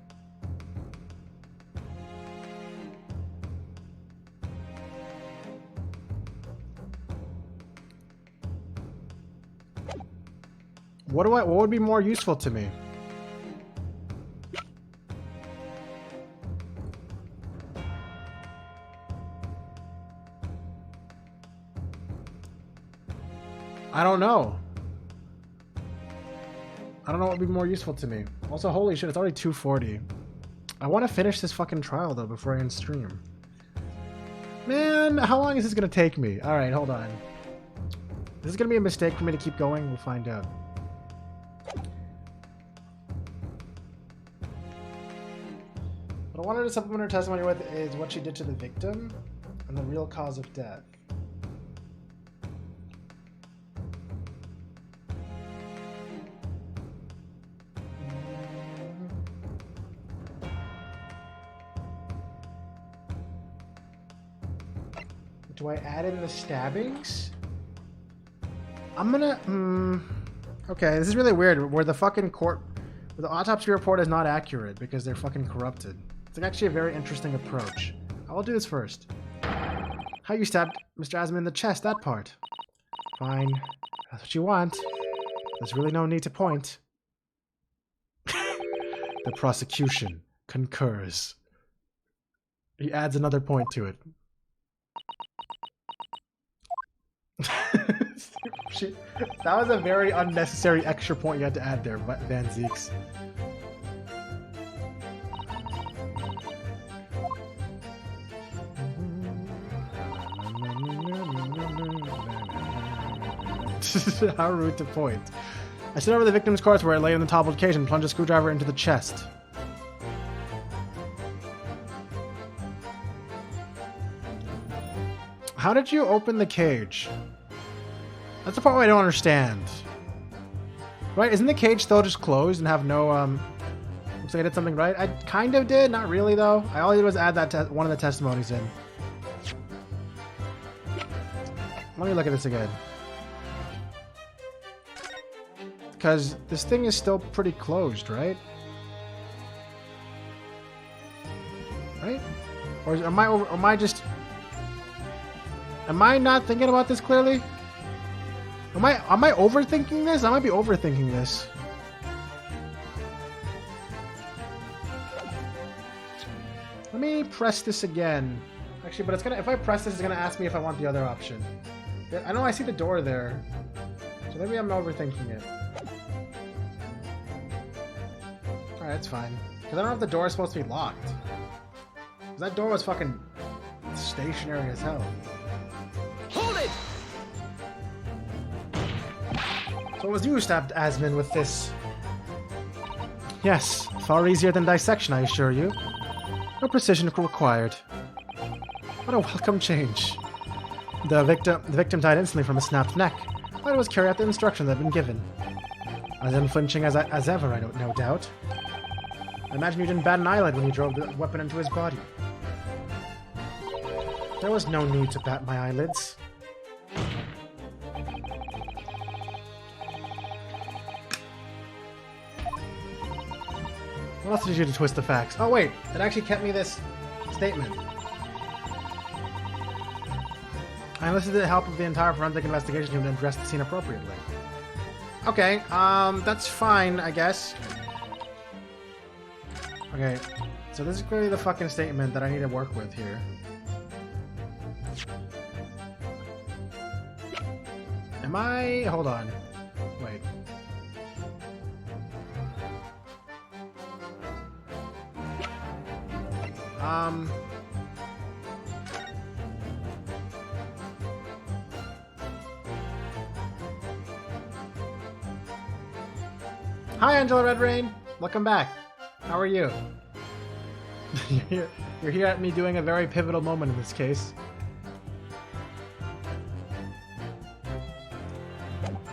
What would be more useful to me? I don't know. I don't know what would be more useful to me. Also, holy shit, it's already 2:40. I want to finish this fucking trial, though, before I end stream. Man, how long is this going to take me? Alright, hold on. This is going to be a mistake for me to keep going? We'll find out. What I wanted to supplement her testimony with is what she did to the victim and the real cause of death. Do I add in the stabbings? I'm gonna... Okay, this is really weird. Where the fucking where the autopsy report is not accurate because they're fucking corrupted. It's actually a very interesting approach. I will do this first. How you stabbed Mr. Asman in the chest, that part. Fine. That's what you want. There's really no need to point. The prosecution concurs. He adds another point to it. That was a very unnecessary extra point you had to add there, Van Zeeks. How rude to point. I stood over the victim's corpse where it lay in the toppled cage and plunged a screwdriver into the chest. How did you open the cage? That's the part I don't understand. Right? Isn't the cage still just closed and have no, looks like I did something right? I kind of did, not really though. All I did was add that one of the testimonies in. Let me look at this again. Because this thing is still pretty closed, right? Right? Or am I just... Am I not thinking about this clearly? Am I overthinking this? I might be overthinking this. Let me press this again. Actually, but it's gonna, if I press this, it's gonna ask me if I want the other option. I know I see the door there. So maybe I'm overthinking it. Alright, that's fine. Because I don't know if the door is supposed to be locked. Because that door was fucking stationary as hell. Hold it! So it was you who stabbed Asman with this. Yes, far easier than dissection, I assure you. No precision required. What a welcome change. The victim died instantly from a snapped neck. But it was carry out the instructions that had been given. As unflinching as ever, I no doubt. I imagine you didn't bat an eyelid when you drove the weapon into his body. There was no need to bat my eyelids. What else did you do to twist the facts? Oh wait, it actually kept me this statement. I enlisted the help of the entire forensic investigation team to address the scene appropriately. Okay, that's fine, I guess. Okay, so this is clearly the fucking statement that I need to work with here. Am I... Hold on. Wait. Hi, Angela Red Rain. Welcome back. How are you? You're here at me doing a very pivotal moment in this case.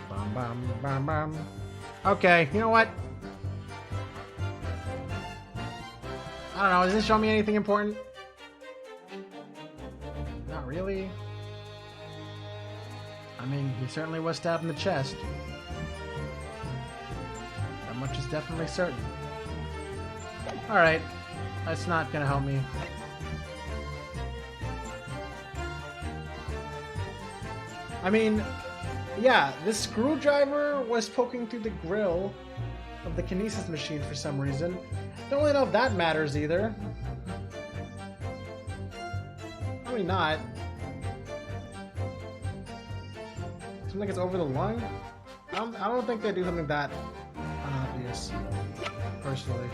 Bum, bum, bum, bum. Okay, you know what? I don't know, does this show me anything important? Not really. I mean, he certainly was stabbed in the chest. That much is definitely certain. Alright, that's not gonna help me. I mean, yeah, this screwdriver was poking through the grill of the kinesis machine for some reason. Don't really know if that matters either. Probably not. Seems like it's over the lung. I don't think they do something that unobvious, personally.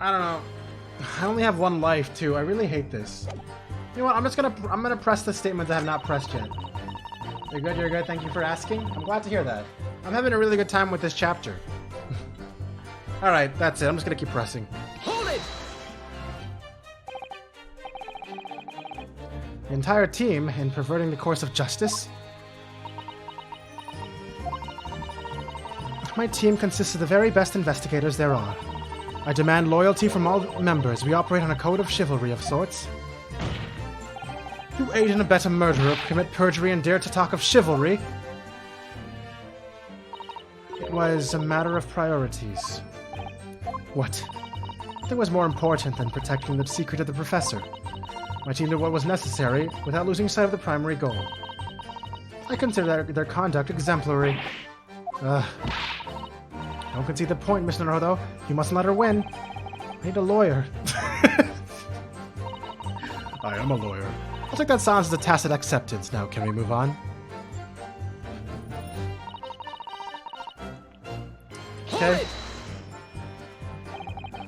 I don't know. I only have one life, too. I really hate this. You know what? I'm gonna press the statements I have not pressed yet. You're good. You're good. Thank you for asking. I'm glad to hear that. I'm having a really good time with this chapter. All right, that's it. I'm just gonna keep pressing. Hold it! The entire team in perverting the course of justice. My team consists of the very best investigators there are. I demand loyalty from all members. We operate on a code of chivalry of sorts. You aid and abet a murderer, commit perjury, and dare to talk of chivalry. It was a matter of priorities. What? That was more important than protecting the secret of the professor. My team did what was necessary without losing sight of the primary goal. I consider their conduct exemplary. Don't concede the point, Mr. Naruto. You mustn't let her win. I need a lawyer. I am a lawyer. I'll take that silence as a tacit acceptance. Now, can we move on? Okay.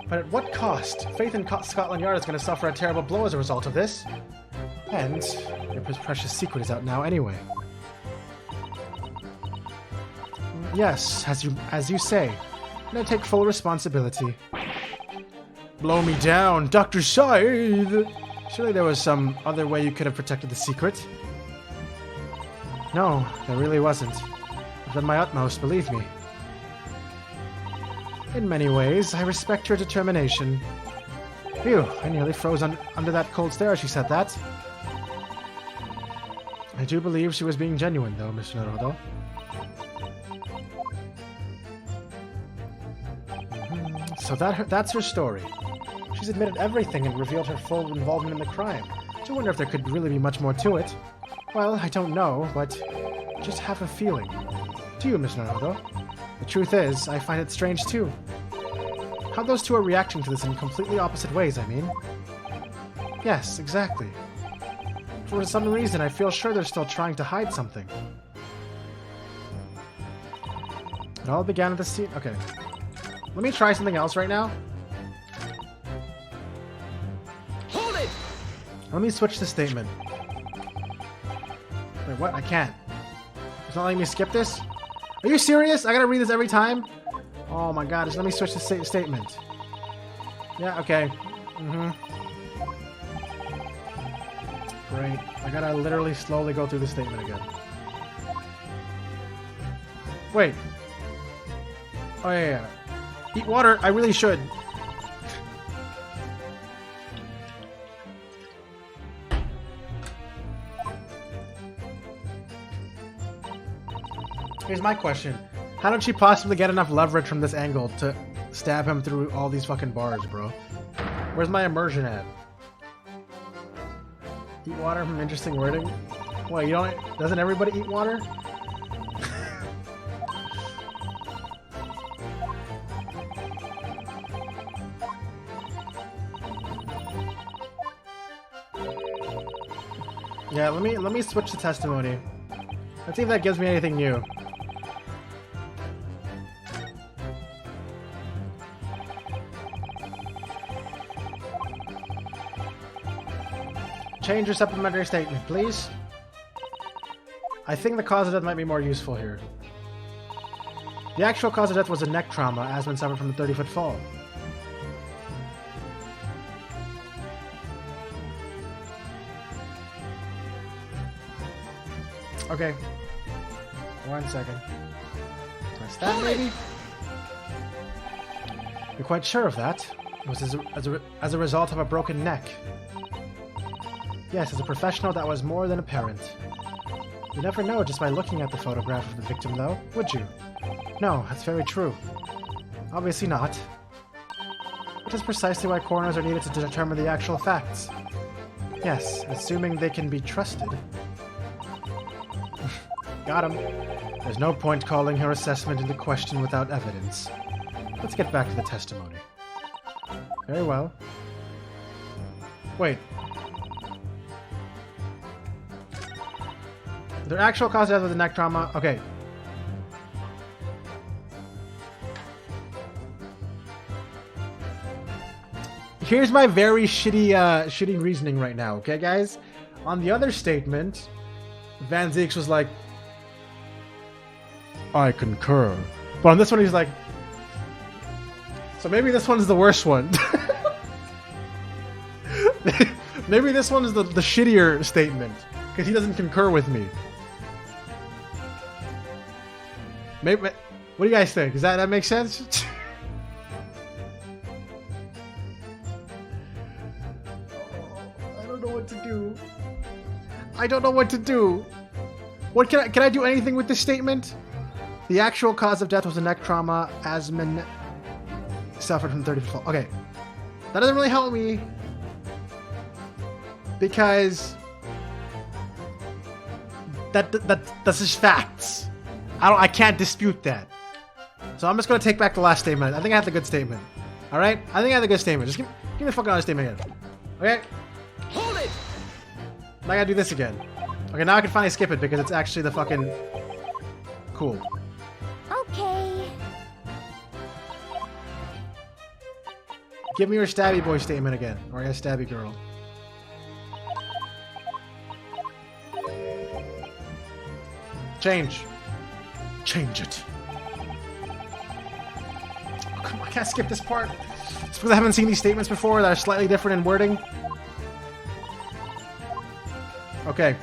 But at what cost? Faith in Scotland Yard is going to suffer a terrible blow as a result of this. And your precious secret is out now anyway. Yes, as you say. And I take full responsibility. Blow me down, Dr. Scythe! Surely there was some other way you could have protected the secret. No, there really wasn't. I've done my utmost, believe me. In many ways, I respect your determination. Phew, I nearly froze under that cold stare as she said that. I do believe she was being genuine, though, Mr. Naruto. So that's her story. She's admitted everything and revealed her full involvement in the crime. I wonder if there could really be much more to it. Well, I don't know, but just have a feeling. Do you, Mr. Naruto? The truth is, I find it strange too. How those two are reacting to this in completely opposite ways, I mean. Yes, exactly. For some reason, I feel sure they're still trying to hide something. It all began at the scene. Okay. Let me try something else right now. Hold it! Let me switch the statement. Wait, what? I can't. It's not letting me skip this? Are you serious? I gotta read this every time? Oh my god, just let me switch the statement. Yeah, okay. Great. I gotta literally slowly go through the statement again. Wait. Oh yeah. Eat water, I really should. Here's my question. How did she possibly get enough leverage from this angle to stab him through all these fucking bars, bro? Where's my immersion at? Eat water from interesting wording? What, you don't... Doesn't everybody eat water? Yeah, let me switch the testimony. Let's see if that gives me anything new. Change your supplementary statement, please. I think the cause of death might be more useful here. The actual cause of death was a neck trauma, as when suffered from a 30-foot fall. Okay. 1 second. Press that, maybe? You're quite sure of that? It was as a result of a broken neck. Yes, as a professional, that was more than apparent. You never know just by looking at the photograph of the victim, though, would you? No, that's very true. Obviously not. Which is precisely why coroners are needed to determine the actual facts. Yes, assuming they can be trusted. Got him. There's no point calling her assessment into question without evidence. Let's get back to the testimony. Very well. Wait. Their actual cause of death was a neck trauma. Okay. here's my very shitty reasoning right now, okay, guys? On the other statement, Van Zieks was like, I concur. But on this one, he's like, so maybe this one's the worst one. Maybe this one is the shittier statement, because he doesn't concur with me. Maybe, what do you guys think? Does that make sense? I don't know what to do. I don't know what to do. What can I do anything with this statement? The actual cause of death was a neck trauma. Asman suffered from 30 fall. Okay, that doesn't really help me because that's just facts. I can't dispute that. So I'm just gonna take back the last statement. I think I have the good statement. All right, I think I have the good statement. Just give me the fucking other statement again. Okay. Hold it! Now I gotta do this again. Okay, now I can finally skip it because it's actually the fucking cool. Okay. Give me your stabby boy statement again, or your stabby girl. Change. Change it. Oh, come on, I can't skip this part. It's because I haven't seen these statements before that are slightly different in wording. Okay.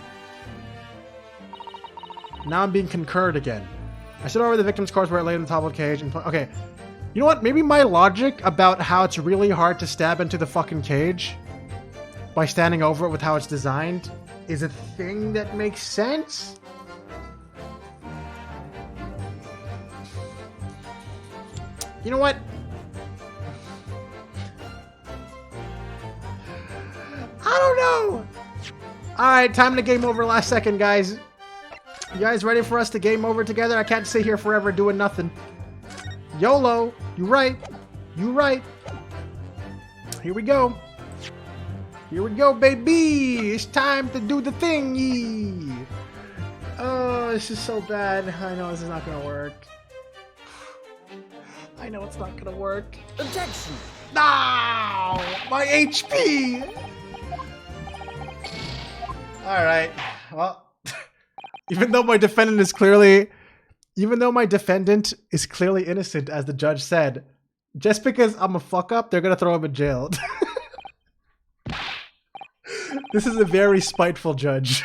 Now I'm being concurred again. I stood over the victim's corpse where it lay in the top of the cage and... Okay. You know what? Maybe my logic about how it's really hard to stab into the fucking cage by standing over it with how it's designed is a thing that makes sense? You know what? I don't know. Alright, time to game over last second, guys. You guys ready for us to game over together? I can't sit here forever doing nothing. YOLO. You right. You right. Here we go. Here we go, baby. It's time to do the thingy. Oh, this is so bad. I know this is not going to work. I know it's not gonna work. Objection! No! My HP! Alright. Well, even though my defendant is clearly innocent, as the judge said, just because I'm a fuck up, they're gonna throw him in jail. This is a very spiteful judge.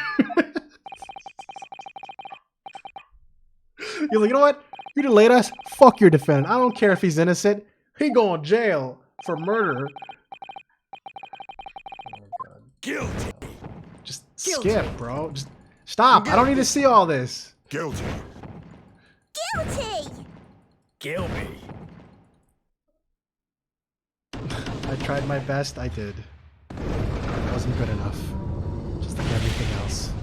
He's like, you know what? You delayed us? Fuck your defendant. I don't care if he's innocent. He going to jail for murder. Oh my god. Guilty! Just skip, bro. Just stop. I don't need to see all this. Guilty. Guilty! Kill me. I tried my best. I did. It wasn't good enough. Just like everything else.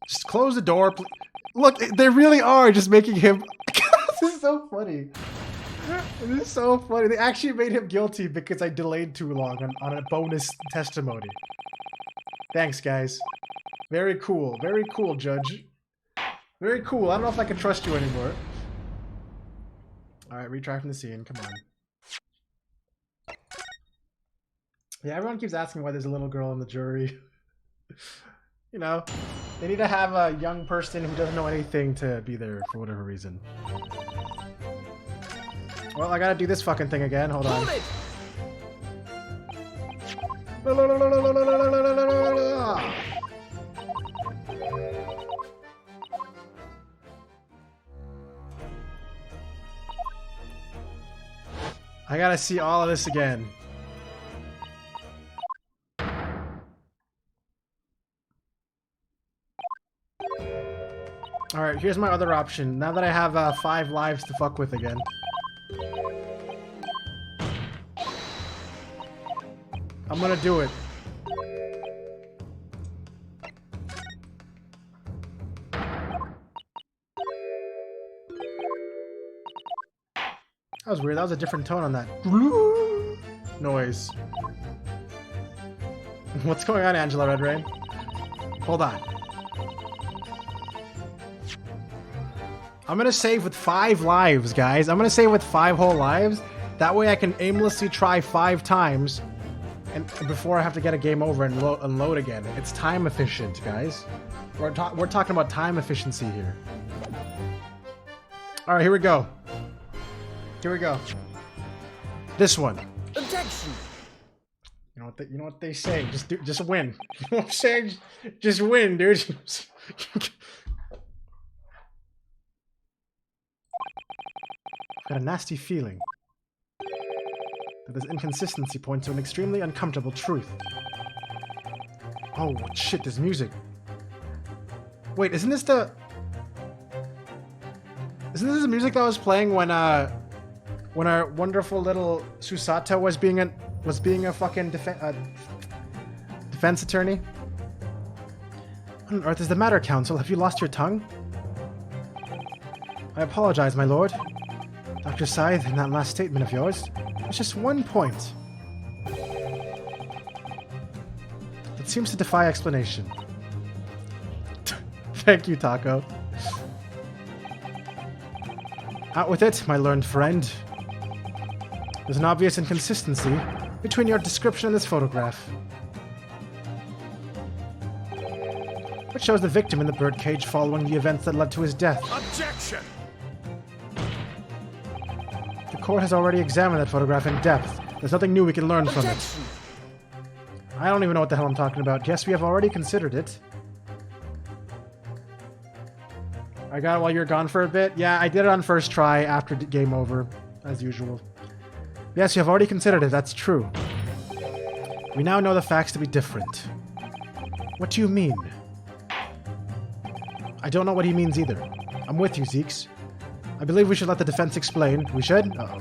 Just close the door, please. Look, they really are just making him... This is so funny. This is so funny. They actually made him guilty because I delayed too long on a bonus testimony. Thanks, guys. Very cool. Very cool, Judge. Very cool. I don't know if I can trust you anymore. Alright, retry from the scene. Come on. Yeah, everyone keeps asking why there's a little girl in the jury. You know, they need to have a young person who doesn't know anything to be there for whatever reason. Well, I gotta do this fucking thing again. Hold on. I gotta see all of this again. Alright, here's my other option. Now that I have 5 lives to fuck with again. I'm gonna do it. That was weird. That was a different tone on that noise. What's going on, Angela Redrain? Hold on. I'm gonna save with 5 lives, guys. I'm gonna save with 5 whole lives. That way I can aimlessly try 5 times and before I have to get a game over and load again. It's time efficient, guys. We're talking about time efficiency here. All right, here we go. Here we go. This one. Objection. You know what they say. Just win. You know what I'm saying? Just win, dude. I've got a nasty feeling that this inconsistency points to an extremely uncomfortable truth. Oh shit! There's music. Wait, isn't this the music that was playing when our wonderful little Susato was being a fucking defense attorney? What on earth is the matter, Counsel? Have you lost your tongue? I apologize, my lord. Dr. Scythe, in that last statement of yours, there's just one point that seems to defy explanation. Thank you, Taco. Out with it, my learned friend. There's an obvious inconsistency between your description and this photograph. Which shows the victim in the birdcage following the events that led to his death. Objection! The court has already examined that photograph in depth. There's nothing new we can learn from it. I don't even know what the hell I'm talking about. Yes, we have already considered it. I got it while you were gone for a bit? Yeah, I did it on first try after game over, as usual. Yes, you have already considered it, that's true. We now know the facts to be different. What do you mean? I don't know what he means either. I'm with you, Zeeks. I believe we should let the defense explain. We should? Uh-oh.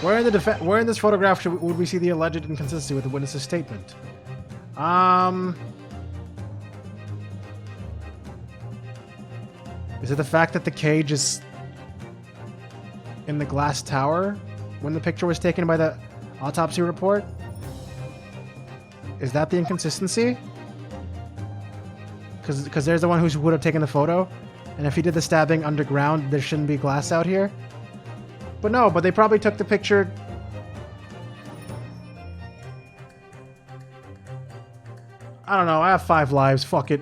Where in this photograph would we see the alleged inconsistency with the witness's statement? Is it the fact that the cage is in the glass tower when the picture was taken by the autopsy report? Is that the inconsistency? Because there's the one who would have taken the photo, and if he did the stabbing underground, there shouldn't be glass out here. But no, but they probably took the picture. I don't know, I have 5 lives, fuck it.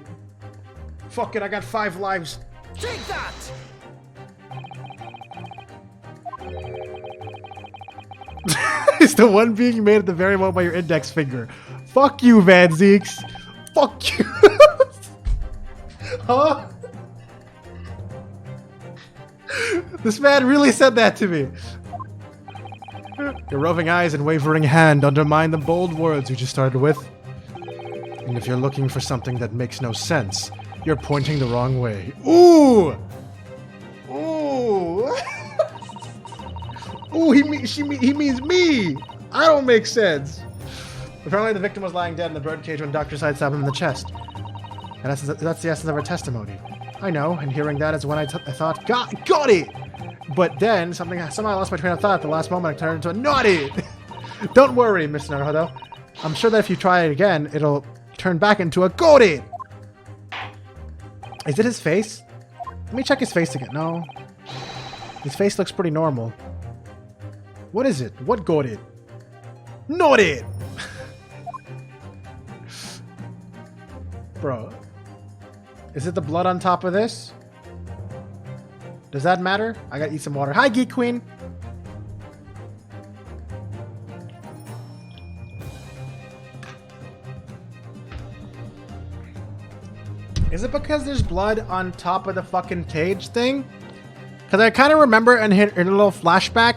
Fuck it, I got 5 lives. Take that! It's the one being made at the very moment by your index finger. Fuck you, Van Zeeks. Fuck you. Huh? This man really said that to me. Your roving eyes and wavering hand undermine the bold words you just started with. And if you're looking for something that makes no sense, you're pointing the wrong way. Ooh! Ooh! Ooh, he means me! I don't make sense! Apparently the victim was lying dead in the birdcage when Dr. Scythe stabbed him in the chest. And that's the essence of her testimony. I know, and hearing that is when I thought, got it! But then, somehow I lost my train of thought at the last moment. I turned into a naughty! Don't worry, Mr. Naruto. I'm sure that if you try it again, it'll turn back into a got it! Is it his face? Let me check his face again. No. His face looks pretty normal. What is it? What got it? Not it! Bro. Is it the blood on top of this? Does that matter? I gotta eat some water. Hi, Geek Queen! Is it because there's blood on top of the fucking cage thing? Because I kind of remember in a little flashback,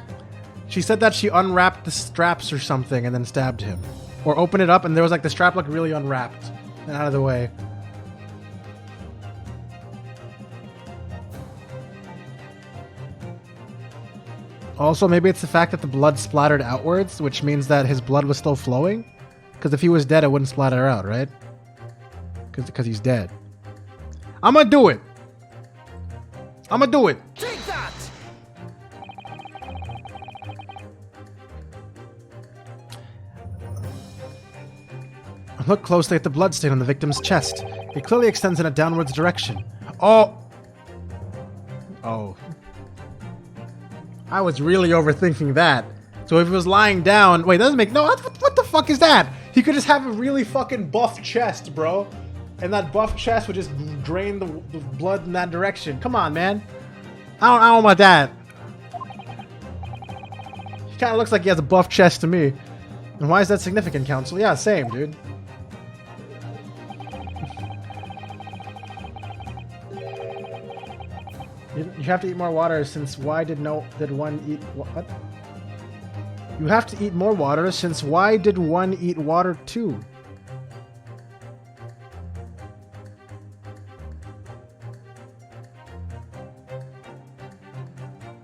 she said that she unwrapped the straps or something and then stabbed him. Or opened it up and there was like the strap looked really unwrapped and out of the way. Also, maybe it's the fact that the blood splattered outwards, which means that his blood was still flowing? Because if he was dead, it wouldn't splatter out, right? Because he's dead. I'm gonna do it! I'm gonna do it! Take that! Look closely at the bloodstain on the victim's chest. It clearly extends in a downwards direction. Oh! Oh. I was really overthinking that. So if he was lying down, wait, that doesn't make no. What the fuck is that? He could just have a really fucking buff chest, bro, and that buff chest would just drain the blood in that direction. Come on, man. I don't know about that. He kind of looks like he has a buff chest to me. And why is that significant, Council? Yeah, same, dude. You have to eat more water since why did one eat what? You have to eat more water since why did one eat water too?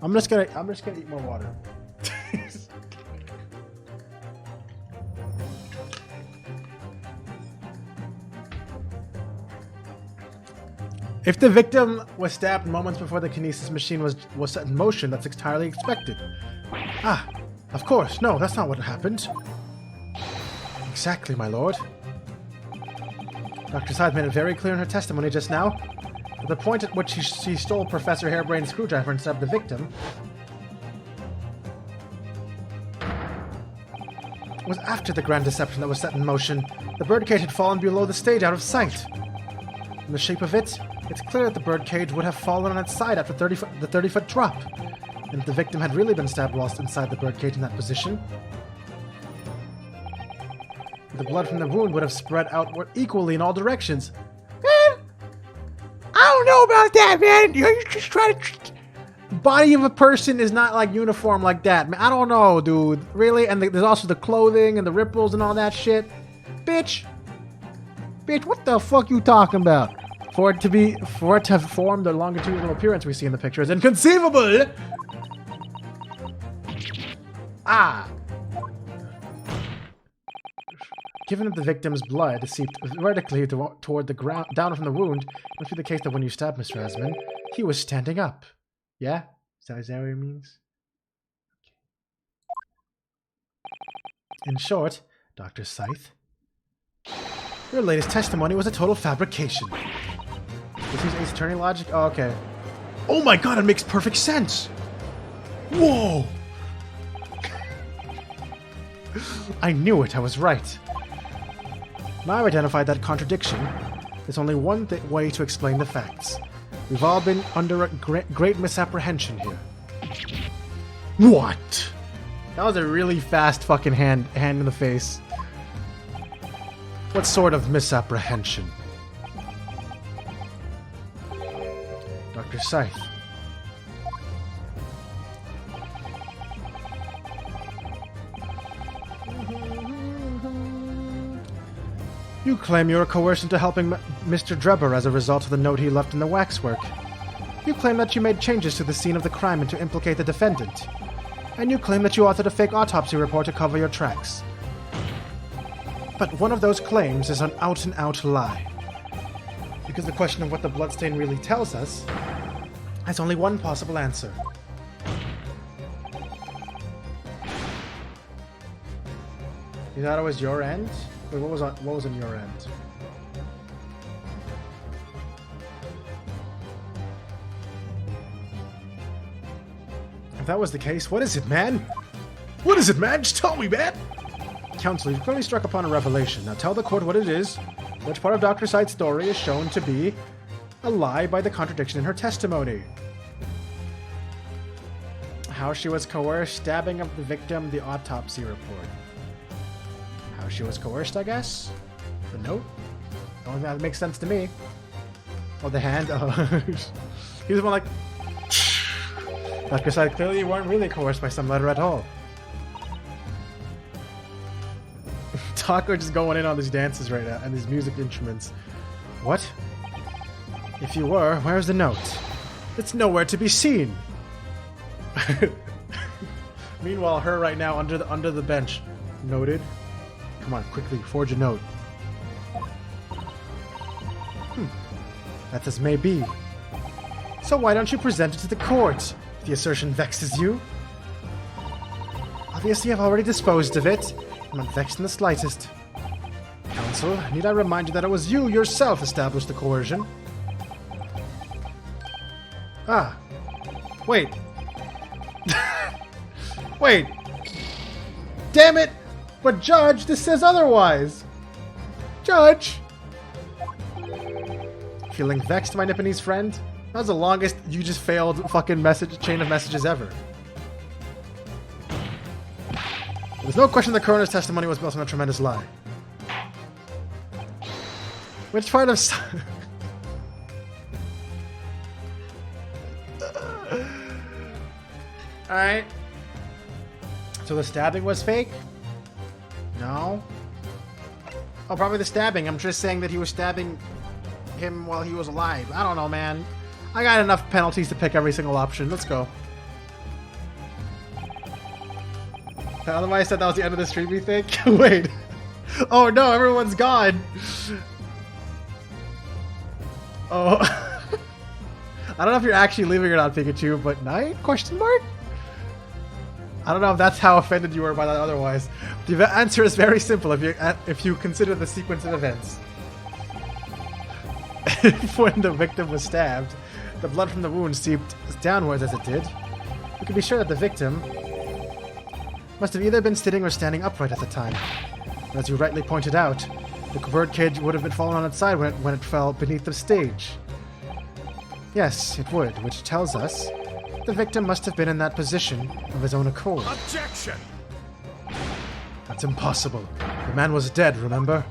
I'm just gonna eat more water. If the victim was stabbed moments before the kinesis machine was set in motion, that's entirely expected. Ah, of course. No, that's not what happened. Exactly, my lord. Dr. Side made it very clear in her testimony just now that the point at which she stole Professor Hairbrain's screwdriver and stabbed the victim was after the grand deception that was set in motion. The birdcage had fallen below the stage out of sight. In the shape of it, it's clear that the birdcage would have fallen on its side after the 30-foot drop. And if the victim had really been stabbed whilst inside the birdcage in that position, the blood from the wound would have spread outward equally in all directions. Man, I don't know about that, man. You're just trying to... The body of a person is not like uniform like that, man. I don't know, dude. Really? And there's also the clothing and the ripples and all that shit. Bitch, what the fuck you talking about? For it to have formed the longitudinal appearance we see in the picture is inconceivable! Ah! Given that the victim's blood seeped vertically toward the ground, down from the wound, it must be the case that when you stabbed Mr. Asman, he was standing up. Yeah? Is that what it means? In short, Dr. Scythe, your latest testimony was a total fabrication. This is Ace Attorney logic? Oh, okay. Oh my god, it makes perfect sense! Whoa! I knew it, I was right. Now I've identified that contradiction. There's only one way to explain the facts. We've all been under a great misapprehension here. What? That was a really fast fucking hand in the face. What sort of misapprehension? Dr. Scythe. You claim you were coerced into helping Mr. Drebber as a result of the note he left in the waxwork. You claim that you made changes to the scene of the crime and to implicate the defendant. And you claim that you authored a fake autopsy report to cover your tracks. But one of those claims is an out-and-out lie. Because the question of what the bloodstain really tells us has only one possible answer. You thought it was your end? Wait, what was on your end? If that was the case, what is it, man? What is it, man? Just tell me, man! Counsel, you've clearly struck upon a revelation. Now tell the court what it is. Which part of Dr. Scythe's story is shown to be a lie by the contradiction in her testimony? How she was coerced, stabbing of the victim, the autopsy report. How she was coerced, I guess? The note? Oh, that makes sense to me. Oh, the hand? Oh. He was one like... Dr. Scythe, clearly you weren't really coerced by some letter at all. Taco just going in on these dances right now, and these music instruments. What? If you were, where's the note? It's nowhere to be seen. Meanwhile, her right now under the bench. Noted. Come on, quickly, forge a note. That's as may be. So why don't you present it to the court? If the assertion vexes you. Obviously, I've already disposed of it. I'm not vexed in the slightest. Counsel, need I remind you that it was you yourself established the coercion? Ah. Wait. Wait. Damn it! But Judge, this says otherwise! Judge! Feeling vexed, my Nipponese friend? That was the longest you just failed fucking chain of messages ever. There's no question the coroner's testimony was built on a tremendous lie. Which part of... Alright. So the stabbing was fake? No. Oh, probably the stabbing. I'm just saying that he was stabbing him while he was alive. I don't know, man. I got enough penalties to pick every single option. Let's go. Otherwise, I said that was the end of the stream, you think? Wait. Oh no, everyone's gone. Oh. I don't know if you're actually leaving or not, Pikachu, but night? Question mark? I don't know if that's how offended you were by that otherwise. The answer is very simple if you consider the sequence of events. When the victim was stabbed, the blood from the wound seeped downwards as it did. We can be sure that the victim must have either been sitting or standing upright at the time. As you rightly pointed out, the birdcage would have been fallen on its side when it fell beneath the stage. Yes, it would, which tells us the victim must have been in that position of his own accord. Objection! That's impossible. The man was dead, remember?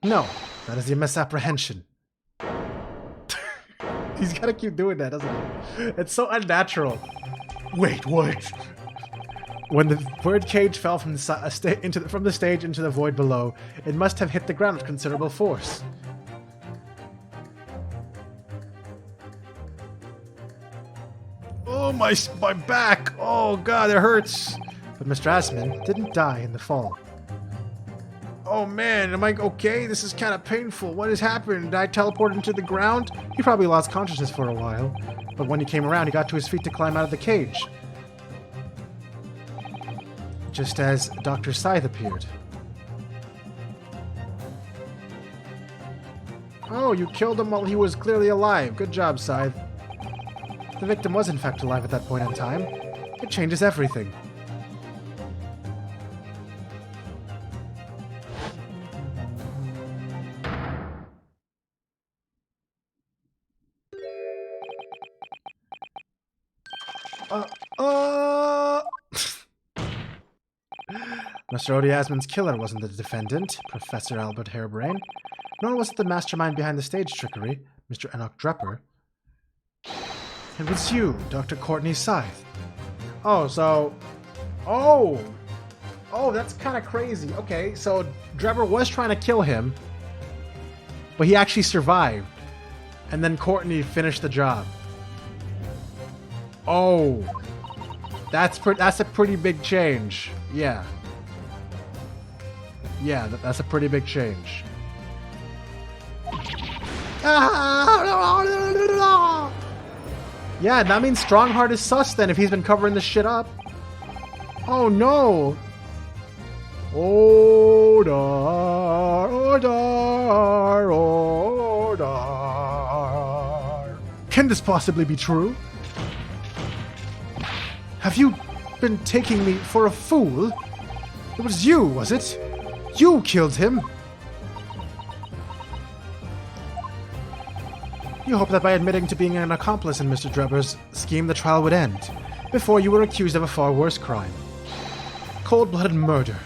No, that is a misapprehension. He's gotta keep doing that, doesn't he? It's so unnatural. Wait, what? When the birdcage fell from the stage into the void below, it must have hit the ground with considerable force. Oh, my back! Oh god, it hurts! But Mr. Asman didn't die in the fall. Oh man, am I okay? This is kind of painful. What has happened? Did I teleport into the ground? He probably lost consciousness for a while, but when he came around, he got to his feet to climb out of the cage. Just as Dr. Scythe appeared. Oh, you killed him while he was clearly alive. Good job, Scythe. The victim was in fact alive at that point in time. It changes everything. Mr. Odiasman's killer wasn't the defendant, Professor Albert Harebrain, nor was it the mastermind behind the stage trickery, Mr. Enoch Drepper. It was you, Dr. Courtney Scythe. Oh, so... Oh! Oh, that's kind of crazy. Okay, so Drepper was trying to kill him, but he actually survived. And then Courtney finished the job. Oh! That's a pretty big change. Yeah. Yeah, that's a pretty big change. Yeah, that means Strongheart is sus then if he's been covering this shit up. Oh no! Odar, Odar, Odar. Can this possibly be true? Have you been taking me for a fool? It was you, was it? You killed him! You hoped that by admitting to being an accomplice in Mr. Drepper's scheme, the trial would end, before you were accused of a far worse crime. Cold-blooded murder.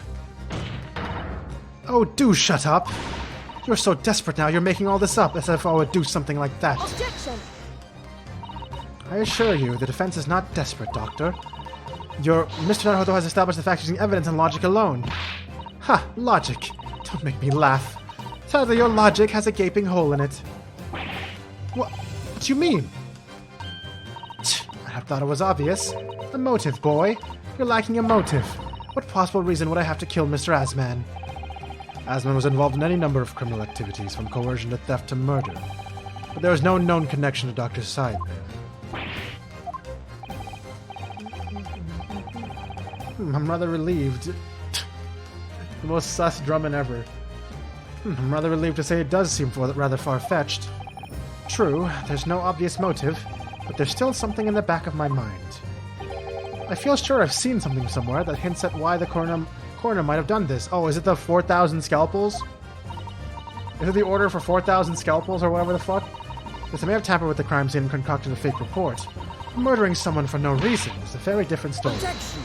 Oh, do shut up! You're so desperate now, you're making all this up, as if I would do something like that. Objection! I assure you, the defense is not desperate, Doctor. Your Mr. Naruto has established the facts using evidence and logic alone. Ha! Logic! Don't make me laugh. Sadly, your logic has a gaping hole in it. What do you mean? I have thought it was obvious. The motive, boy. You're lacking a motive. What possible reason would I have to kill Mr. Asman? Asman was involved in any number of criminal activities, from coercion to theft to murder. But there is no known connection to Dr. Scythe. I'm rather relieved. The most sus drumming ever. I'm rather relieved to say it does seem rather far-fetched. True, there's no obvious motive, but there's still something in the back of my mind. I feel sure I've seen something somewhere that hints at why the coroner might have done this. Oh, is it the 4,000 scalpels? Is it the order for 4,000 scalpels or whatever the fuck? Yes, I may have tampered with the crime scene and concocted a fake report. Murdering someone for no reason is a very different story. Objection!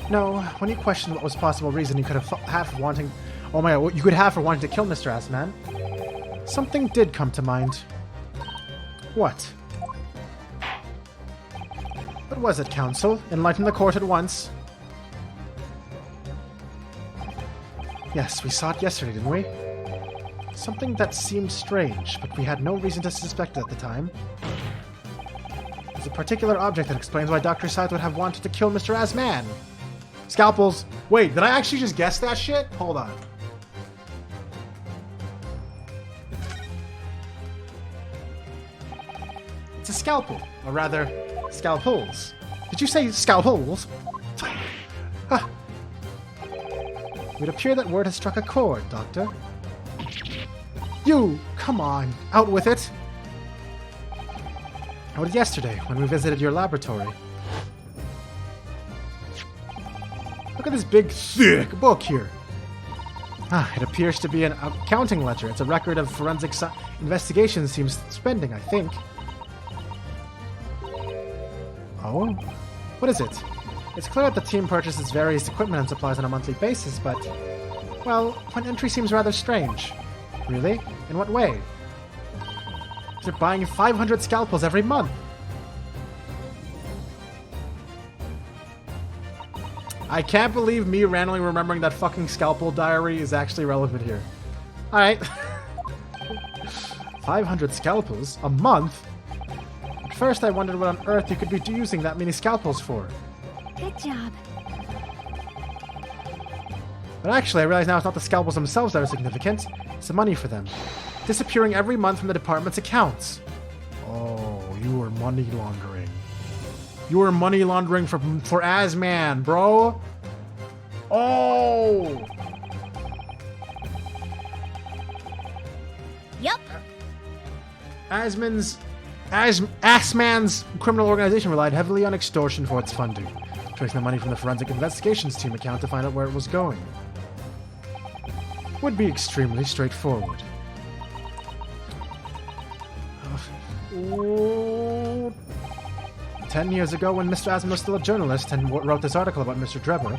No, when you questioned what was possible reason you could have for wanting... Oh my god, what you could have for wanting to kill Mr. Assman, something did come to mind. What? What was it, Counsel? Enlighten the court at once. Yes, we saw it yesterday, didn't we? Something that seemed strange, but we had no reason to suspect it at the time. There's a particular object that explains why Dr. Scythe would have wanted to kill Mr. Assman. Scalpels. Wait, did I actually just guess that shit? Hold on. It's a scalpel. Or rather, scalpels. Did you say scalpels? Huh. It would appear that word has struck a chord, Doctor. You! Come on, out with it! How was yesterday, when we visited your laboratory? Look at this big, thick book here. It appears to be an accounting ledger. It's a record of forensic investigations seems spending, I think. Oh? What is it? It's clear that the team purchases various equipment and supplies on a monthly basis, but... Well, one entry seems rather strange. Really? In what way? They're buying 500 scalpels every month. I can't believe me randomly remembering that fucking scalpel diary is actually relevant here. Alright. 500 scalpels? A month? At first I wondered what on earth you could be using that many scalpels for. Good job. But actually I realize now it's not the scalpels themselves that are significant. It's the money for them. Disappearing every month from the department's accounts. Oh, you were money laundering. You were money laundering for Assman, bro. Oh! Yup. Assman's criminal organization relied heavily on extortion for its funding, tracing the money from the forensic investigations team account to find out where it was going. Would be extremely straightforward. 10 years ago, when Mr. Assman was still a journalist and wrote this article about Mr. Drebber,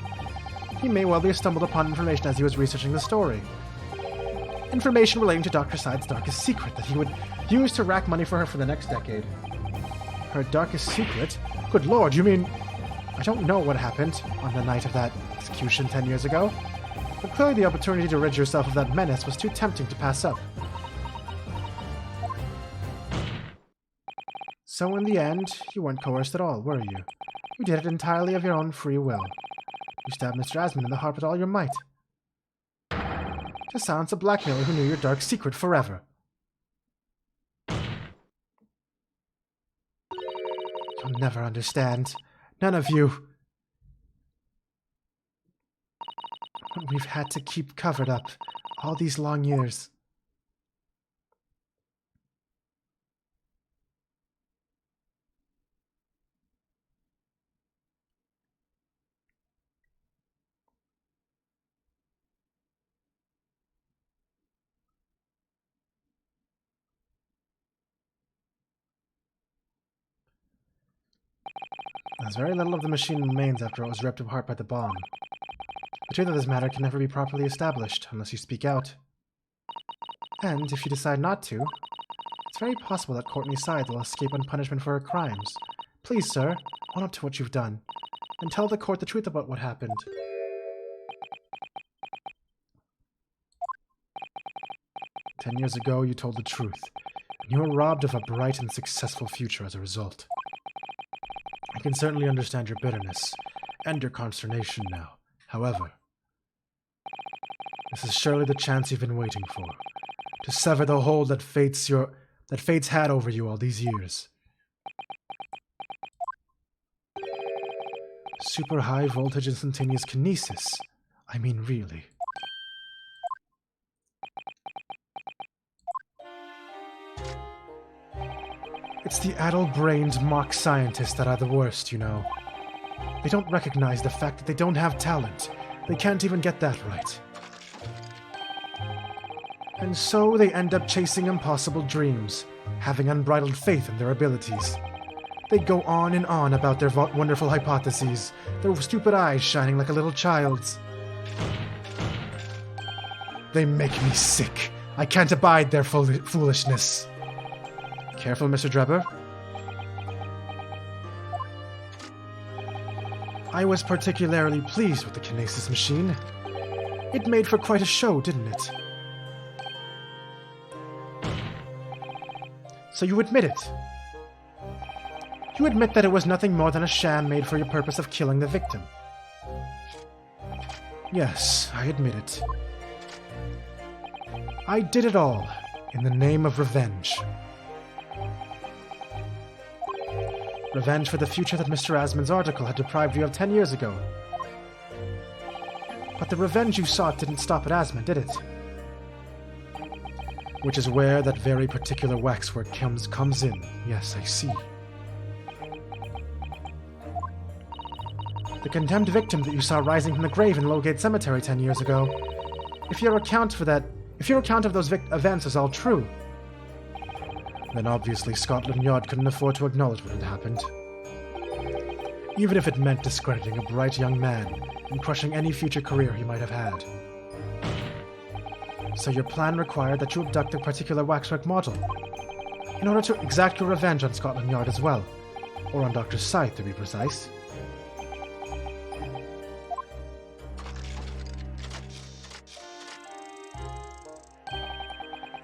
he may well have stumbled upon information as he was researching the story. Information relating to Dr. Scythe's darkest secret that he would use to rack money for her for the next decade. Her darkest secret? Good lord, you mean... I don't know what happened on the night of that execution 10 years ago, but clearly the opportunity to rid yourself of that menace was too tempting to pass up. So in the end, you weren't coerced at all, were you? You did it entirely of your own free will. You stabbed Mr. Assman in the heart with all your might. To silence a blackmailer who knew your dark secret forever. You'll never understand. None of you. What we've had to keep covered up all these long years. As very little of the machine remains after it was ripped apart by the bomb. The truth of this matter can never be properly established unless you speak out. And if you decide not to, it's very possible that Courtney Scythe will escape on punishment for her crimes. Please, sir, own up to what you've done, and tell the court the truth about what happened. "10 years ago, you told the truth, and you were robbed of a bright and successful future as a result. I can certainly understand your bitterness and your consternation now. However, this is surely the chance you've been waiting for, to sever the hold that fate's had over you all these years. Super high voltage instantaneous kinesis. I mean, really." It's the addle-brained mock scientists that are the worst, you know. They don't recognize the fact that they don't have talent. They can't even get that right. And so they end up chasing impossible dreams, having unbridled faith in their abilities. They go on and on about their wonderful hypotheses, their stupid eyes shining like a little child's. They make me sick. I can't abide their foolishness. Careful, Mr. Drebber. I was particularly pleased with the kinesis machine. It made for quite a show, didn't it? So you admit it? You admit that it was nothing more than a sham made for the purpose of killing the victim? Yes, I admit it. I did it all in the name of revenge. Revenge for the future that Mr. Asmund's article had deprived you of 10 years ago. But the revenge you sought didn't stop at Asmund, did it? Which is where that very particular waxwork comes in. Yes, I see. The condemned victim that you saw rising from the grave in Lowgate Cemetery 10 years ago. If your account of those events is all true, then obviously Scotland Yard couldn't afford to acknowledge what had happened. Even if it meant discrediting a bright young man and crushing any future career he might have had. So your plan required that you abduct a particular waxwork model, in order to exact your revenge on Scotland Yard as well. Or on Dr. Scythe, to be precise.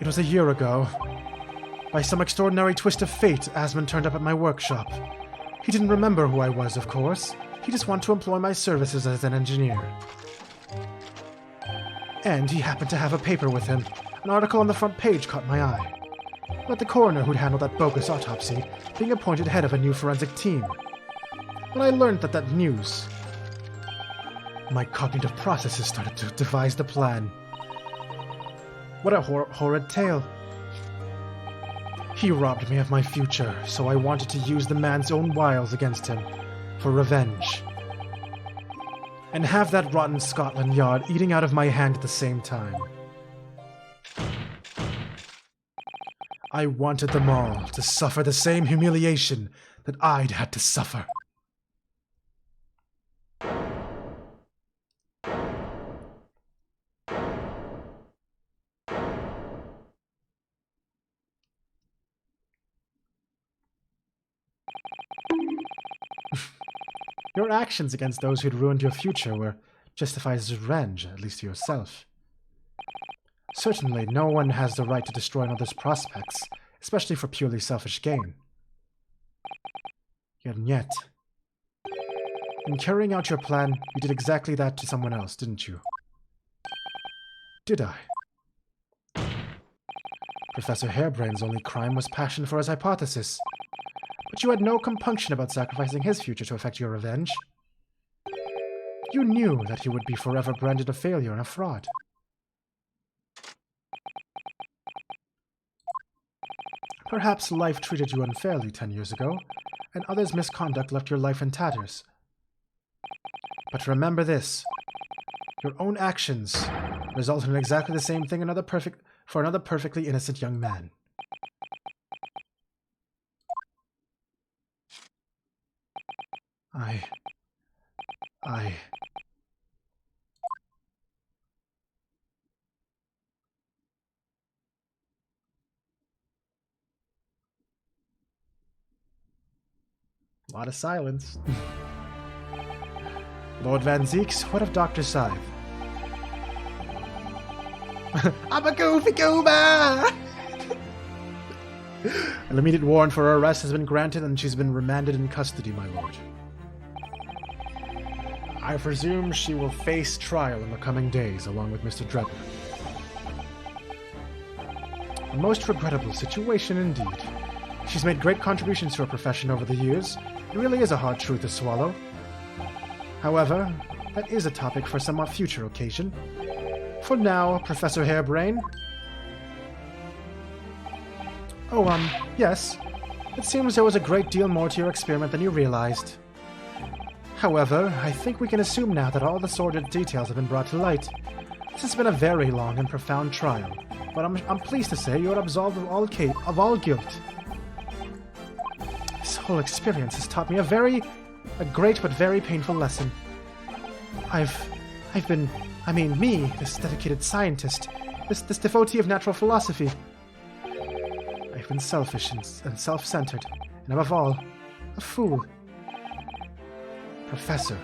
It was a year ago. By some extraordinary twist of fate, Asmund turned up at my workshop. He didn't remember who I was, of course. He just wanted to employ my services as an engineer. And he happened to have a paper with him. An article on the front page caught my eye. About the coroner who'd handled that bogus autopsy, being appointed head of a new forensic team. When I learned that news, my cognitive processes started to devise the plan. What a horrid tale. He robbed me of my future, so I wanted to use the man's own wiles against him, for revenge. And have that rotten Scotland Yard eating out of my hand at the same time. I wanted them all to suffer the same humiliation that I'd had to suffer. Your actions against those who'd ruined your future were justified as revenge, at least to yourself. Certainly, no one has the right to destroy another's prospects, especially for purely selfish gain. And yet, in carrying out your plan, you did exactly that to someone else, didn't you? Did I? Professor Harebrain's only crime was passion for his hypothesis. But you had no compunction about sacrificing his future to effect your revenge. You knew that he would be forever branded a failure and a fraud. Perhaps life treated you unfairly 10 years ago, and others' misconduct left your life in tatters. But remember this. Your own actions resulted in exactly the same thing for another perfectly innocent young man. A lot of silence. Lord Van Zeeks, what of Dr. Scythe? I'm a goofy goober! An immediate warrant for her arrest has been granted and she's been remanded in custody, my lord. I presume she will face trial in the coming days, along with Mr. Drebber. A most regrettable situation indeed. She's made great contributions to her profession over the years. It really is a hard truth to swallow. However, that is a topic for a somewhat future occasion. For now, Professor Harebrain. Oh, yes. It seems there was a great deal more to your experiment than you realized. However, I think we can assume now that all the sordid details have been brought to light. This has been a very long and profound trial, but I'm pleased to say you are absolved of all guilt. This whole experience has taught me a great but very painful lesson. This dedicated scientist, this devotee of natural philosophy. I've been selfish and self-centered, and above all, a fool. Professor.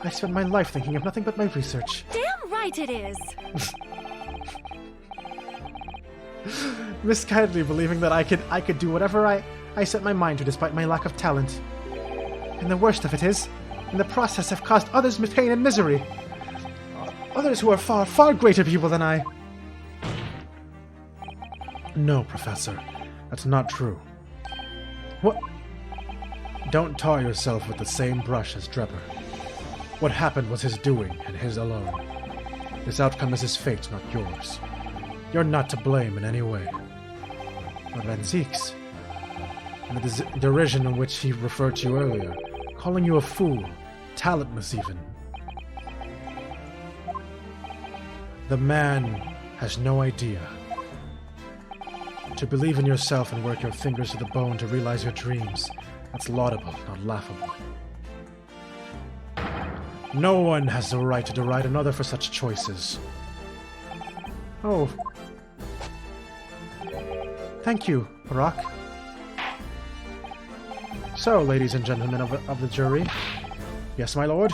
I spent my life thinking of nothing but my research. Damn right it is. Misguidedly believing that I could do whatever I set my mind to despite my lack of talent. And the worst of it is, in the process I've caused others pain and misery. Others who are far, far greater people than I. No, Professor. That's not true. What? Don't tar yourself with the same brush as Drebber. What happened was his doing, and his alone. This outcome is his fate, not yours. You're not to blame in any way. But Van Zeke's, and the derision in which he referred to you earlier, calling you a fool, talentless even. The man has no idea. To believe in yourself and work your fingers to the bone to realize your dreams, that's laudable, not laughable. No one has the right to deride another for such choices. Oh. Thank you, Barack. So, ladies and gentlemen of the jury. Yes, my lord?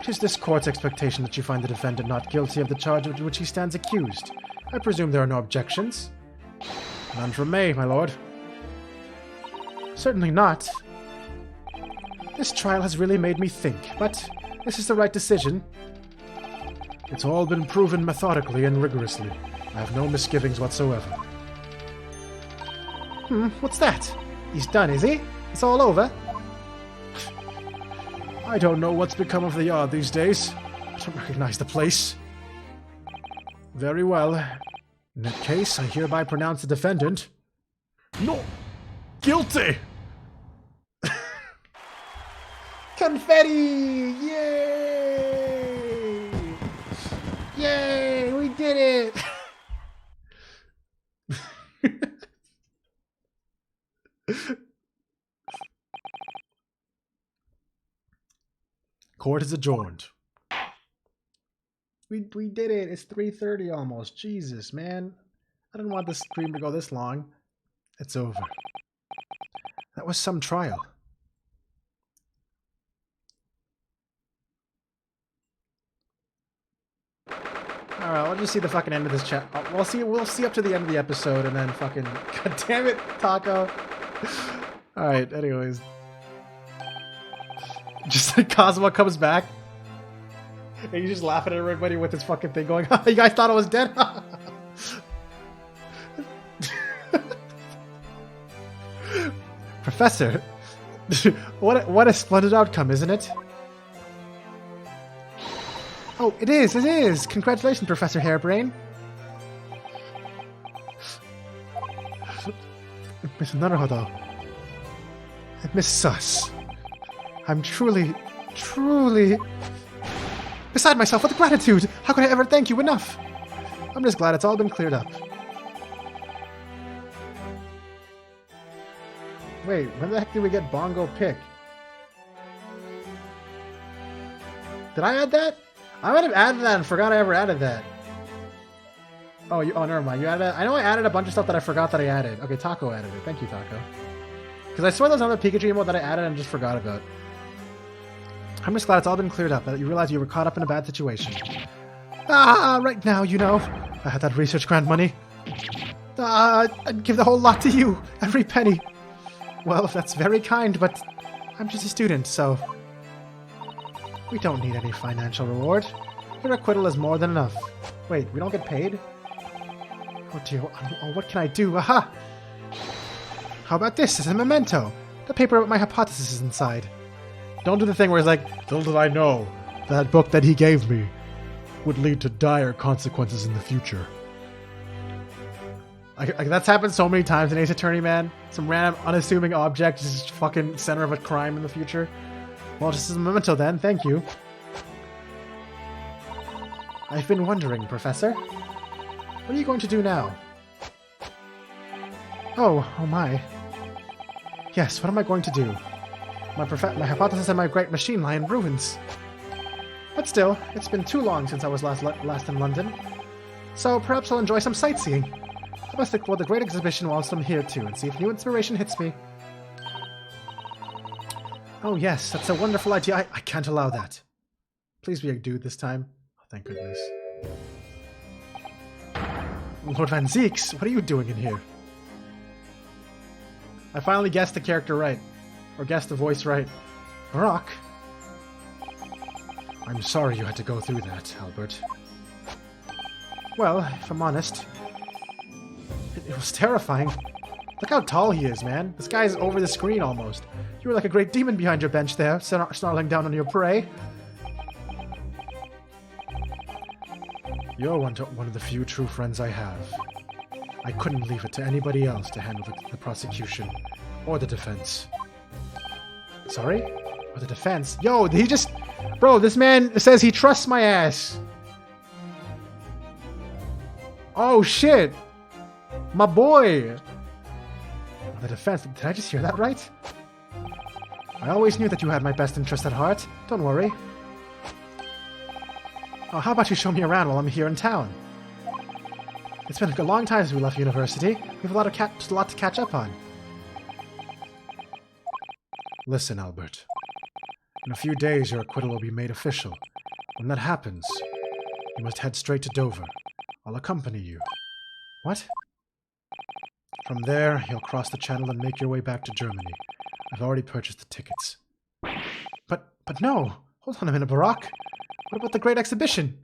It is this court's expectation that you find the defendant not guilty of the charge of which he stands accused. I presume there are no objections? None from me, my lord. Certainly not. This trial has really made me think, but this is the right decision. It's all been proven methodically and rigorously. I have no misgivings whatsoever. What's that? He's done, is he? It's all over? I don't know what's become of the yard these days. I don't recognize the place. Very well. In that case, I hereby pronounce the defendant... No! Guilty! Confetti! Yay! Yay! We did it! Court is adjourned. We did it. It's 3:30 almost. Jesus, man. I didn't want this stream to go this long. It's over. That was some trial. Alright, we'll just see the fucking end of this chat. We'll see up to the end of the episode and then fucking... God damn it, Taco. Alright, anyways. Just like Cosmo comes back. And he's just laughing at everybody with his fucking thing going, you guys thought I was dead? Professor, what a splendid outcome, isn't it? Oh, it is! Congratulations, Professor Hairbrain. Miss Naruhodo. Miss Sus. I'm truly beside myself with gratitude. How could I ever thank you enough? I'm just glad it's all been cleared up. Wait, when the heck did we get Bongo Pick? Did I add that? I might have added that and forgot I ever added that. Oh, never mind. You added it. I know I added a bunch of stuff that I forgot that I added. Okay, Taco added it. Thank you, Taco. Because I swear there's another Pikachu emote that I added and just forgot about. I'm just glad it's all been cleared up, that you realize you were caught up in a bad situation. Right now, you know. I had that research grant money. I'd give the whole lot to you. Every penny. Well, that's very kind, but I'm just a student, so... We don't need any financial reward. Your acquittal is more than enough. Wait, we don't get paid? Oh dear, what can I do? Aha! How about this as a memento? The paper with my hypothesis is inside. Don't do the thing where he's like, little did I know, that book that he gave me would lead to dire consequences in the future. Like that's happened so many times in Ace Attorney, man. Some random, unassuming object is just fucking center of a crime in the future. Well, just as a memento then, thank you. I've been wondering, Professor. What are you going to do now? Oh my. Yes, what am I going to do? My hypothesis and my great machine lie in ruins. But still, it's been too long since I was last in London. So perhaps I'll enjoy some sightseeing. I must explore the great exhibition whilst I'm here too, and see if new inspiration hits me. Oh yes, that's a wonderful idea. I can't allow that. Please be a dude this time. Oh, thank goodness. Lord Van Zeeks, what are you doing in here? I finally guessed the character right. Or guessed the voice right. Brock? I'm sorry you had to go through that, Albert. Well, if I'm honest, it was terrifying. Look how tall he is, man. This guy's over the screen almost. You were like a great demon behind your bench there, snarling down on your prey. You're one of the few true friends I have. I couldn't leave it to anybody else to handle the prosecution. Or the defense. Sorry? Or the defense? Yo, he just... Bro, this man says he trusts my ass. Oh, shit. My boy. The defense. Did I just hear that right? I always knew that you had my best interest at heart. Don't worry. Oh, how about you show me around while I'm here in town? It's been a long time since we left university. We have a lot to catch up on. Listen, Albert. In a few days, your acquittal will be made official. When that happens, you must head straight to Dover. I'll accompany you. What? From there, you'll cross the channel and make your way back to Germany. I've already purchased the tickets. But no! Hold on a minute, Barack. What about the great exhibition?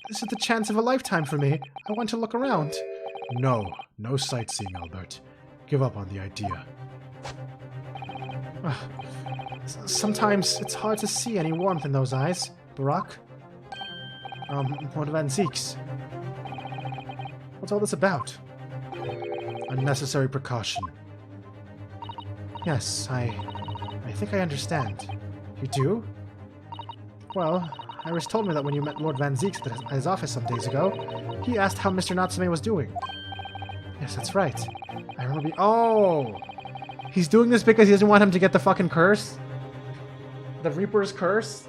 This is the chance of a lifetime for me. I want to look around. No sightseeing, Albert. Give up on the idea. Sometimes it's hard to see any warmth in those eyes, Barack. Lord Van Zeeks. What's all this about? Unnecessary precaution. Yes, I think I understand. You do? Well, Iris told me that when you met Lord Van Zeeks at his office some days ago, he asked how Mr. Natsume was doing. Yes, that's right. I remember Oh! He's doing this because he doesn't want him to get the fucking curse? The Reaper's curse?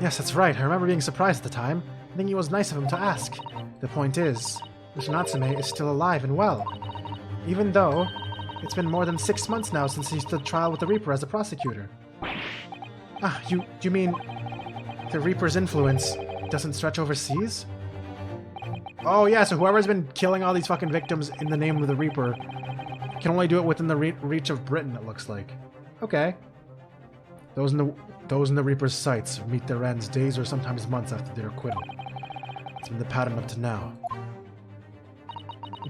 Yes, that's right. I remember being surprised at the time. I think it was nice of him to ask. The point is, Mr. Natsume is still alive and well. Even though it's been more than 6 months now since he stood trial with the Reaper as a prosecutor. Ah, you mean the Reaper's influence doesn't stretch overseas? Oh yeah, so whoever's been killing all these fucking victims in the name of the Reaper can only do it within the reach of Britain, it looks like. Okay. Those in the Reaper's sights meet their ends days or sometimes months after their acquittal. It's been the pattern up to now.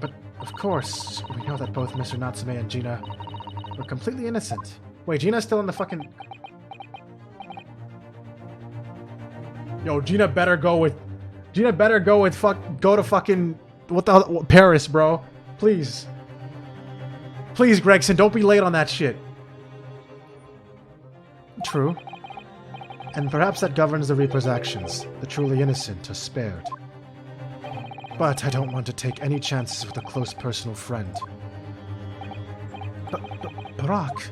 But, of course, we know that both Mr. Natsume and Gina were completely innocent. Wait, Gina's still in the fucking... Yo, Gina better go with go to fucking... What the hell? Paris, bro. Please. Please, Gregson, don't be late on that shit. True. And perhaps that governs the Reaper's actions. The truly innocent are spared. But I don't want to take any chances with a close personal friend. Barack.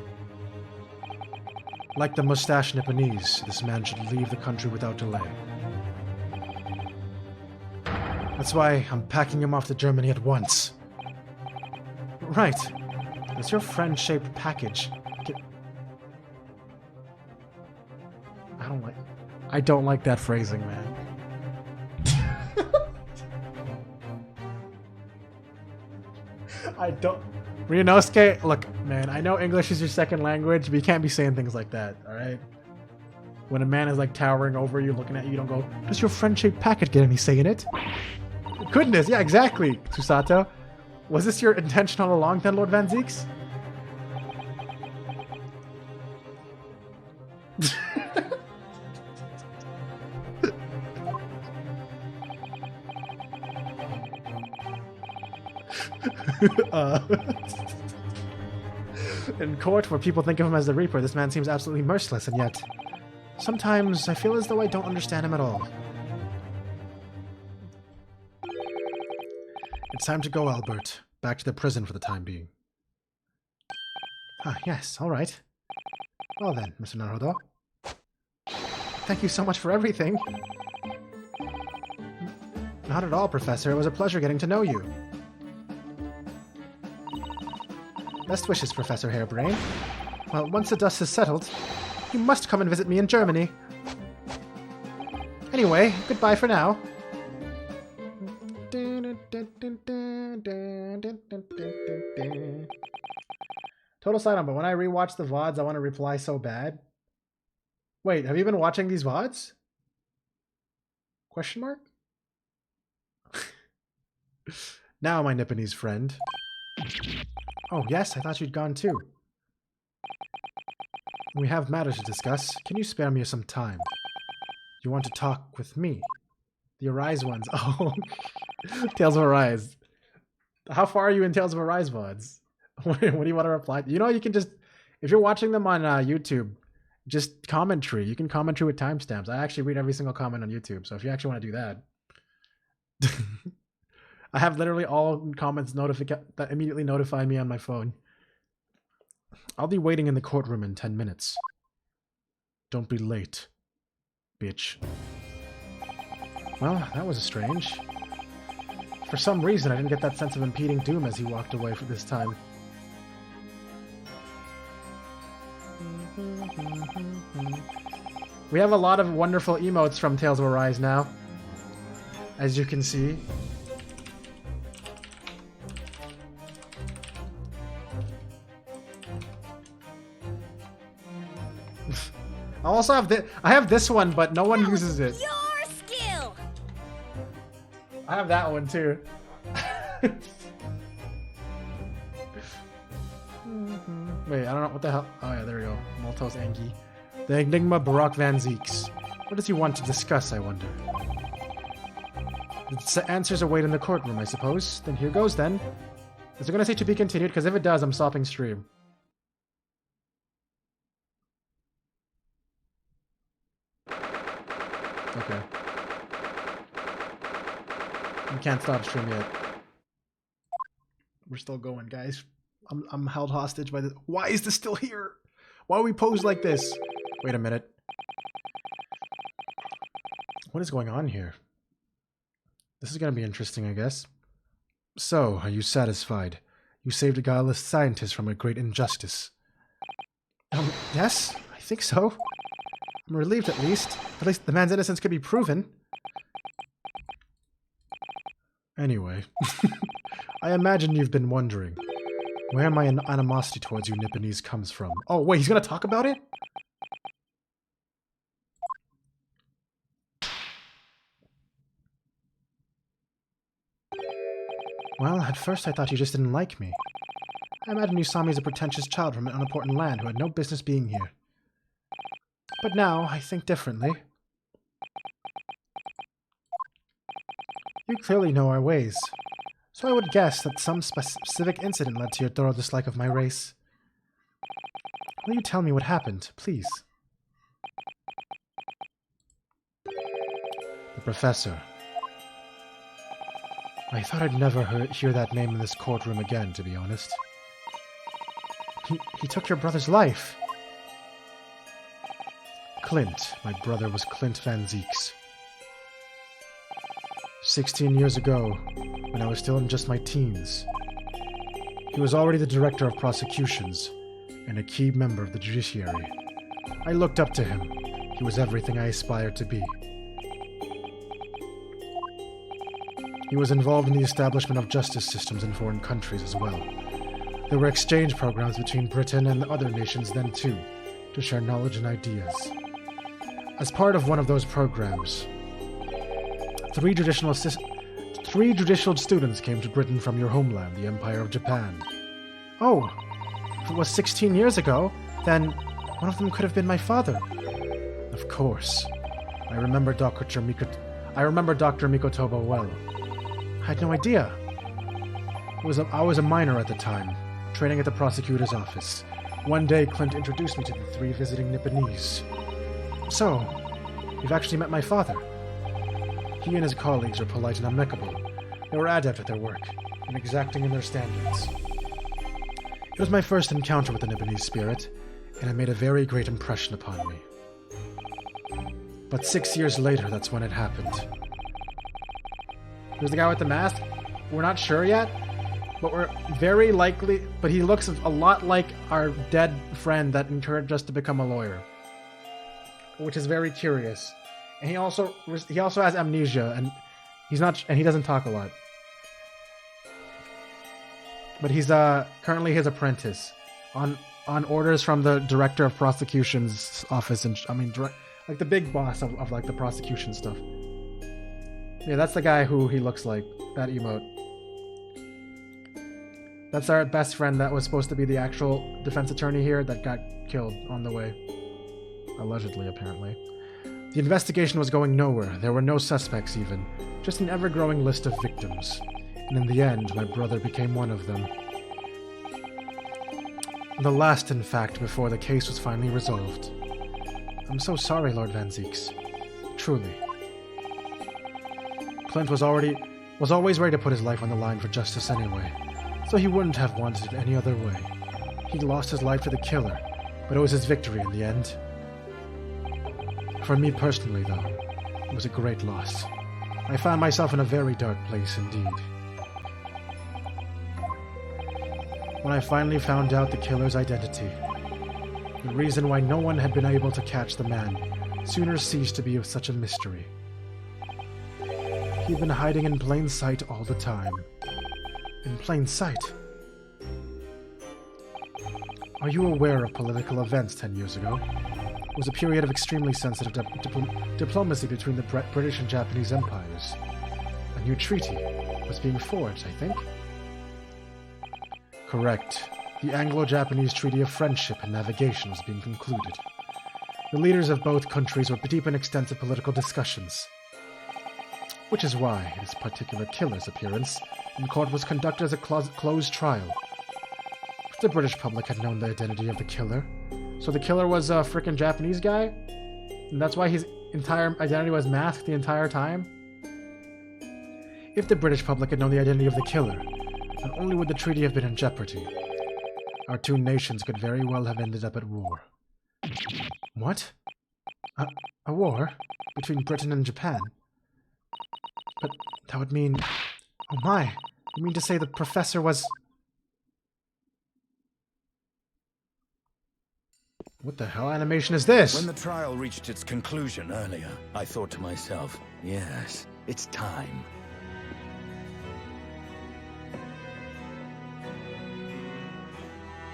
Like the mustached Nipponese, this man should leave the country without delay. That's why I'm packing him off to Germany at once. Right. Does your friend-shaped package get... I don't like that phrasing, man. I don't... Ryunosuke, look, man, I know English is your second language, but you can't be saying things like that, alright? When a man is, like, towering over you, looking at you, you don't go, does your friend-shaped package get any say in it? Goodness, yeah, exactly, Tsusato. Was this your intention all along, then, Lord Van Zeeks? In court, where people think of him as the Reaper, this man seems absolutely merciless, and yet sometimes I feel as though I don't understand him at all. It's time to go, Albert. Back to the prison for the time being. Ah, yes, all right. Well then, Mr. Naruto. Thank you so much for everything. Not at all, Professor. It was a pleasure getting to know you. Best wishes, Professor Hairbrain. Well, once the dust has settled, you must come and visit me in Germany. Anyway, goodbye for now. Total side on, but when I rewatch the VODs, I want to reply so bad. Wait, have you been watching these VODs? Question mark? Now, my Nipponese friend. Oh, yes, I thought you'd gone too. We have matters to discuss. Can you spare me some time? You want to talk with me? The Arise ones. Oh, Tales of Arise. How far are you in Tales of Arise VODs? What do you want to reply? You know, you can just, if you're watching them on YouTube, just commentary. You can commentary with timestamps. I actually read every single comment on YouTube, so if you actually want to do that. I have literally all comments that immediately notify me on my phone. I'll be waiting in the courtroom in 10 minutes. Don't be late, bitch. Well, that was strange. For some reason, I didn't get that sense of impeding doom as he walked away for this time. We have a lot of wonderful emotes from Tales of Arise now, as you can see. I also have I have this one, but no one uses it. Your skill. I have that one too. Wait, I don't know what the hell. Oh yeah, there we go. Maltos Anki. The Enigma Baroque Van Zeeks. What does he want to discuss, I wonder? The answers await in the courtroom, I suppose. Then here goes then. Is it going to say to be continued? Because if it does, I'm stopping stream. Okay. We can't stop stream yet. We're still going, guys. I'm held hostage by this. Why is this still here? Why are we posed like this? Wait a minute. What is going on here? This is going to be interesting, I guess. So, are you satisfied? You saved a guileless scientist from a great injustice. Yes, I think so. I'm relieved at least. At least the man's innocence could be proven. Anyway, I imagine you've been wondering where my animosity towards you Nipponese comes from. Oh, wait, he's gonna talk about it? Well, at first I thought you just didn't like me. I imagine you saw me as a pretentious child from an unimportant land who had no business being here. But now, I think differently. You clearly know our ways, so I would guess that some specific incident led to your thorough dislike of my race. Will you tell me what happened, please? The Professor. I thought I'd never hear that name in this courtroom again, to be honest. He took your brother's life. Clint. My brother was Clint Van Zeeks. 16 years ago, when I was still in just my teens, he was already the director of prosecutions and a key member of the judiciary. I looked up to him. He was everything I aspired to be. He was involved in the establishment of justice systems in foreign countries as well. There were exchange programs between Britain and the other nations then too, to share knowledge and ideas. As part of one of those programs, three judicial students came to Britain from your homeland, the Empire of Japan. Oh, if it was 16 years ago, then one of them could have been my father. Of course. I remember Dr. Mikotoba well. I had no idea. I was a minor at the time, training at the prosecutor's office. One day, Clint introduced me to the 3 visiting Nipponese. So, you've actually met my father. He and his colleagues are polite and amicable. They were adept at their work, and exacting in their standards. It was my first encounter with the Nipponese spirit, and it made a very great impression upon me. But 6 years later, that's when it happened. Who's the guy with the mask? We're not sure yet, but we're very likely... But he looks a lot like our dead friend that encouraged us to become a lawyer. Which is very curious. And he also has amnesia, and he doesn't talk a lot. But he's currently his apprentice on orders from the director of prosecution's office, and like the big boss of like the prosecution stuff. Yeah, that's the guy who he looks like, that emote. That's our best friend that was supposed to be the actual defense attorney here that got killed on the way. Allegedly, apparently. The investigation was going nowhere. There were no suspects even. Just an ever-growing list of victims. And in the end, my brother became one of them. The last, in fact, before the case was finally resolved. I'm so sorry, Lord Van Zieks. Truly. Clint was always ready to put his life on the line for justice anyway, so he wouldn't have wanted it any other way. He lost his life to the killer, but it was his victory in the end. For me personally, though, it was a great loss. I found myself in a very dark place indeed. When I finally found out the killer's identity, the reason why no one had been able to catch the man sooner ceased to be of such a mystery. He'd been hiding in plain sight all the time. In plain sight? Are you aware of political events 10 years ago? It was a period of extremely sensitive diplomacy between the British and Japanese empires. A new treaty was being forged, I think? Correct. The Anglo-Japanese Treaty of Friendship and Navigation was being concluded. The leaders of both countries were deep in extensive political discussions. Which is why this particular killer's appearance in court was conducted as a closed trial. If the British public had known the identity of the killer, so the killer was a frickin' Japanese guy, and that's why his entire identity was masked the entire time? If the British public had known the identity of the killer, not only would the treaty have been in jeopardy, our two nations could very well have ended up at war. What? A war? Between Britain and Japan? But that would mean... Oh my! You mean to say the professor was... What the hell animation is this? When the trial reached its conclusion earlier, I thought to myself, yes, it's time.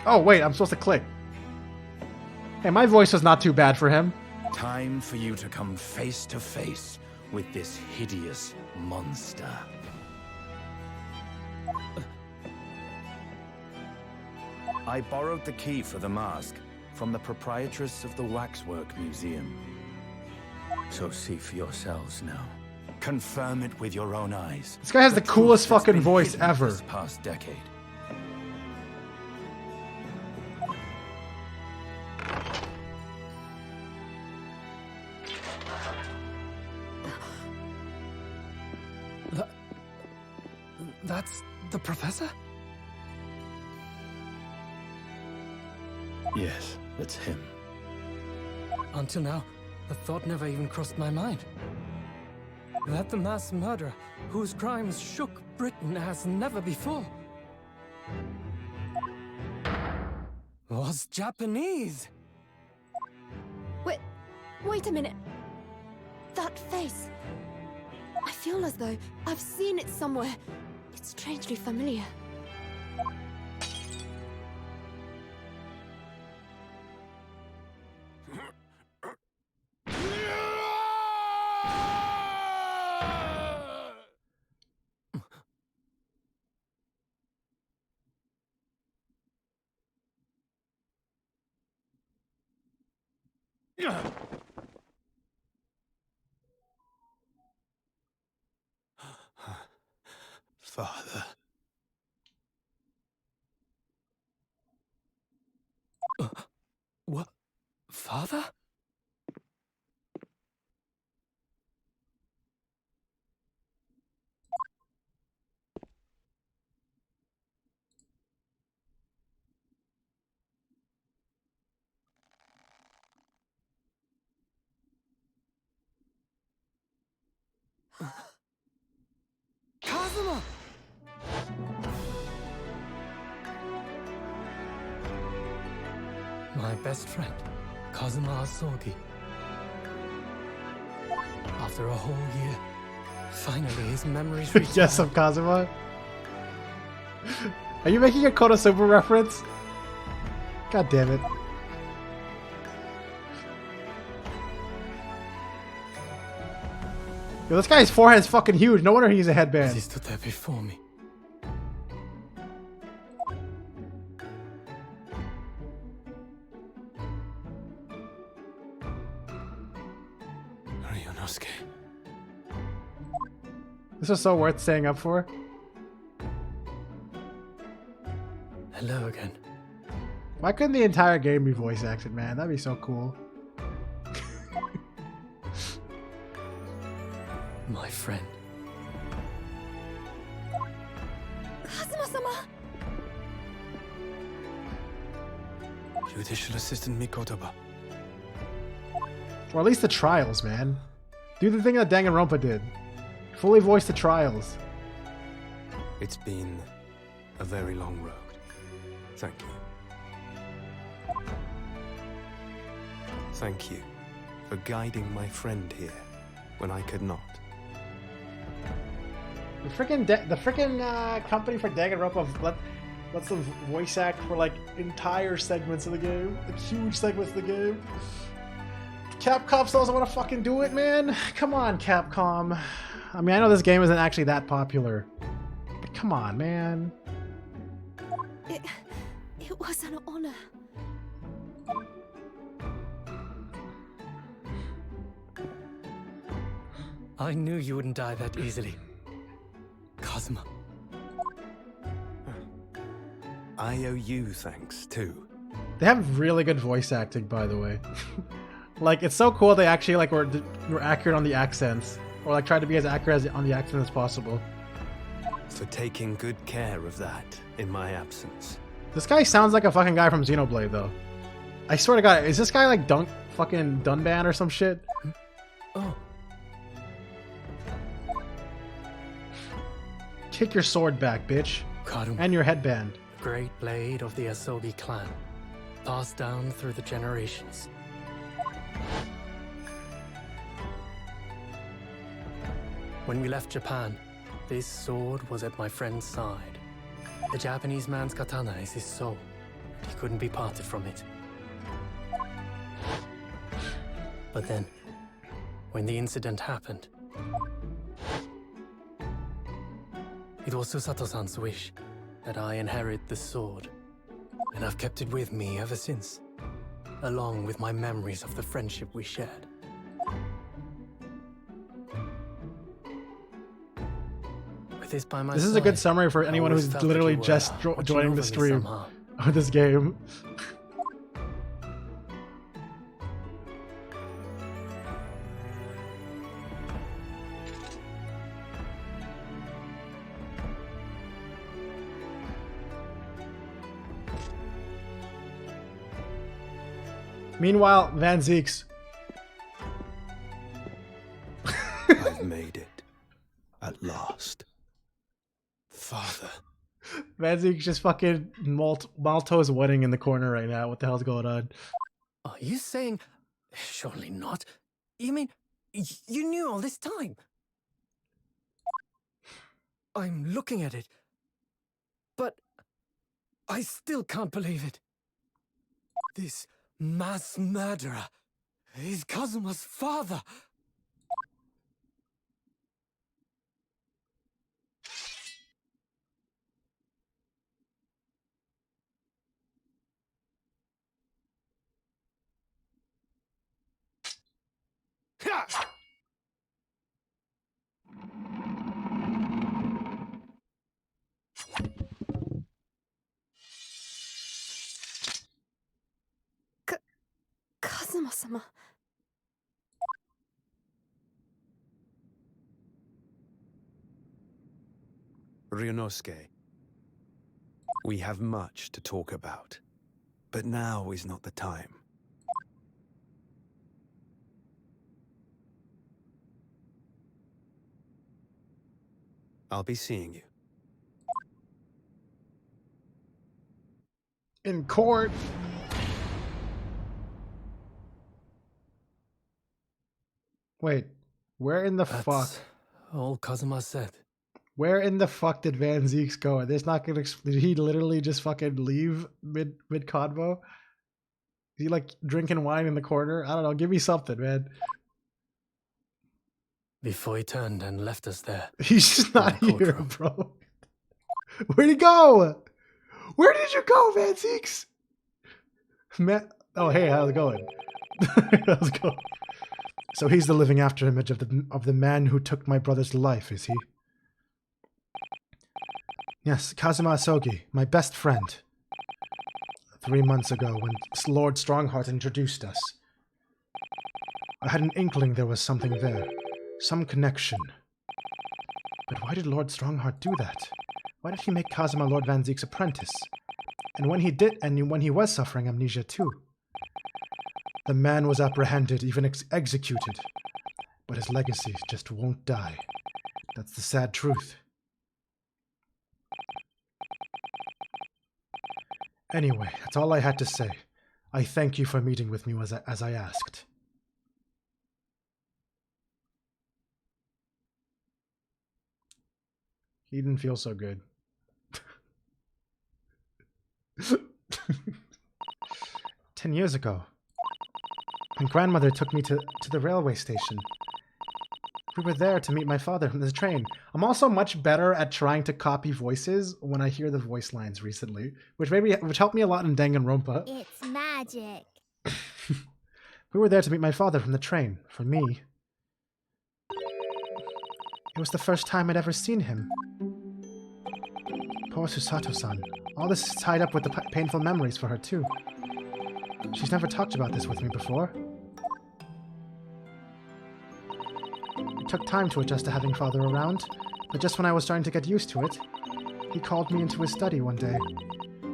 Oh wait, I'm supposed to click. Hey, my voice was not too bad for him. Time for you to come face to face with this hideous monster. I borrowed the key for the mask from the proprietress of the Waxwork Museum. So see for yourselves now. Confirm it with your own eyes. This guy has the coolest truth that's fucking been voice hidden ever. This past decade. That's the professor? Yes, it's him. Until now, the thought never even crossed my mind. That the mass murderer, whose crimes shook Britain as never before, was Japanese. Wait a minute. That face. I feel as though I've seen it somewhere. It's strangely familiar. Father. Kazuma! My best friend, Kazuma Asogi. After a whole year, finally his memories returned. Yes, I'm Kazuma. Are you making a Konosuba reference? God damn it. Yo, this guy's forehead is fucking huge. No wonder he's a headband. He stood there before me. Ryunosuke. This was so worth staying up for. Hello again. Why couldn't the entire game be voice acted, man? That'd be so cool. My friend. Kazuma-sama! Judicial Assistant Mikotoba. Or at least the trials, man. Do the thing that Danganronpa did. Fully voice the trials. It's been a very long road. Thank you. Thank you for guiding my friend here when I could not. The freaking company for Danganronpa lets them voice act for like entire segments of the game, like huge segments of the game. Capcom still doesn't want to fucking do it, man. Come on, Capcom. I mean, I know this game isn't actually that popular, but come on, man. It was an honor. I knew you wouldn't die that easily. Kazuma. I owe you thanks, too. They have really good voice acting, by the way. Like, it's so cool they actually like were accurate on the accents, or like tried to be as accurate on the accent as possible. For taking good care of that in my absence. This guy sounds like a fucking guy from Xenoblade, though. I swear to God, is this guy like fucking Dunban or some shit? Oh. Kick your sword back, bitch. Karuma. And your headband. Great blade of the Asogi clan, passed down through the generations. When we left Japan, this sword was at my friend's side. The Japanese man's katana is his soul. He couldn't be parted from it. But then, when the incident happened, it was Susato-san's wish that I inherit the sword, and I've kept it with me ever since, along with my memories of the friendship we shared. With this by my This is a side, good summary for I anyone always who's felt that literally you were just watching joining over the me stream somehow. of this game. Meanwhile, Van Zeeks. I've made it. At last. Father. Van Zeeks just fucking Malto's wedding in the corner right now. What the hell's going on? Are you saying... Surely not. You mean... You knew all this time? I'm looking at it. But... I still can't believe it. This mass murderer is Kazuma's father. Kazuma-sama. Ryunosuke, we have much to talk about, but now is not the time. I'll be seeing you. In court. Wait, where in the That's fuck? all Kazuma said. Where in the fuck did Van Zeeks go? There's not gonna. Did he literally just fucking leave mid convo? Is he like drinking wine in the corner? I don't know. Give me something, man. Before he turned and left us there. He's just not In the here, courtroom. bro. Where'd he go? Where did you go, Van Zeeks? Oh, hey, how's it going? How's it going? So he's the living after image of the man who took my brother's life, is he? Yes, Kazuma Asogi, my best friend. 3 months ago, when Lord Strongheart introduced us, I had an inkling there was something there, some connection. But why did Lord Strongheart do that? Why did he make Kazuma Lord Van Zeek's apprentice? And when he did, and when he was suffering amnesia too. The man was apprehended, even executed. But his legacy just won't die. That's the sad truth. Anyway, that's all I had to say. I thank you for meeting with me as I asked. He didn't feel so good. 10 years ago, my grandmother took me to the railway station. We were there to meet my father from the train. I'm also much better at trying to copy voices when I hear the voice lines recently, which helped me a lot in Danganronpa. It's magic. We were there to meet my father from the train. For me, it was the first time I'd ever seen him. Poor Susato-san. All this is tied up with the painful memories for her, too. She's never talked about this with me before. It took time to adjust to having father around, but just when I was starting to get used to it, he called me into his study one day.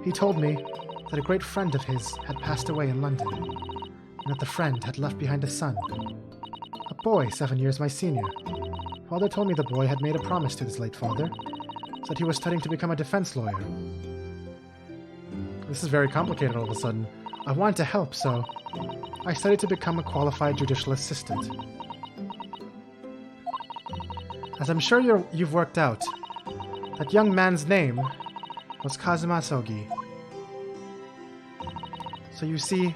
He told me that a great friend of his had passed away in London, and that the friend had left behind a son. A boy 7 years my senior. Father told me the boy had made a promise to his late father, that he was studying to become a defense lawyer. This is very complicated all of a sudden. I wanted to help, so I studied to become a qualified judicial assistant. As I'm sure you've worked out, that young man's name was Kazuma Asogi. So you see,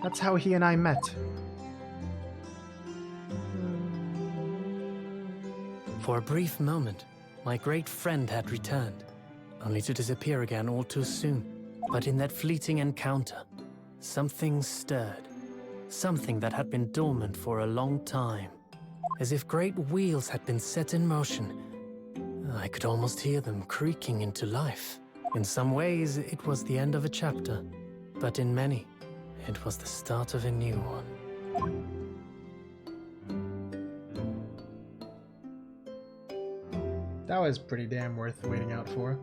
that's how he and I met. For a brief moment, my great friend had returned, only to disappear again all too soon. But in that fleeting encounter, something stirred. Something that had been dormant for a long time. As if great wheels had been set in motion. I could almost hear them creaking into life. In some ways, it was the end of a chapter. But in many, it was the start of a new one. That was pretty damn worth waiting out for.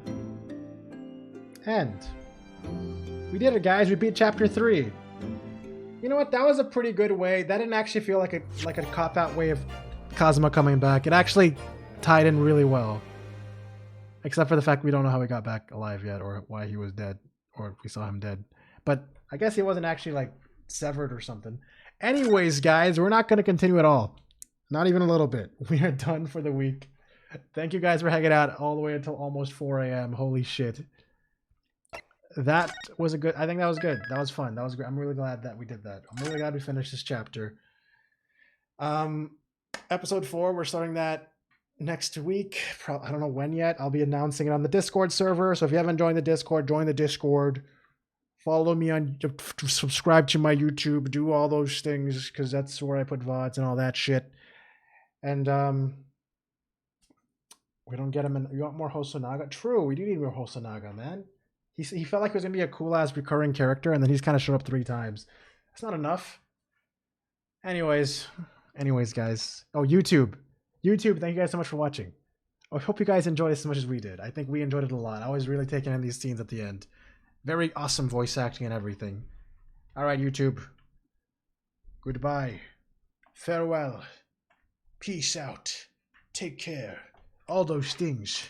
And we did it, guys. We beat chapter 3. You know what? That was a pretty good way. That didn't actually feel like a cop-out way of Kazuma coming back. It actually tied in really well. Except for the fact we don't know how he got back alive yet, or why he was dead, or if we saw him dead. But I guess he wasn't actually like severed or something. Anyways, guys, we're not going to continue at all. Not even a little bit. We are done for the week. Thank you guys for hanging out all the way until almost 4 a.m. Holy shit. That was a good... I think that was good. That was fun. That was great. I'm really glad that we did that. I'm really glad we finished this chapter. Episode 4, we're starting that next week. I don't know when yet. I'll be announcing it on the Discord server. So if you haven't joined the Discord, join the Discord. Follow me on... Subscribe to my YouTube. Do all those things, because that's where I put VODs and all that shit. And, we don't get him in... You want more Hosonaga? True, we do need more Hosonaga, man. He felt like he was going to be a cool-ass recurring character, and then he's kind of showed up 3 times. That's not enough. Anyways, guys. Oh, YouTube, thank you guys so much for watching. I hope you guys enjoyed it as much as we did. I think we enjoyed it a lot. I was really taking in these scenes at the end. Very awesome voice acting and everything. All right, YouTube. Goodbye. Farewell. Peace out. Take care. all those things.